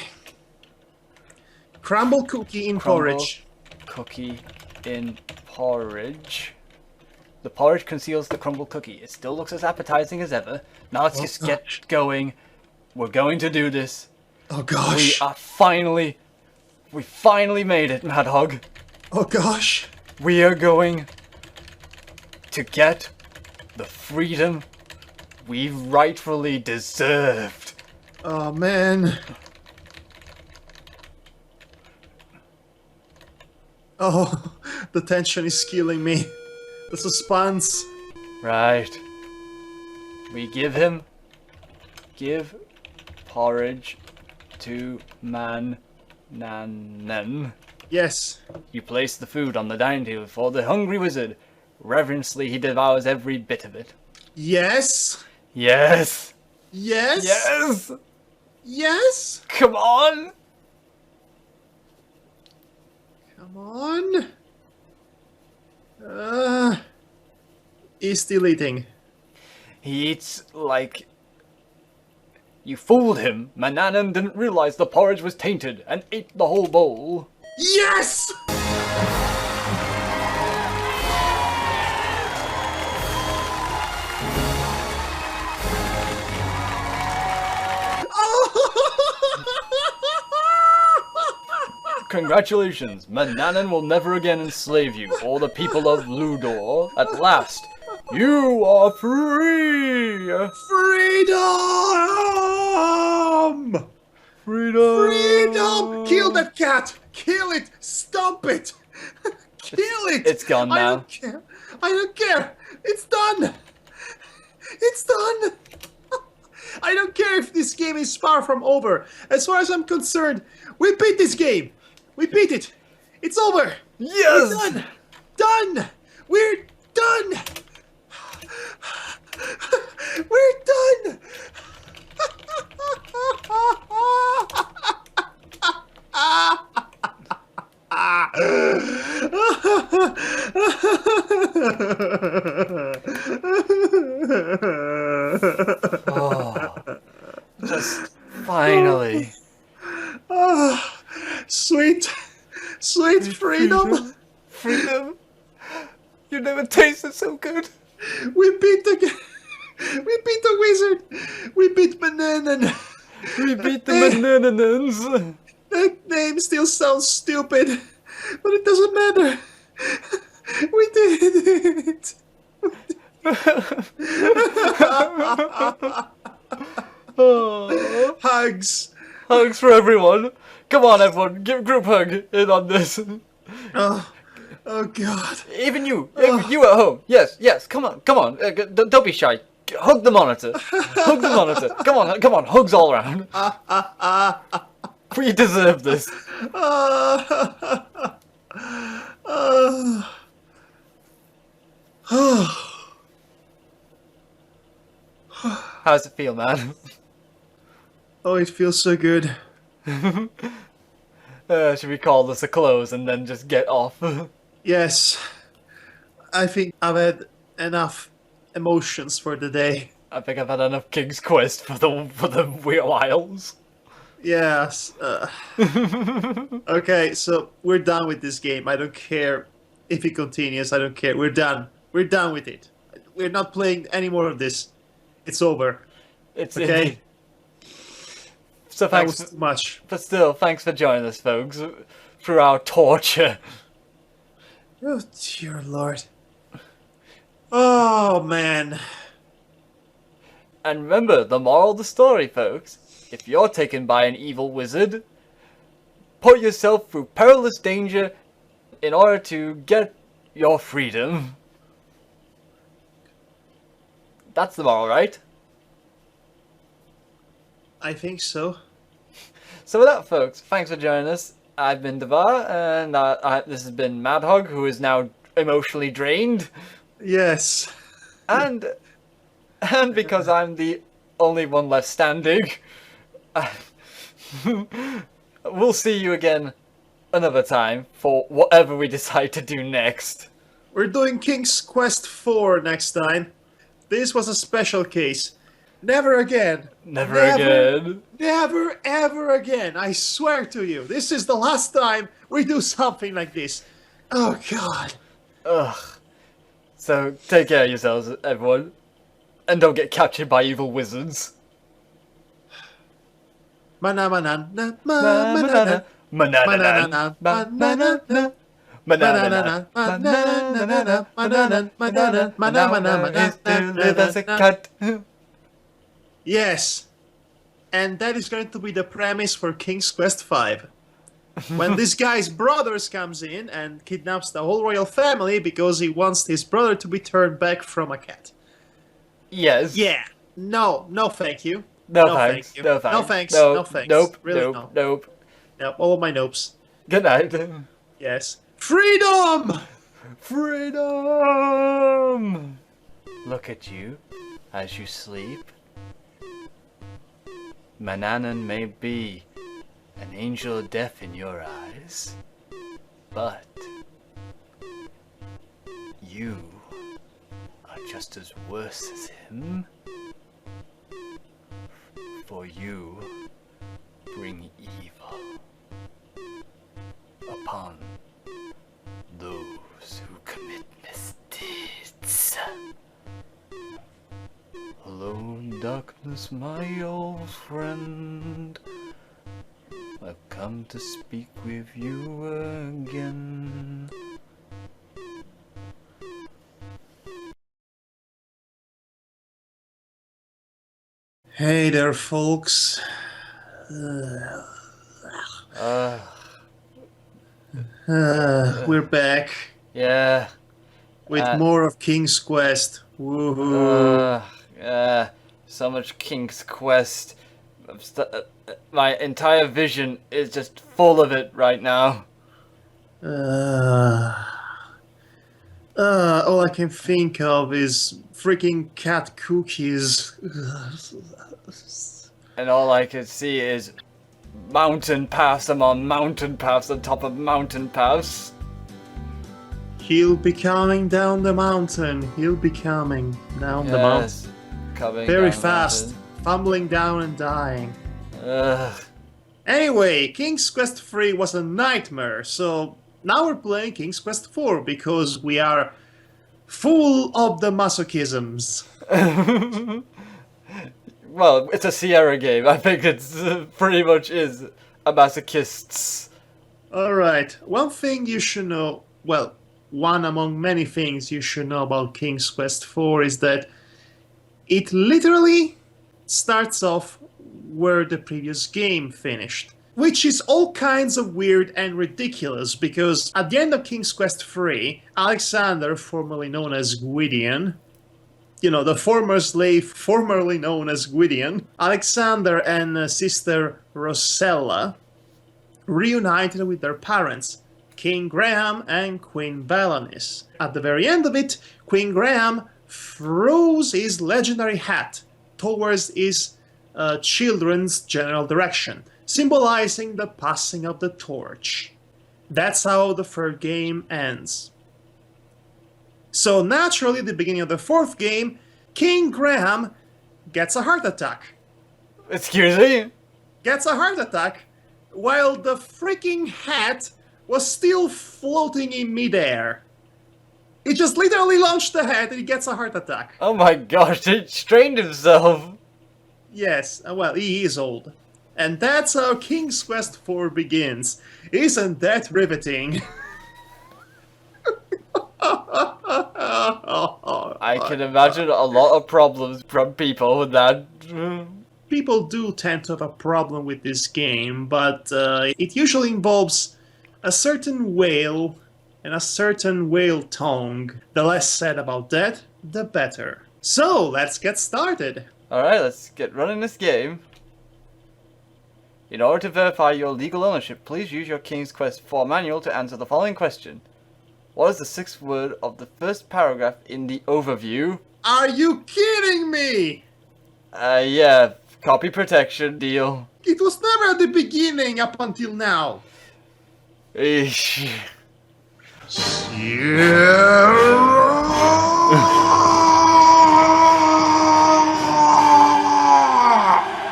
A: Crumble cookie in
B: Crumble.
A: porridge.
B: Cookie in porridge. The porridge conceals the crumbled cookie. It still looks as appetizing as ever. Now let's just get going. We're going to do this.
A: Oh
B: We
A: gosh.
B: are finally... We finally made it, Madhog.
A: Oh gosh.
B: We are going to get the freedom we rightfully deserved.
A: Oh man. Oh, the tension is killing me. The suspense.
B: Right. We give porridge to Nanan.
A: Yes.
B: You place the food on the dining table for the hungry wizard. Reverently he devours every bit of it.
A: Yes.
B: Yes!
A: Yes.
B: Yes!
A: Yes.
B: Come on!
A: Come on. He's still eating.
B: He eats like... You fooled him. Mananan didn't realize the porridge was tainted and ate the whole bowl.
A: Yes!
B: Congratulations, Mananan will never again enslave you or the people of Ludor. At last, you are free!
A: Freedom!
B: Freedom!
A: Freedom! Kill that cat! Kill it! Stomp it! Kill it!
B: It's gone
A: I
B: now.
A: don't care! I don't care! It's done! It's done! I don't care if this game is far from over. As far as I'm concerned, we beat this game! We beat it! It's over!
B: Yes!
A: We're done! Done! We're done! We're done!
B: Just finally.
A: Sweet, sweet freedom.
B: Freedom? You never tasted so good.
A: We beat the wizard. We beat Bananan.
B: We beat the Mananans.
A: That name still sounds stupid, but it doesn't matter. We did it.
B: Oh.
A: Hugs.
B: Hugs for everyone. Come on, everyone. Give group hug in on this.
A: Oh God.
B: Even you at home. Yes. Come on. Don't be shy. Hug the monitor. Hug the monitor. Come on. Hugs all around. We deserve this. How's it feel, man?
A: Oh, it feels so good.
B: Should we call this a close and then just get off?
A: Yes. I think I've had enough emotions for the day.
B: I think I've had enough King's Quest for the whiles.
A: Yes. Okay, so we're done with this game. I don't care if it continues. I don't care. We're done. We're done with it. We're not playing any more of this. It's over.
B: It's
A: Okay.
B: So
A: That
B: thanks,
A: was too much.
B: but still, thanks for joining us, folks, through our torture.
A: Oh dear Lord. Oh man.
B: And remember, the moral of the story, folks. If you're taken by an evil wizard, put yourself through perilous danger in order to get your freedom. That's the moral, right?
A: I think so.
B: So with that, folks, thanks for joining us. I've been Devar, and this has been Madhog, who is now emotionally drained.
A: Yes.
B: And because I'm the only one left standing, we'll see you again another time for whatever we decide to do next.
A: We're doing King's Quest 4 next time. This was a special case. Never again.
B: Never again.
A: Never ever again. I swear to you. This is the last time we do something like this. Oh god.
B: Ugh. So take care of yourselves, everyone. And don't get captured by evil wizards.
A: Mana mana na ma mana Yes. And that is going to be the premise for King's Quest 5. When this guy's brothers comes in and kidnaps the whole royal family because he wants his brother to be turned back from a cat.
B: Yes.
A: Yeah. No, thank you.
B: No thanks.
A: Thank you.
B: No thanks.
A: No thanks.
B: No,
A: No thanks.
B: Nope.
A: Really,
B: nope.
A: no.
B: Nope.
A: Nope. All of my nopes.
B: Good night.
A: Yes. Freedom!
B: Freedom! Look at you as you sleep. Mananan may be an angel of death in your eyes, but you are just as worse as him. For you bring evil upon those who commit misdeeds. Hello, darkness, my old friend. I've come to speak with you again.
A: Hey there, folks. We're back
B: Yeah.
A: with more of King's Quest. Woohoo!
B: So much King's Quest. My entire vision is just full of it right now.
A: All I can think of is freaking cat cookies.
B: And all I can see is mountain paths among mountain paths on top of mountain paths.
A: He'll be coming down the mountain. He'll be coming down the mountain.
B: Coming
A: Very
B: down the
A: fast.
B: mountain.
A: Fumbling down and dying.
B: Ugh.
A: Anyway, King's Quest 3 was a nightmare, so now we're playing King's Quest 4 because we are full of the masochisms.
B: Well, it's a Sierra game. I think it's pretty much is a masochist's.
A: Alright, one thing you should know, well, one among many things you should know about King's Quest 4 is that it literally starts off where the previous game finished. Which is all kinds of weird and ridiculous, because at the end of King's Quest 3, Alexander, formerly known as Gwydion, you know, the former slave formerly known as Gwydion, Alexander and sister Rosella reunited with their parents, King Graham and Queen Balanis. At the very end of it, Queen Graham throws his legendary hat towards his children's general direction, symbolizing the passing of the torch. That's how the third game ends. So naturally, at the beginning of the fourth game, King Graham gets a heart attack.
B: Excuse me?
A: Gets a heart attack while the freaking hat was still floating in midair. He just literally launched the hat and he gets a heart attack.
B: Oh my gosh, he strained himself.
A: Yes, well, he is old. And that's how King's Quest IV begins. Isn't that riveting?
B: I can imagine a lot of problems from people with that.
A: People do tend to have a problem with this game, but it usually involves a certain whale and a certain whale tongue. The less said about that, the better. So, let's get started.
B: Alright, let's get running this game. In order to verify your legal ownership, please use your King's Quest IV manual to answer the following question. What is the sixth word of the first paragraph in the overview?
A: Are you kidding me?
B: Yeah, copy protection deal.
A: It was never at the beginning up until now.
B: Eesh.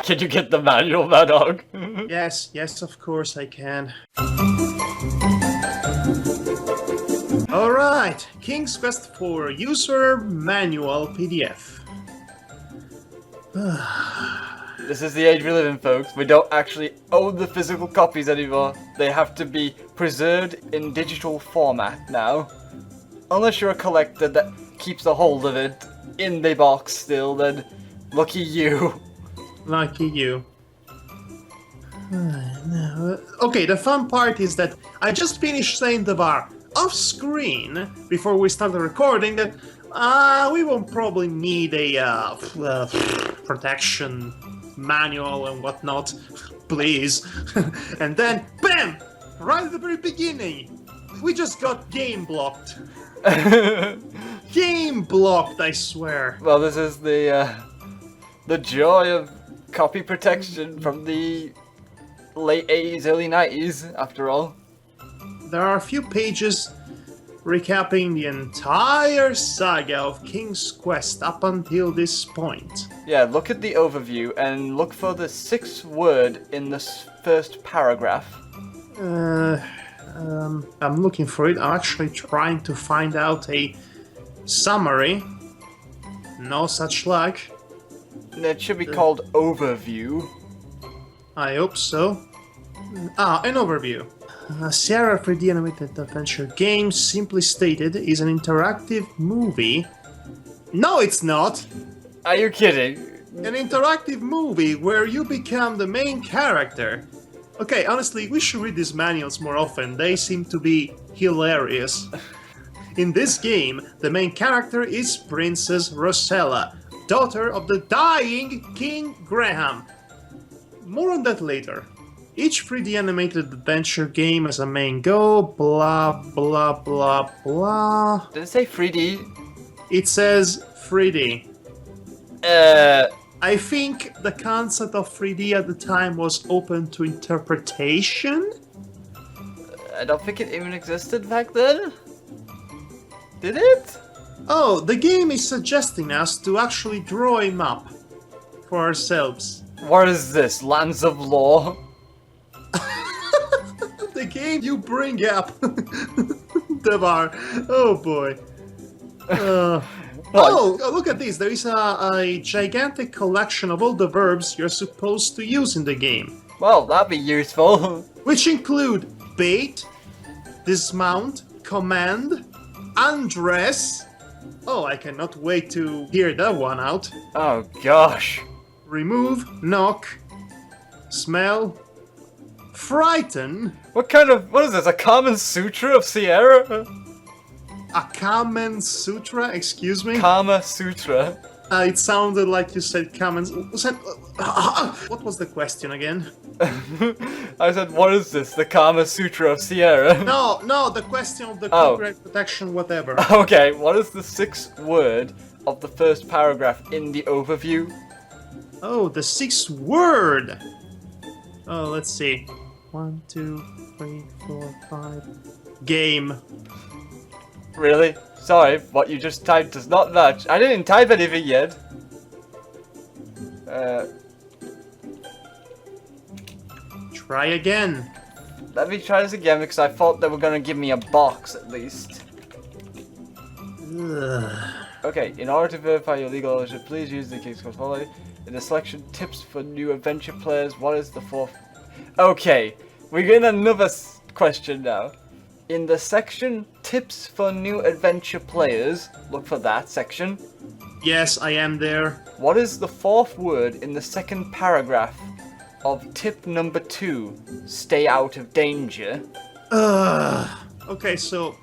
B: Can you get the manual, Madhog?
A: Yes, of course I can. Alright, King's Quest IV User Manual PDF.
B: This is the age we live in, folks. We don't actually own the physical copies anymore. They have to be preserved in digital format now. Unless you're a collector that keeps a hold of it in the box still, then lucky you.
A: Lucky you. Okay, the fun part is that I just finished saying Devar off screen before we started recording that we won't probably need a protection manual and whatnot, please. And then, BAM! Right at the very beginning, we just got game blocked. Game blocked, I swear.
B: Well, this is the joy of copy protection from the late 80s, early 90s, after all.
A: There are a few pages recapping the entire saga of King's Quest up until this point.
B: Yeah, look at the overview and look for the sixth word in the first paragraph.
A: I'm looking for it. I'm actually trying to find out a summary. No such luck.
B: It should be called overview.
A: I hope so. An overview. Sierra 3D animated adventure game, simply stated, is an interactive movie. No, it's not!
B: Are you kidding?
A: An interactive movie where you become the main character. Okay, honestly, we should read these manuals more often. They seem to be hilarious. In this game, the main character is Princess Rosella, daughter of the dying King Graham. More on that later. Each 3D animated adventure game has a main goal, blah blah blah blah.
B: Did it say 3D?
A: It says 3D. I think the concept of 3D at the time was open to interpretation?
B: I don't think it even existed back then. Did it?
A: Oh, the game is suggesting us to actually draw him up for ourselves.
B: What is this? Lands of Lore?
A: The game you bring up. Devar. Oh boy. Oh, look at this. There is a gigantic collection of all the verbs you're supposed to use in the game.
B: Well, that'd be useful.
A: Which include bait, dismount, command, undress. Oh, I cannot wait to hear that one out.
B: Oh gosh.
A: Remove, knock, smell, frighten.
B: What is this, a Kama Sutra of Sierra?
A: A Kamen Sutra, excuse me?
B: Kama Sutra.
A: It sounded like you said Kamen... What was the question again?
B: I said, what is this, the Kama Sutra of Sierra?
A: No, the question of the copyright protection, whatever.
B: Okay, what is the sixth word of the first paragraph in the overview?
A: Oh, the sixth word! Oh, let's see. 1, 2, 3, 4, 5. Game.
B: Really? Sorry, what you just typed does not match. I didn't type anything yet.
A: Try again.
B: Let me try this again because I thought they were gonna give me a box at least.
A: Ugh.
B: Okay, in order to verify your legal ownership, please use the King's Quest Holiday. In the selection tips for new adventure players, what is the fourth? Okay, we're getting another question now. In the section tips for new adventure players, look for that section.
A: Yes, I am there.
B: What is the fourth word in the second paragraph of tip number 2? Stay out of danger.
A: Okay, so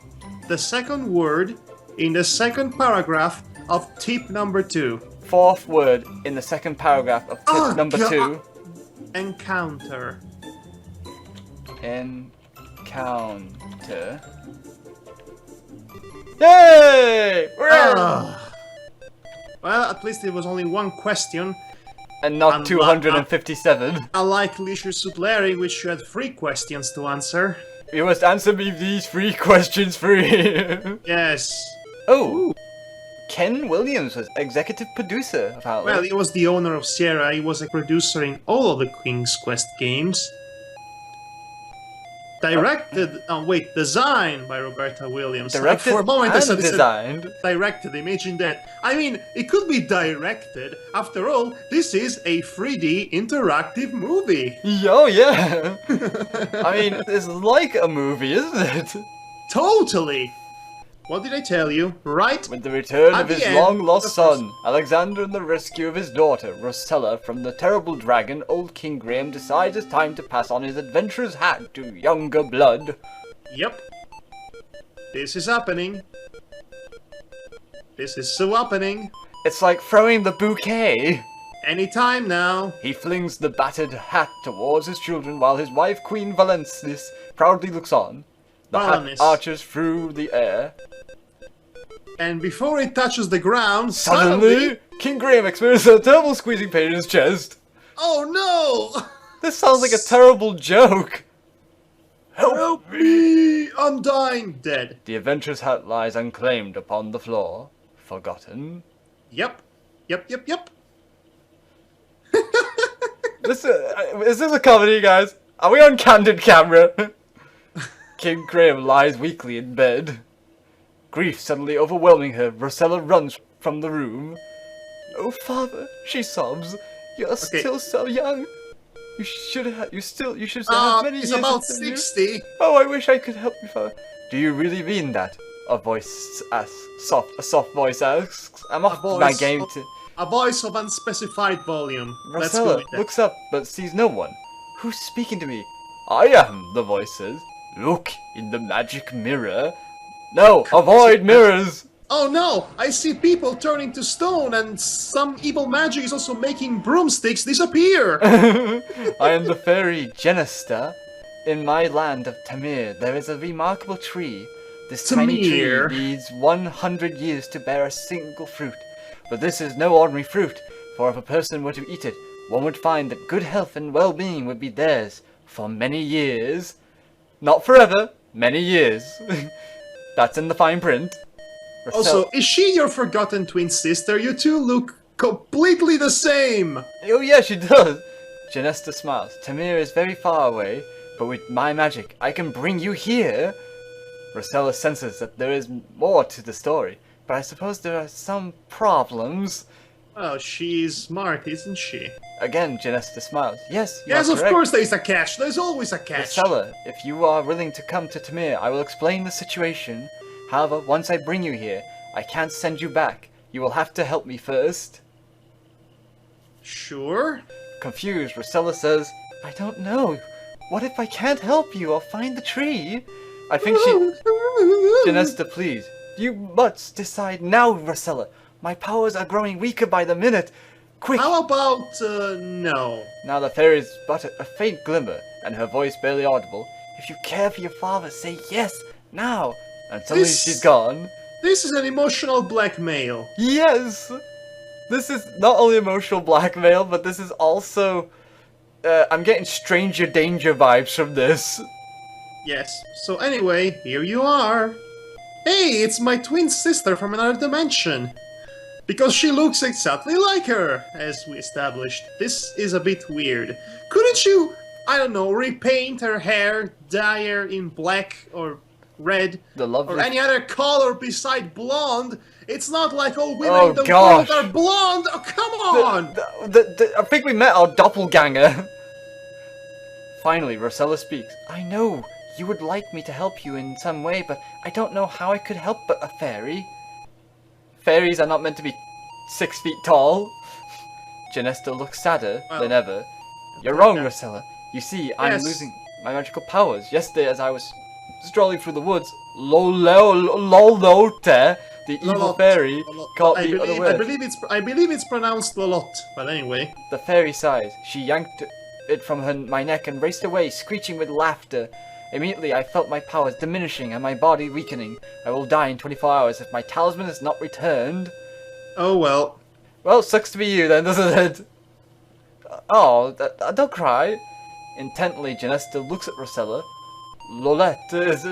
A: the second word in the second paragraph of tip number 2.
B: Fourth word in the second paragraph of tip number 2.
A: Encounter.
B: Encounter. Yay!
A: Well, at least it was only one question.
B: And not 257.
A: Unlike Leisure Suit Larry, which you had 3 questions to answer.
B: You must answer me these 3 questions free.
A: Yes.
B: Oh. Ken Williams was executive producer of Howler.
A: Well, he was the owner of Sierra. He was a producer in all of the King's Quest games. Designed by Roberta Williams.
B: Directed
A: For a moment, I
B: and
A: said it's
B: designed.
A: directed. Imagine that. I mean, it could be directed. After all, this is a 3D interactive movie.
B: Oh, yeah. I mean, it's like a movie, isn't it?
A: Totally. What did I tell you? Right?
B: With the return
A: At
B: of
A: the
B: his
A: end,
B: long-lost
A: the first-
B: son, Alexander, and the rescue of his daughter, Rosella, from the terrible dragon, old King Graham decides it's time to pass on his adventurer's hat to younger blood.
A: Yep. This is happening. This is so happening.
B: It's like throwing the bouquet.
A: Anytime now.
B: He flings the battered hat towards his children while his wife, Queen Valensis, proudly looks on. The hat
A: Valensis.
B: arches through the air.
A: And before it touches the ground,
B: Suddenly, King Graham experiences a terrible squeezing pain in his chest.
A: Oh no!
B: This sounds like a terrible joke.
A: Help me! I'm dying. Dead.
B: The adventurer's hat lies unclaimed upon the floor, forgotten.
A: Yep. Yep.
B: Is this a comedy, guys? Are we on candid camera? King Graham lies weakly in bed. Grief suddenly overwhelming her, Rosella runs from the room. Oh, father, she sobs. You're still so young. You should have still have many
A: he's
B: years.
A: about
B: in you.
A: 60.
B: Oh, I wish I could help you, father. Do you really mean that? A soft voice asks. I'm off my game to.
A: A voice of unspecified volume. Let's go
B: Rosella
A: with that.
B: looks up but sees no one. Who's speaking to me? I am, the voice says. Look in the magic mirror. No, avoid mirrors!
A: Oh no! I see people turning to stone, and some evil magic is also making broomsticks disappear!
B: I am the fairy Genesta. In my land of Tamir, there is a remarkable tree. This tiny
A: Tamir.
B: tree needs 100 years to bear a single fruit. But this is no ordinary fruit, for if a person were to eat it, one would find that good health and well-being would be theirs for many years. Not forever, many years. That's in the fine print.
A: Also, is she your forgotten twin sister? You two look completely the same!
B: Oh yeah, she does. Genesta smiles. Tamir is very far away, but with my magic, I can bring you here. Rosella senses that there is more to the story, but I suppose there are some problems.
A: Oh, she's smart, isn't she?
B: Again, Genesta smiles. Yes, you
A: Yes,
B: are
A: of
B: correct.
A: course there's a catch. There's always a catch.
B: Rosella, if you are willing to come to Tamir, I will explain the situation. However, once I bring you here, I can't send you back. You will have to help me first.
A: Sure.
B: Confused, Rosella says, I don't know. What if I can't help you or find the tree? I think Genesta, please. You must decide now, Rosella. My powers are growing weaker by the minute. Quick!
A: How about, no?
B: Now the fairy is but a faint glimmer, and her voice barely audible. If you care for your father, say yes, now! And suddenly
A: This-
B: she's gone.
A: This is an emotional blackmail.
B: Yes! This is not only emotional blackmail, but this is also... I'm getting stranger danger vibes from this.
A: Yes. So anyway, here you are. Hey, it's my twin sister from another dimension. Because she looks exactly like her, as we established. This is a bit weird. Couldn't you, I don't know, repaint her hair, dye her in black or red, or any other color beside blonde? It's not like all women in the world are blonde. Oh, come on!
B: I think we met our doppelganger. Finally, Rosella speaks. I know you would like me to help you in some way, but I don't know how I could help but a fairy. Fairies are not meant to be 6 feet tall. Janesta looks sadder than ever. You're wrong, Rosella. You see, I'm losing my magical powers. Yesterday, as I was strolling through the woods, Lolote, the evil fairy, caught me unaware.
A: I believe it's pronounced Lolot, but anyway.
B: The fairy sighs. She yanked it from my neck and raced away, screeching with laughter. Immediately, I felt my powers diminishing and my body weakening. I will die in 24 hours if my talisman is not returned.
A: Oh well.
B: Well, sucks to be you then, doesn't it? Oh, don't cry. Intently, Janesta looks at Rosella. Lolette is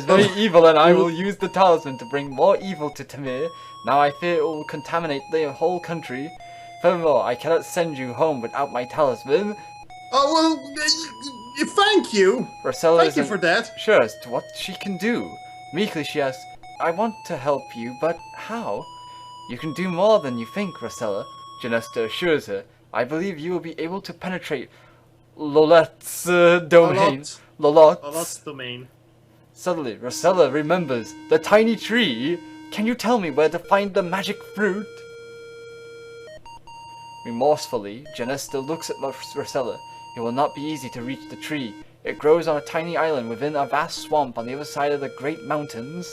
B: very evil, and I will use the talisman to bring more evil to Tamir. Now I fear it will contaminate the whole country. Furthermore, I cannot send you home without my talisman.
A: Oh, well, thank you.
B: Rosella
A: thank you for that.
B: Sure as to what she can do. Meekly she asks, I want to help you, but how? You can do more than you think, Rosella. Janesta assures her. I believe you will be able to penetrate Lolette's domain.
A: Lolot's domain.
B: Suddenly, Rosella remembers the tiny tree. Can you tell me where to find the magic fruit? Remorsefully, Janesta looks at Rosella. It will not be easy to reach the tree. It grows on a tiny island within a vast swamp on the other side of the great mountains.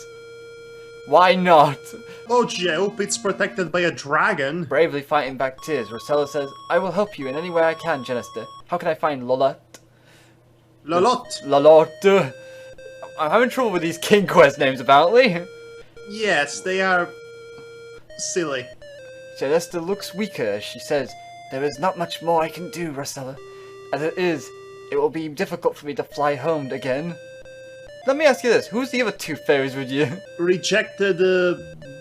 B: Why not?
A: Oh gee, I hope it's protected by a dragon.
B: Bravely fighting back tears, Rosella says, I will help you in any way I can, Janesta. How can I find Lolot? Lolot. I'm having trouble with these King Quest names, apparently.
A: Yes, they are silly.
B: Janesta looks weaker as she says, there is not much more I can do, Rosella. As it is, it will be difficult for me to fly home again. Let me ask you this, who's the other two fairies with you?
A: Rejected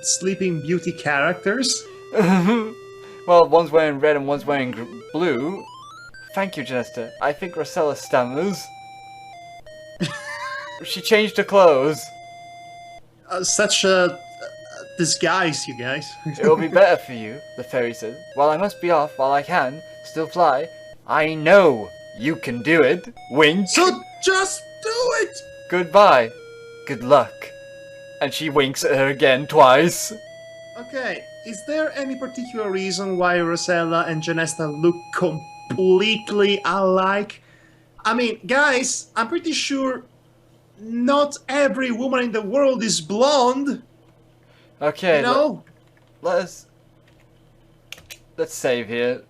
A: Sleeping Beauty characters?
B: Well, one's wearing red and one's wearing blue. Thank you, Janesta. I think Rosella stammers. She changed her clothes.
A: Such a disguise, you guys.
B: It will be better for you, the fairy said. While I must be off, while I can still fly, I know you can do it. Wink.
A: So just do it!
B: Goodbye. Good luck. And she winks at her again twice.
A: Okay, is there any particular reason why Rosella and Janesta look completely alike? I mean, guys, I'm pretty sure not every woman in the world is blonde.
B: Okay,
A: you know?
B: Let's save here.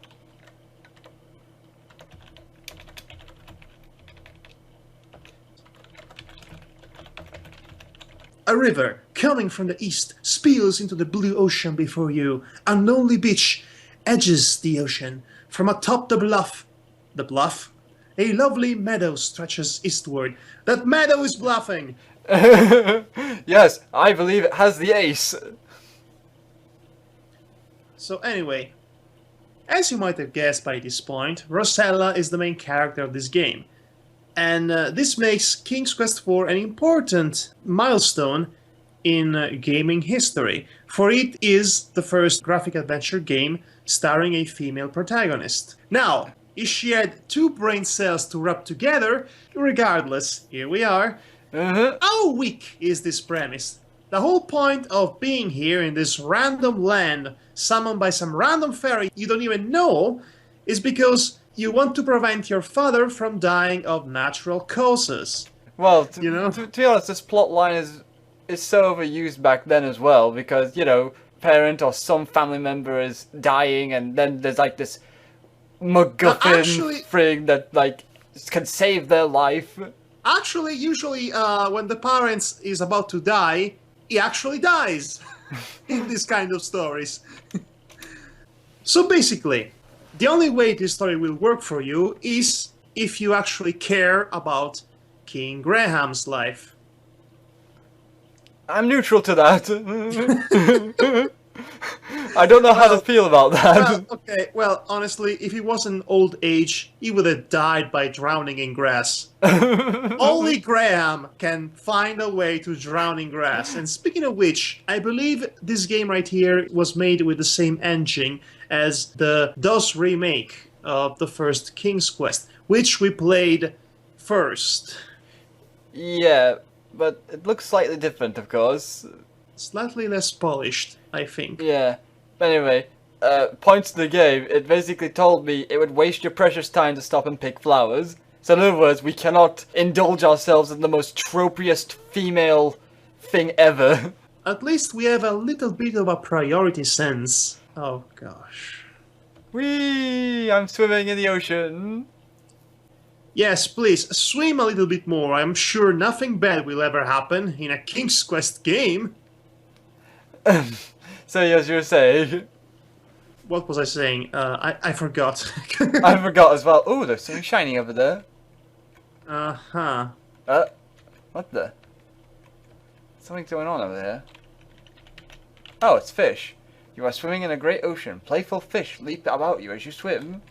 A: A river coming from the east spills into the blue ocean before you. A lonely beach edges the ocean. From atop the bluff, a lovely meadow stretches eastward. That meadow is bluffing.
B: Yes, I believe it has the ace. So
A: anyway, as you might have guessed by this point, Rosella is the main character of this game. And this makes King's Quest IV an important milestone in gaming history, for it is the first graphic adventure game starring a female protagonist. Now, if she had two brain cells to rub together, regardless, here we are. How weak is this premise? The whole point of being here in this random land, summoned by some random fairy you don't even know, is because you want to prevent your father from dying of natural causes.
B: Well, to be honest, this plot line is so overused back then as well, because, you know, parent or some family member is dying, and then there's like this MacGuffin thing that like can save their life.
A: Actually, usually when the parent is about to die, he actually dies. in these kind of stories. So basically, the only way this story will work for you is if you actually care about King Graham's life.
B: I'm neutral to that. I don't know how to feel about that.
A: Well, okay, well, honestly, if he was an old age, he would have died by drowning in grass. Only Graham can find a way to drown in grass. And speaking of which, I believe this game right here was made with the same engine as the DOS remake of the first King's Quest, which we played first.
B: Yeah, but it looks slightly different, of course.
A: Slightly less polished, I think.
B: Yeah. Anyway, points to the game, it basically told me it would waste your precious time to stop and pick flowers. So in other words, we cannot indulge ourselves in the most tropiest female thing ever.
A: At least we have a little bit of a priority sense. Oh gosh.
B: Whee! I'm swimming in the ocean.
A: Yes, please, swim a little bit more. I'm sure nothing bad will ever happen in a King's Quest game.
B: So as you were saying...
A: What was I saying? I forgot.
B: I forgot as well. Ooh, there's something shiny over there.
A: Uh-huh.
B: What the? Something's going on over there. Oh, it's fish. You are swimming in a great ocean. Playful fish leap about you as you swim.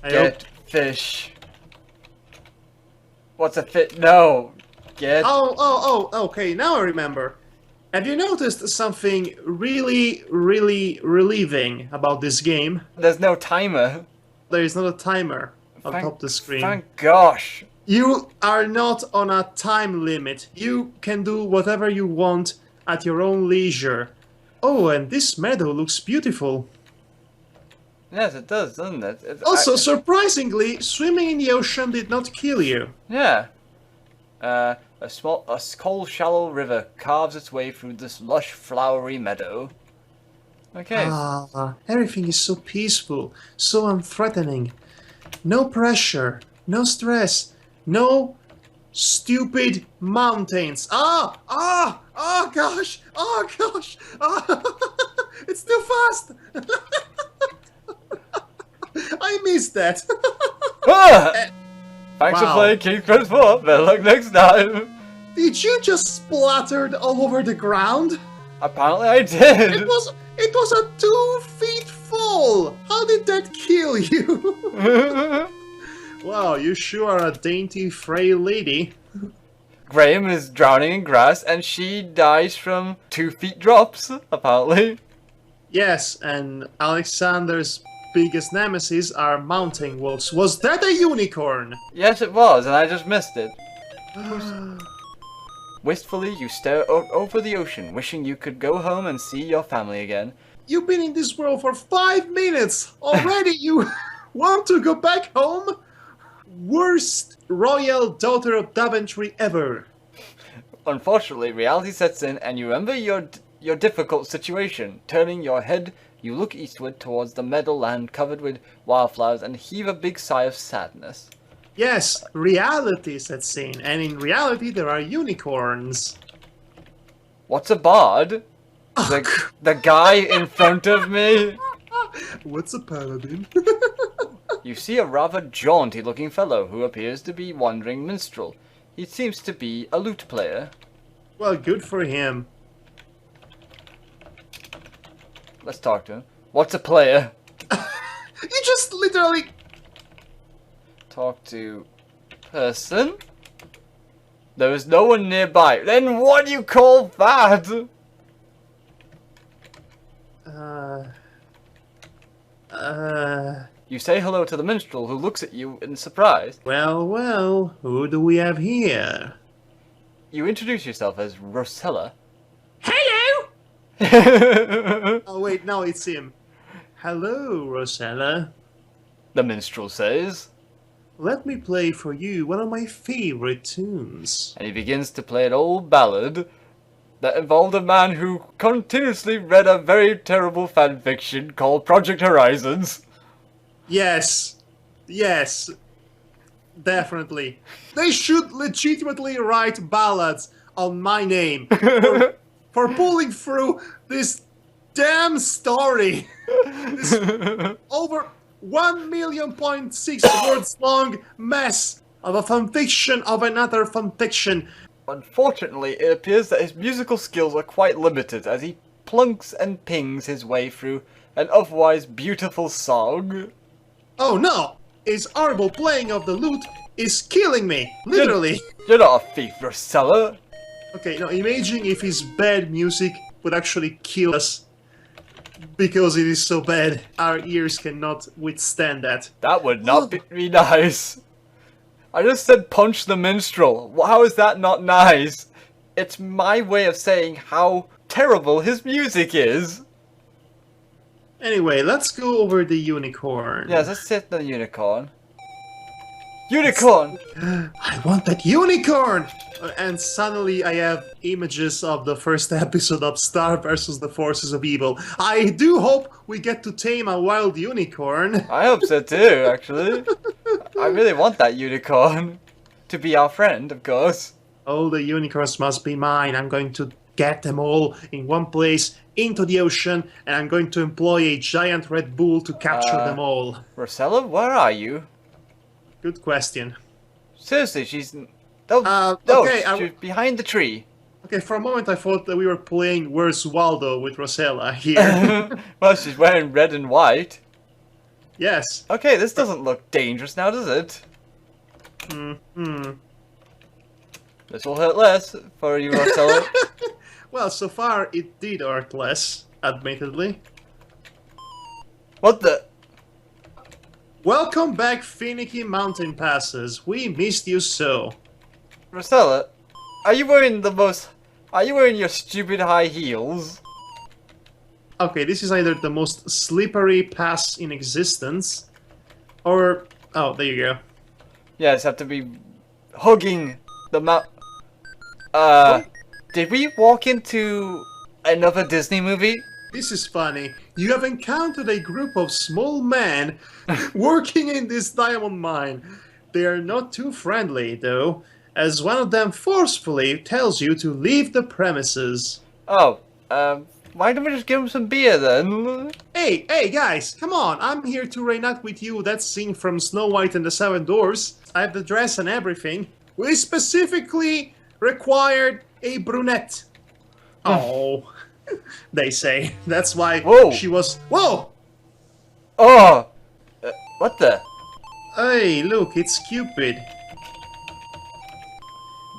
B: Get fish. What's a fit? No. Get.
A: Oh, okay, now I remember. Have you noticed something really, really relieving about this game?
B: There's no timer.
A: There is not a timer on top of the screen.
B: Thank gosh.
A: You are not on a time limit. You can do whatever you want at your own leisure. Oh, and this meadow looks beautiful.
B: Yes, it does, doesn't it?
A: Also, surprisingly, swimming in the ocean did not kill you.
B: Yeah. A cold, shallow river carves its way through this lush, flowery meadow. Okay.
A: Everything is so peaceful, so unthreatening. No pressure, no stress, no stupid mountains. Oh gosh, it's too fast. I missed that.
B: Thanks for playing King's Quest 4. Better luck next time.
A: Did you just splattered all over the ground?
B: Apparently I did.
A: It was a 2 feet fall. How did that kill you? Wow, you sure are a dainty, frail lady.
B: Graham is drowning in grass, and she dies from 2 feet drops, apparently.
A: Yes, and Alexander's biggest nemesis are mountain wolves. Was that a unicorn?
B: Yes, it was, and I just missed it. Wistfully, you stare over the ocean, wishing you could go home and see your family again.
A: You've been in this world for 5 minutes. Already you want to go back home? Worst royal daughter of Daventry ever.
B: Unfortunately, reality sets in, and you remember your difficult situation. Turning your head, you look eastward towards the meadowland covered with wildflowers and heave a big sigh of sadness.
A: Yes, reality sets in, and in reality there are unicorns.
B: What's a bard? The guy in front of me?
A: What's a paladin?
B: You see a rather jaunty-looking fellow who appears to be wandering minstrel. He seems to be a lute player.
A: Well, good for him.
B: Let's talk to him. What's a player?
A: You just literally...
B: Talk to... person? There is no one nearby. Then what do you call that? You say hello to the minstrel, who looks at you in surprise.
A: Well, who do we have here?
B: You introduce yourself as Rosella.
A: Hello! Oh wait, no, it's him. Hello, Rosella.
B: The minstrel says.
A: Let me play for you one of my favorite tunes.
B: And he begins to play an old ballad that involved a man who continuously read a very terrible fanfiction called Project Horizons.
A: Yes, definitely. They should legitimately write ballads on my name. for pulling through this damn story. This over 1,000,000.6 words long mess of a fanfiction of another fanfiction.
B: Unfortunately, it appears that his musical skills are quite limited as he plunks and pings his way through an otherwise beautiful song.
A: Oh no! His horrible playing of the lute is killing me, literally.
B: You're not a thief, Rosella.
A: Okay, now imagine if his bad music would actually kill us. Because it is so bad, our ears cannot withstand that.
B: That would not be nice. I just said punch the minstrel. How is that not nice? It's my way of saying how terrible his music is.
A: Anyway, let's go over the unicorn.
B: Yes, let's hit the unicorn. Unicorn!
A: I want that unicorn! And suddenly I have images of the first episode of Star vs. the Forces of Evil. I do hope we get to tame a wild unicorn.
B: I hope so too, actually. I really want that unicorn. To be our friend, of course.
A: All the unicorns must be mine. I'm going to get them all in one place, into the ocean, and I'm going to employ a giant Red Bull to capture them all.
B: Rosella, where are you?
A: Good question.
B: Seriously, she's...
A: Okay,
B: she's behind the tree.
A: Okay, for a moment I thought that we were playing Where's Waldo with Rosella here.
B: Well, she's wearing red and white.
A: Yes.
B: Okay, this doesn't look dangerous now, does it? This will hurt less for you, Rosella.
A: Well, so far it did hurt less, admittedly.
B: What the...
A: Welcome back, finicky mountain passes. We missed you so.
B: Rosella, are you wearing your stupid high heels?
A: Okay, this is either the most slippery pass in existence, or... Oh, there you go.
B: Yeah, just have to be hugging the mount. Did we walk into another Disney movie?
A: This is funny. You have encountered a group of small men working in this diamond mine. They are not too friendly, though, as one of them forcefully tells you to leave the premises.
B: Oh, why don't we just give him some beer then?
A: Hey, guys, come on. I'm here to reenact with you that scene from Snow White and the Seven Dwarfs. I have the dress and everything. We specifically required a brunette. Oh, they say. That's why she was... Whoa!
B: Oh! What the?
A: Hey, look, it's Cupid.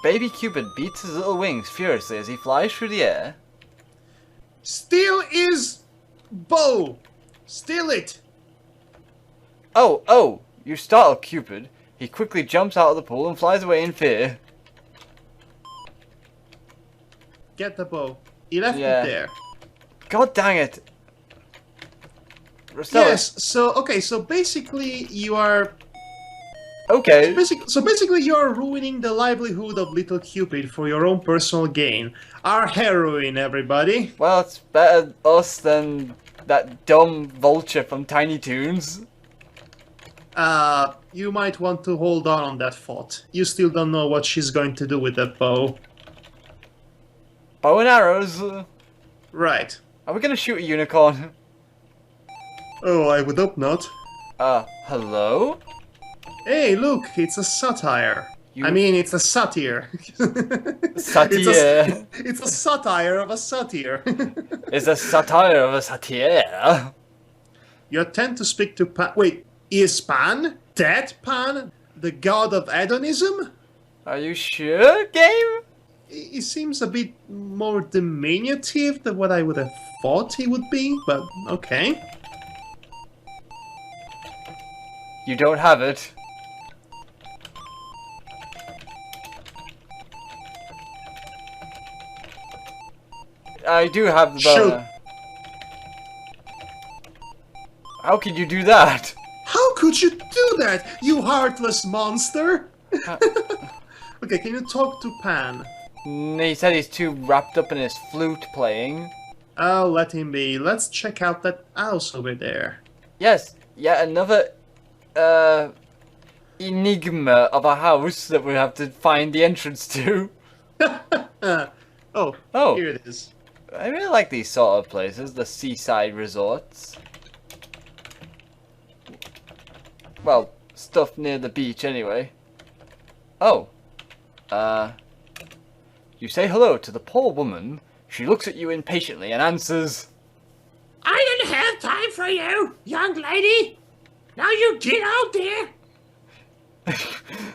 B: Baby Cupid beats his little wings furiously as he flies through the air.
A: Steal his bow! Steal it!
B: Oh, you startle Cupid. He quickly jumps out of the pool and flies away in fear.
A: Get the bow. He left it there.
B: God dang it. Rosella.
A: Yes, so basically you are...
B: Okay.
A: So basically you are ruining the livelihood of little Cupid for your own personal gain. Our heroine, everybody.
B: Well, it's better us than that dumb vulture from Tiny Toons.
A: You might want to hold on that thought. You still don't know what she's going to do with that bow.
B: Bow and arrows.
A: Right.
B: Are we gonna shoot a unicorn?
A: Oh, I would hope not.
B: Hello?
A: Hey, look, it's a satire. I mean, it's a satire.
B: Satire.
A: It's a satire of a satire.
B: It's a satire of a satire.
A: You tend to speak to Pan. Wait, is Pan? That Pan? The god of hedonism?
B: Are you sure, game?
A: He seems a bit more diminutive than what I would have thought he would be, but okay.
B: You don't have it. I do have the bow. How could you do that?
A: How could you do that, you heartless monster? Okay, can you talk to Pan?
B: He said he's too wrapped up in his flute playing.
A: I'll let him be. Let's check out that house over there.
B: Yes, yet another enigma of a house that we have to find the entrance to.
A: Oh, here it is.
B: I really like these sort of places, the seaside resorts. Well, stuff near the beach anyway. Oh. You say hello to the poor woman. She looks at you impatiently and answers,
A: I don't have time for you, young lady. Now you get out there.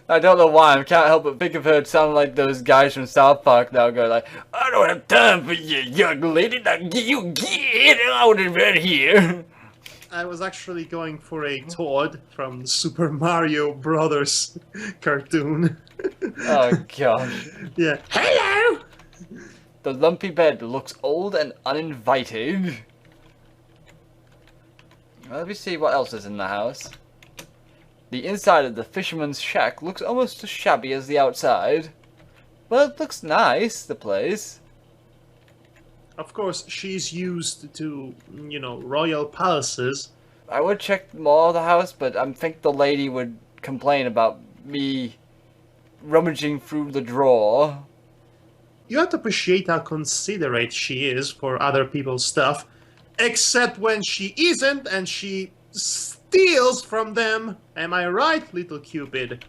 B: I don't know why, I can't help but think of her sound like those guys from South Park now go like, I don't have time for you, young lady, now you get out of here.
A: I was actually going for a Toad from the Super Mario Brothers cartoon.
B: Oh gosh.
A: Yeah. Hello!
B: The lumpy bed looks old and uninvited. Well, let me see what else is in the house. The inside of the fisherman's shack looks almost as shabby as the outside. But it looks nice, the place.
A: Of course, she's used to, you know, royal palaces.
B: I would check more of the house, but I think the lady would complain about me rummaging through the drawer.
A: You have to appreciate how considerate she is for other people's stuff. Except when she isn't and she steals from them. Am I right, little Cupid?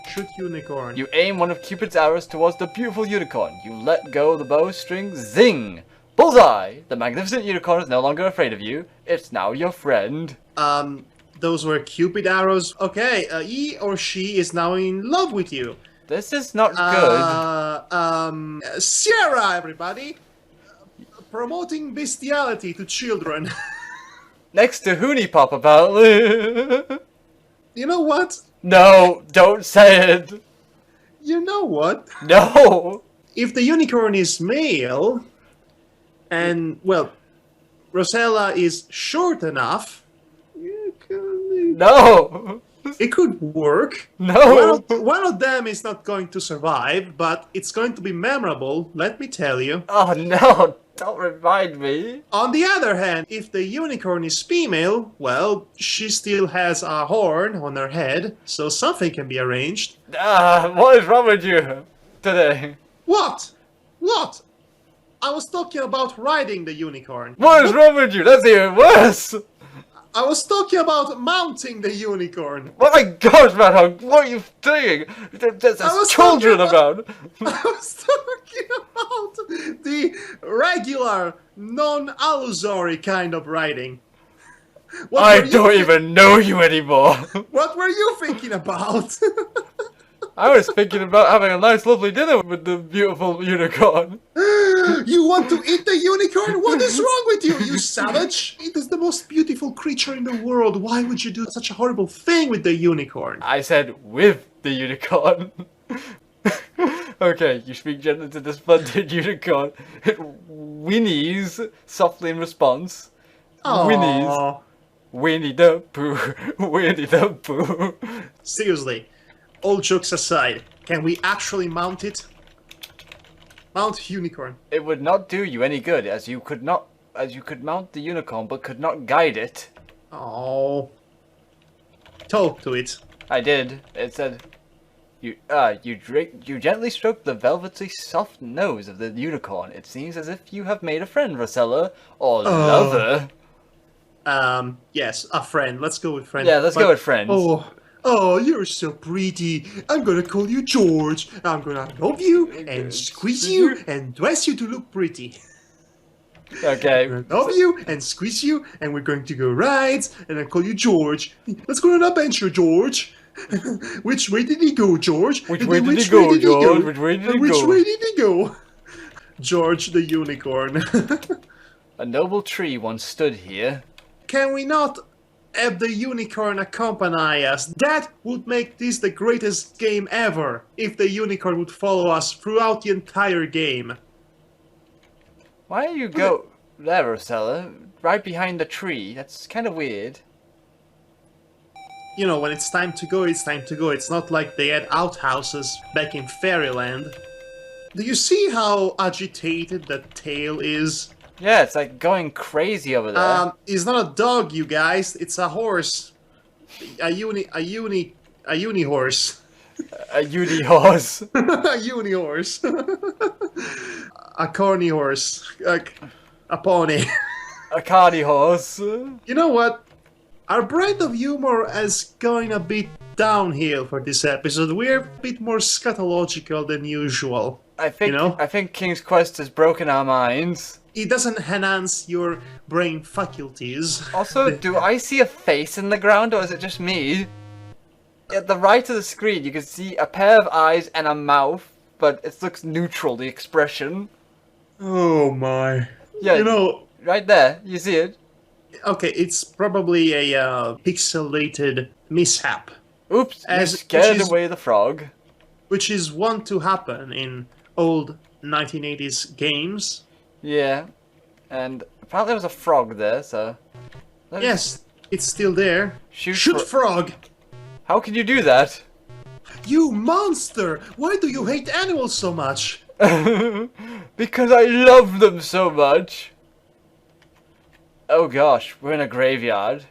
A: Shoot unicorn.
B: You aim one of Cupid's arrows towards the beautiful unicorn. You let go of the bowstring. Zing! Bullseye! The magnificent unicorn is no longer afraid of you. It's now your friend.
A: Those were Cupid arrows. Okay, he or she is now in love with you.
B: This is not good.
A: Sierra, everybody! Promoting bestiality to children.
B: Next to Hoonie Pop, apparently.
A: You know what?
B: No, don't say it.
A: You know what?
B: No.
A: If the unicorn is male, and, well, Rosella is short enough,
B: No.
A: it could work.
B: No.
A: One of them is not going to survive, but it's going to be memorable, let me tell you.
B: Oh no, don't remind me.
A: On the other hand, if the unicorn is female, well, she still has a horn on her head, so something can be arranged.
B: What is wrong with you today?
A: What? What? I was talking about riding the unicorn.
B: What is wrong with you? That's even worse.
A: I was talking about mounting the unicorn.
B: Oh my gosh, Madhog, what are you doing? There's children about.
A: I was talking about the regular, non-illusory kind of riding.
B: I don't even know you anymore.
A: What were you thinking about?
B: I was thinking about having a nice, lovely dinner with the beautiful unicorn.
A: You want to eat the unicorn? What is wrong with you, you savage? It is the most beautiful creature in the world. Why would you do such a horrible thing with the unicorn?
B: I said with the unicorn. Okay, you speak gently to the splendid unicorn. It whinnies softly in response. Whinnies.
A: Aww.
B: Winnie the Pooh. Winnie the Pooh.
A: Seriously, all jokes aside, can we actually mount it? Mount unicorn.
B: It would not do you any good, as you could mount the unicorn but could not guide it.
A: Oh. Talk to it.
B: I did. It said, you gently stroke the velvety soft nose of the unicorn. It seems as if you have made a friend, Rosella, or lover.
A: Yes, a friend. Let's go with friend.
B: Yeah, let's go with friends.
A: Oh, you're so pretty. I'm gonna call you George. I'm gonna love you and squeeze you and dress you to look pretty.
B: Okay.
A: I'm gonna love you and squeeze you and we're going to go rides and I call you George. Let's go on an adventure, George. Which way did he go, George?
B: Which way did he go, George? Which way did he go?
A: Which way did he go? George the unicorn.
B: A noble tree once stood here.
A: Can we not have the unicorn accompany us? That would make this the greatest game ever, if the unicorn would follow us throughout the entire game.
B: Why do you go there, Rosella? Right behind the tree? That's kind of weird.
A: You know, when it's time to go, it's time to go. It's not like they had outhouses back in Fairyland. Do you see how agitated that tail is?
B: Yeah, it's like going crazy over there.
A: It's not a dog, you guys. It's a horse. A uni horse.
B: A uni horse.
A: A uni horse. a corny horse. A pony.
B: A carny horse.
A: You know what? Our brand of humor is going a bit downhill for this episode. We're a bit more scatological than usual.
B: I think
A: You know?
B: I think King's Quest has broken our minds.
A: It doesn't enhance your brain faculties.
B: Also, do I see a face in the ground, or is it just me? At the right of the screen, you can see a pair of eyes and a mouth, but it looks neutral, the expression.
A: Oh my.
B: Yeah,
A: You know,
B: right there, you see it?
A: okay, it's probably a pixelated mishap,
B: Oops, you
A: As-
B: scared
A: which is-
B: away the frog.
A: which is wont to happen in old 1980s games.
B: Yeah, and apparently there was a frog there, so... let's
A: Yes, it's still there.
B: Shoot
A: Shoot
B: fro-
A: frog!
B: How can you do that?
A: You monster! Why do you hate animals so much?
B: Because I love them so much. Oh gosh, we're in a graveyard.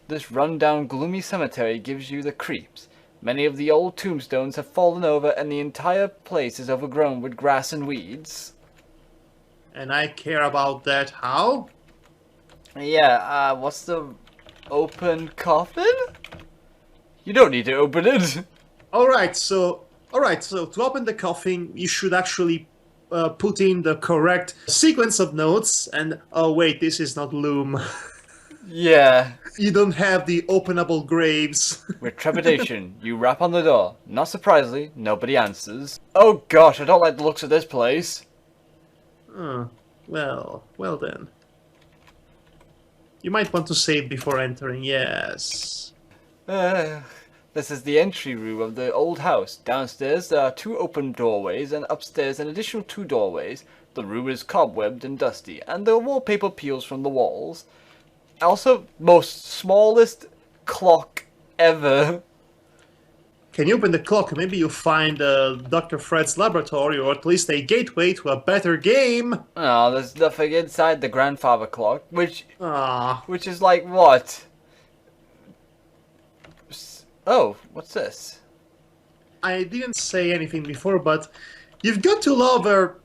B: This run-down, gloomy cemetery gives you the creeps. Many of the old tombstones have fallen over and the entire place is overgrown with grass and weeds.
A: And I care about that. How?
B: Yeah, what's the open coffin? You don't need to open it.
A: Alright, so to open the coffin, you should actually put in the correct sequence of notes. And oh wait, this is not Loom.
B: Yeah.
A: You don't have the openable graves.
B: With trepidation, you rap on the door. Not surprisingly, nobody answers. Oh gosh, I don't like the looks of this place.
A: Oh, well then. You might want to save before entering, yes.
B: This is the entry room of the old house. Downstairs there are 2 open doorways, and upstairs an additional 2 doorways. The room is cobwebbed and dusty, and the wallpaper peels from the walls. Also, most smallest clock ever.
A: Can you open the clock? Maybe you'll find Dr. Fred's laboratory, or at least a gateway to a better game.
B: Oh, there's nothing inside the grandfather clock, which
A: Ah,
B: is like what? Oh, what's this?
A: I didn't say anything before, but you've got to love our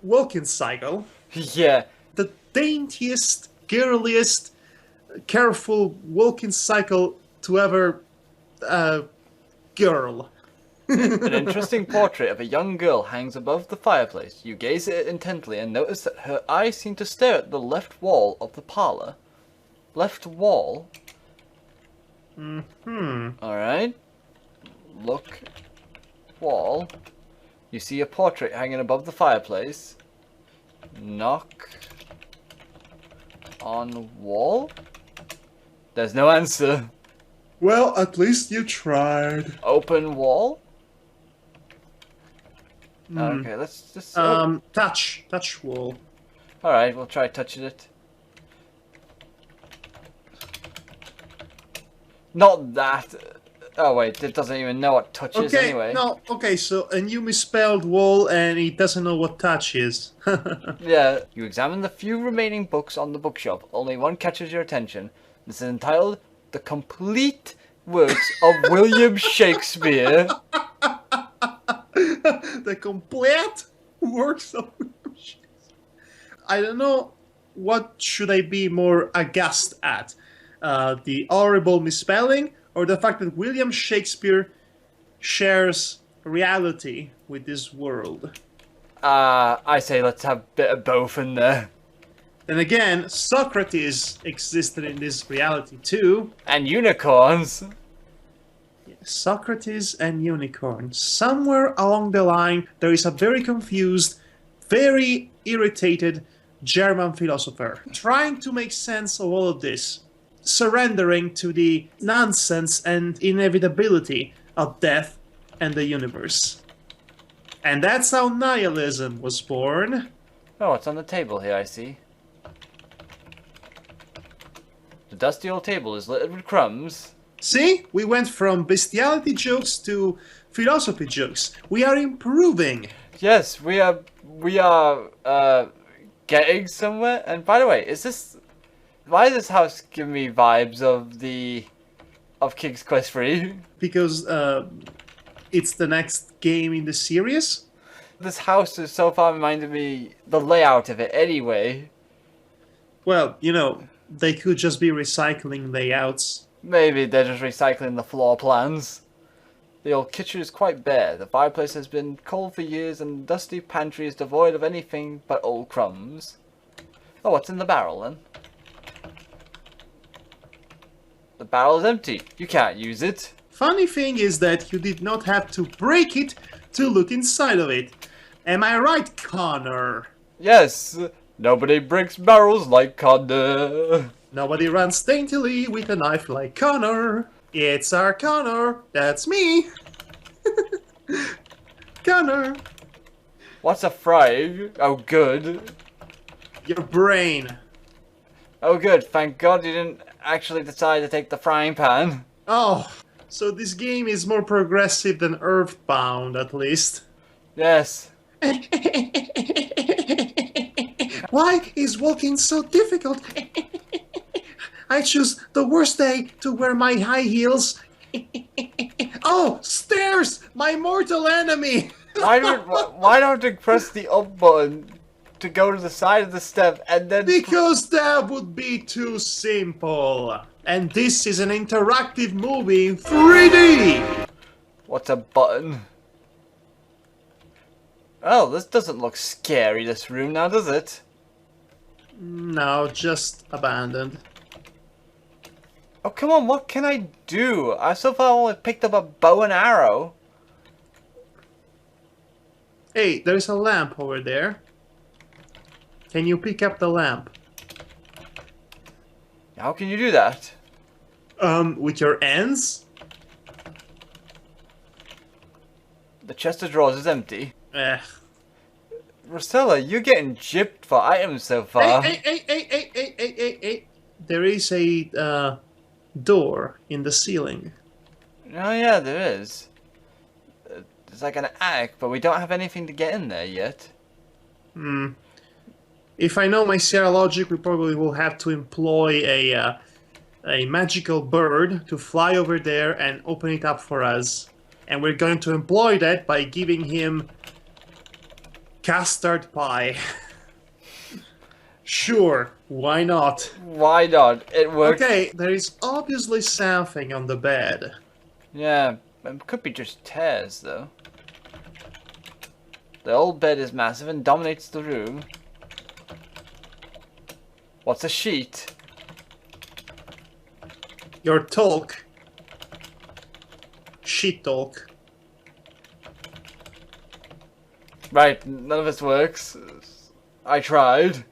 A: walking cycle.
B: Yeah,
A: The daintiest, girliest, careful walking cycle to ever girl.
B: an interesting portrait of a young girl hangs above the fireplace. You gaze at it intently and notice that her eyes seem to stare at the left wall of the parlor. Left wall? Alright. Look. Wall. You see a portrait hanging above the fireplace. Knock. On wall? There's no answer.
A: Well, at least you tried.
B: Open wall? Okay, let's just...
A: Touch wall.
B: Alright, we'll try touching it. Not that. Oh wait, it doesn't even know what touch is
A: Okay,
B: anyway.
A: no, okay, so a new misspelled wall and it doesn't know what touch is.
B: Yeah. You examine the few remaining books on the bookshelf. Only one catches your attention. This is entitled The Complete Works of William Shakespeare.
A: The complete works of I don't know what should I be more aghast at. The horrible misspelling or the fact that William Shakespeare shares reality with this world.
B: I say let's have a bit of both in there.
A: Then again, Socrates existed in this reality too.
B: And unicorns.
A: Socrates and unicorns. Somewhere along the line, there is a very confused, very irritated German philosopher trying to make sense of all of this, surrendering to the nonsense and inevitability of death and the universe. And that's how nihilism was born.
B: Oh, it's on the table here, I see. The dusty old table is littered with crumbs.
A: See, we went from bestiality jokes to philosophy jokes. We are improving.
B: Yes, we are getting somewhere. And by the way, why does this house give me vibes of King's Quest 3?
A: Because it's the next game in the series.
B: This house is so far reminded me the layout of it anyway.
A: Well, you know, they could just be recycling layouts.
B: Maybe they're just recycling the floor plans. The old kitchen is quite bare. The fireplace has been cold for years and the dusty pantry is devoid of anything but old crumbs. Oh, what's in the barrel then? The barrel is empty. You can't use it.
A: Funny thing is that you did not have to break it to look inside of it. Am I right, Connor?
B: Yes, nobody breaks barrels like Connor.
A: Nobody runs daintily with a knife like Connor. It's our Connor. That's me. Connor.
B: What's a frying? Oh, good.
A: Your brain.
B: Oh, good. Thank God you didn't actually decide to take the frying pan.
A: Oh, so this game is more progressive than Earthbound, at least.
B: Yes.
A: Why is walking so difficult? I choose the worst day to wear my high heels. Oh, stairs! My mortal enemy!
B: Why don't you press the up button to go to the side of the step and then...
A: Because that would be too simple. And this is an interactive movie in 3D!
B: What's a button? Oh, this doesn't look scary, this room now, does it?
A: No, just abandoned.
B: Oh, come on, what can I do? I so far only picked up a bow and arrow.
A: Hey, there's a lamp over there. Can you pick up the lamp?
B: How can you do that?
A: With your ends?
B: The chest of drawers is empty.
A: Eh.
B: Rosella, you're getting gypped for items so far.
A: Hey. There is a door in the ceiling.
B: Oh yeah, there is. It's like an attic, but we don't have anything to get in there yet.
A: If I know my Sierra logic, we probably will have to employ a magical bird to fly over there and open it up for us. And we're going to employ that by giving him custard pie. Sure, why not?
B: Why not? It works.
A: Okay, there is obviously something on the bed.
B: Yeah, it could be just tears though. The old bed is massive and dominates the room. What's a sheet?
A: Your talk. Shit talk.
B: Right, none of this works. I tried.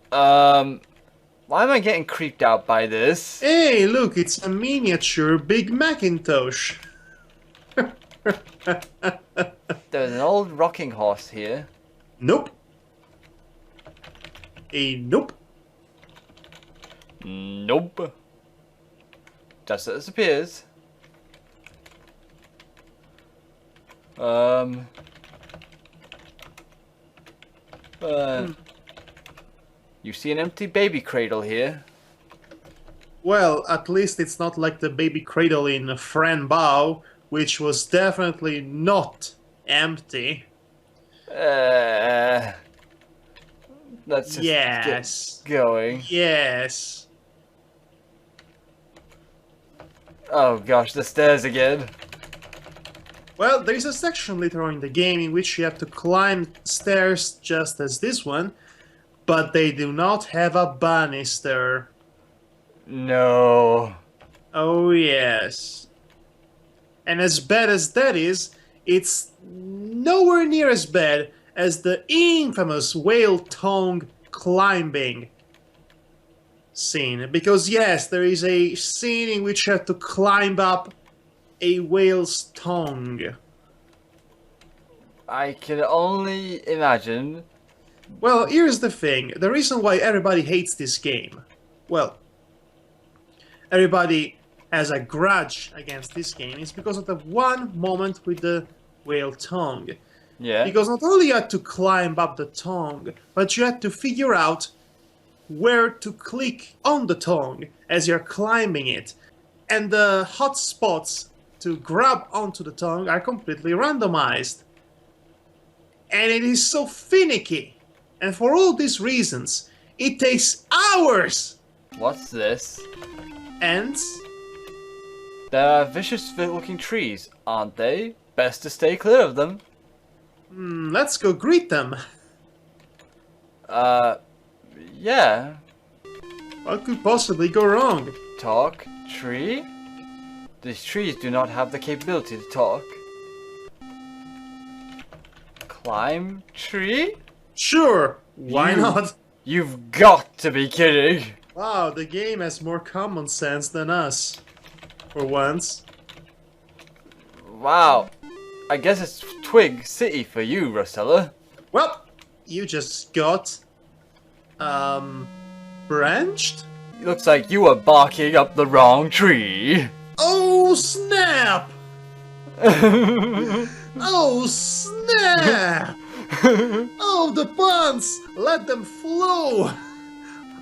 B: Why am I getting creeped out by this?
A: Hey, look, it's a miniature Big Macintosh.
B: There's an old rocking horse here.
A: Nope. Nope.
B: Nope. Just as it appears. You see an empty baby cradle here.
A: Well, at least it's not like the baby cradle in Fran Bao, which was definitely not empty.
B: Let's just
A: Yes.
B: get going.
A: Yes.
B: Oh gosh, the stairs again.
A: Well, there is a section later on in the game in which you have to climb stairs just as this one, but they do not have a banister.
B: No.
A: Oh yes. And as bad as that is, it's nowhere near as bad as the infamous whale tongue climbing scene. Because yes, there is a scene in which you have to climb up a whale's tongue.
B: I can only imagine.
A: Well, here's the thing. The reason why everybody hates this game, well, everybody has a grudge against this game is because of the one moment with the whale tongue.
B: Yeah.
A: Because not only you had to climb up the tongue, but you had to figure out where to click on the tongue as you're climbing it. And the hot spots to grab onto the tongue are completely randomized. And it is so finicky. And for all these reasons, it takes hours.
B: What's this?
A: Ants?
B: There are vicious-looking trees, aren't they? Best to stay clear of them.
A: Let's go greet them.
B: Yeah.
A: What could possibly go wrong?
B: Talk, tree? These trees do not have the capability to talk. Climb, tree?
A: Sure, why
B: You-
A: not?
B: You've got to be kidding.
A: Wow, the game has more common sense than us. For once.
B: Wow. I guess it's Twig City for you, Rosella.
A: Well, you just got... branched?
B: Looks like you were barking up the wrong tree.
A: Oh, snap! Oh, snap! Oh, the puns! Let them flow!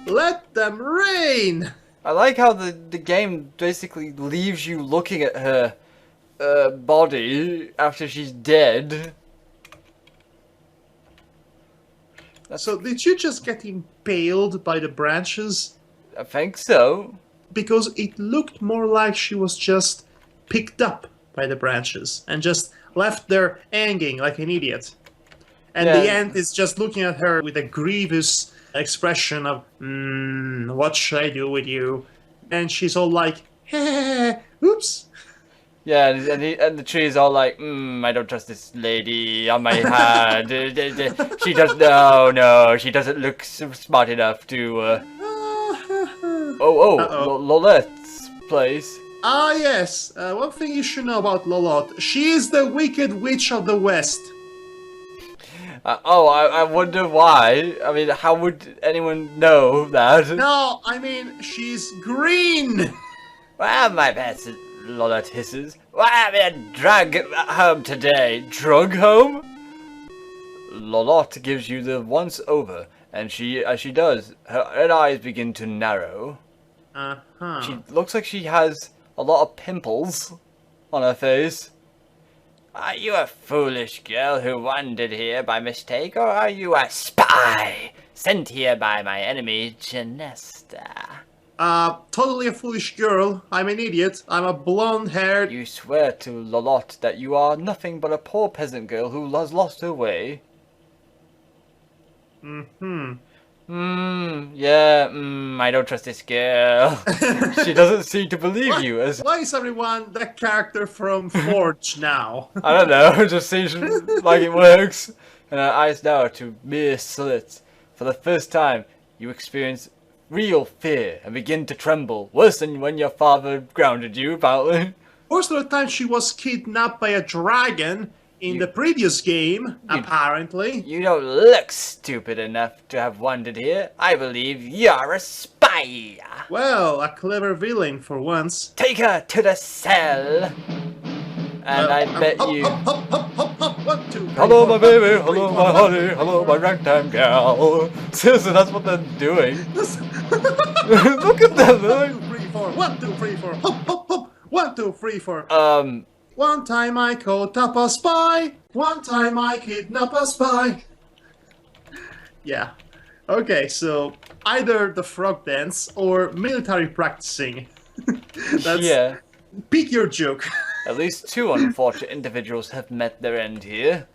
A: Let them rain!
B: I like how the game basically leaves you looking at her body after she's dead.
A: So, did you just get impaled by the branches?
B: I think so.
A: Because it looked more like she was just picked up by the branches and just left there hanging like an idiot. And
B: Yeah.
A: the ant is just looking at her with a grievous expression of, what should I do with you? And she's all like, oops.
B: Yeah, and the tree is all like, I don't trust this lady on my hand. She does no, she doesn't look smart enough to.
A: Uh-oh.
B: Lolette's place.
A: Ah, yes. One thing you should know about Lolotte. She is the Wicked Witch of the West.
B: I wonder why. I mean, how would anyone know that?
A: No, I mean, she's green.
B: Well, my pets, Lolette hisses. Well, I'm in a drug home today. Drug home? Lolotte gives you the once over, and as she does, her eyes begin to narrow.
A: Uh-huh.
B: She looks like she has a lot of pimples on her face. Are you a foolish girl who wandered here by mistake, or are you a spy sent here by my enemy, Janesta?
A: Totally a foolish girl. I'm an idiot. I'm a blonde-haired...
B: You swear to Lolotte that you are nothing but a poor peasant girl who has lost her way. I don't trust this girl. She doesn't seem to believe you as...
A: Why is everyone that character from Forge now?
B: I don't know, it just seems like it works. And her eyes narrow to mere slits. For the first time, you experience real fear and begin to tremble. Worse than when your father grounded you, apparently.
A: Most of the time she was kidnapped by a dragon in the previous game, apparently.
B: You don't look stupid enough to have wandered here. I believe you're a spy.
A: Well, a clever villain for once.
B: Take her to the cell. And I bet you...
A: Hop, 1, 2, 3,
B: Hello,
A: 4,
B: my baby.
A: hop, 3,
B: Hello,
A: 4,
B: my
A: hop.
B: honey. Hello, my ragtime gal. Seriously, that's what they're doing. Look at them. They're
A: 1, 2, 3, 4. 1, 2, 3, 4. Hop, hop, hop. 1, 2, 3, 4.
B: like...
A: One time I caught up a spy. One time I kidnapped a spy. Yeah. Okay, so either the frog dance or military practicing. That's...
B: Yeah.
A: Pick your joke.
B: At least 2 unfortunate individuals have met their end here.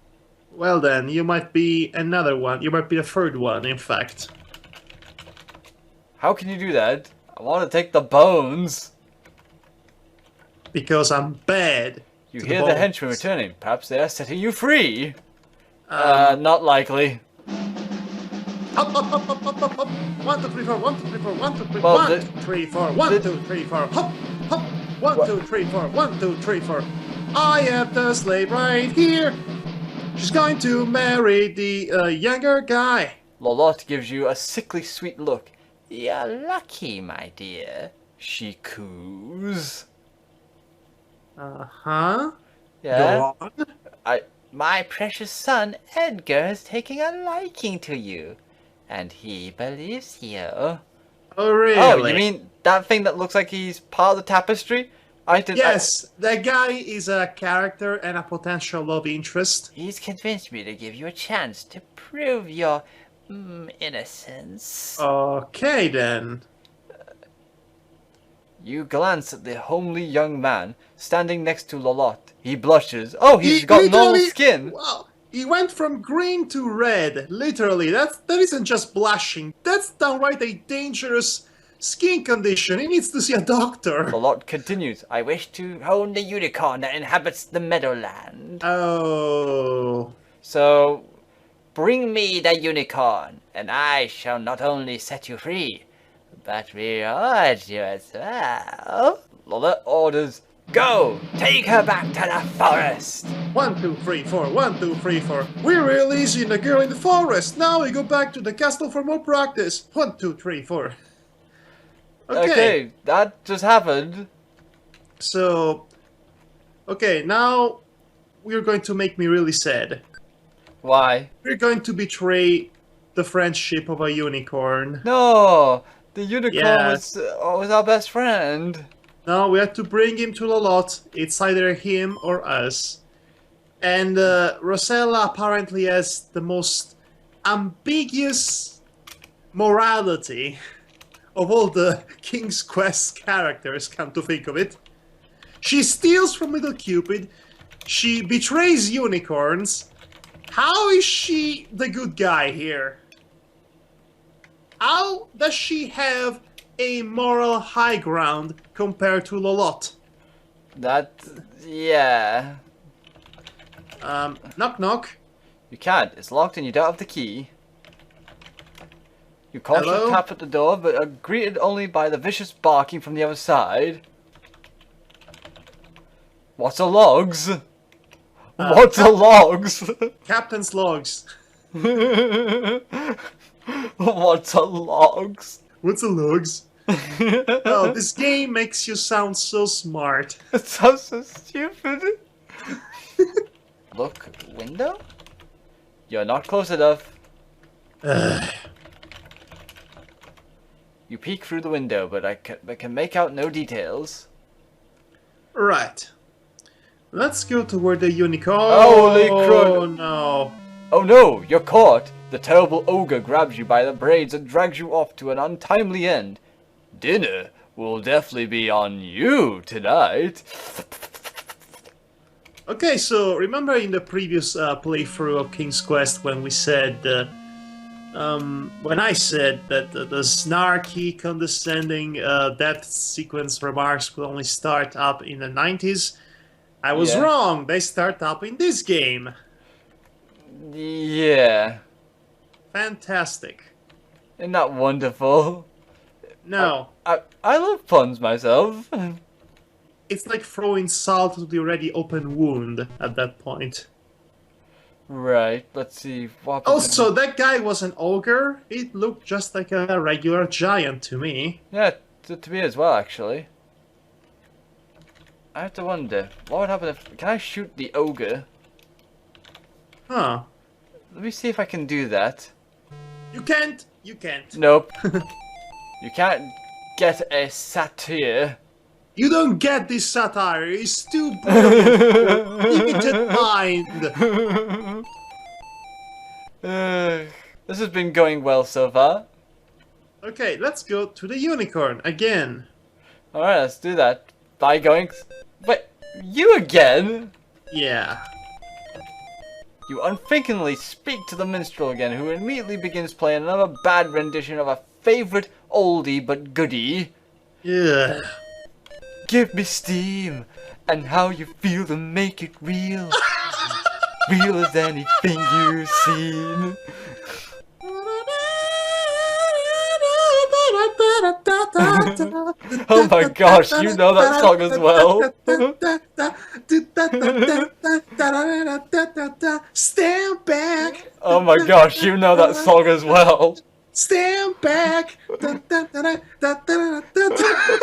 A: Well then, you might be another one. You might be the third one, in fact.
B: How can you do that? I want to take the bones.
A: Because I'm bad.
B: You
A: to
B: hear the
A: bones.
B: henchmen returning. Perhaps they are setting you free. Not likely.
A: Hop, hop, hop, hop, hop, hop, hop. 1, 2, 3, 4. 1, 2, 3, 4. 1, 2, 3,
B: Well,
A: 1,
B: the-
A: 2, 3, 4. 1, 2, 3, 4. Hop, hop. 1, 2, 3, 4. 1, 2, 3, 4. I have the slave right here. She's going to marry the younger guy.
B: Lolotte gives you a sickly sweet look. You're lucky, my dear. She coos.
A: Uh-huh.
B: Yeah?
A: Go on.
B: My precious son, Edgar, is taking a liking to you. And he believes you.
A: Oh, really?
B: Oh, you mean that thing that looks like he's part of the tapestry?
A: Yes, that guy is a character and a potential love interest.
B: He's convinced me to give you a chance to prove your innocence.
A: Okay, then.
B: You glance at the homely young man standing next to Lolotte. He blushes. Oh, he's got normal
A: literally-
B: skin.
A: Wow, he went from green to red. Literally, that isn't just blushing. That's downright a dangerous skin condition. He needs to see a doctor.
B: Lolotte continues. I wish to own the unicorn that inhabits the Meadowland.
A: Oh.
B: So, bring me the unicorn, and I shall not only set you free, but reward you as well. Lolotte orders, go! Take her back to the forest!
A: 1, 2, 3, 4. 1, 2, 3, 4. We're releasing the girl in the forest. Now we go back to the castle for more practice. 1, 2, 3, 4.
B: Okay, that just happened.
A: So, okay, now you're going to make me really sad.
B: Why?
A: We're going to betray the friendship of a unicorn.
B: No! The unicorn
A: Yes.
B: was our best friend.
A: No, we have to bring him to Lolotte. It's either him or us. And Rosella apparently has the most ambiguous morality of all the King's Quest characters, come to think of it. She steals from Little Cupid. She betrays unicorns. How is she the good guy here? How does she have a moral high ground compared to Lolotte?
B: Yeah.
A: Knock knock.
B: You can't. It's locked and you don't have the key. You cautiously
A: Hello?
B: tap at the door, but are greeted only by the vicious barking from the other side. What's a logs? What's a logs?
A: Captain's logs.
B: What's a logs?
A: What's a logs? Oh, this game makes you sound so smart.
B: It sounds so stupid. Look, window? You're not close enough. You peek through the window, but I can make out no details.
A: Right. Let's go to where the unicorn...
B: Holy crud.
A: Oh no.
B: Oh no, you're caught! The terrible ogre grabs you by the braids and drags you off to an untimely end. Dinner will definitely be on you tonight.
A: Okay, so remember in the previous playthrough of King's Quest when we said... when I said that the snarky, condescending death sequence remarks would only start up in the 90s, I was
B: Yeah.
A: wrong. They start up in this game.
B: Yeah.
A: Fantastic.
B: Isn't that wonderful?
A: No,
B: I love puns myself.
A: it's like throwing salt to the already open wound at that point.
B: Right, let's see. What
A: Also, that guy was an ogre. It looked just like a regular giant to me.
B: Yeah, to me as well, actually. I have to wonder, what would happen if... Can I shoot the ogre?
A: Huh.
B: Let me see if I can do that.
A: You can't. You can't.
B: Nope. You can't get a satyr.
A: You don't get this satire. It's too brilliant. Limited mind.
B: This has been going well so far.
A: Okay, let's go to the unicorn again.
B: Alright, let's do that. By going... Wait, you again?
A: Yeah.
B: You unthinkingly speak to the minstrel again, who immediately begins playing another bad rendition of a favourite oldie but goodie.
A: Yeah.
B: Give me steam, and how you feel to make it real. Real as anything you've seen. Oh my gosh, you know that song as well.
A: Stand back.
B: Oh my gosh, you know that song as well.
A: Stand back. Are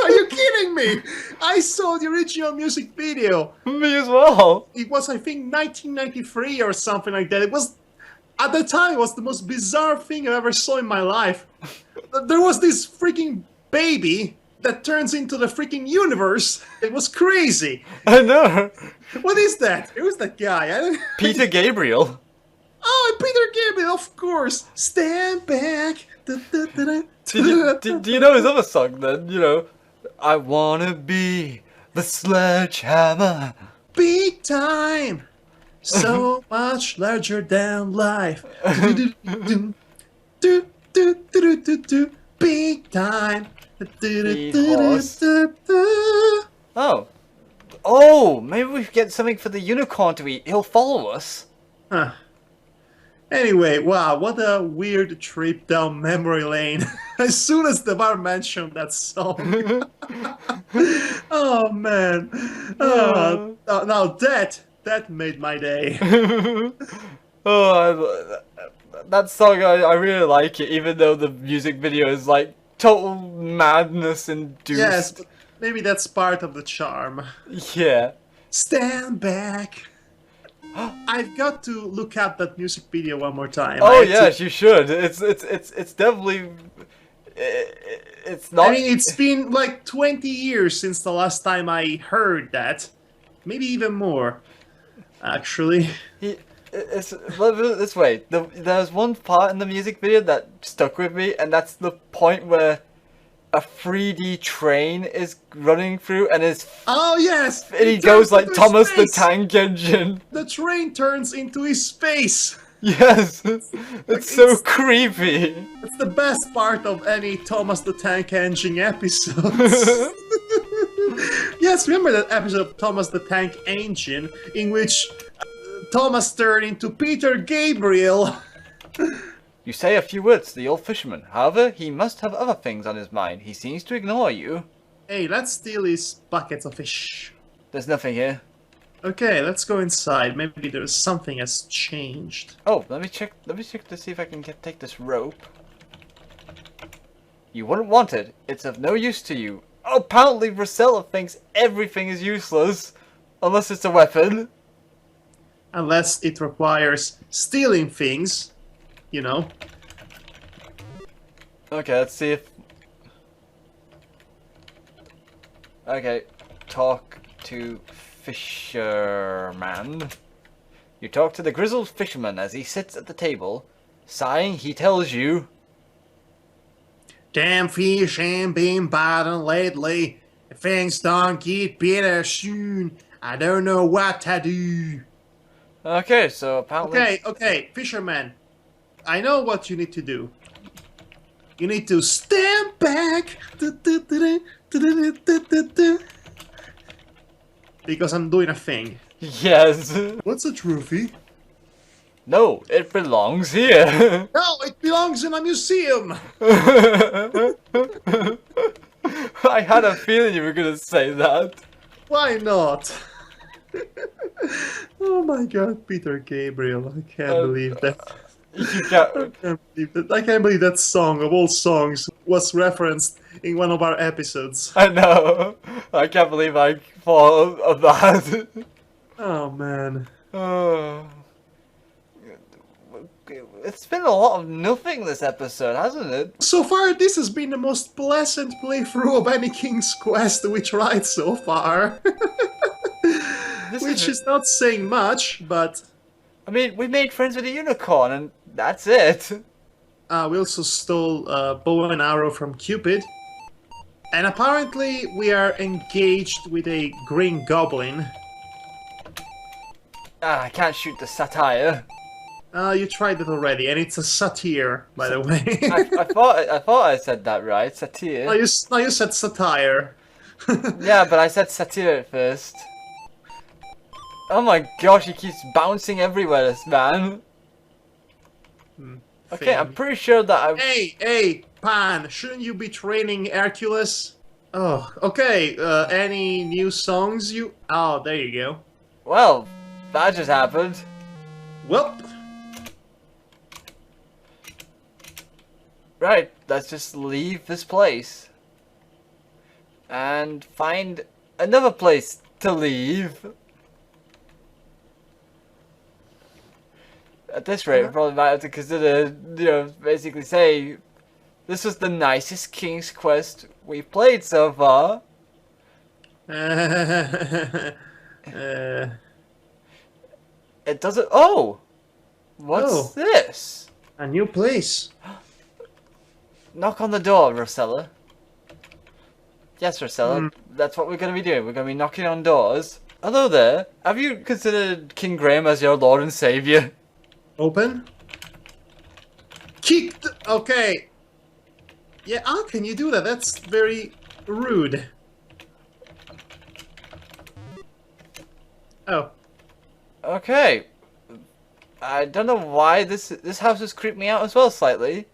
A: you kidding me? I saw the original music video.
B: Me as well.
A: It was, I think, 1993 or something like that. It was, at the time, it was the most bizarre thing I ever saw in my life. There was this freaking baby that turns into the freaking universe. It was crazy.
B: I know.
A: What is that? Who's that guy? I don't...
B: Peter Gabriel.
A: Oh, Peter Gabriel, of course. Stand back.
B: Do you know his other song then? You know, I wanna be the sledgehammer.
A: Big time. So much larger than life. Big time.
B: Oh. Oh, maybe we get something for the unicorn to eat. He'll follow us.
A: Huh. Anyway, wow, what a weird trip down memory lane. As soon as Devar mentioned that song. Oh, man. Now that made my day.
B: Oh, that song, I really like it, even though the music video is like total madness induced.
A: Yes, but maybe that's part of the charm.
B: Yeah.
A: Stand back. I've got to look at that music video one more time.
B: Oh yes, you should. It's definitely. It's not.
A: I mean, it's been like 20 years since the last time I heard that. Maybe even more, actually.
B: It's this way. There's one part in the music video that stuck with me, and that's the point where a 3D train is running through, and
A: oh yes,
B: and he goes like Thomas the Tank Engine.
A: The train turns into his face.
B: Yes, it's so creepy.
A: It's the best part of any Thomas the Tank Engine episode. Yes, remember that episode of Thomas the Tank Engine in which Thomas turned into Peter Gabriel.
B: You say a few words to the old fisherman. However, he must have other things on his mind. He seems to ignore you.
A: Hey, let's steal his buckets of fish.
B: There's nothing here.
A: Okay, let's go inside. Maybe there's something has changed.
B: Oh, let me check to see if I can take this rope. You wouldn't want it. It's of no use to you. Oh, apparently Rosella thinks everything is useless. Unless it's a weapon.
A: Unless it requires stealing things. You know.
B: Okay, let's see if... Okay, talk to fisherman. You talk to the grizzled fisherman as he sits at the table. Sighing, he tells you...
A: Damn fish ain't been biting lately. If things don't get better soon, I don't know what to do.
B: Okay, so apparently...
A: Okay, fisherman. I know what you need to do. You need to stand back. Because I'm doing a thing.
B: Yes.
A: What's a trophy?
B: No, it belongs here.
A: No, it belongs in a museum.
B: I had a feeling you were gonna say that.
A: Why not? Oh my god, Peter Gabriel. I can't believe that. I can't believe that song of all songs was referenced in one of our episodes.
B: I know. I can't believe I thought of that.
A: Oh man.
B: Oh. It's been a lot of nothing this episode, hasn't it?
A: So far, this has been the most pleasant playthrough of any King's Quest we tried so far. Which is not saying much, but...
B: I mean, we made friends with a unicorn, and that's it.
A: We also stole a bow and arrow from Cupid. And apparently we are engaged with a green goblin.
B: I can't shoot the satire.
A: You tried it already, and it's a satyr, by the way.
B: I thought I said that right, satire.
A: No, you said satire.
B: Yeah, but I said satire at first. Oh my gosh, he keeps bouncing everywhere, this man. Okay, I'm pretty sure that I...
A: Hey, Pan, shouldn't you be training Hercules? Oh, okay, any new songs you... Oh, there you go.
B: Well, that just happened.
A: Well...
B: Right, let's just leave this place. And find another place to leave. At this rate, we probably might have to consider, you know, basically say, This is the nicest King's Quest we've played so far. It doesn't... Oh! What's this?
A: A new place.
B: Knock on the door, Rosella. Yes, Rosella. That's what we're going to be doing. We're going to be knocking on doors. Hello there. Have you considered King Graham as your Lord and Savior?
A: Open. Kicked. Okay. Yeah, how can you do that? That's very rude. Oh.
B: Okay. I don't know why this house has creeped me out as well slightly.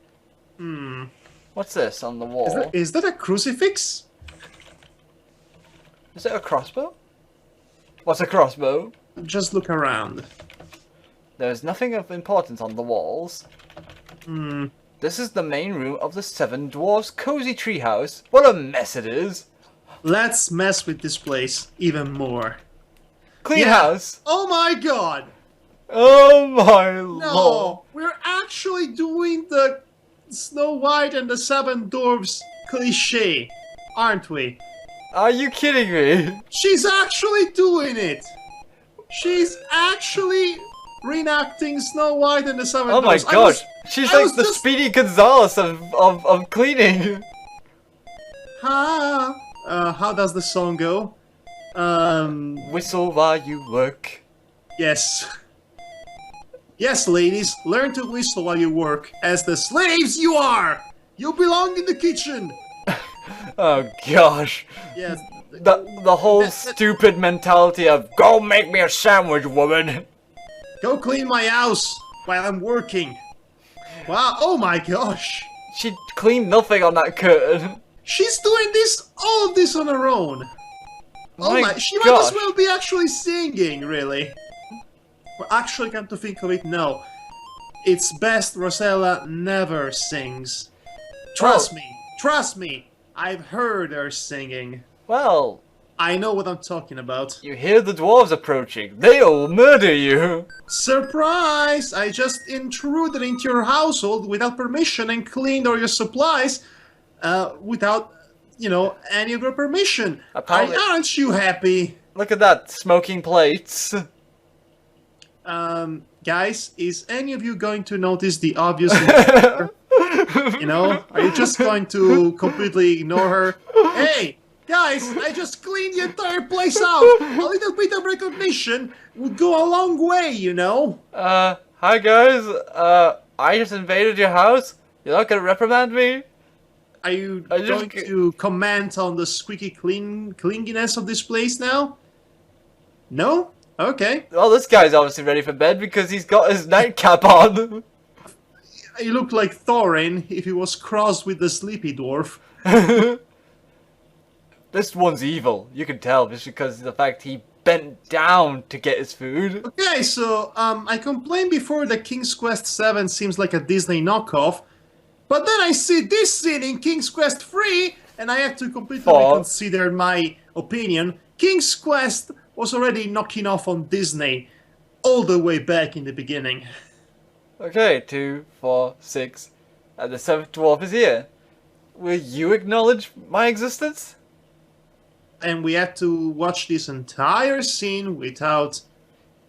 B: What's this on the wall?
A: Is that a crucifix?
B: Is it a crossbow? What's a crossbow?
A: Just look around.
B: There's nothing of importance on the walls. This is the main room of the Seven Dwarfs' cozy treehouse. What a mess it is.
A: Let's mess with this place even more.
B: Clean house.
A: Oh my god!
B: Oh my
A: No!
B: lord.
A: We're actually doing the Snow White and the Seven Dwarfs cliche, aren't we?
B: Are you kidding me?
A: She's actually doing it! She's actually reenacting Snow White and the Seven
B: Oh my
A: Dwarfs.
B: gosh. She's
A: I
B: like
A: was
B: the
A: just-
B: Speedy Gonzales of cleaning.
A: How does the song go?
B: Whistle while you work.
A: Yes. Yes, ladies, learn to whistle while you work, as the slaves you are! You belong in the kitchen!
B: Oh gosh.
A: Yes.
B: The whole stupid mentality of go make me a sandwich, woman.
A: Go clean my house while I'm working. Wow, oh my gosh.
B: She cleaned nothing on that curtain.
A: She's doing all of this on her own. She might
B: gosh.
A: as well be actually singing, really. Well, actually, come to think of it, no. It's best Rosella never sings. Trust me, I've heard her singing.
B: Well,
A: I know what I'm talking about.
B: you hear the dwarves approaching. They'll murder you.
A: Surprise! I just intruded into your household without permission and cleaned all your supplies without, any of your permission.
B: Apparently-
A: Aren't you happy?
B: Look at that, smoking plates.
A: Guys, is any of you going to notice the obvious? Are you just going to completely ignore her? Hey, guys, I just cleaned the entire place out. A little bit of recognition would go a long way,
B: Hi guys. I just invaded your house. You're not gonna reprimand me?
A: Are you
B: I just
A: going
B: g-
A: to comment on the squeaky cleanliness of this place now? No? Okay.
B: Well, this guy's obviously ready for bed because he's got his nightcap on.
A: You look like Thorin if he was crossed with the sleepy dwarf.
B: This one's evil. You can tell just because of the fact he bent down to get his food.
A: Okay, so, I complained before that King's Quest 7 seems like a Disney knockoff, but then I see this scene in King's Quest 3, and I have to completely reconsider my opinion. King's Quest was already knocking off on Disney all the way back in the beginning.
B: Okay, 2, 4, 6, and the seventh dwarf is here. Will you acknowledge my existence?
A: And we had to watch this entire scene without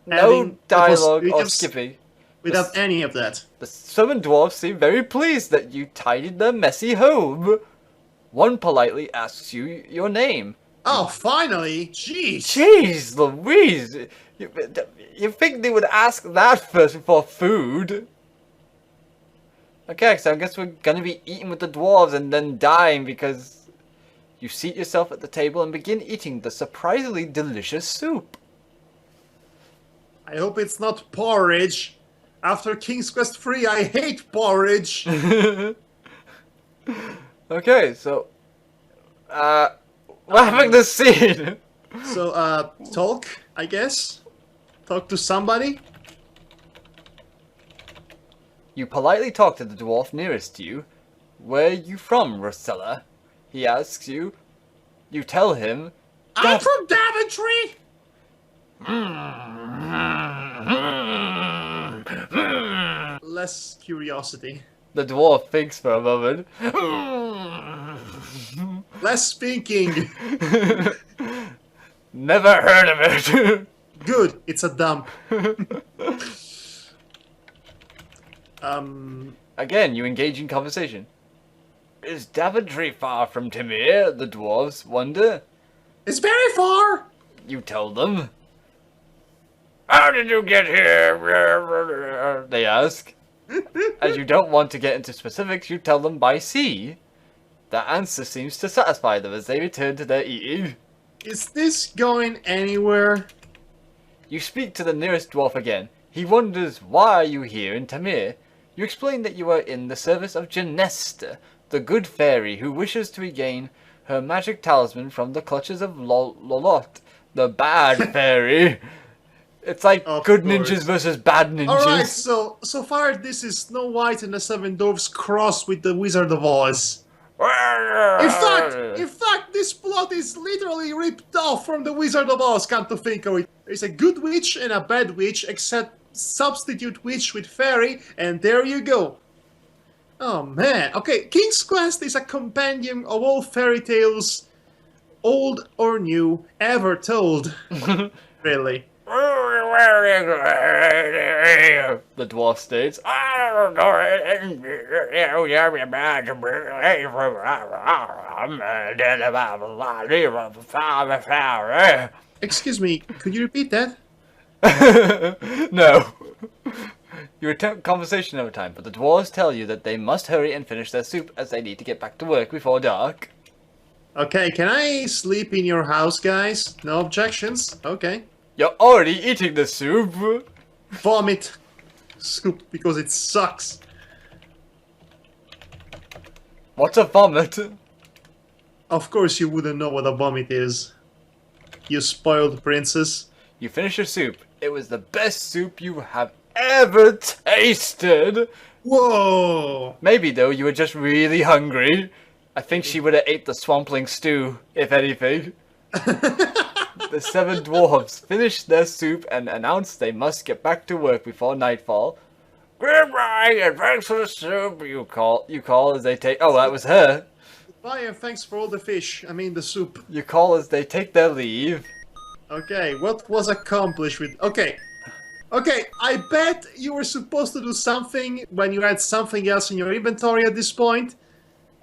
B: No
A: having-
B: dialogue or
A: without-
B: skipping.
A: Without any of that.
B: The seven dwarfs seem very pleased that you tidied their messy home. One politely asks you your name.
A: Oh, finally! Jeez!
B: Jeez Louise! You think they would ask that first before food? Okay, so I guess we're gonna be eating with the dwarves and then dying because you seat yourself at the table and begin eating the surprisingly delicious soup.
A: I hope it's not porridge. After King's Quest 3, I hate porridge.
B: Okay, so we're having this scene.
A: So, talk, I guess? Talk to somebody?
B: You politely talk to the dwarf nearest to you. Where are you from, Rosella? He asks you. You tell him.
A: I'm from Daventry! Less curiosity.
B: The dwarf thinks for a moment.
A: Less thinking.
B: Never heard of it.
A: Good, it's a dump.
B: Again, you engage in conversation. Is Daventry far from Timir? The dwarves wonder.
A: It's very far.
B: You tell them. How did you get here? They ask. As you don't want to get into specifics, you tell them by sea. The answer seems to satisfy them as they return to their eating.
A: Is this going anywhere?
B: You speak to the nearest dwarf again. He wonders, why are you here in Tamir? You explain that you are in the service of Genesta, the good fairy who wishes to regain her magic talisman from the clutches of Lolot, the bad fairy. It's like
A: Of
B: good
A: course.
B: ninjas versus bad ninjas.
A: Alright, so far this is Snow White and the Seven Dwarfs crossed with the Wizard of Oz. In fact, this plot is literally ripped off from the Wizard of Oz, come to think of it. There's a good witch and a bad witch, except substitute witch with fairy, and there you go. Oh man, okay, King's Quest is a compendium of all fairy tales, old or new, ever told. Really.
B: The dwarf states.
A: Excuse me, could you repeat that?
B: No. You attempt conversation over time, but the dwarves tell you that they must hurry and finish their soup as they need to get back to work before dark.
A: Okay, can I sleep in your house, guys? No objections? Okay.
B: You're already eating the soup.
A: Vomit soup because it sucks.
B: What's a vomit?
A: Of course you wouldn't know what a vomit is. You spoiled princess.
B: You finish your soup. It was the best soup you have ever tasted.
A: Whoa!
B: Maybe though, you were just really hungry. I think she would have ate the swampling stew, if anything. The seven dwarves finished their soup and announced they must get back to work before nightfall. Goodbye and thanks for the soup. You call as they take. Oh, that was her.
A: Bye and thanks for all the fish. I mean the soup.
B: You call as they take their leave.
A: Okay, what was accomplished with... Okay, I bet you were supposed to do something when you had something else in your inventory at this point.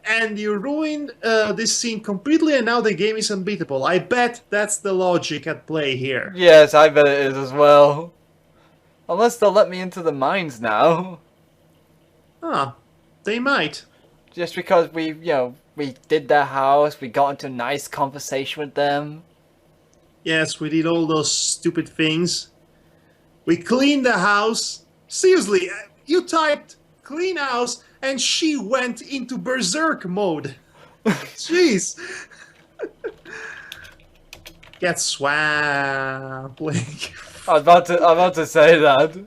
A: And you ruined this scene completely and now the game is unbeatable. I bet that's the logic at play here.
B: Yes, I bet it is as well. Unless they'll let me into the mines now.
A: Ah, they might.
B: Just because we did their house, we got into a nice conversation with them.
A: Yes, we did all those stupid things. We cleaned the house. Seriously, you typed clean house and she went into berserk mode. Jeez. Get swampling.
B: I'm about to say that.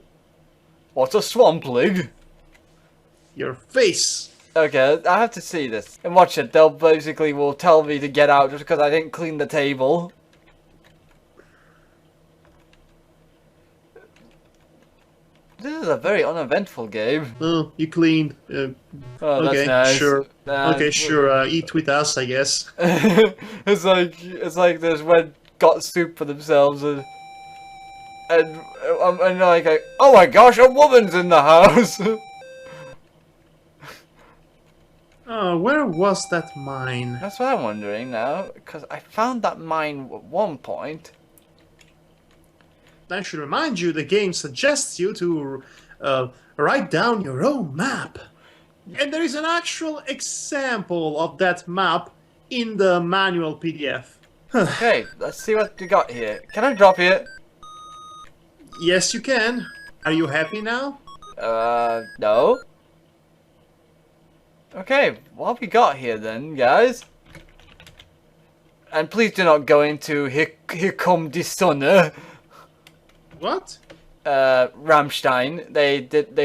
B: What's a swampling?
A: Your face.
B: Okay, I have to see this. And watch it, they'll basically will tell me to get out just because I didn't clean the table. This is a very uneventful game.
A: Oh, you cleaned.
B: Oh,
A: Okay,
B: that's nice.
A: sure.
B: Nah,
A: Okay, sure. Eat with us, I guess.
B: it's like there's one got soup for themselves and like oh my gosh, a woman's in the house.
A: Oh, where was that mine?
B: That's what I'm wondering now, because I found that mine at one point.
A: I should remind you, the game suggests you to write down your own map. And there is an actual example of that map in the manual PDF.
B: Okay, let's see what we got here. Can I drop it?
A: Yes, you can. Are you happy now?
B: No. Okay, what have we got here then, guys? And please do not go into Here Come the Sonne.
A: What?
B: Rammstein. They did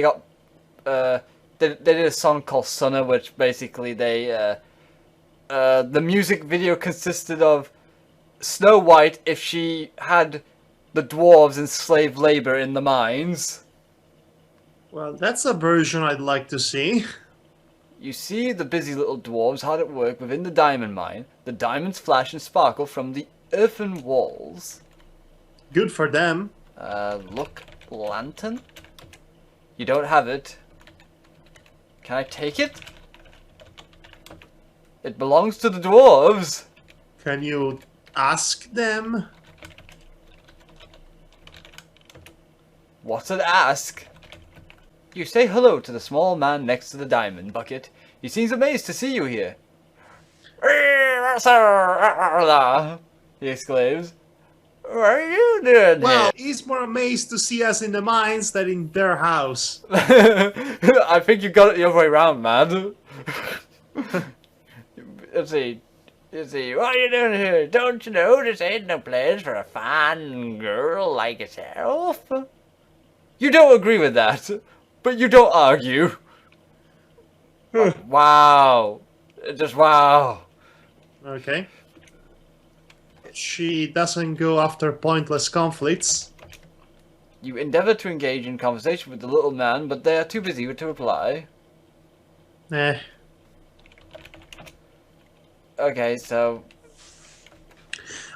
B: a song called Sonne, which basically the music video consisted of Snow White if she had the dwarves in slave labor in the mines.
A: Well, that's a version I'd like to see.
B: You see the busy little dwarves hard at work within the diamond mine. The diamonds flash and sparkle from the earthen walls.
A: Good for them.
B: Look, lantern? You don't have it. Can I take it? It belongs to the dwarves.
A: Can you ask them?
B: What's an ask? You say hello to the small man next to the diamond bucket. He seems amazed to see you here. He exclaims. What are you doing
A: Well,
B: here?
A: he's more amazed to see us in the mines than in their house.
B: I think you got it the other way around, man. Let's see. What are you doing here? Don't you know this ain't no place for a fine girl like yourself? You don't agree with that, but you don't argue. Wow. Just wow.
A: Okay. She doesn't go after pointless conflicts.
B: You endeavor to engage in conversation with the little man, but they are too busy to reply.
A: Eh.
B: Okay, so...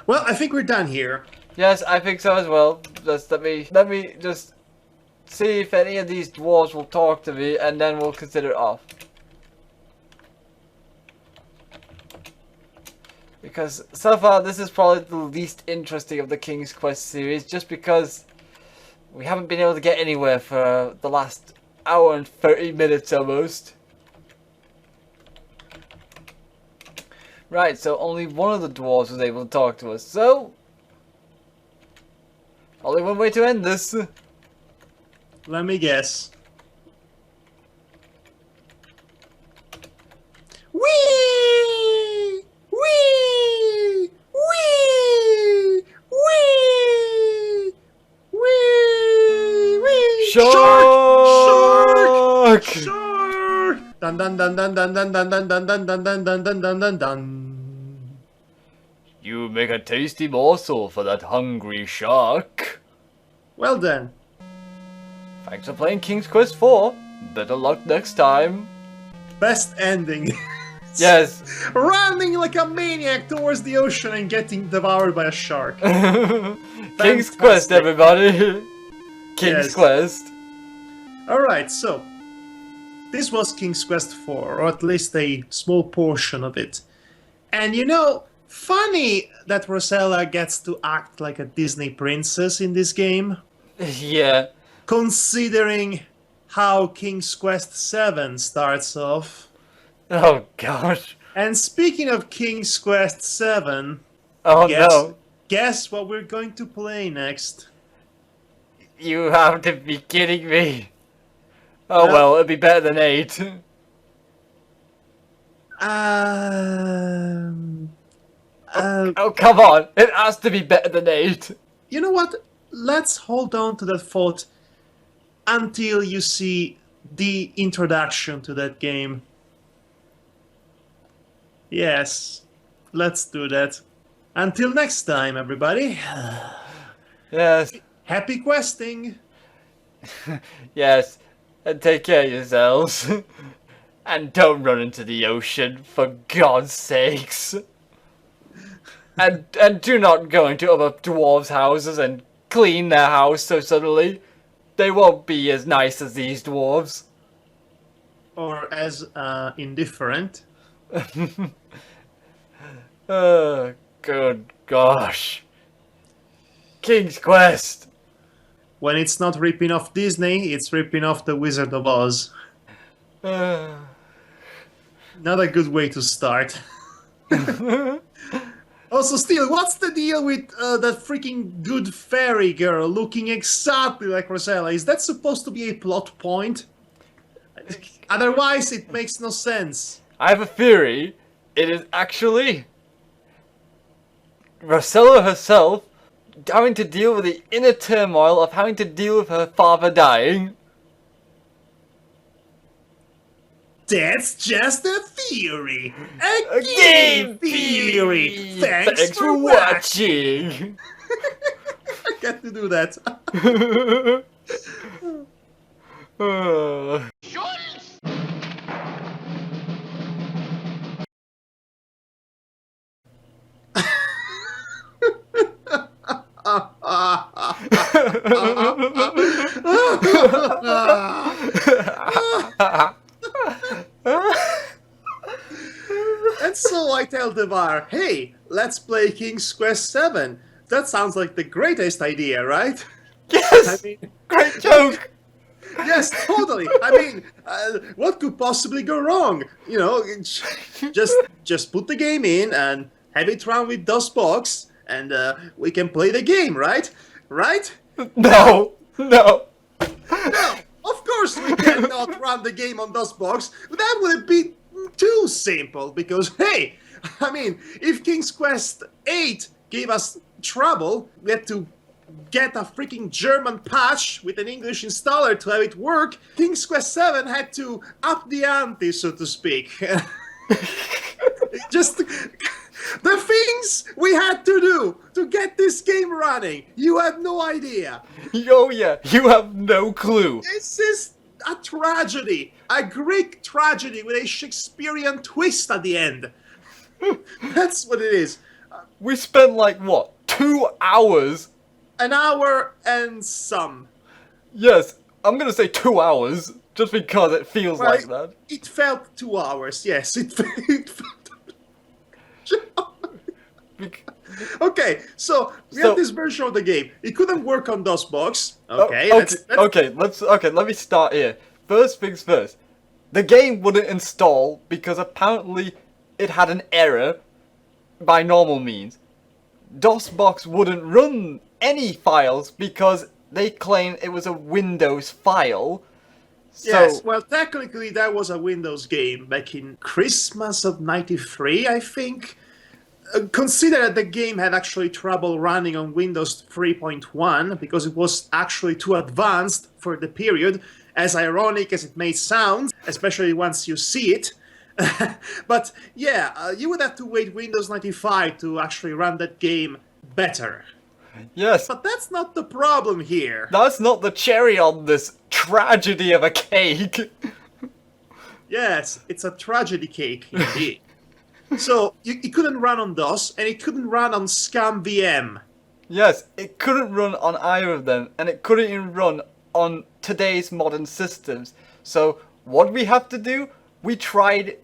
A: Well, I think we're done here.
B: Yes, I think so as well. Just let me just see if any of these dwarves will talk to me, and then we'll consider it off. Because so far this is probably the least interesting of the King's Quest series, just because we haven't been able to get anywhere for the last hour and 30 minutes almost. Right, so only one of the dwarves was able to talk to us, so... only one way to end this.
A: Let me guess. Whee! Whee! Whee! Whee! Whee! Whee!
B: Shark!
A: Shark! Dun dun dun dun dun dun dun dun dun dun dun dun dun dun dun dun dun.
B: You make a tasty morsel for that hungry shark.
A: Well then.
B: Thanks for playing King's Quest 4. Better luck next time.
A: Best ending.
B: Yes.
A: Running like a maniac towards the ocean and getting devoured by a shark.
B: King's Quest, everybody. King's
A: Yes.
B: Quest.
A: Alright, so this was King's Quest 4, or at least a small portion of it. And you know, funny that Rosella gets to act like a Disney princess in this game,
B: Yeah.
A: considering how King's Quest 7 starts off.
B: Oh gosh.
A: And speaking of King's Quest 7,
B: Oh
A: guess,
B: no.
A: guess what we're going to play next?
B: You have to be kidding me. Oh
A: No.
B: well, it'd be better than 8. Oh come on. It has to be better than 8.
A: You know what? Let's hold on to that thought until you see the introduction to that game. Yes, let's do that. Until next time, everybody.
B: Yes.
A: Happy questing!
B: Yes. And take care of yourselves. And don't run into the ocean, for God's sakes. And do not go into other dwarves' houses and clean their house so suddenly. They won't be as nice as these dwarves.
A: Or as indifferent.
B: Oh, good gosh. King's Quest.
A: When it's not ripping off Disney, it's ripping off the Wizard of Oz.
B: Uh,
A: Not a good way to start. Also, still, what's the deal with that freaking good fairy girl looking exactly like Rosella? Is that supposed to be a plot point? Otherwise, it makes no sense.
B: I have a theory. It is actually Rosella herself having to deal with the inner turmoil of having to deal with her father dying.
A: That's just a theory. A
B: Game
A: game theory. Thanks
B: for watching.
A: I got to do that. And so I tell Devar, hey, let's play King's Quest 7. That sounds like the greatest idea, right?
B: Yes!
A: I mean,
B: Great joke!
A: yes, totally. I mean, what could possibly go wrong? You know, just put the game in and have it run with DOSBox, and we can play the game, right? Right?
B: No! No!
A: No, of course we cannot run the game on DOSBox. That would be too simple, because, hey, I mean, if King's Quest 8 gave us trouble, we had to get a freaking German patch with an English installer to have it work. King's Quest 7 had to up the ante, so to speak. Just the things we had to do to get this game running. You have no idea.
B: Oh yeah, you have no clue.
A: This is a tragedy. A Greek tragedy with a Shakespearean twist at the end. That's what it is.
B: We spent like, what, 2 hours?
A: An hour and some.
B: Yes, I'm gonna say 2 hours, just because it feels
A: Well,
B: like that.
A: It felt 2 hours, yes. It felt... Okay, so we had this version of the game. It couldn't work on DOSBox. Okay,
B: let me start here. First things first. The game wouldn't install because apparently it had an error by normal means. DOSBox wouldn't run any files because they claim it was a Windows file. So,
A: yes, well, technically that was a Windows game back in Christmas of '93, I think. Consider that the game had actually trouble running on Windows 3.1 because it was actually too advanced for the period, as ironic as it may sound, especially once you see it. But yeah, you would have to wait Windows 95 to actually run that game better.
B: yes,
A: But that's not the problem here.
B: that's not the cherry on this tragedy of a cake.
A: Yes, it's a tragedy cake indeed. So it couldn't run on DOS, and it couldn't run on Scum VM.
B: Yes, it couldn't run on either of them, and it couldn't even run on today's modern systems. So what we have to do, we tried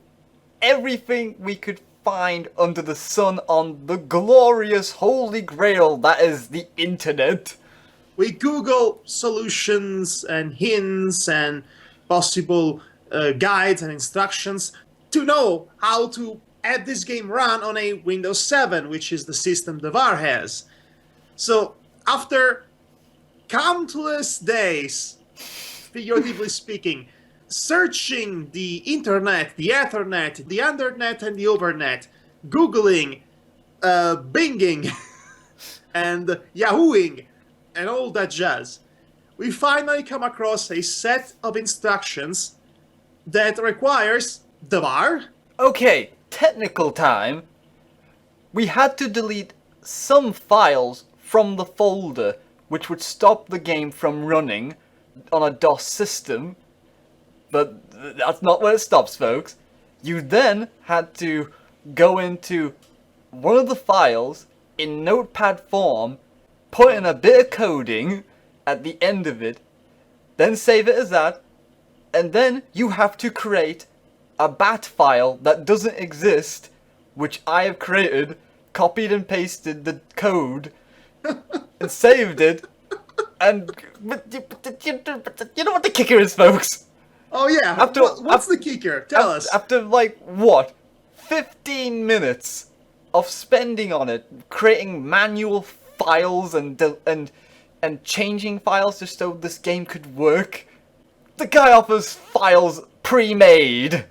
B: everything we could find under the sun on the glorious holy grail that is the internet.
A: We Google solutions and hints and possible guides and instructions to know how to have this game run on a Windows 7, which is the system Devar has. So, after countless days, figuratively speaking, searching the internet, the ethernet, the undernet and the overnet, Googling, Binging, and Yahooing, and all that jazz, we finally come across a set of instructions that requires Devar.
B: Okay, technical time. We had to delete some files from the folder which would stop the game from running on a DOS system. But that's not where it stops, folks. You then had to go into one of the files in notepad form, put in a bit of coding at the end of it, then save it as that, and then you have to create a bat file that doesn't exist, which I have created, copied and pasted the code, and saved it, and you know what the kicker is, folks?
A: Oh yeah, what's the kicker? Tell us.
B: After like, what, 15 minutes of spending on it, creating manual files and changing files just so this game could work, the guy offers files pre-made.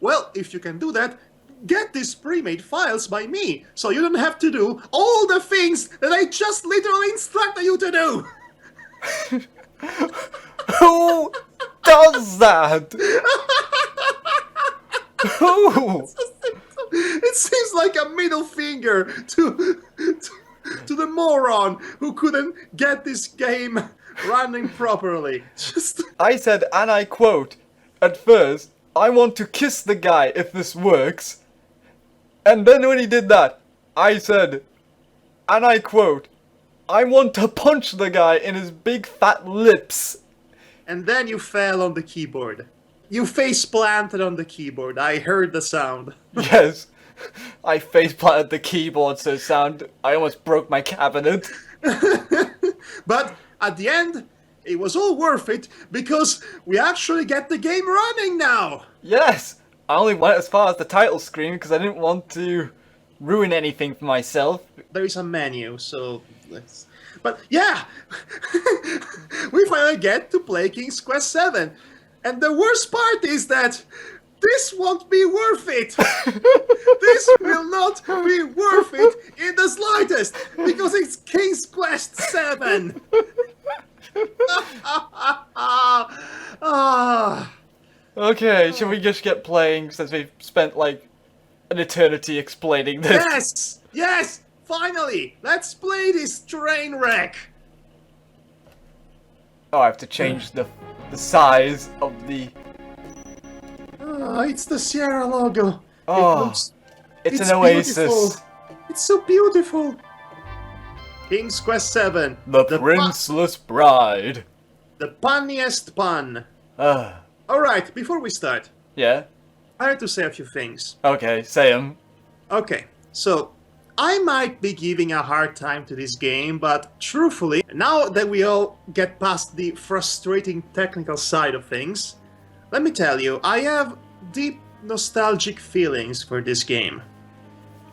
A: Well, if you can do that, get these pre-made files by me, so you don't have to do all the things that I just literally instructed you to do!
B: Who does that? Who?
A: It seems like a middle finger to the moron who couldn't get this game running properly.
B: I said, and I quote, at first, I want to kiss the guy if this works. And then when he did that, I said, and I quote, I want to punch the guy in his big fat lips.
A: And then you fell on the keyboard. You face planted on the keyboard. I heard the sound.
B: Yes. I face planted the keyboard so sound I almost broke my cabinet.
A: But at the end, it was all worth it because we actually get the game running now.
B: Yes. I only went as far as the title screen because I didn't want to ruin anything for myself.
A: There is a menu, so let's... But yeah, we finally get to play King's Quest 7. And the worst part is that this won't be worth it. This will not be worth it in the slightest because it's King's Quest 7.
B: Okay, shall we just get playing since we've spent like an eternity explaining this?
A: Yes! Yes! Finally! Let's play this train wreck!
B: Oh, I have to change the size of the...
A: It's the Sierra logo.
B: Oh, it's an oasis.
A: Beautiful. It's so beautiful. King's Quest 7.
B: The Princeless Bride.
A: The punniest pun.
B: Ah.
A: Alright, before we start,
B: Yeah?
A: I have to say a few things.
B: Okay, say 'em.
A: Okay, so I might be giving a hard time to this game, but truthfully, now that we all get past the frustrating technical side of things, let me tell you, I have deep nostalgic feelings for this game.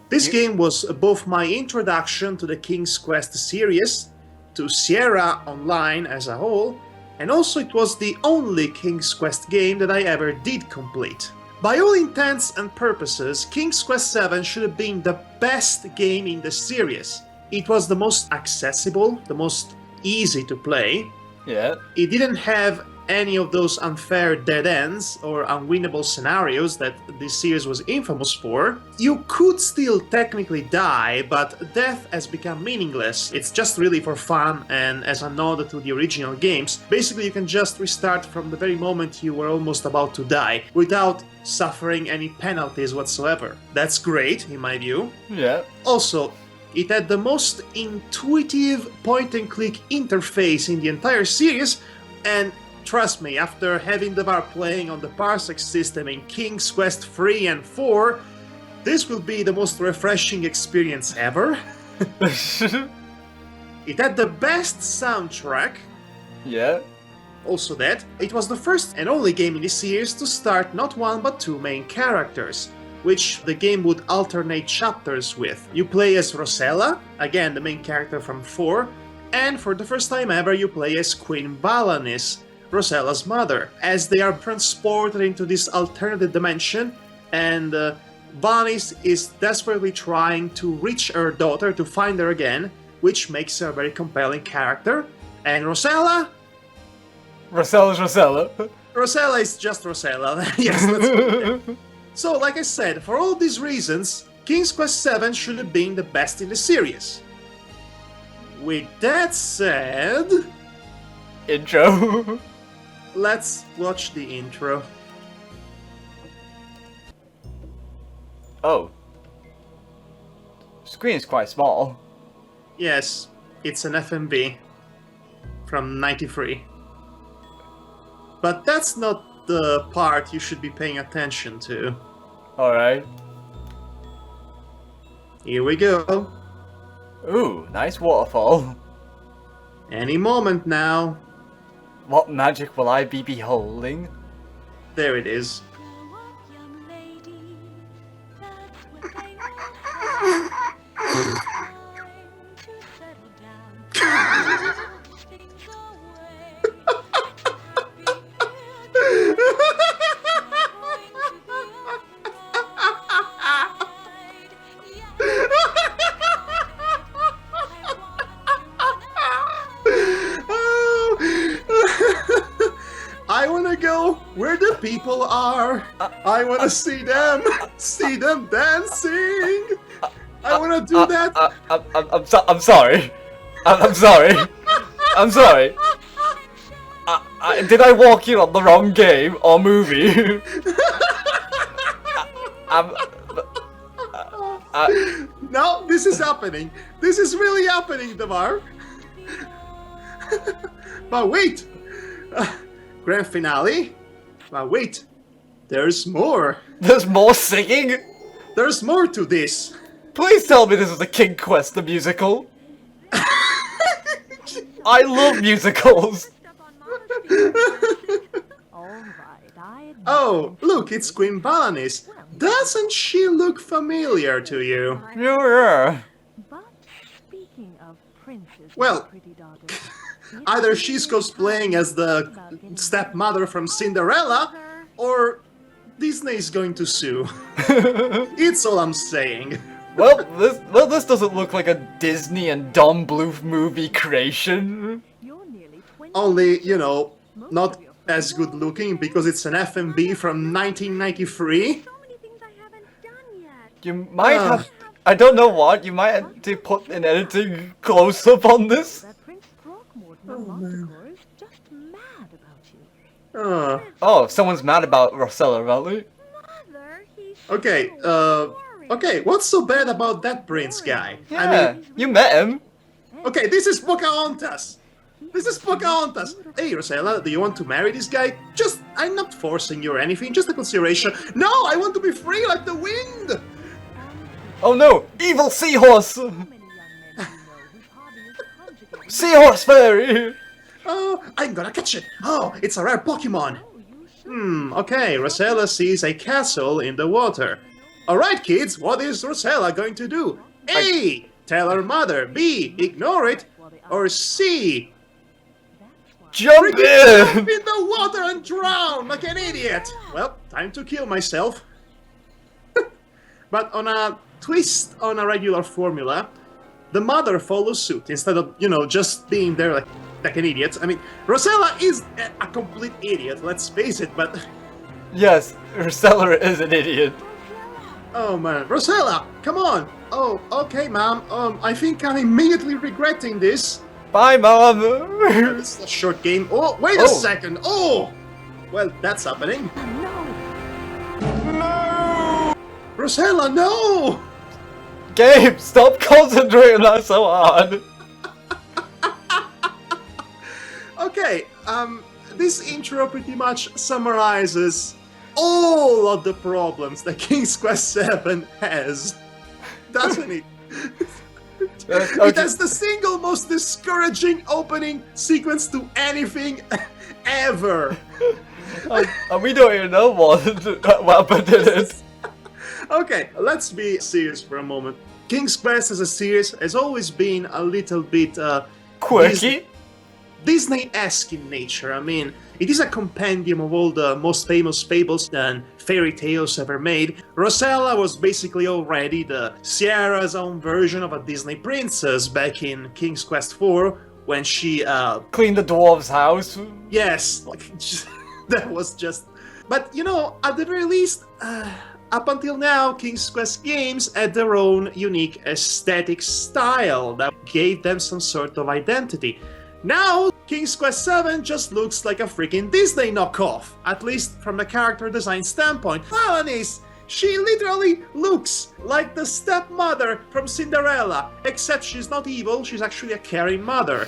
A: This game was both my introduction to the King's Quest series, to Sierra Online as a whole, and also it was the only King's Quest game that I ever did complete. By all intents and purposes, King's Quest VII should have been the best game in the series. It was the most accessible, the most easy to play.
B: Yeah.
A: It didn't have any of those unfair dead ends or unwinnable scenarios that this series was infamous for. You could still technically die, but death has become meaningless. It's just really for fun and as a nod to the original games. Basically, you can just restart from the very moment you were almost about to die without suffering any penalties whatsoever. That's great, in my view.
B: Yeah.
A: Also, it had the most intuitive point-and-click interface in the entire series, and trust me, after having Devar playing on the Parsec system in King's Quest 3 and 4, this will be the most refreshing experience ever. It had the best soundtrack.
B: Yeah.
A: Also that, it was the first and only game in the series to start not one but two main characters, which the game would alternate chapters with. You play as Rosella, again the main character from 4, and for the first time ever you play as Queen Valanis, Rosella's mother, as they are transported into this alternative dimension, and Valanis is desperately trying to reach her daughter to find her again, which makes her a very compelling character. And Rosella?
B: Rosella's Rosella.
A: Rosella is just Rosella. Yes, that's good. So, like I said, for all these reasons, King's Quest VII should have been the best in the series. With that said...
B: Intro.
A: Let's watch the intro.
B: Oh. Screen is quite small.
A: Yes, it's an FMV from 93. But that's not the part you should be paying attention to.
B: Alright.
A: Here we go.
B: Ooh, nice waterfall.
A: Any moment now.
B: What magic will I be beholding?
A: There it is. I wanna go where the people are. I wanna see them dancing. I wanna do that.
B: I'm sorry. I'm sorry. I'm sorry. Did I walk in on the wrong game or movie?
A: No, this is happening. This is really happening, Devar. But wait! Grand finale? But wait, there's more.
B: There's more singing?
A: There's more to this.
B: Please tell me this is the King Quest, the musical. I love musicals.
A: Oh, look, it's Queen Balinese. Doesn't she look familiar to you?
B: Yeah.
F: But speaking of princes,
A: Well,
F: pretty daughter,
A: either she's cosplaying as the stepmother from Cinderella, or Disney's going to sue. It's all I'm saying.
B: Well, this doesn't look like a Disney and Don Bluth movie creation.
F: you're nearly 20.
A: Only, you know, not as good looking because it's an FMB from 1993.
F: So many things I haven't done yet.
B: You might have... I don't know what, you might have to put an editing close-up on this.
F: That Prince Throckmorton of Montecore is just mad about you.
B: Oh, someone's mad about Rosella Valley.
F: Mother, he's
A: Okay, okay, what's so bad about that prince guy?
B: Yeah,
A: I mean,
B: you met him.
A: okay, this is Pocahontas! This is Pocahontas! Hey, Rosella, do you want to marry this guy? Just, I'm not forcing you or anything, just a consideration. No, I want to be free like the wind!
B: Oh no, evil seahorse!
F: many young men you know whose hobby is conjugating.
B: Seahorse fairy!
A: Oh, I'm gonna catch it! Oh, it's a rare Pokemon! Okay, Rosella sees a castle in the water. Alright, kids, what is Rosella going to do? A. Tell her mother. B. Ignore it. Or C.
B: Jump
A: Jump
B: in!
A: in the water and drown like an idiot! Well, time to kill myself. But on a twist on a regular formula, the mother follows suit instead of, you know, just being there like an idiot. I mean, Rosella is a complete idiot, let's face it, but...
B: Yes, Rosella is an idiot.
A: Oh man, Rosella, come on! Oh, okay, ma'am. I think I'm immediately regretting this.
B: Bye, Mom!
A: It's a short game. Oh, wait a second! Oh! Well, that's happening. No! Rosella, no!
B: Gabe, stop concentrating that so hard!
A: Okay, this intro pretty much summarizes all of the problems that King's Quest VII has, doesn't it? It has the single most discouraging opening sequence to anything ever.
B: And we don't even know what happened in it.
A: Okay, let's be serious for a moment. King's Quest as a series has always been a little bit
B: Quirky?
A: Disney-esque in nature. I mean, it is a compendium of all the most famous fables and fairy tales ever made. Rosella was basically already the Sierra's own version of a Disney princess back in King's Quest IV when she,
B: Clean the dwarf's house?
A: yes, like, that was just... But, you know, at the very least, up until now, King's Quest games had their own unique aesthetic style that gave them some sort of identity. Now, King's Quest VII just looks like a freaking Disney knockoff, at least from the character design standpoint. Balinese, she literally looks like the stepmother from Cinderella, except she's not evil, she's actually a caring mother.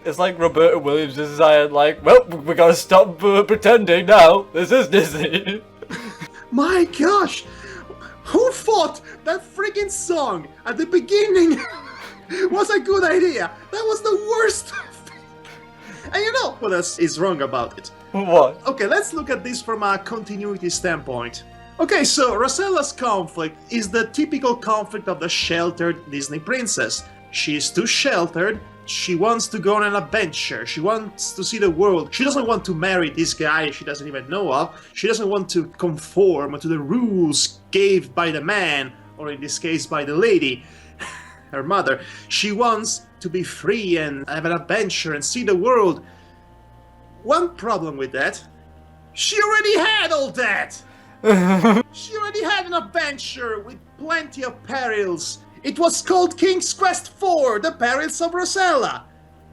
B: It's like Roberta Williams decided, like, well, we gotta stop pretending now. This is Disney.
A: My gosh, who thought that freaking song at the beginning was a good idea? That was the worst. And you know what else is wrong about it?
B: What?
A: Okay, let's look at this from a continuity standpoint. Okay, so Rosella's conflict is the typical conflict of the sheltered Disney princess. She's too sheltered, she wants to go on an adventure, she wants to see the world, she doesn't want to marry this guy she doesn't even know of, she doesn't want to conform to the rules gave by the man, or in this case by the lady, her mother. She wants to be free and have an adventure and see the world. One problem with that, she already had all that! She already had an adventure with plenty of perils. It was called King's Quest IV, The Perils of Rosella.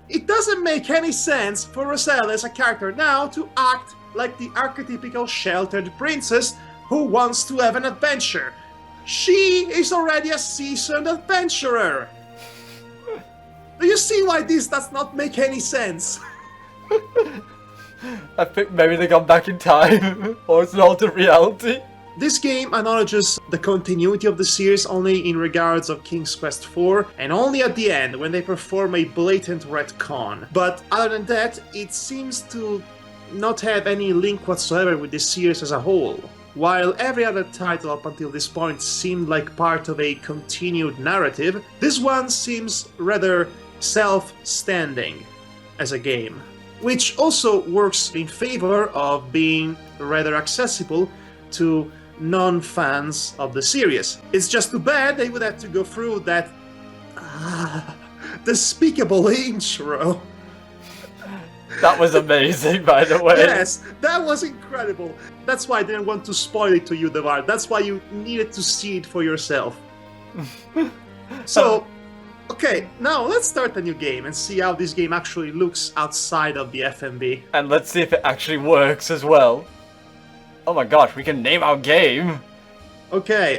A: It doesn't make any sense for Rosella as a character now to act like the archetypical sheltered princess who wants to have an adventure. She is already a seasoned adventurer. Do you see why this does not make any sense?
B: I think maybe they got back in time, or it's an altered reality.
A: This game acknowledges the continuity of the series only in regards of King's Quest IV, and only at the end when they perform a blatant retcon. But other than that, it seems to not have any link whatsoever with the series as a whole. While every other title up until this point seemed like part of a continued narrative, this one seems rather self-standing as a game, which also works in favor of being rather accessible to non-fans of the series. It's just too bad they would have to go through that despicable intro.
B: That was amazing, by the way.
A: Yes, that was incredible. That's why I didn't want to spoil it to you, Devar. That's why you needed to see it for yourself. So, okay, now let's start a new game and see how this game actually looks outside of the FMV.
B: And let's see if it actually works as well. Oh my gosh, we can name our game.
A: Okay,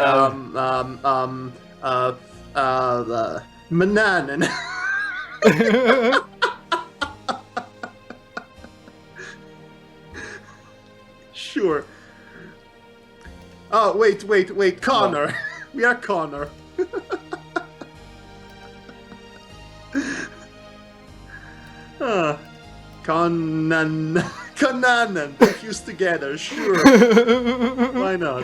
A: Mananan. Sure. Oh, wait, Connor. We are Connor. Conanan, fused together, sure. Why not?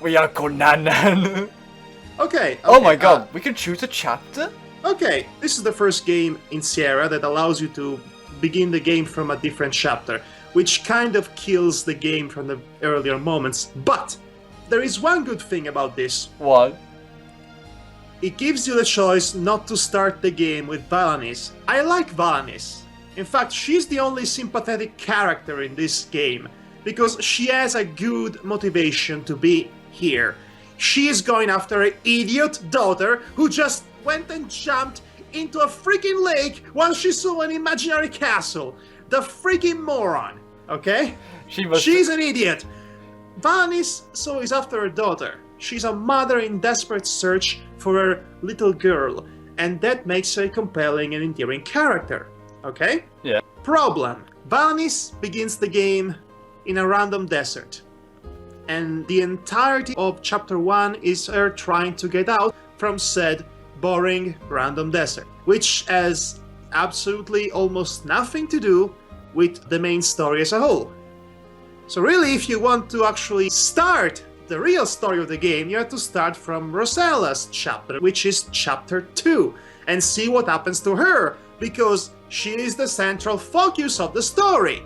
B: We are Conanan.
A: Okay.
B: Oh my god, we can choose a chapter?
A: Okay, this is the first game in Sierra that allows you to begin the game from a different chapter, which kind of kills the game from the earlier moments. But there is one good thing about this.
B: What?
A: It gives you the choice not to start the game with Valanis. I like Valanis. In fact, she's the only sympathetic character in this game, because she has a good motivation to be here. She is going after an idiot daughter who just went and jumped into a freaking lake while she saw an imaginary castle. The freaking moron, okay? She's an idiot. Valanis so is after her daughter. She's a mother in desperate search for her little girl, and that makes her a compelling and endearing character, okay?
B: Yeah.
A: Problem. Valanis begins the game in a random desert, and the entirety of chapter 1 is her trying to get out from said boring random desert, which has absolutely almost nothing to do with the main story as a whole. So really, if you want to actually start the real story of the game, you have to start from Rosella's chapter, which is chapter 2, and see what happens to her, because she is the central focus of the story.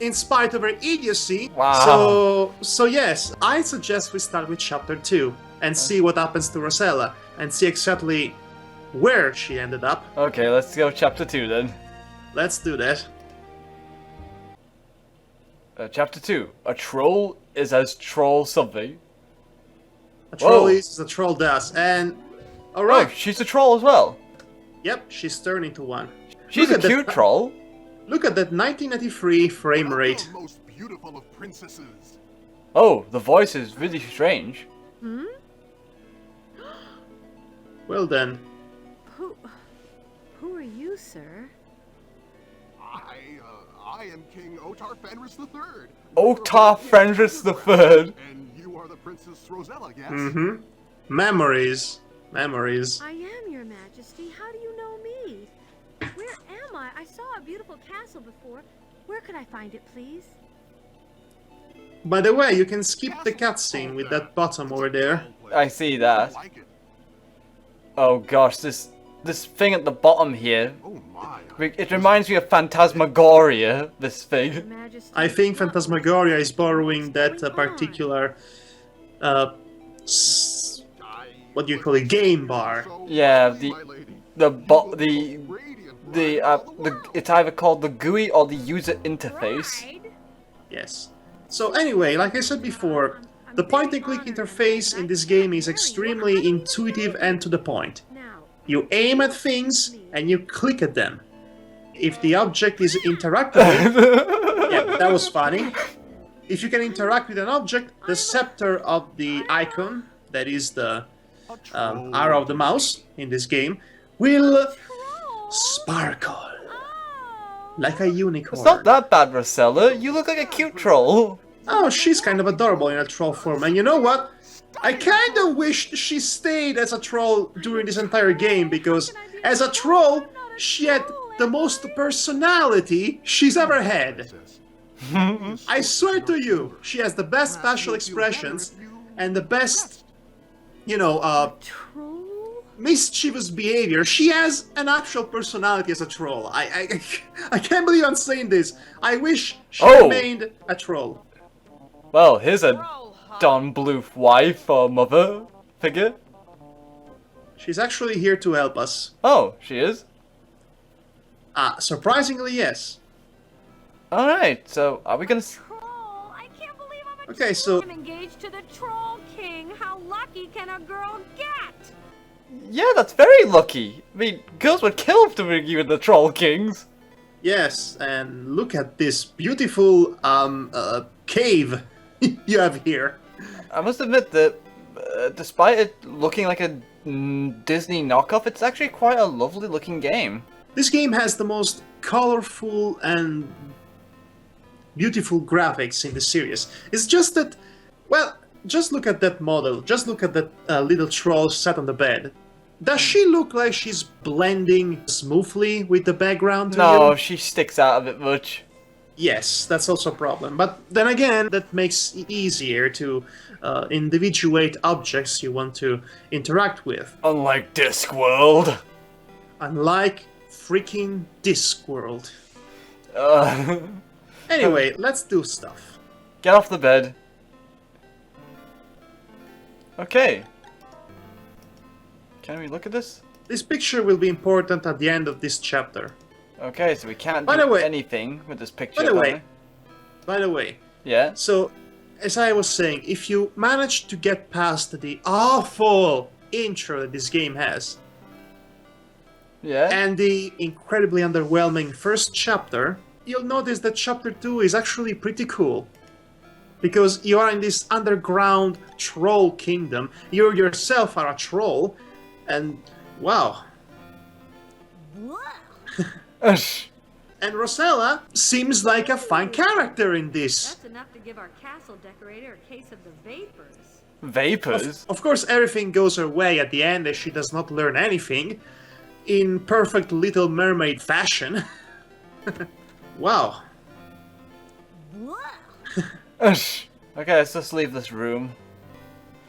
A: In spite of her idiocy.
B: Wow.
A: So yes, I suggest we start with chapter 2 and see what happens to Rosella and see exactly where she ended up.
B: Okay, let's go chapter 2 then.
A: Let's do that.
B: Chapter 2. A troll is as troll something.
A: A troll
B: Whoa.
A: is as a troll does, and
B: Oh,
A: alright.
B: she's a troll as well.
A: Yep, she's turned into one.
B: She's
A: Look
B: a
A: at
B: cute
A: that-
B: troll.
A: Look at that 1993 frame rate.
C: Most beautiful of princesses.
B: Oh, the voice is really strange.
A: Well then.
F: Who are you, sir?
C: I am King Otar Fenris III.
B: Otar Fenris III.
C: And you are the Princess Rosella, yes?
A: Mm-hmm. Memories. Memories.
F: I am, your majesty. How do you know me? Where am I? I saw a beautiful castle before. Where could I find it, please?
A: By the way, you can skip the cutscene with that bottom over there.
B: I see that.
C: Like it.
B: Oh gosh, this thing at the bottom here.
C: Oh my.
B: It reminds me of Phantasmagoria, this
F: Your
B: thing.
F: majesty.
A: I think Phantasmagoria is borrowing that particular, what do you call it, game bar.
B: Yeah, it's either called the GUI or the user interface.
F: Bride?
A: Yes. So anyway, like I said before, the point-and-click interface in this game is extremely intuitive and to the point.
F: Now,
A: You aim at things and you click at them. If the object is interactable, yeah, that was funny. If you can interact with an object, the scepter of the icon, that is the arrow of the mouse in this game, will
F: Troll?
A: sparkle
F: Oh.
A: like a unicorn.
B: It's not that bad, Rosella. You look like a cute troll.
A: Oh, she's kind of adorable in a troll form, and you know what? I kind of wished she stayed as a troll during this entire game, because as a troll, she had the most personality she's ever had. I swear to you, she has the best facial expressions and the best, you know,
F: Troll?
A: mischievous behavior. She has an actual personality as a troll. I can't believe I'm saying this. I wish she remained a troll.
B: Well, here's a Don Bluth wife or mother figure.
A: She's actually here to help us.
B: Oh, she is?
A: Surprisingly, yes.
B: Alright, so are we gonna...
F: Troll? I can't believe I'm a
A: Okay,
F: troll.
A: so-
F: I'm engaged to the Troll King. How lucky can a girl get?
B: Yeah, that's very lucky. I mean, girls would kill to bring you in the Troll Kings.
A: Yes, and look at this beautiful, cave you have here.
B: I must admit that, despite it looking like a Disney knockoff, it's actually quite a lovely looking game.
A: This game has the most colorful and beautiful graphics in the series. It's just that, well, just look at that model. Just look at that little troll sat on the bed. Does she look like she's blending smoothly with the background to
B: No,
A: you?
B: she sticks out a bit much.
A: Yes, that's also a problem. But then again, that makes it easier to individuate objects you want to interact with.
B: Unlike Discworld.
A: Unlike freaking Discworld.
B: Uh,
A: Anyway, let's do stuff.
B: Get off the bed. Okay. Can we look at this?
A: This picture will be important at the end of this chapter.
B: Okay, so we can't
A: By the
B: do
A: way-
B: anything with this picture.
A: By the way,
B: can
A: by the way,
B: we? Yeah?
A: so as I was saying, if you manage to get past the awful intro that this game has
B: Yeah?
A: and the incredibly underwhelming first chapter, you'll notice that chapter 2 is actually pretty cool. Because you are in this underground troll kingdom, you yourself are a troll, and wow.
B: Ush.
A: And Rosella seems like a fine character in this.
F: That's enough to give our castle decorator a case of the vapors.
B: Vapors?
A: Of course, everything goes her way at the end as she does not learn anything, in perfect Little Mermaid fashion. Wow.
B: Ush. Okay, let's just leave this room.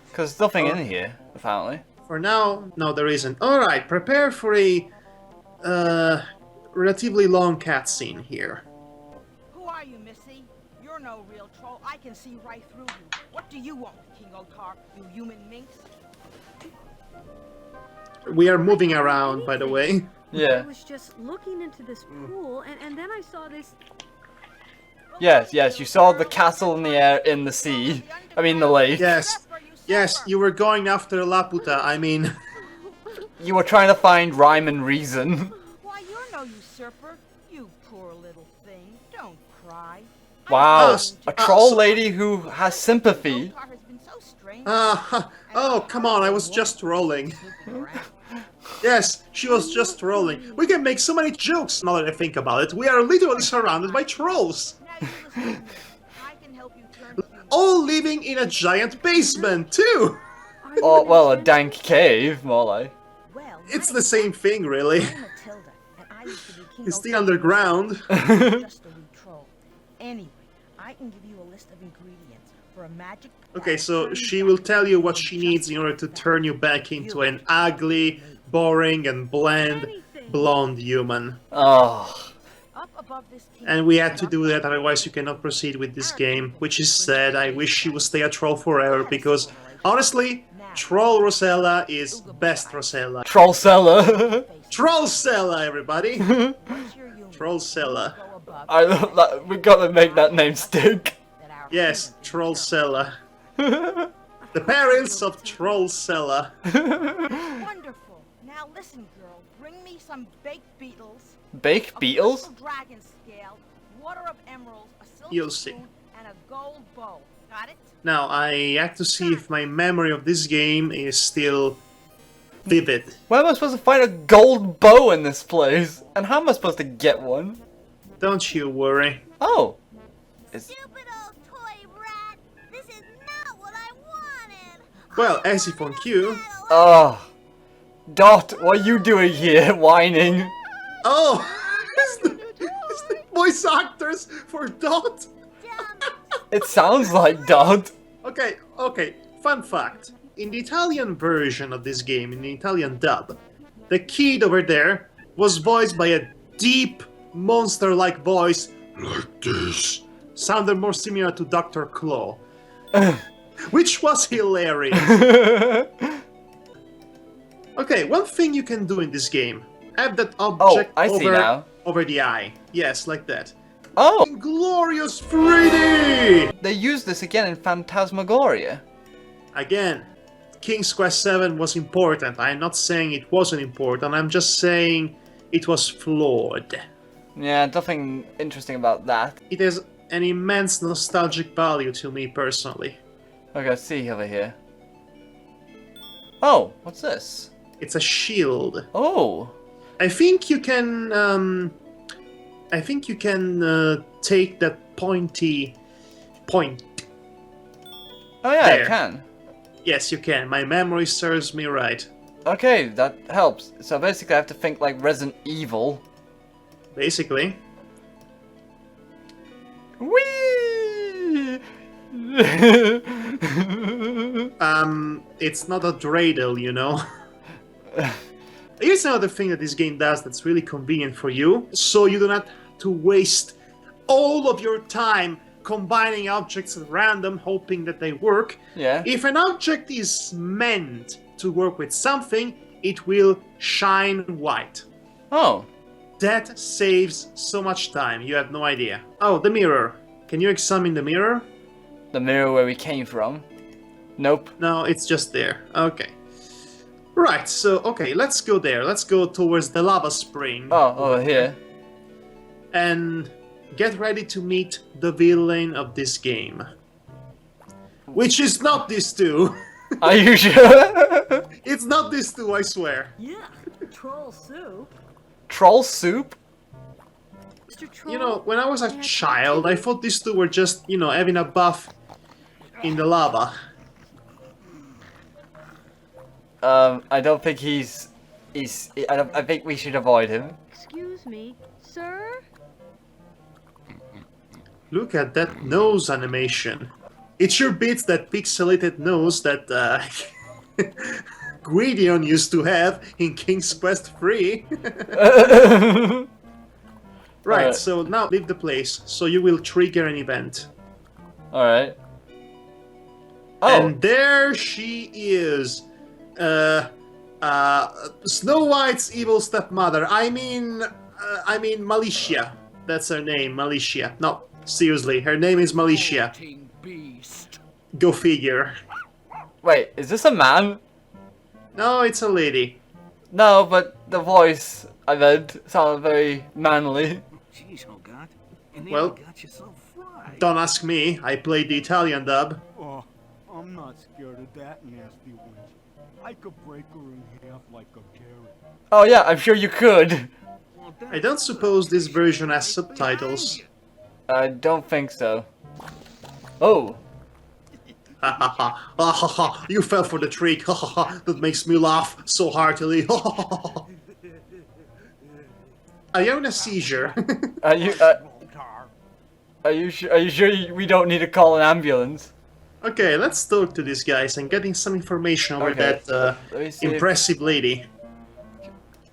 B: Because there's nothing in here, apparently.
A: For now, no, there isn't. Alright, prepare for a relatively long cutscene here.
G: Who are you, Missy? You're no real troll. I can see right through you. What do you want, King Otar, you human minx?
A: We are moving around, by the way.
F: I
B: Yeah.
F: was just looking into this pool, and then I saw this.
B: Yes, yes, you saw the castle in the air, in the sea. I mean, the lake.
A: Yes, yes, you were going after Laputa, I mean...
B: You were trying to find rhyme and reason.
G: Why, you're no usurper. You poor little thing. Don't cry.
B: Wow, a troll
A: so-
B: lady who has sympathy.
G: Otar has been so strange.
A: Oh, come on, I was just trolling. Yes, she was just trolling. We can make so many jokes now that I think about it. We are literally surrounded by trolls.
G: Now you listen to me. I can help you turn human.
A: All living in a giant basement, too!
F: Are you
B: Oh,
F: an
B: well, a
F: enchanted-
B: dank cave, more like.
G: Well,
A: It's the same thing, really.
G: I'm Matilda, and I used to be King
A: It's the
G: Otar's
A: underground.
G: just a wee troll. Anyway, I can give you a list of ingredients for a magic.
A: Okay, so she will tell you what she needs in order to turn you back into an ugly, boring, and bland, blonde human.
B: Oh.
G: Up above this king-
A: And we had to do that, otherwise you cannot proceed with this game, which is sad. I wish she would stay a troll forever, because, honestly, Troll Rosella is best Rosella.
B: Trollcella.
A: Trollcella, everybody!
G: Once you're human,
A: Trollcella.
G: go above
B: We gotta make that name stick.
G: that our
A: Yes,
G: humans
A: Trollcella. The perils of Trollcella.
G: Wonderful. Now listen, girl. Bring me some baked beetles,
B: Baked
G: a
B: beetles?
G: crystal dragon scale, water of emeralds, a silver
A: You'll see.
G: spoon, and a gold bow. Got it?
A: Now, I have to see if my memory of this game is still vivid.
B: Where am I supposed to find a gold bow in this place? And how am I supposed to get one?
A: Don't you worry.
B: Oh.
F: Stupid old toy rat! This is not what I wanted!
A: Well, as if on cue.
B: Oh. Dot, what are you doing here, whining?
A: Oh! Is the voice actors for Dot?
B: It sounds like Dot.
A: Okay, fun fact. In the Italian version of this game, in the Italian dub, the kid over there was voiced by a deep, monster-like voice like this. Sounded more similar to Dr. Claw. Which was hilarious. Okay, one thing you can do in this game. Have that object
B: I see now.
A: over the eye. Yes, like that.
B: Oh,
A: Glorious 3D!
B: they used this again in Phantasmagoria.
A: Again, King's Quest 7 was important. I'm not saying it wasn't important, I'm just saying it was flawed.
B: Yeah, nothing interesting about that.
A: It has an immense nostalgic value to me personally.
B: Okay, let's see over here. Oh, what's this?
A: It's a shield.
B: Oh.
A: I think you can take that pointy point.
B: Oh yeah,
A: There.
B: I can.
A: Yes, you can. My memory serves me right.
B: Okay, that helps. So basically I have to think like Resident Evil.
A: Basically.
B: Whee!
A: It's not a dreidel, you know. Here's another thing that this game does that's really convenient for you, so you do not have to waste all of your time combining objects at random, hoping that they work.
B: Yeah.
A: If an object is meant to work with something, it will shine white.
B: Oh.
A: That saves so much time, you have no idea. Oh, the mirror. Can you examine the mirror?
B: The mirror where we came from. Nope.
A: No, it's just there. Okay. Right, so, okay, let's go there. Let's go towards the lava spring.
B: Oh, over here.
A: And get ready to meet the villain of this game. Which is not these two.
B: Are you sure?
A: It's not these two, I swear.
F: Yeah, troll soup.
B: Troll soup?
F: Mr. Troll.
A: You know, when I was a child, I thought these two were just, you know, having a bath in the lava.
B: I don't think I think we should avoid him.
F: Excuse me, sir?
A: Look at that nose animation. It sure beats that pixelated nose that Gwydion used to have in King's Quest 3. Right, so now leave the place, so you will trigger an event.
B: Alright. Oh!
A: And there she is. Snow White's evil stepmother. I mean Malicia. That's her name, Malicia. No, seriously, her name is Malicia. Go figure.
B: Wait, is this a man?
A: No, it's a lady.
B: No, but the voice I meant sounded very manly.
H: Jeez, oh God.
A: Well,
H: got you so fried.
A: Don't ask me, I played the Italian dub.
I: Oh, I'm not scared of that nasty wench. I could break her in half like a carrot.
B: Oh yeah, I'm sure you could.
A: I don't suppose this version has subtitles.
B: I don't think so. Oh.
A: Ha ha ha. Ha ha ha. You fell for the trick. Ha ha ha. That makes me laugh so heartily. Ha ha ha. Are you in a seizure?
B: Are you sure we don't need to call an ambulance?
A: Okay, let's talk to these guys and getting some information over
B: Okay,
A: that
B: let me see
A: impressive lady.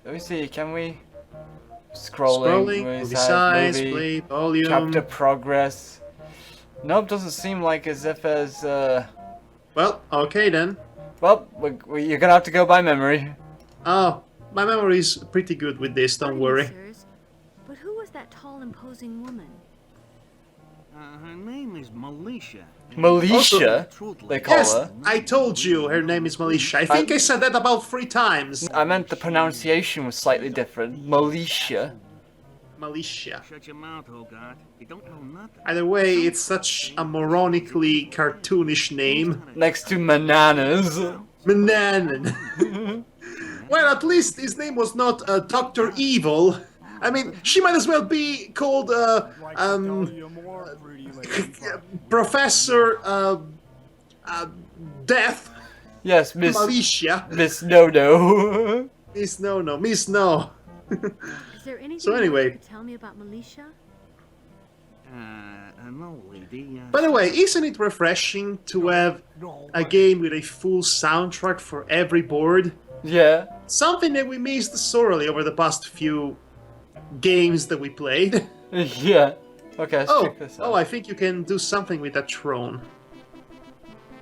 B: Let me see, can we... Scrolling,
A: movie size,
B: movie,
A: play, volume.
B: chapter progress. Nope, doesn't seem like as if as,
A: Well, okay then.
B: well, you're gonna have to go by memory.
A: Oh, my memory is pretty good with this, don't worry.
F: Sirs. But who was that tall, imposing woman?
H: Her name is Malicia.
B: Militia, they call
A: Yes,
B: her.
A: I told you her name is Malicia. I think I said that about 3 times.
B: I meant the pronunciation was slightly different. Militia.
A: Malicia.
H: Shut your mouth, oh God. You don't know nothing.
A: Either way, it's such a moronically cartoonish name.
B: Next to bananas.
A: Mananan. Well, at least his name was not Dr. Evil. I mean, she might as well be called Professor Death.
B: Yes, Miss
A: Malicia.
B: Miss No.
A: Miss No. Miss No.
F: Is there anything
A: So anyway.
F: you could tell me about Militia?
H: No, lady.
A: By the way, isn't it refreshing to have a game with a full soundtrack for every board?
B: Yeah.
A: Something that we missed sorely over the past few games that we played.
B: Yeah. Okay, let's check this out.
A: Oh, I think you can do something with that throne.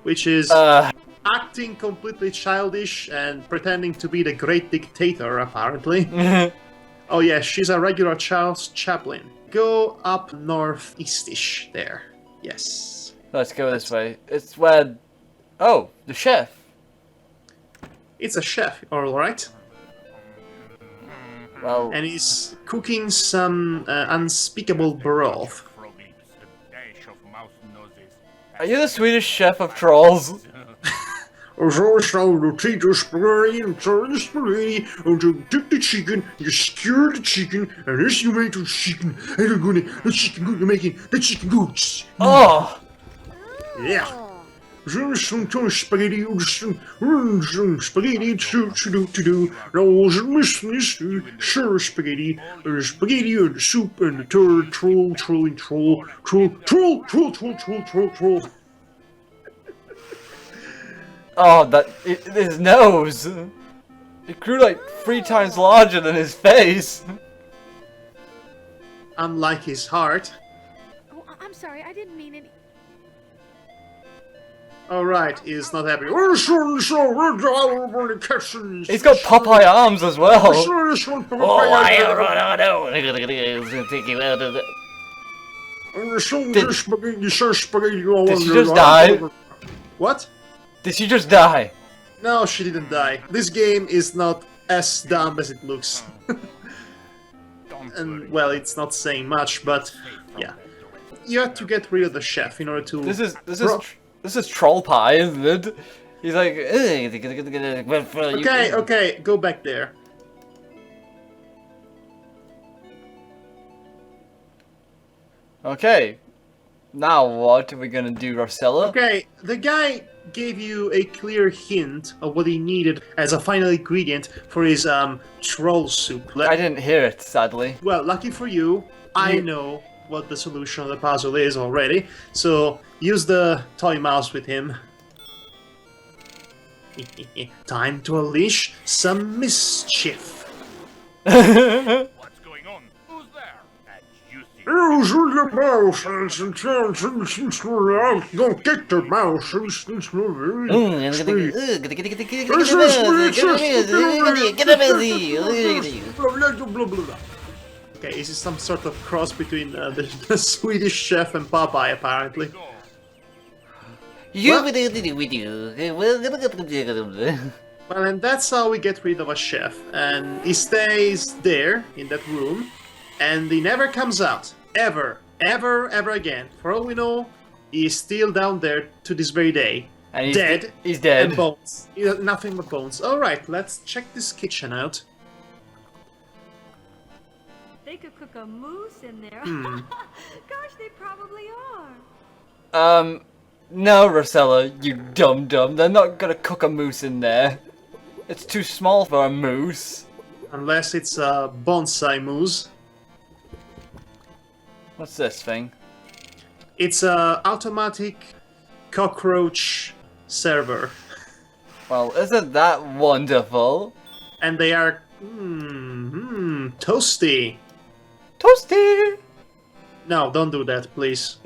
A: Which is acting completely childish and pretending to be the great dictator, apparently. Oh yeah, she's a regular Charles Chaplin. Go up northeast-ish there. Yes.
B: Let's go this way. It's where... Oh, the chef.
A: It's a chef, alright.
B: Well...
A: And he's cooking some unspeakable broth.
B: Are you the Swedish chef of trolls?
C: You take the spaghetti and turn the spaghetti and you take the chicken, you skewer the chicken, and as you make the chicken, and you're gonna the chicken good, you're making the chicken good.
B: Oh!
C: Yeah. Some spaghetti, some spaghetti to do. Rolls and miss, sure spaghetti, spaghetti and the soup and the turd, troll.
B: Oh, his nose! It grew like 3 times larger than his face!
A: Unlike his heart.
F: Oh, I'm sorry, I didn't mean any...
A: Alright, he's not happy.
C: He's
B: He's got Popeye arms as well!
C: Oh,
B: I don't Did she just die?
A: What?
B: Did she just die?
A: No, she didn't die. This game is not as dumb as it looks. And, well, it's not saying much, but yeah. You have to get rid of the chef in order to...
B: This is troll pie, isn't it? He's like...
A: Okay, go back there.
B: Okay. Now what are we gonna do, Rosella?
A: Okay, the guy gave you a clear hint of what he needed as a final ingredient for his troll soup.
B: I didn't hear it, sadly.
A: Well, lucky for you, I know what the solution of the puzzle is already, so use the toy mouse with him. Time to unleash some mischief.
J: What's going on? Who's there?
C: Use the mouse and don't get the mouse.
A: Okay, this is some sort of cross between the Swedish chef and Popeye, apparently. Well, and that's how we get rid of a chef. And he stays there, in that room, and he never comes out. Ever again. For all we know, he is still down there to this very day.
B: And he's
A: dead.
B: dead.
A: And bones. Nothing but bones. Alright, let's check this kitchen out.
F: They could cook a moose in there. Gosh, they probably are.
B: No, Rosella, you dum-dum. They're not gonna cook a moose in there. It's too small for a moose.
A: Unless it's a bonsai moose.
B: What's this thing?
A: It's a automatic cockroach server.
B: Well, isn't that wonderful?
A: And they are... toasty.
B: Toasty!
A: No, don't do that, please.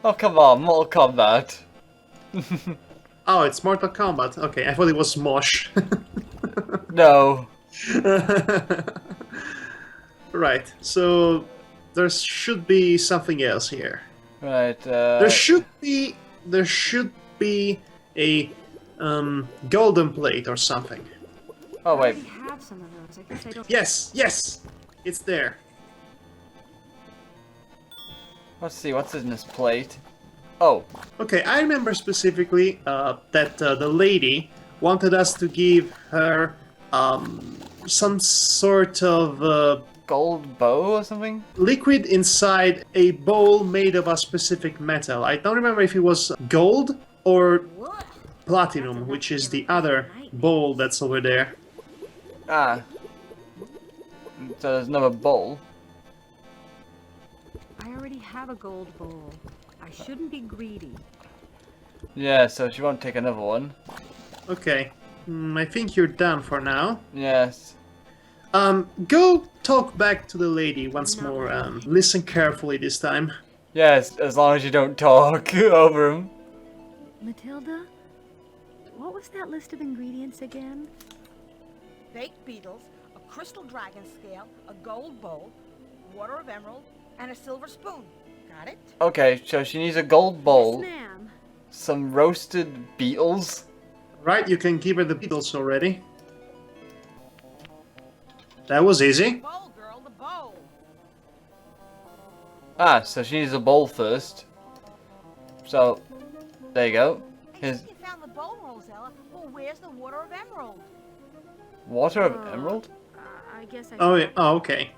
B: Oh, come on, Mortal Kombat.
A: Oh, it's Mortal Kombat. Okay, I thought it was Mosh.
B: No.
A: Right, so there should be something else here.
B: Right,
A: There should be a golden plate or something.
B: Oh, wait.
F: I have some of those. I guess I don't...
A: Yes! It's there.
B: Let's see, what's in this plate? Oh.
A: Okay, I remember specifically that the lady wanted us to give her some sort of
B: Gold bow or something?
A: liquid inside a bowl made of a specific metal. I don't remember if it was gold or platinum, which is the other bowl that's over there.
B: Ah. So there's another bowl.
F: I already have a gold bowl. I shouldn't be greedy.
B: Yeah, so she won't take another one.
A: Okay. I think you're done for now.
B: Yes.
A: Go talk back to the lady once more. Listen carefully this time.
B: Yes, as long as you don't talk over him.
F: Matilda? What was that list of ingredients again?
G: Baked beetles, a crystal dragon scale, a gold bowl, water of emerald, and a silver spoon. Got it?
B: Okay, so she needs a gold bowl,
F: Yes, ma'am.
B: some roasted beetles.
A: Right, you can give her the beetles already. That was easy.
G: Bowl, girl, the bowl.
B: Ah, so she needs a bowl first. So, there you go.
G: Hey,
B: Here's
G: you found the bowl, Rosella. Well, where's the water of emerald?
B: water of emerald.
F: I guess I
A: Oh, yeah. Oh, okay.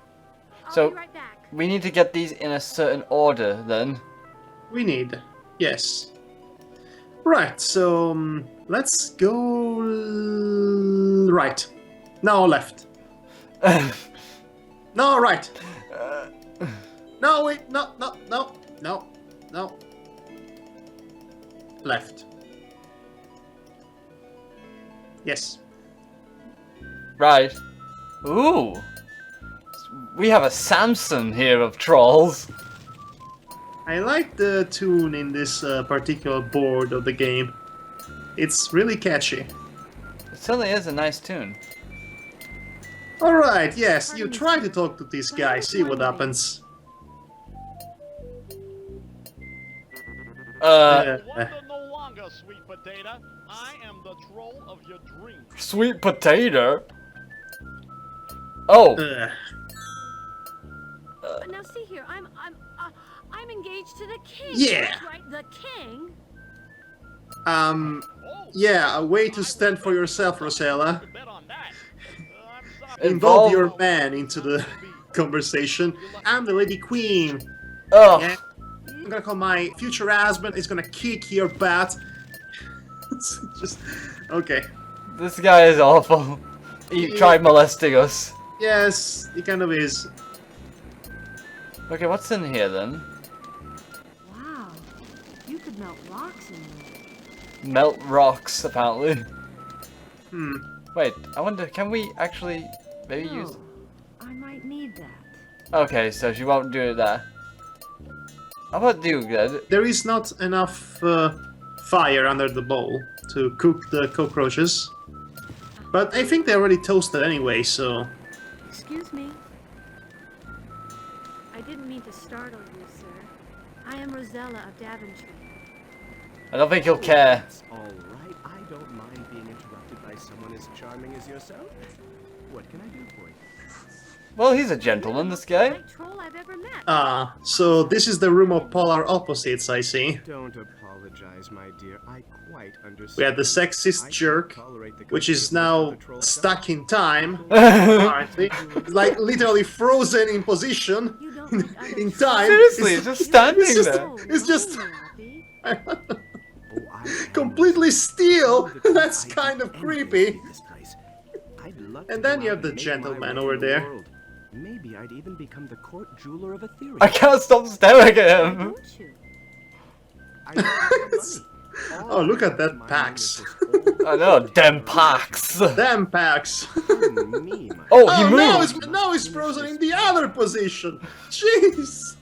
F: I'll
B: So-
F: be right back.
B: We need to get these in a certain order then.
A: We need. Yes. Right, so let's go right. No, left. No, right. No, wait. No, no, no, no, no. Left. Yes.
B: Right. Ooh. We have a Samson here of trolls.
A: I like the tune in this particular board of the game. It's really catchy.
B: It certainly is a nice tune.
A: Alright, yes, you try to talk to this guy, see what happens.
J: Wonder no longer, sweet potato. I am the troll of your dreams.
B: Sweet potato. Oh.
F: Now see here, I'm engaged to the king.
A: Yeah.
F: That's right, the king.
A: Yeah, a way to stand for yourself, Rosella.
J: Bet on that. I'm sorry.
A: Involve your man into the conversation. I'm the Lady Queen.
B: Oh.
A: Yeah. I'm gonna call my future husband, he's gonna kick your butt. It's just... Okay.
B: This guy is awful. He tried molesting us.
A: Yes, he kind of is.
B: Okay, what's in here then?
F: Wow, you could melt rocks in there.
B: Melt rocks, apparently.
A: Hmm.
B: Wait, I wonder, can we actually maybe use...
F: I might need that.
B: Okay, so she won't do it there. How about you, good?
A: There is not enough fire under the bowl to cook the cockroaches. But I think they're already toasted anyway, so...
F: Excuse me. I didn't mean to startle you, sir. I am Rosella of Daventry.
B: I don't think he'll care.
K: All right, I don't mind being interrupted by someone as charming as yourself. What can I do for you?
B: Well, he's a gentleman, this guy.
F: Right troll I've ever met.
A: Ah, so this is the room of polar opposites, I see.
K: Don't apologize, my dear. I quite understand.
A: We had the sexist jerk, which is now stuck in time.
B: Seriously,
A: It's like literally frozen in position, in time.
B: it's just standing there.
A: It's just completely still. That's kind of creepy. And then you have the gentleman over there.
K: Maybe I'd even become the court jeweler of Etheria.
B: I can't stop staring at him.
F: Don't you?
A: Oh, look at that Pax.
B: I know, damn Pax.
A: Damn Pax.
B: Oh, he moved.
A: Now he's frozen in the other position. Jeez.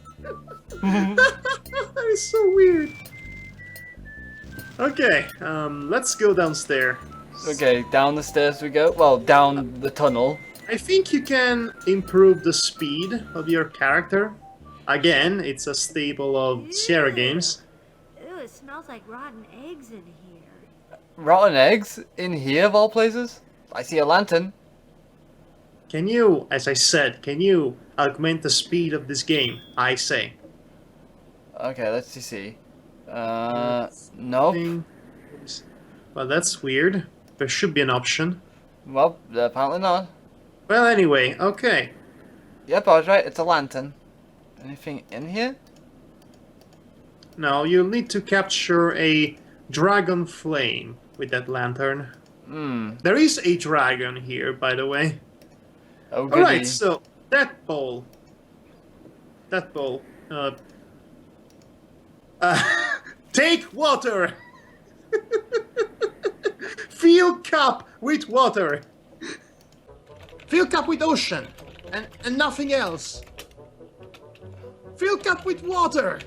A: That is so weird. Okay, let's go downstairs.
B: Okay, down the stairs we go. Well, down the tunnel.
A: I think you can improve the speed of your character. Again, it's a staple of Sierra games.
F: Ew, it smells like rotten eggs in here.
B: Rotten eggs in here of all places? I see a lantern.
A: Can you, as I said, can you augment the speed of this game? I say.
B: Okay, let's see. Nope.
A: Well, that's weird. There should be an option.
B: Well, apparently not.
A: Well, anyway, okay.
B: Yep, I was right. It's a lantern. Anything in here?
A: Now you'll need to capture a dragon flame with that lantern. There is a dragon here, by the way.
B: Oh, goody.
A: Alright, so that bowl. Take water! Fill cup with water! Fill cup with ocean! And nothing else! Fill cup with water!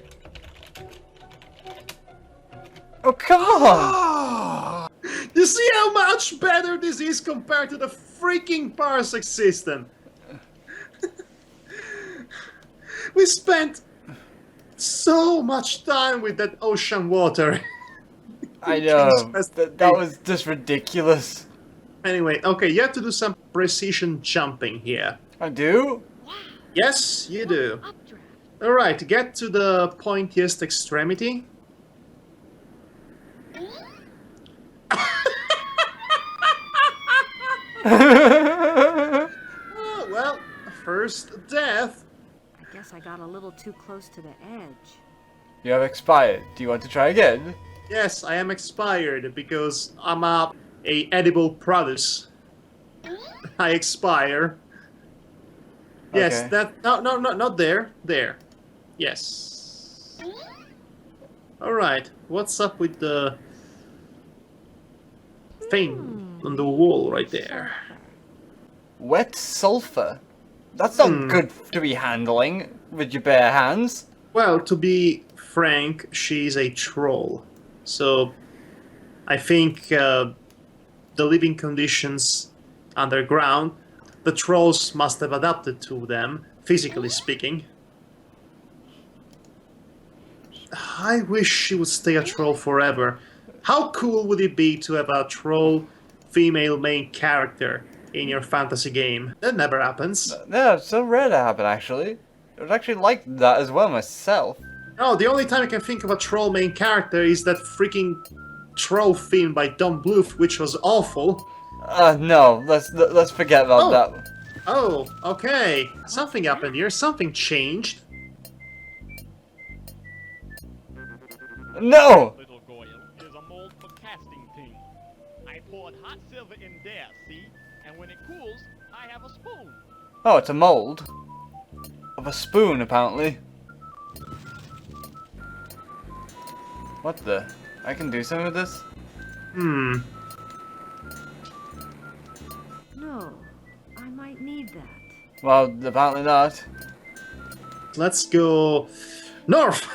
B: Oh, come on!
A: Ah! You see how much better this is compared to the freaking parsec system? We spent so much time with that ocean water.
B: I know. That was just ridiculous.
A: Anyway, okay, you have to do some precision jumping here.
B: I do?
A: Yes, you do. Alright, get to the pointiest extremity. Oh, well, first death.
F: I guess I got a little too close to the edge.
B: You have expired. Do you want to try again?
A: Yes, I am expired because I'm a edible produce. I expire. Yes,
B: Okay.
A: that no, not there. There. Yes. All right. What's up with the thing on the wall right there?
B: Wet sulfur? That's not good to be handling with your bare hands.
A: Well, to be frank, she's a troll. So, I think the living conditions underground, the trolls must have adapted to them, physically speaking. I wish she would stay a troll forever. How cool would it be to have a troll female main character in your fantasy game? That never happens.
B: Yeah, it's so rare to happen, actually. I would actually like that as well myself.
A: No, the only time I can think of a troll main character is that freaking troll film by Don Bluth, which was awful.
B: No, let's forget about that.
A: Oh, okay. Something happened here. Something changed.
B: No!
J: Little Goyle is a mold for casting tin. I poured hot silver in there, see? And when it cools, I have a spoon.
B: Oh, it's a mold. Of a spoon, apparently. What the? I can do something with this?
F: No, I might need that.
B: Well, apparently not.
A: Let's go north.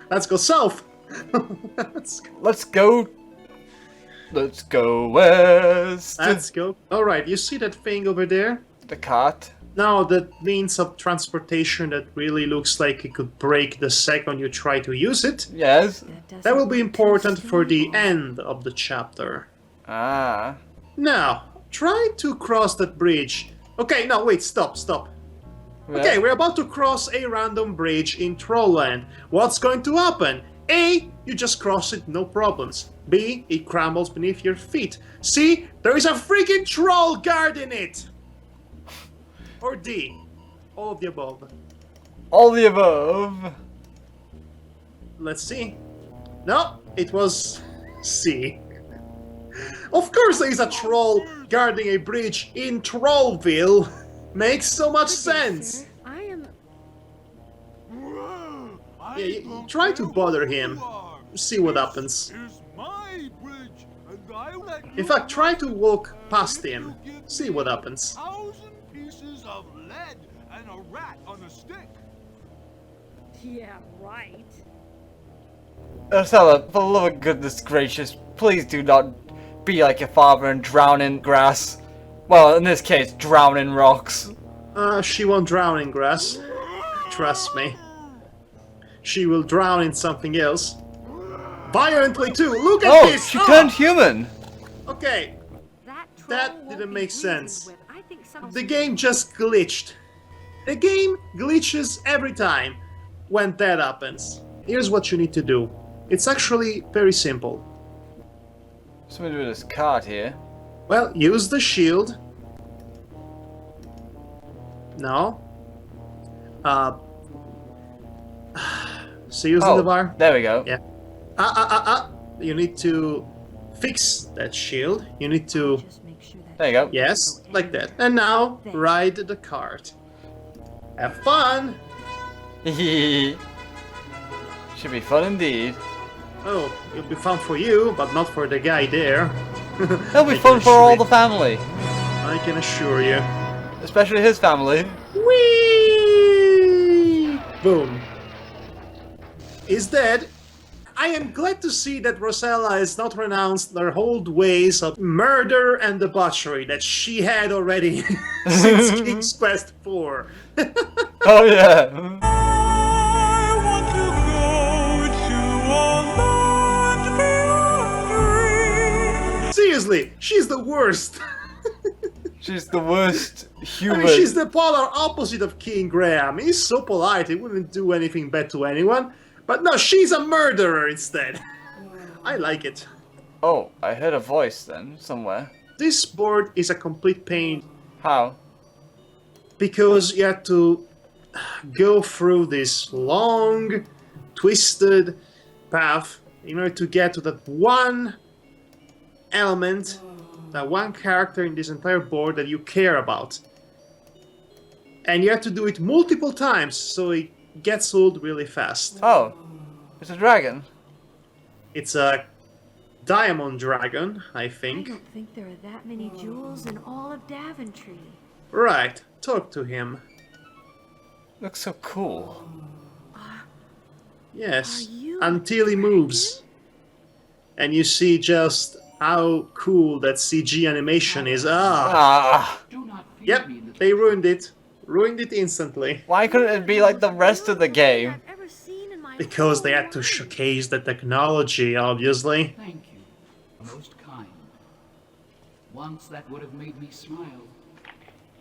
A: Let's go south.
B: Let's go west.
A: Let's go. All right, you see that thing over there?
B: The cart.
A: Now, that means of transportation that really looks like it could break the second you try to use it.
B: Yes.
A: That will be important for the end of the chapter.
B: Ah.
A: Now, try to cross that bridge. Okay, no, wait, stop.
B: Yeah.
A: Okay, we're about to cross a random bridge in Trollland. What's going to happen? A, you just cross it, no problems. B, it crumbles beneath your feet. C, there is a freaking troll guarding it. Or D, all of the above.
B: All the above.
A: Let's see. No, it was C. Of course there is a troll guarding a bridge in Trollville. Makes so much sense.
F: I am...
A: Yeah, you try to bother him. See what happens. In fact, try to walk past him. See what happens.
I: 1,000 pieces of lead and a rat on a stick.
F: Yeah, right.
B: Ursula, for the love of goodness gracious, please do not be like your father and drown in grass. Well, in this case, drown in rocks.
A: She won't drown in grass. Trust me. She will drown in something else. Violently too! Look at this!
B: She turned human!
A: Okay, that didn't make sense.
F: I think
A: The game just glitched. The game glitches every time when that happens. Here's what you need to do. It's actually very simple.
B: Something to do with this cart here.
A: Well, use the shield. No. Seriously, Devar?
B: There we go.
A: Yeah. You need to fix that shield. You need to...
B: There you go.
A: Yes, like that. And now, ride the cart. Have fun!
B: Should be fun indeed.
A: Oh, it'll be fun for you, but not for the guy there.
B: It'll be fun for all the family.
A: I can assure you.
B: Especially his family.
A: Whee! Boom. Is dead. I am glad to see that Rosella has not renounced their old ways of murder and debauchery that she had already since King's Quest IV.
B: Oh yeah.
A: Seriously, she's the worst.
B: She's the worst human.
A: I mean, she's the polar opposite of King Graham. He's so polite, he wouldn't do anything bad to anyone. But no, she's a murderer instead. I like it.
B: Oh, I heard a voice then, somewhere.
A: This board is a complete pain.
B: How?
A: Because you have to go through this long, twisted path in order to get to that one element, that one character in this entire board that you care about. And you have to do it multiple times, so it gets old really fast.
B: Oh, it's a dragon.
A: It's a diamond dragon, I think.
F: I don't think there are that many jewels in all of Daventry.
A: Right, talk to him.
B: Looks so cool.
A: Yes, until he moves. And you see just how cool that CG animation is. Yep, they ruined it. Ruined it instantly.
B: Why couldn't it be like the rest of the game?
A: Because they had to showcase the technology, obviously.
L: Thank you. Most kind. Once that would have made me smile.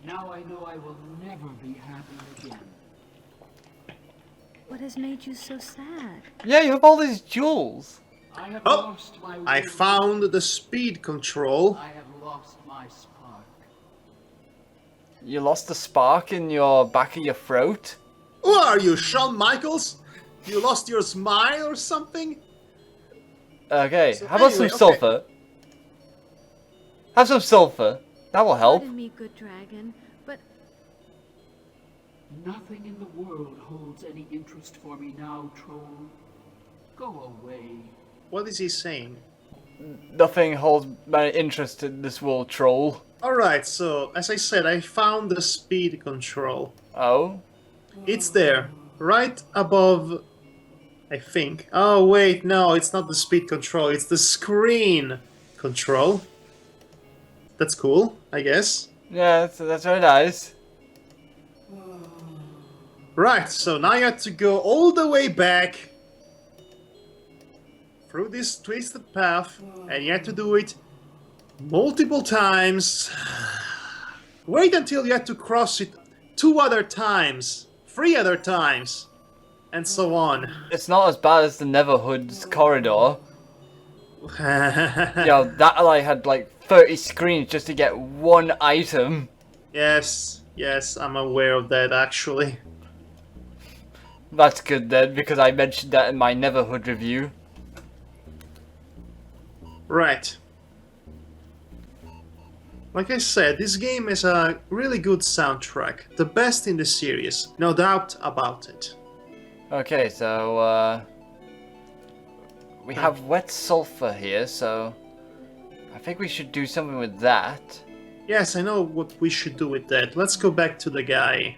L: Now I know I will never be happy again.
F: What has made you so sad?
B: Yeah, you have all these jewels.
L: I have
A: Oh,
L: lost my
A: I found the speed control.
L: I have lost my spark.
B: You lost the spark in your back of your throat?
A: Who are you, Shawn Michaels? You lost your smile or something?
B: Okay,
A: So
B: how about
A: anyway,
B: some sulfur? Have some sulfur. That will help.
F: Pardon me, good dragon, but
L: Nothing in the world holds any interest for me now, troll. Go away.
A: What is he saying?
B: Nothing holds my interest in this world, troll.
A: Alright, so, as I said, I found the speed control.
B: Oh?
A: It's there, right above, I think. Oh, wait, no, it's not the speed control, it's the screen control. That's cool, I guess.
B: Yeah, that's very nice.
A: Right, so now you have to go all the way back through this twisted path, and you have to do it multiple times. Wait until you have to cross it 2 other times, 3 other times, and so on.
B: It's not as bad as the Neverhood's corridor. Yo, that I had like 30 screens just to get one item.
A: Yes, I'm aware of that actually.
B: That's good then, because I mentioned that in my Neverhood review.
A: Right. Like I said, this game is a really good soundtrack. The best in the series, no doubt about it.
B: Okay, so we have wet sulfur here, so I think we should do something with that.
A: Yes, I know what we should do with that. Let's go back to the guy.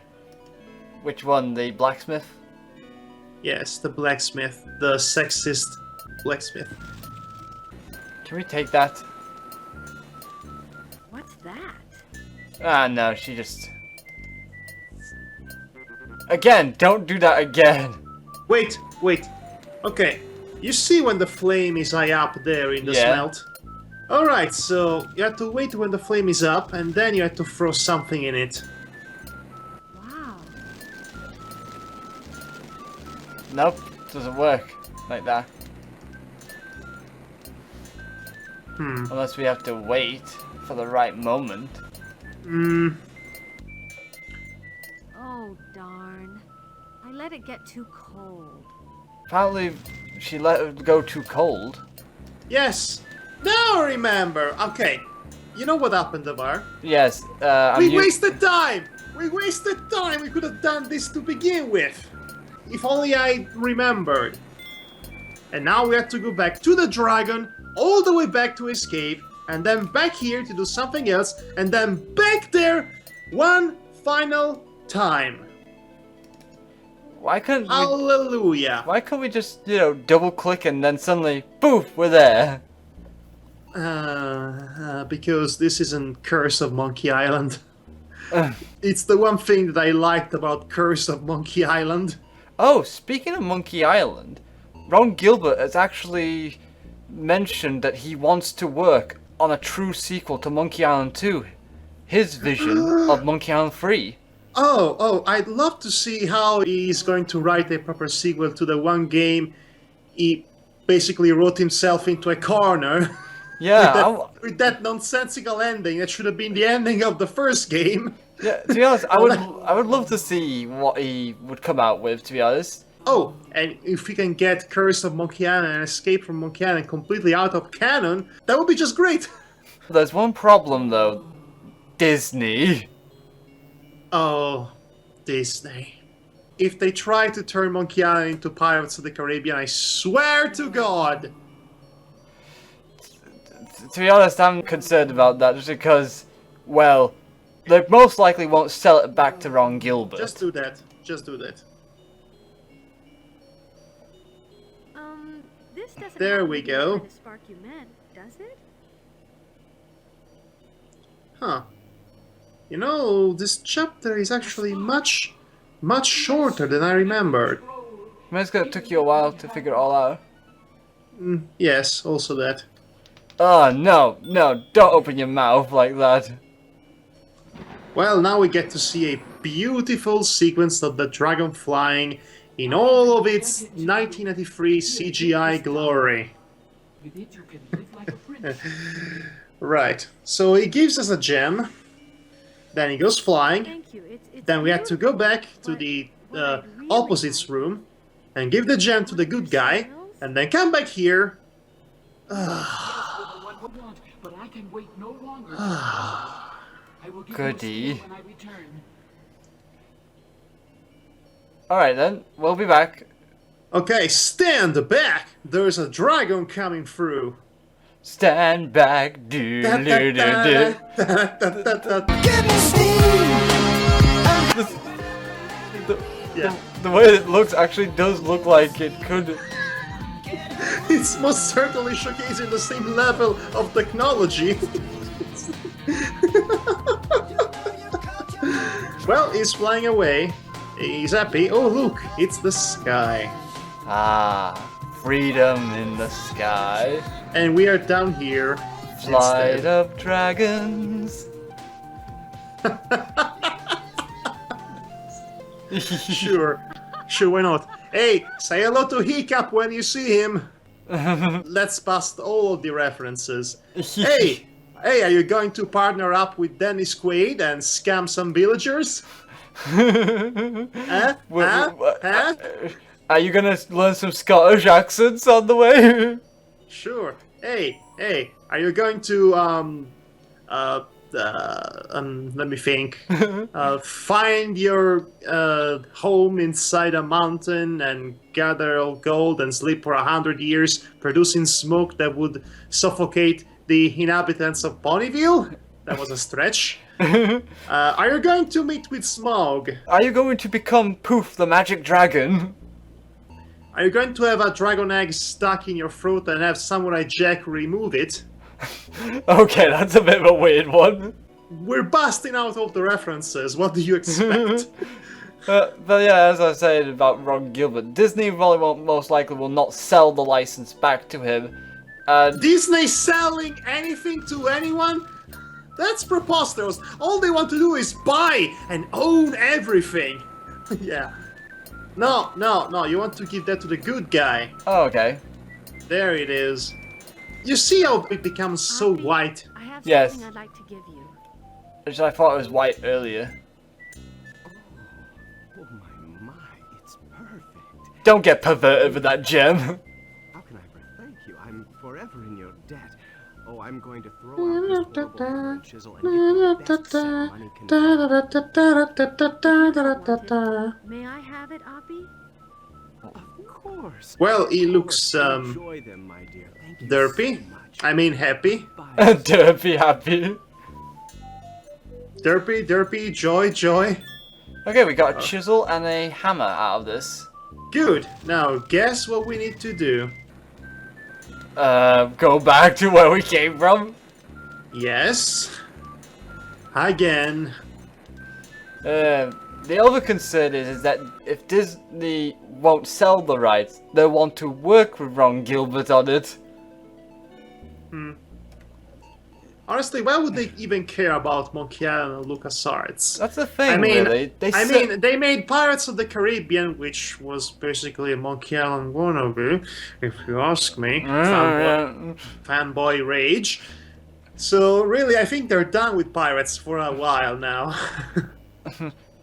B: Which one, the blacksmith?
A: Yes, the blacksmith. The sexist blacksmith.
B: Can we take that?
F: what's that?
B: Ah, no, she just... Again, don't do that again.
A: Wait. Okay, you see when the flame is high up there in the smelt? Alright, so you have to wait when the flame is up, and then you have to throw something in it.
F: Wow.
B: Nope, doesn't work like that. Unless we have to wait for the right moment.
F: Oh, darn. I let it get too cold.
B: Apparently, she let it go too cold.
A: Yes. Now I remember. Okay. You know what happened, Devar?
B: Yes,
A: We wasted time! We wasted time! We could have done this to begin with! If only I remembered. And now we have to go back to the dragon, all the way back to his cave, and then back here to do something else, and then back there one final time.
B: Why couldn't we...
A: Hallelujah!
B: Why couldn't we just, you know, double click and then suddenly, poof, we're there?
A: Because this isn't Curse of Monkey Island. It's the one thing that I liked about Curse of Monkey Island.
B: Oh, speaking of Monkey Island, Ron Gilbert has actually mentioned that he wants to work on a true sequel to Monkey Island 2. His vision of Monkey Island 3.
A: Oh, I'd love to see how he's going to write a proper sequel to the one game he basically wrote himself into a corner.
B: Yeah,
A: with that nonsensical ending that should have been the ending of the first game.
B: Yeah, to be honest, I would love to see what he would come out with, to be honest.
A: Oh, and if we can get Curse of Monkey Island and Escape from Monkey Island completely out of canon, that would be just great.
B: There's one problem though. Disney.
A: Oh, Disney. If they try to turn Monkey Island into Pirates of the Caribbean, I swear to God.
B: To be honest, I'm concerned about that just because, well, they most likely won't sell it back to Ron Gilbert.
A: Just do that. Just do that.
F: This doesn't
A: there we go.
F: The spark you meant, does it?
A: Huh. You know, this chapter is actually much shorter than I remembered.
B: Maybe it's gonna took you a while to figure it all out.
A: Yes, also that.
B: Oh, no, don't open your mouth like that.
A: Well, now we get to see a beautiful sequence of the dragon flying in all of its 1993 CGI glory. Right, so he gives us a gem, then he goes flying, then we have to go back to the opposites room and give the gem to the good guy, and then come back here.
L: But I can wait no longer.
B: Goody. Alright then, we'll be back.
A: Okay, stand back! There's a dragon coming through.
B: Stand back, do do do do. The way it looks actually does look like it could.
A: It's most certainly showcasing the same level of technology. Well, he's flying away. He's happy. Oh, look, it's the sky.
B: Ah, freedom in the sky.
A: And we are down here.
B: Flight of dragons.
A: Sure, why not? Hey, say hello to Hiccup when you see him. Let's past all of the references. Hey, are you going to partner up with Dennis Quaid and scam some villagers? Huh?
B: Are you gonna learn some Scottish accents on the way?
A: Sure. Hey, are you going to let me think. Find your home inside a mountain and gather all gold and sleep for 100 years, producing smoke that would suffocate the inhabitants of Ponyville? That was a stretch. Are you going to meet with Smog?
B: Are you going to become Poof the Magic Dragon?
A: Are you going to have a dragon egg stuck in your throat and have Samurai Jack remove it?
B: Okay, that's a bit of a weird one.
A: We're busting out all the references. What do you expect?
B: But yeah, as I said about Ron Gilbert, Disney probably most likely will not sell the license back to him.
A: Disney selling anything to anyone? That's preposterous. All they want to do is buy and own everything. Yeah. No, you want to give that to the good guy.
B: Oh, okay.
A: There it is. You see how it becomes so white?
F: have
B: Yes.
F: something I'd like to give you.
B: Which I thought was white earlier.
K: Oh my, it's perfect.
B: Don't get perverted with that gem.
K: How can I ever thank you? I'm forever in your debt. Oh, I'm going to throw out this horrible hammer and chisel and get the best set money can buy.
F: May I have it, Oppie?
K: Of course.
C: Well, he looks
K: Enjoy them, my dear. Thank you
C: derpy.
K: so much.
C: I mean happy.
B: Derpy happy.
C: Derpy, joy.
B: Okay, we got a chisel and a hammer out of this.
C: Good. Now, guess what we need to do?
B: Go back to where we came from.
C: Yes. Again.
B: The other concern is that if Disney won't sell the rights, they want to work with Ron Gilbert on it.
C: Honestly, why would they even care about Monkey Island and LucasArts?
B: That's the thing,
C: I mean,
B: really.
C: They made Pirates of the Caribbean, which was basically a Monkey Island wannabe, if you ask me. Fanboy rage. So really, I think they're done with Pirates for a while now.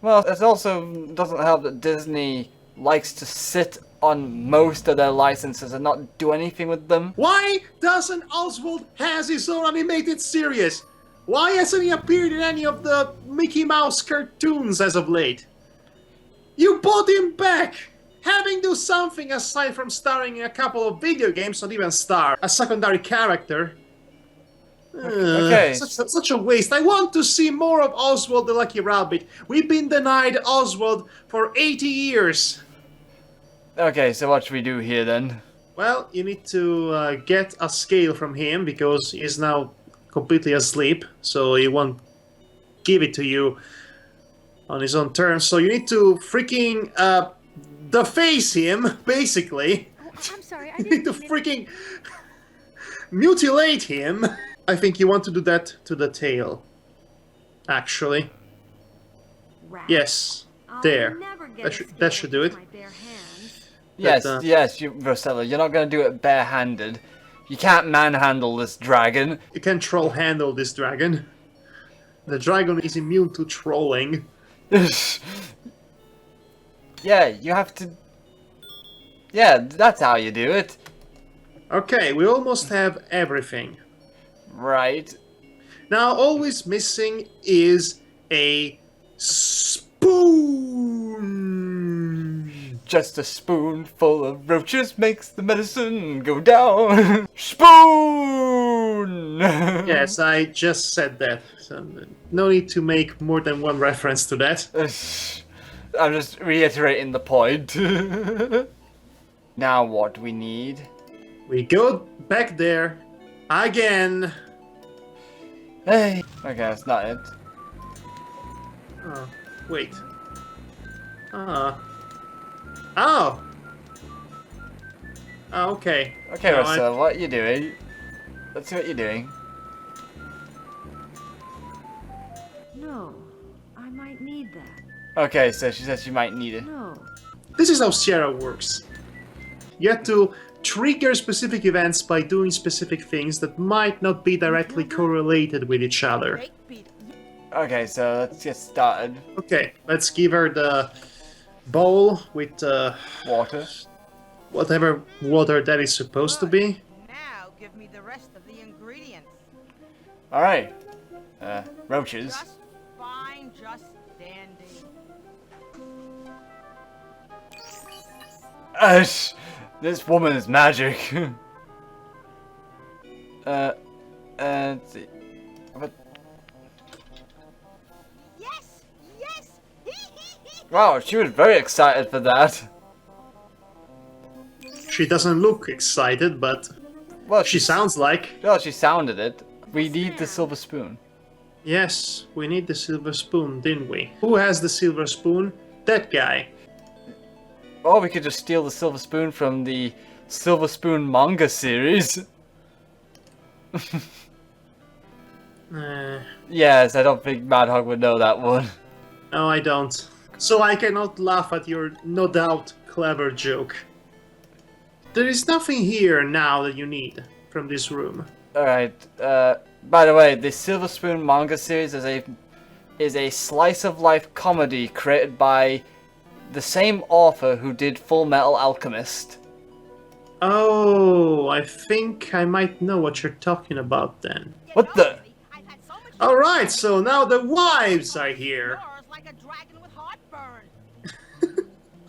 B: Well, it also doesn't help that Disney likes to sit on most of their licenses and not do anything with them.
C: Why doesn't Oswald has his own animated series? Why hasn't he appeared in any of the Mickey Mouse cartoons as of late? You bought him back! Have him do something aside from starring in a couple of video games, not even star, a secondary character.
B: Okay.
C: Such a waste. I want to see more of Oswald the Lucky Rabbit. We've been denied Oswald for 80 years.
B: Okay, so what should we do here then?
C: Well, you need to get a scale from him because he's now completely asleep, so he won't give it to you on his own terms. So you need to freaking deface him, basically.
F: Oh, I'm sorry, I
C: You need
F: didn't
C: to
F: mean
C: freaking mutilate him. I think you want to do that to the tail, actually. Yes, there. That should do it.
B: Yes,
C: But,
B: yes, Rosella, you're not going to do it barehanded. You can't manhandle this dragon.
C: You can troll handle this dragon. The dragon is immune to trolling.
B: Yeah, you have to... Yeah, that's how you do it.
C: Okay, we almost have everything.
B: Right.
C: Now, always missing is a spoon.
B: Just a spoonful of roaches makes the medicine go down. Spoon!
C: Yes, I just said that. So no need to make more than one reference to that.
B: I'm just reiterating the point. Now what we need?
C: We go back there again.
B: Hey. Okay, that's not it.
C: Oh, wait. Oh! Oh, okay.
B: Okay,
C: No,
B: Russell, what are you doing? Let's see what you're doing.
F: No, I might need that.
B: Okay, so she says she might need it.
F: No.
C: This is how Sierra works. You have to trigger specific events by doing specific things that might not be directly correlated with each other.
B: Okay, so let's get started.
C: Okay, let's give her the bowl with
B: water.
C: Whatever water that is supposed to be.
G: Now give me the rest of the ingredients.
B: Alright. Roaches.
G: Just fine, just dandy.
B: This woman is magic. Let's see. What?
G: Yes, yes.
B: Wow, she was very excited for that.
C: She doesn't look excited, but
B: well,
C: she sounds like.
B: Well, she sounded it. We need the silver spoon.
C: Yes, we need the silver spoon, didn't we? Who has the silver spoon? That guy.
B: Or we could just steal the silver spoon from the Silver Spoon manga series. Yes, I don't think Madhog would know that one.
C: No, I don't. So I cannot laugh at your no doubt clever joke. There is nothing here now that you need from this room.
B: Alright, By the way, the Silver Spoon manga series is a slice of life comedy created by the same author who did Full Metal Alchemist.
A: Oh, I think I might know what you're talking about then.
B: What the?
A: Alright, so now the wives are here.
G: Like a dragon with heartburn.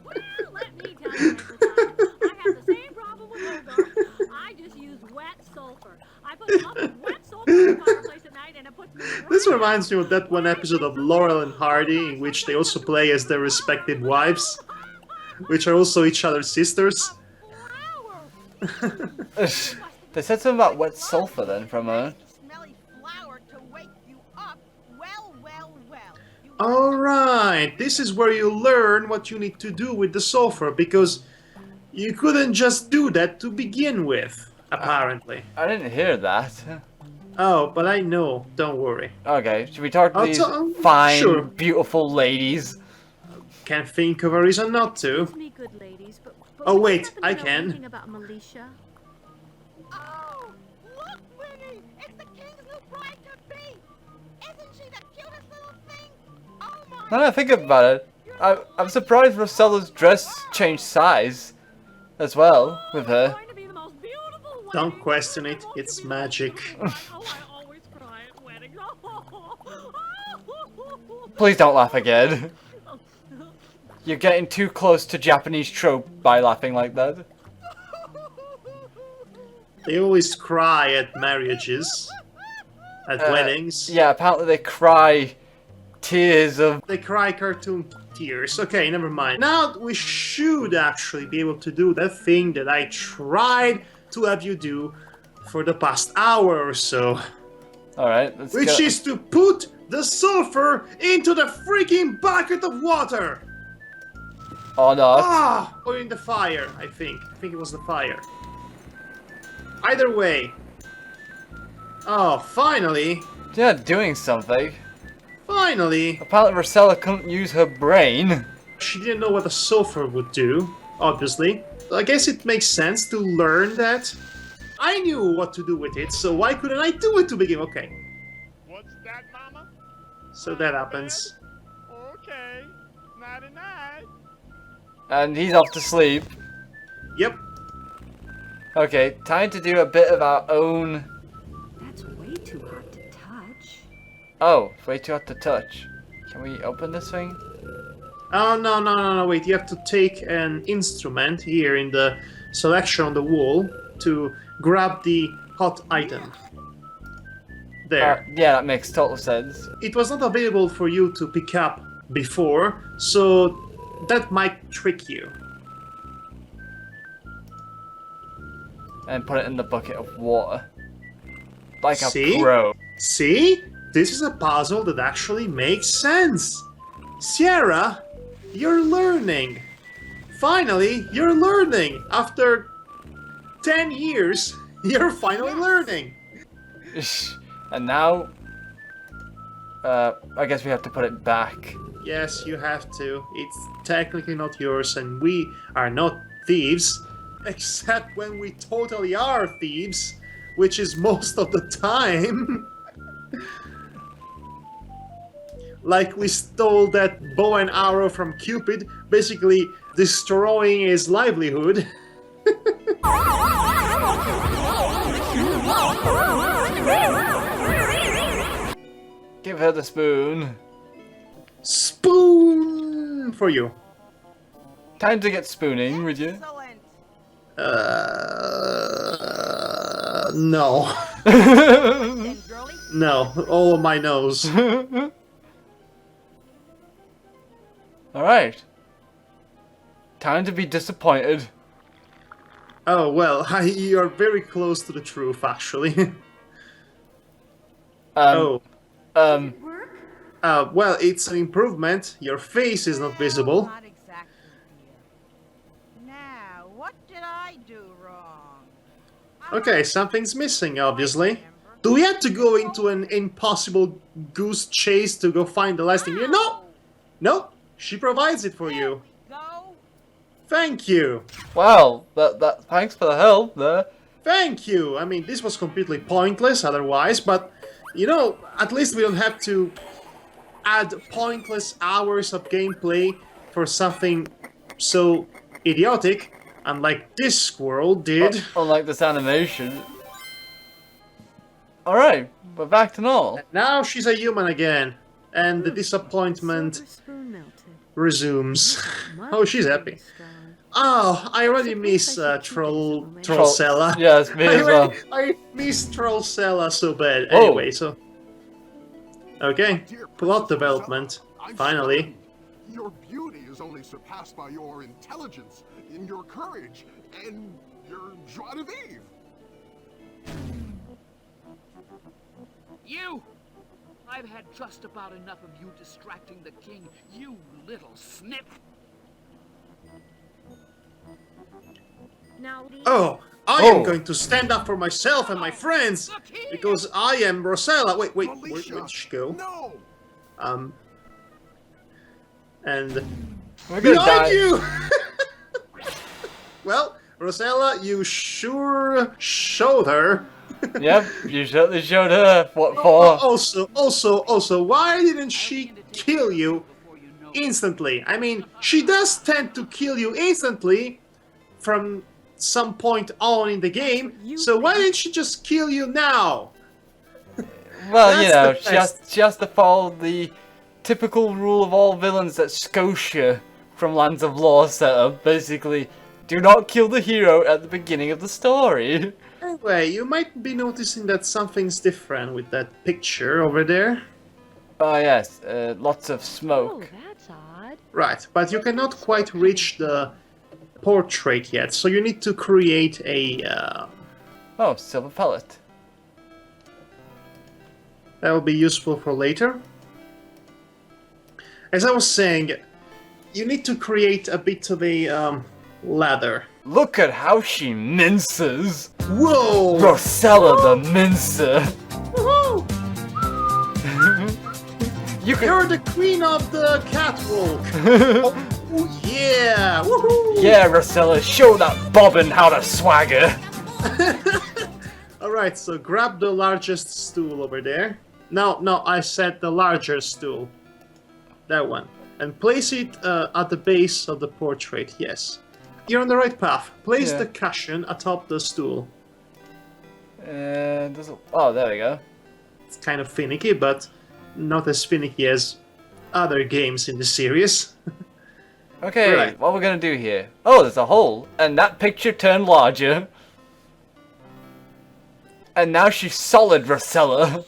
F: Well, let me tell you, Mr. Time, I have the same problem with Hogarth. I just use wet sulfur. I put a lump of wet sulfur in the fireplace at night and it puts me right
A: This reminds me of that one episode of Laurel and Hardy in which they also play as their respective wives, which are also each other's sisters.
B: They said something about wet sulfur then from her.
G: Smelly flower to wake you up. Well, well, well.
A: Alright, this is where you learn what you need to do with the sulfur, because you couldn't just do that to begin with, apparently.
B: I didn't hear that.
A: Oh, but I know, don't worry.
B: Okay, should we talk to
A: I'll
B: these
A: tell-
B: fine,
A: sure.
B: beautiful ladies?
A: Can't think of a reason not to.
F: Excuse me, good ladies, but
A: Oh,
F: would you
A: wait,
F: happen to
A: I
F: know
A: can.
F: anything about Militia?
G: Oh, look, Winnie! It's the king's new bride to be. Isn't she the cutest little thing? Oh my!
B: Now that I think about it, I'm surprised Rosella's dress changed size as well with her.
F: Going to be the most beautiful wedding.
A: Don't question it, it's magic.
F: Oh, I always cry at weddings.
B: Please don't laugh again. You're getting too close to Japanese trope by laughing like that.
A: They always cry at marriages, at weddings.
B: Yeah, apparently they cry tears of...
A: They cry cartoon tears. Okay, never mind. Now we should actually be able to do that thing that I tried to have you do for the past hour or so.
B: Alright, let's go.
A: Which is to put the sulfur into the freaking bucket of water!
B: Or not.
A: Ah! Or in the fire, I think. I think it was the fire. Either way. Oh, finally!
B: Yeah, doing something.
A: Finally!
B: Apparently Rosella couldn't use her brain.
A: She didn't know what the sulfur would do, obviously. I guess it makes sense to learn that. I knew what to do with it, so why couldn't I do it to begin? Okay.
J: What's that, Mama?
A: So that happens.
J: Okay. Nighty night.
B: And he's off to sleep.
A: Yep.
B: Okay, time to do a bit of our own...
F: That's way too hot to touch.
B: Oh, way too hot to touch. Can we open this thing?
A: Oh, no, wait. You have to take an instrument here in the selection on the wall to grab the hot item. There.
B: Yeah, that makes total sense.
A: It was not available for you to pick up before, so that might trick you.
B: And put it in the bucket of water. Like
A: See?
B: a pro.
A: See? This is a puzzle that actually makes sense. Sierra, you're learning. Finally, you're learning. After 10 years, you're finally learning.
B: And now... I guess we have to put it back.
A: Yes, you have to. It's technically not yours, and we are not thieves. Except when we totally are thieves, which is most of the time. Like we stole that bow and arrow from Cupid, basically destroying his livelihood.
B: Give her the spoon.
A: Spoon for you.
B: Time to get spooning, would you?
A: No. No, all on my nose.
B: Alright. Time to be disappointed.
A: Oh, well, you're very close to the truth, actually. Well, it's an improvement. Your face is not visible.
G: Not exactly, dear. Now, what did I do wrong?
A: Okay, something's missing, obviously. Do we have to go into an impossible goose chase to go find the last thing? No! No, she provides it for you.
G: Go.
A: Thank you.
B: Well, thanks for the help there.
A: Thank you. I mean, this was completely pointless otherwise, but You know, at least we don't have to add pointless hours of gameplay for something so idiotic, unlike this squirrel did.
B: Unlike this animation. Alright, we're back to normal.
A: Now she's a human again, and the disappointment resumes. Oh, she's happy. Oh, I already miss Trollcella.
B: Yes, me as well.
A: I miss Trollcella so bad.
B: Whoa.
A: Anyway, so... Okay, plot development. Finally.
C: Your beauty is only surpassed by your intelligence, in your courage, and your joie de vivre.
L: You! I've had just about enough of you distracting the king, you little snip!
A: Oh, I am going to stand up for myself and my friends, because I am Rosella. Wait, where'd she go?
C: No!
A: And
B: We're gonna
A: behind
B: die.
A: you! Well, Rosella, you sure showed her.
B: Yep, you certainly showed her. What for?
A: Also, why didn't she kill you instantly? I mean, she does tend to kill you instantly from some point on in the game, so why didn't she just kill you now?
B: Well,
A: That's
B: you know,
A: the
B: she has to follow the typical rule of all villains that Scotia from Lands of Lore set up. Basically, do not kill the hero at the beginning of the story.
A: Anyway, you might be noticing that something's different with that picture over there.
B: Oh yes, lots of smoke.
F: That's odd.
A: Right, but you cannot quite reach the portrait yet, so you need to create a...
B: Oh, silver pellet.
A: That will be useful for later. As I was saying, you need to create a bit of a ladder.
B: Look at how she minces!
A: Whoa!
B: Rosella the mincer!
A: Woohoo!
B: You're
A: the queen of the catwalk! Oh, yeah! Woohoo!
B: Yeah, Rosella, show that bobbin how to swagger!
A: Alright, so grab the largest stool over there. No, I said the larger stool. That one. And place it at the base of the portrait, yes. You're on the right path. Place the cushion atop the stool.
B: Oh, there we go.
A: It's kind of finicky, but not as finicky as other games in the series.
B: Okay,
A: Right.
B: what we're gonna do here? Oh, there's a hole, and that picture turned larger. And now she's solid, Rosella.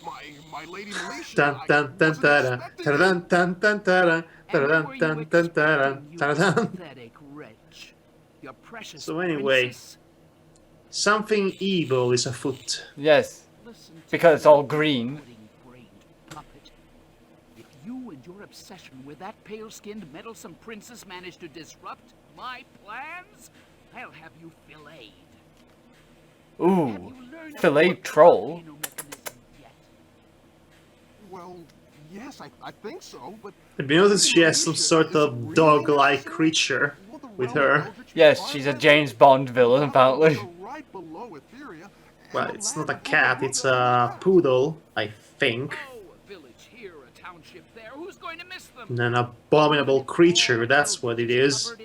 C: My lady Militia,
A: Dun dun dun dun dun dun dun dun dun dun dun dun dun dun.
L: Pathetic wretch. Your precious
A: So anyway,
L: princess.
A: something evil is afoot.
B: Yes, because it's all green.
L: Pudding-brained puppet. If you and your obsession with that pale-skinned, meddlesome princess manage to disrupt my plans, I'll have you filleted.
B: Ooh, fillet troll.
C: Well, yes, I think so, but...
A: Have you noticed she has some sort of dog-like creature with her?
B: Yes, she's a James Bond villain, apparently.
C: right below Etheria,
A: Well, it's not a cat, it's a poodle, I think.
L: A village here, a township there. Who's going to miss them?
A: And an abominable creature, that's what it is.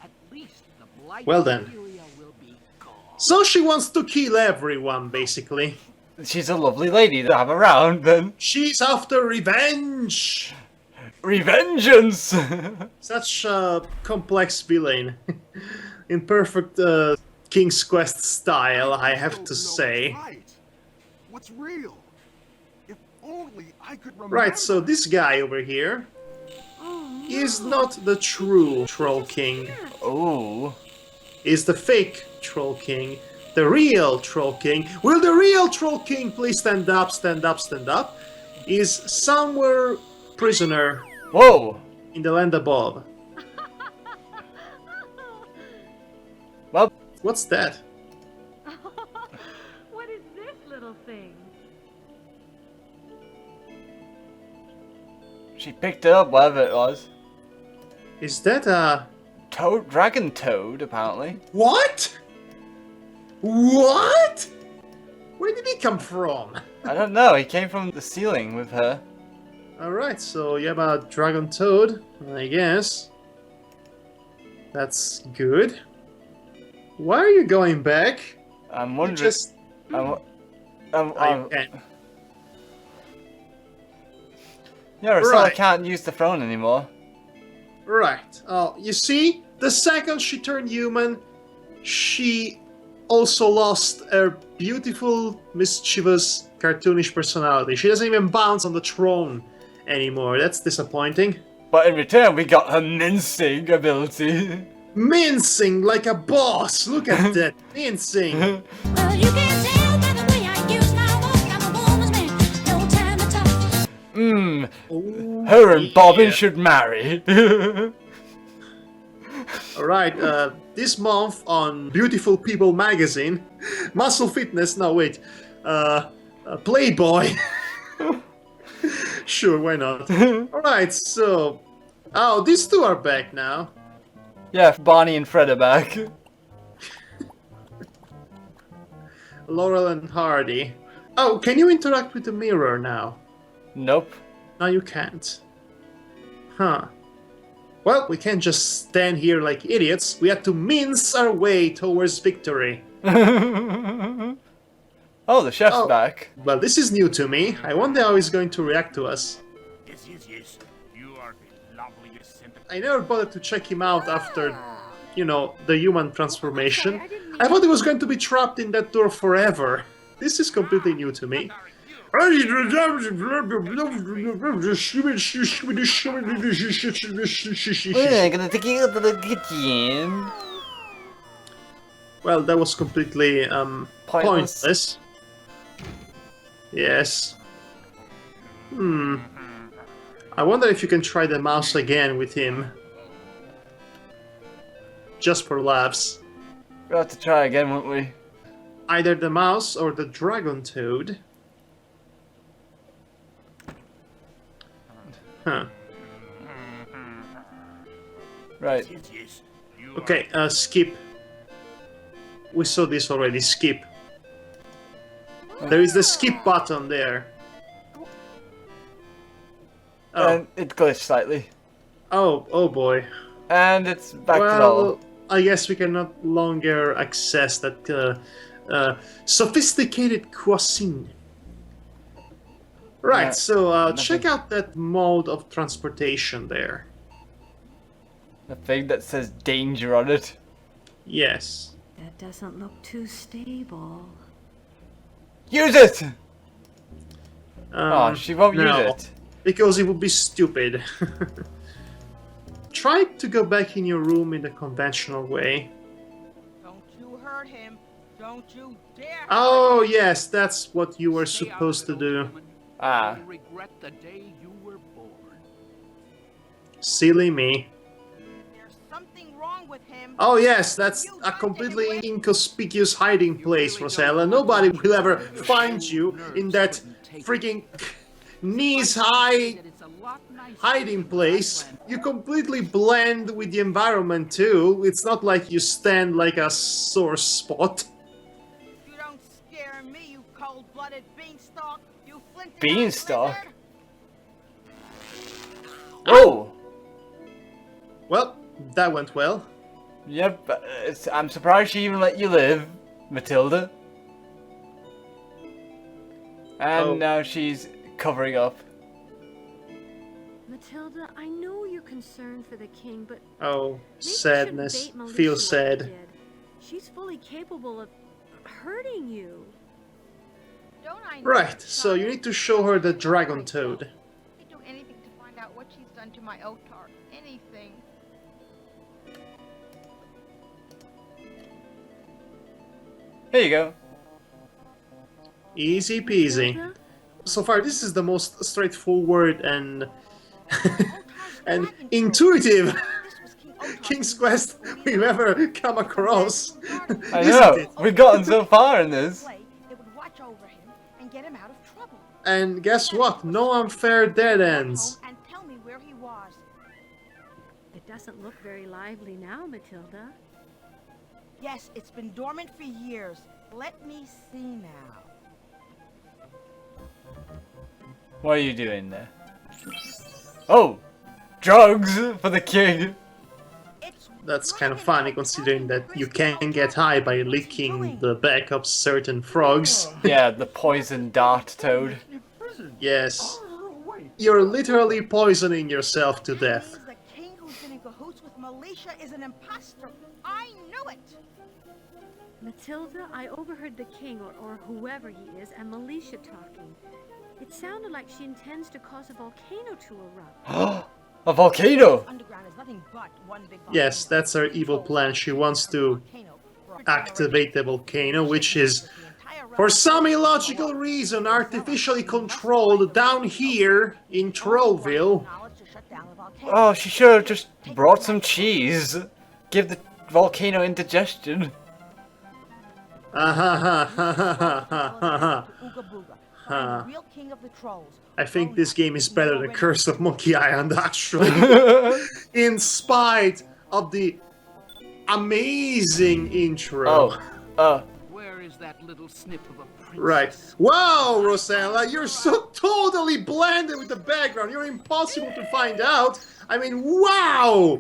L: At least the blight
A: Well then.
L: Etheria will be gone.
A: So she wants to kill everyone, basically.
B: She's a lovely lady to have around, then.
A: She's after revenge!
B: Revengeance!
A: Such a complex villain. In perfect King's Quest style, I have to say.
C: Right. What's real? If only I could remember.
A: Right, so this guy over here is not the true Troll King.
B: Ooh.
A: Is the fake Troll King. The real Troll King. Will the real Troll King please stand up, stand up, stand up? Is somewhere prisoner.
B: Whoa!
A: In the land above.
B: Well,
A: what's that?
F: What is this little thing?
B: She picked it up, whatever it was.
A: Is that a...
B: Toad? Dragon toad, apparently.
A: What? What? Where did he come from?
B: I don't know. He came from the ceiling with her.
A: Alright, so you have a dragon toad, I guess. That's good. Why are you going back?
B: I'm
A: You
B: wondering.
A: just...
B: I'm,
A: you can't.
B: yeah, so I
A: Right.
B: can't use the throne anymore.
A: Right. Oh, you see? The second she turned human, she also lost her beautiful, mischievous, cartoonish personality. She doesn't even bounce on the throne anymore. That's disappointing.
B: But in return, we got her mincing ability.
A: Mincing like a boss! Look at that! Mincing!
F: Well, you can tell by the way I use my walk. I'm a woman's man. No time to talk.
B: Her and Bobbin should marry.
A: Alright, this month on Beautiful People magazine, Muscle Fitness, no wait, Playboy. Sure, why not? Alright, so... Oh, these two are back now.
B: Yeah, Bonnie and Fred are back.
A: Laurel and Hardy. Oh, can you interact with the mirror now?
B: Nope.
A: No, you can't. Huh. Well, we can't just stand here like idiots. We have to mince our way towards victory.
B: Oh, the chef's back.
A: Well, this is new to me. I wonder how he's going to react to us.
M: Yes. You are the loveliest center.
A: I never bothered to check him out after, you know, the human transformation. I thought he was going to be trapped in that door forever. This is completely new to me.
B: We're gonna take you to the kitchen.
A: Well, that was completely pointless. Yes. I wonder if you can try the mouse again with him. Just for laughs.
B: We'll have to try again, won't we?
A: Either the mouse or the dragon toad. Huh.
B: Right.
A: Okay, skip. We saw this already, skip. There is the skip button there. Oh.
B: And it glitched slightly.
A: Oh boy.
B: And it's back to
A: Well,
B: normal.
A: I guess we can no longer access that sophisticated cuisine. Right,
B: Yeah,
A: so check out that mode of transportation there.
B: The thing that says danger on it.
A: Yes.
F: That doesn't look too stable.
B: Use it! Oh, she won't
A: no,
B: use it.
A: Because it would be stupid. Try to go back in your room in the conventional way.
G: Don't you hurt him. Don't you dare.
A: Oh, yes, that's what you were supposed to do.
B: Ah.
L: Regret the day you were born.
A: Silly me.
G: There's something wrong with him.
A: Oh yes, that's a completely inconspicuous hiding place, Rosella. Nobody will ever find you in that freaking knees-high hiding place. You completely blend with the environment too. It's not like you stand like a sore spot.
G: You don't scare me, you cold-blooded beanstalk. You flinted
B: Beanstalk?
G: lizard.
B: Oh!
A: Well, that went well.
B: Yep, I'm surprised she even let you live, Matilda. And now she's covering up.
F: Matilda, I know you're concerned for the king, but
A: Oh,
F: maybe you
A: sadness.
F: shouldn't bait Melissa
A: Feel
F: like you
A: sad.
F: did. She's fully capable of hurting you.
N: Don't I know
A: Right,
N: it,
A: so you
N: child?
A: need to show her the dragon toad.
N: I'd do anything to find out what she's done to my Otar. Anything.
B: Here you go.
A: Easy peasy. So far, this is the most straightforward and and intuitive King's Quest we've ever come across.
B: I
A: Isn't
B: know,
A: it?
B: we've gotten so far in this.
G: It would watch over him and get him out of trouble.
A: And guess what? No unfair dead ends.
G: And tell me where he was.
F: It doesn't look very lively now, Matilda.
G: Yes, it's been dormant for years. Let me see now.
B: What are you doing there? Oh! Drugs for the king!
A: That's kind of funny considering that you can get high by licking the back of certain frogs.
B: Yeah, the poison dart toad.
A: Yes. You're literally poisoning yourself to death.
G: The king who's been in cahoots with Militia is an imposter. I knew it!
F: Matilda, I overheard the king or whoever he is and Militia talking. It sounded like she intends to cause a volcano to erupt.
B: A volcano!
G: Underground is nothing but one big
A: Yes, that's her evil plan. She wants to activate the volcano, which is, for some illogical reason, artificially controlled down here in Trollville.
B: Oh, she should have just brought some cheese. Give the volcano indigestion.
G: Real king of the trolls.
A: I think this game is better than Curse of Monkey Island, actually. In spite of the amazing intro.
L: Where is that little snip of a princess?
A: Right. Wow, Rosella, you're so totally blended with the background. You're impossible to find out. I mean, wow!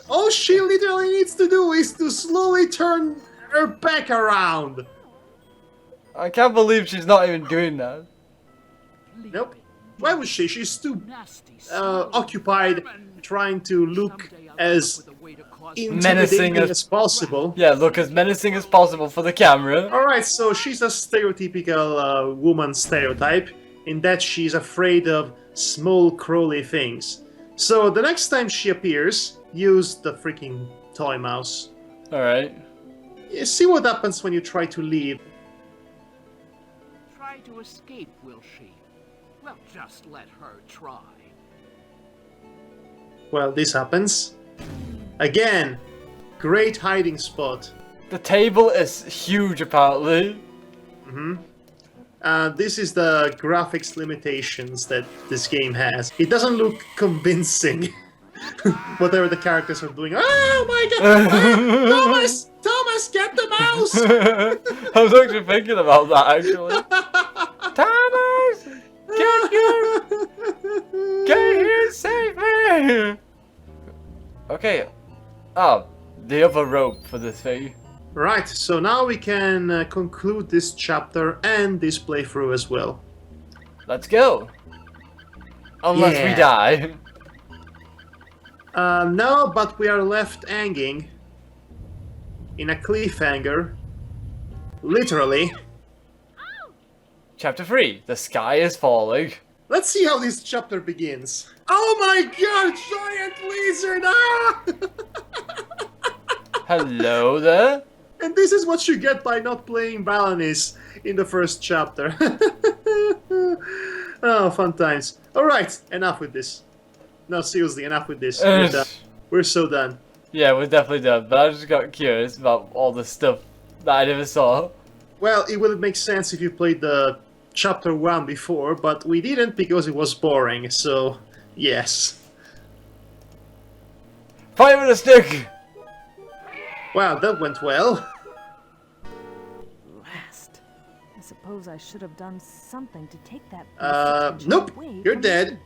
A: All she literally needs to do is to slowly turn her back around.
B: I can't believe she's not even doing that.
A: Nope. Why was she? She's too occupied trying to look as intimidating as possible.
B: Yeah, look as menacing as possible for the camera.
A: Alright, so she's a stereotypical woman stereotype in that she's afraid of small crawly things. So the next time she appears, use the freaking toy mouse.
B: Alright.
A: You see what happens when you try to leave.
L: Try to escape, will she? Well, just let her try.
A: Well, this happens. Again, great hiding spot.
B: The table is huge, apparently.
A: This is the graphics limitations that this game has. It doesn't look convincing. Whatever the characters are doing. Oh my god! Thomas! Thomas, get the mouse!
B: I was actually thinking about that, actually. Thomas! Get here! Get here, save me! Okay. Oh, the other rope for this thing.
A: Right, so now we can conclude this chapter and this playthrough as well.
B: Let's go. Unless we die.
A: No, but we are left hanging in a cliffhanger. Literally.
B: Chapter 3. The sky is falling.
A: Let's see how this chapter begins. Oh my god, giant lizard! Ah!
B: Hello there.
A: And this is what you get by not playing Balinese in the first chapter. Oh, fun times. Alright, enough with this. No, seriously, enough with this. We're done. We're so done.
B: Yeah, we're definitely done, but I just got curious about all the stuff that I never saw.
A: Well, it would make sense if you played the chapter 1 before, but we didn't because it was boring, so yes.
B: Fire with a stick!
A: Wow, that went well.
O: Last. I suppose I should have done something to take that.
A: Nope, you're dead.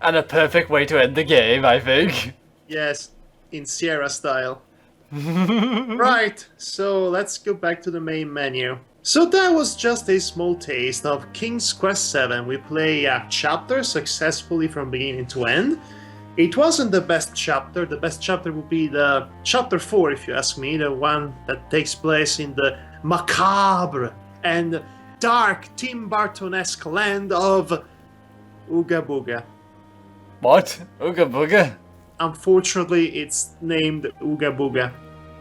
B: And a perfect way to end the game, I think.
A: Yes, in Sierra style. Right, so let's go back to the main menu. So that was just a small taste of King's Quest VII. We play a chapter successfully from beginning to end. It wasn't the best chapter. The best chapter would be the chapter 4, if you ask me, the one that takes place in the macabre and dark Tim Burton-esque land of Ooga Booga.
B: What? Ooga Booga?
A: Unfortunately, it's named Ooga Booga.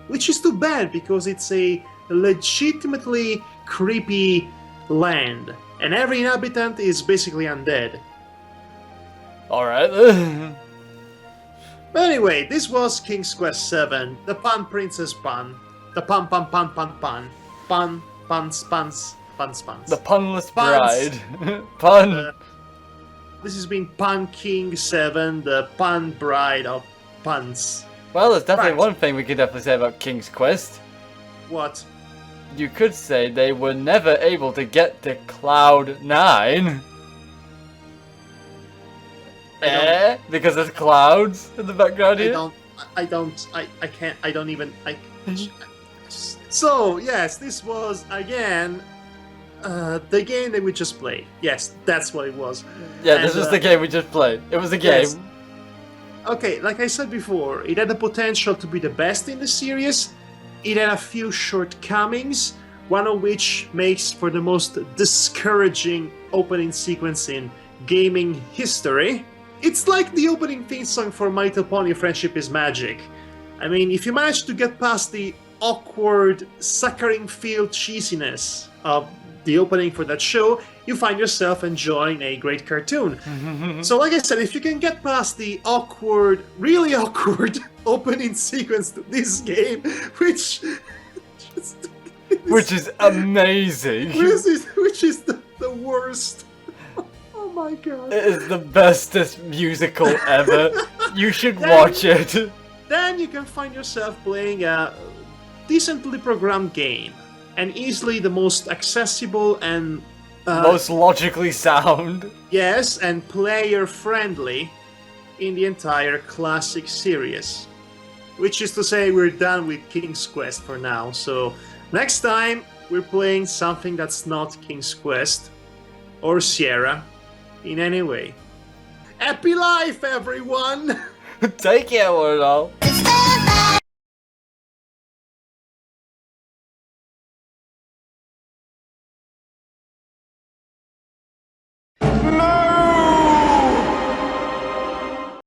A: Which is too bad, because it's a legitimately creepy land. And every inhabitant is basically undead.
B: Alright.
A: But anyway, this was King's Quest VII, the Pun Princess Pun. The Pun Pun Pun Pun Pun. Pun, puns, puns, puns, puns.
B: The punless bride. Pun.
A: This has been Pun King 7, the Pun Bride of Puns.
B: Well, there's definitely one thing we could definitely say about King's Quest.
A: What?
B: You could say they were never able to get to Cloud 9. Because there's clouds in the background here?
A: I can't, I don't even, So, yes, this was, again, the game that we just played. Yes, that's what it was.
B: Yeah, this was the game we just played. It was a game.
A: Yes. Okay, like I said before, it had the potential to be the best in the series. It had a few shortcomings, one of which makes for the most discouraging opening sequence in gaming history. It's like the opening theme song for My Little Pony Friendship is Magic. I mean, if you manage to get past the awkward, suckering feel cheesiness of the opening for that show, you find yourself enjoying a great cartoon. So like I said, if you can get past the awkward, really awkward opening sequence to this game, which
B: is amazing.
A: Which is the worst. Oh my god.
B: It is the bestest musical ever. You should watch it.
A: Then you can find yourself playing a decently programmed game, and easily the most accessible and
B: most logically sound.
A: Yes, and player-friendly in the entire classic series. Which is to say, we're done with King's Quest for now, so next time we're playing something that's not King's Quest or Sierra in any way. Happy life, everyone!
B: Take care, one and all.
C: No!